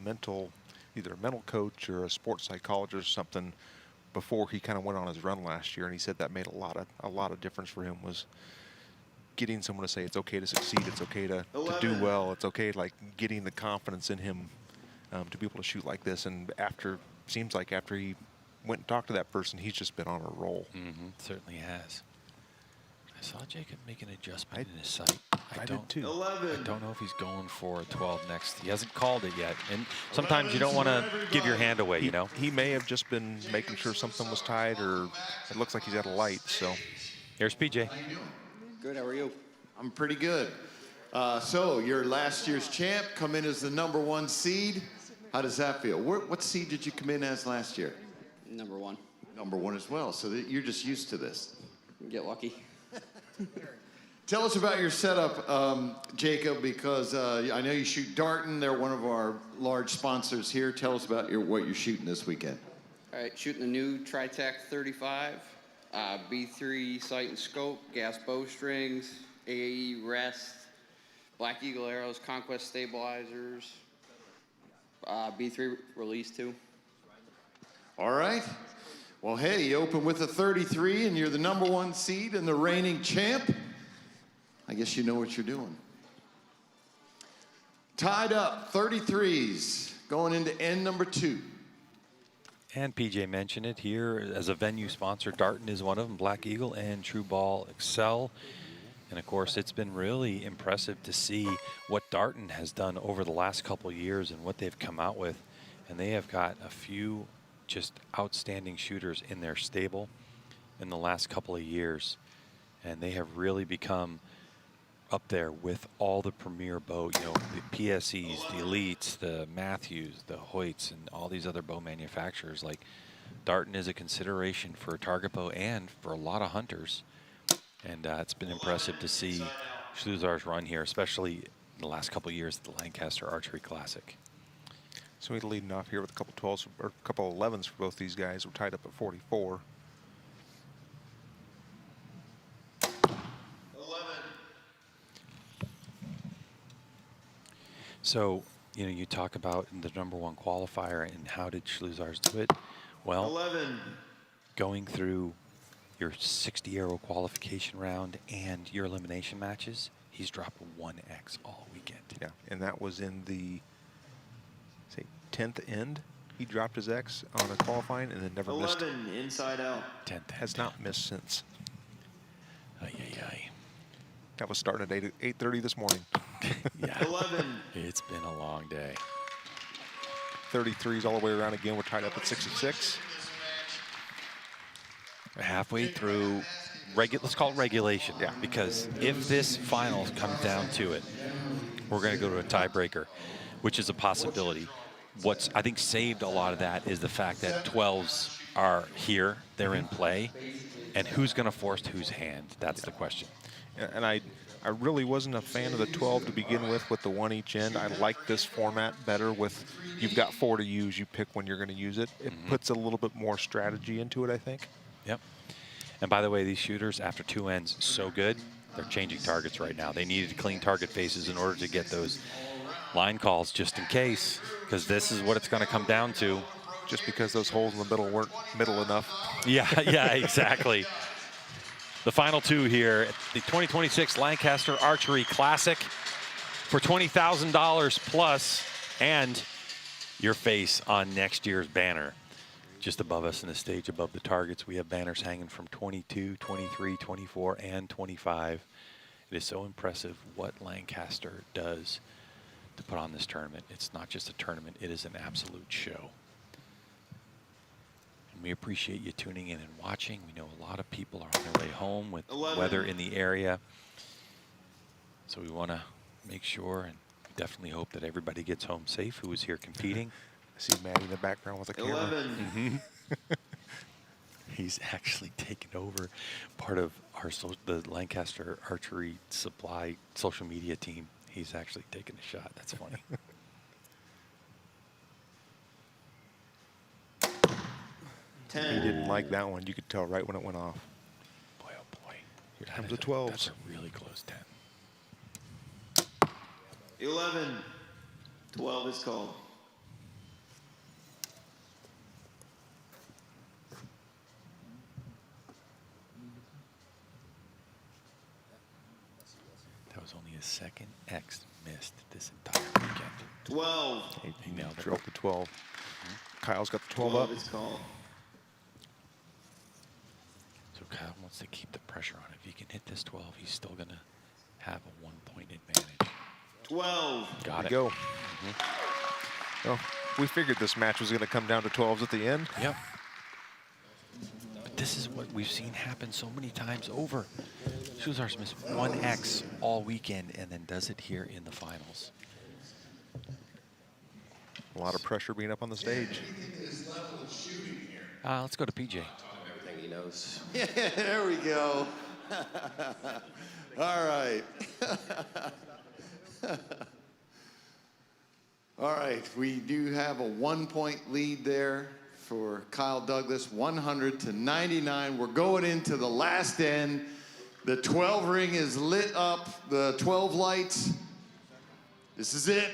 either a mental coach or a sports psychologist or something before he kind of went on his run last year, and he said that made a lot of difference for him, was getting someone to say it's okay to succeed, it's okay to do well, it's okay, like getting the confidence in him to be able to shoot like this. And seems like after he went and talked to that person, he's just been on a roll. Certainly has. I saw Jacob make an adjustment in his sight. I did too. 11. I don't know if he's going for a 12 next. He hasn't called it yet. And sometimes you don't want to give your hand away, you know? He may have just been making sure something was tight, or it looks like he's got a light, so. Here's PJ. Good, how are you? I'm pretty good. So you're last year's champ, come in as the #1 seed. How does that feel? What seed did you come in as last year? Number 1. #1 as well, so that you're just used to this. Get lucky. Tell us about your setup, Jacob, because I know you shoot Darton. They're one of our large sponsors here. Tell us about what you're shooting this weekend. All right, shooting the new Tritech 35, B3 sight and scope, gas bowstrings, AAE rest, Black Eagle arrows, Conquest stabilizers, B3 release too. All right. Well, hey, you open with a 33, and you're the #1 seed and the reigning champ. I guess you know what you're doing. Tied up, 33s, going into end #2. And PJ mentioned it here as a venue sponsor. Darton is one of them, Black Eagle and True Ball Excel. And of course, it's been really impressive to see what Darton has done over the last couple of years and what they've come out with. And they have got a few just outstanding shooters in their stable in the last couple of years. And they have really become up there with all the premier bow, you know, the PSEs, the Elites, the Matthews, the Hoyts, and all these other bow manufacturers. Like, Darton is a consideration for a target bow and for a lot of hunters. And it's been impressive to see Schluzars run here, especially in the last couple of years at the Lancaster Archery Classic. So we're leading off here with a couple 12s or a couple 11s for both these guys. We're tied up at 44. 11. So, you know, you talk about the #1 qualifier and how did Schluzars do it? Well, 11. Going through your 60 arrow qualification round and your elimination matches, he's dropped 1X all weekend. Yeah, and that was in the 10th end. He dropped his X on a qualifying and then never missed. 11 inside out. 10th has not missed since. Ay. That was starting at 8:30 this morning. Yeah. 11. It's been a long day. 33s all the way around again. We're tied up at 66. Halfway through, let's call it regulation. Yeah. Because if this finals comes down to it, we're going to go to a tiebreaker, which is a possibility. What's, I think, saved a lot of that is the fact that 12s are here, they're in play, and who's going to force whose hand? That's the question. And I really wasn't a fan of the 12 to begin with the 1 each end. I like this format better with, you've got 4 to use, you pick when you're going to use it. It puts a little bit more strategy into it, I think. Yep. And by the way, these shooters, after 2 ends, so good, they're changing targets right now. They needed to clean target faces in order to get those line calls just in case, because this is what it's going to come down to. Just because those holes in the middle weren't middle enough. Yeah, exactly. The final 2 here at the 2026 Lancaster Archery Classic for $20,000 plus and your face on next year's banner. Just above us in the stage, above the targets, we have banners hanging from 22, 23, 24, and 25. It is so impressive what Lancaster does to put on this tournament. It's not just a tournament, it is an absolute show. And we appreciate you tuning in and watching. We know a lot of people are on their way home with 11. weather in the area. So we want to make sure, and we definitely hope that everybody gets home safe who is here competing. I see Maddie in the background with a camera. 11. He's actually taken over part of the Lancaster Archery Supply social media team. He's actually taken a shot. That's funny. 10. He didn't like that one. You could tell right when it went off. Boy, oh boy. Here comes the 12s. That's a really close 10. 11. 12 is called. That was only his second X missed this entire weekend. 12. He nailed it. Drilled the 12. Kyle's got the 12 12 up. is called. So Kyle wants to keep the pressure on. If he can hit this 12, he's still going to have a 1-point advantage. 12. Got it. Go. Well, we figured this match was going to come down to 12s at the end. Yep. But this is what we've seen happen so many times over. Schuzar's missed 1X all weekend and then does it here in the finals. A lot of pressure being up on the stage. Let's go to PJ. Everything he knows. Yeah, there we go. All right. All right, we do have a 1-point lead there for Kyle Douglas, 100 to 99. We're going into the last end. The 12 ring is lit up, the 12 lights. This is it.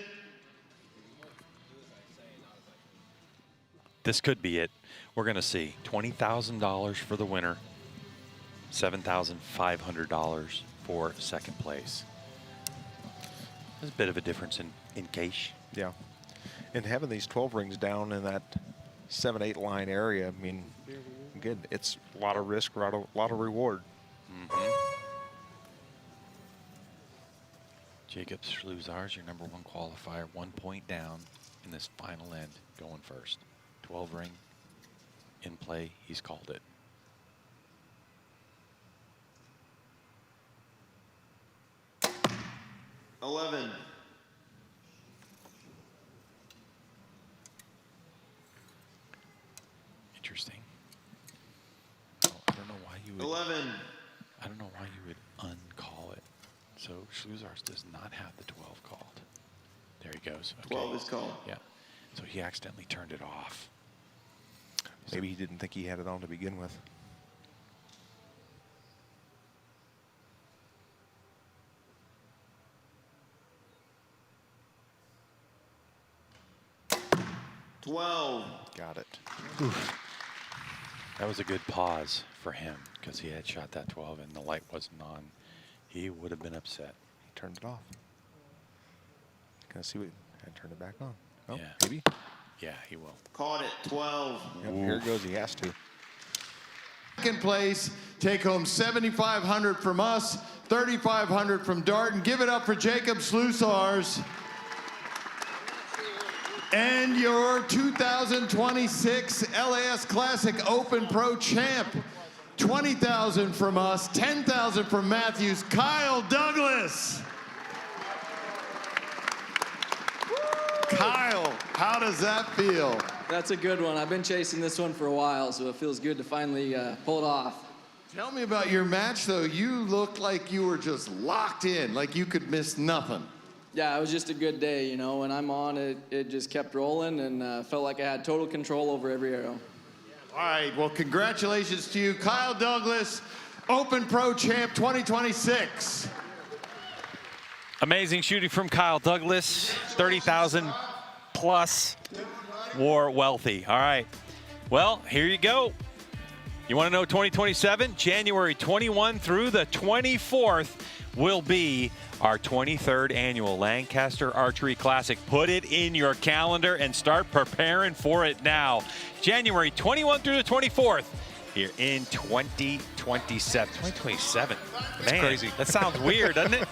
This could be it. We're going to see $20,000 for the winner, $7,500 for second place. There's a bit of a difference in cash. Yeah. And having these 12 rings down in that 7-8 line area, I mean, again, it's a lot of risk, a lot of reward. Jacob Schluzars, your #1 qualifier, 1 point down in this final end, going first. 12 ring in play, he's called it. $11. Interesting. Oh, I don't know why you would. 11. I don't know why you would uncall it. So Schluzars does not have the 12 called. There he goes. Okay. 12 is called. Yeah. So he accidentally turned it off. Maybe he didn't think he had it on to begin with. Got it. Oof. That was a good pause for him because he had shot that 12 and the light wasn't on. He would have been upset. He turned it off. Can I see what? And turn it back on. Oh, Yeah. maybe. Yeah, he will. Caught it. 12. Yep, here it goes. He has to. Second place, take home $7,500 from us, $3,500 from Darton. Give it up for Jacob Schluzars. And your 2026 LAS Classic Open Pro champ, $20,000 from us, $10,000 from Matthews, Kyle Douglas. Kyle, how does that feel? That's a good one. I've been chasing this one for a while, so it feels good to finally pull it off. Tell me about your match, though. You looked like you were just locked in, like you could miss nothing. Yeah, it was just a good day, you know. When I'm on, it just kept rolling and felt like I had total control over every arrow. All right, well, congratulations to you, Kyle Douglas, Open Pro Champ 2026. Amazing shooting from Kyle Douglas, 30,000 plus, war wealthy. All right, well, here you go. You want to know 2027? January 21 through the 24th will be our 23rd annual Lancaster Archery Classic. Put it in your calendar and start preparing for it now. January 21 through the 24th here in 2027. 2027. That's Man, crazy. That sounds weird, doesn't it?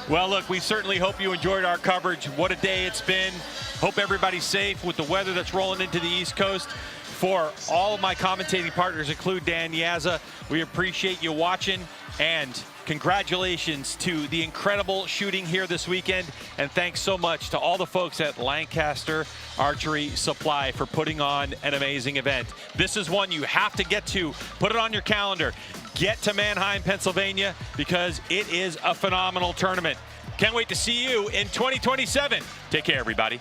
Well, look, we certainly hope you enjoyed our coverage. What a day it's been. Hope everybody's safe with the weather that's rolling into the East Coast. For all of my commentating partners, include Dan Yazza, we appreciate you watching, and congratulations to the incredible shooting here this weekend, and thanks so much to all the folks at Lancaster Archery Supply for putting on an amazing event. This is one you have to get to. Put it on your calendar. Get to Manheim, Pennsylvania, because it is a phenomenal tournament. Can't wait to see you in 2027. Take care, everybody.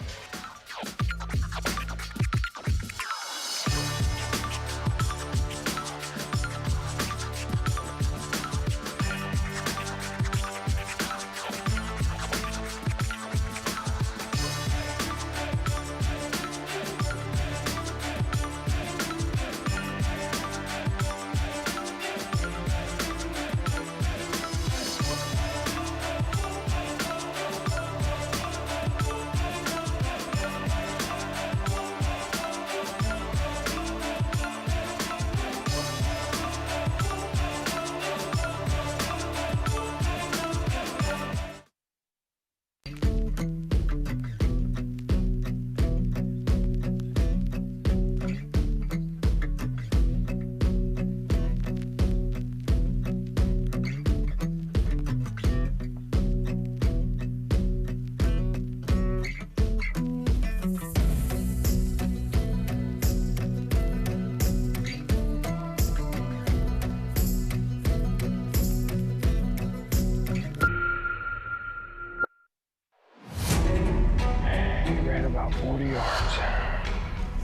hit about 40 yards.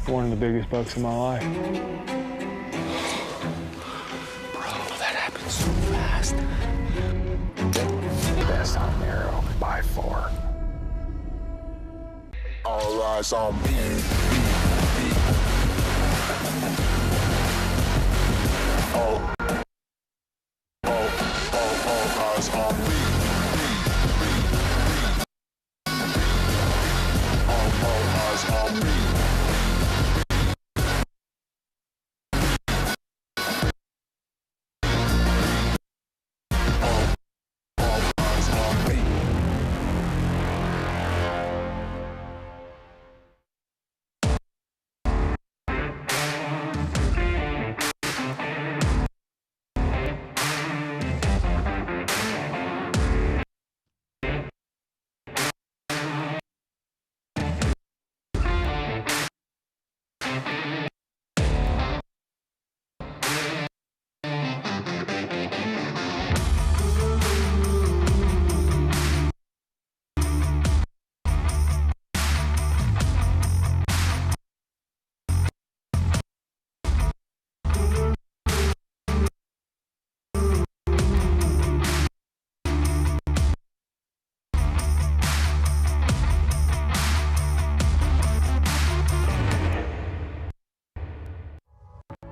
One of the biggest bucks of my life. Bro, that happened so fast. Best on arrow by far. All eyes on me. Oh.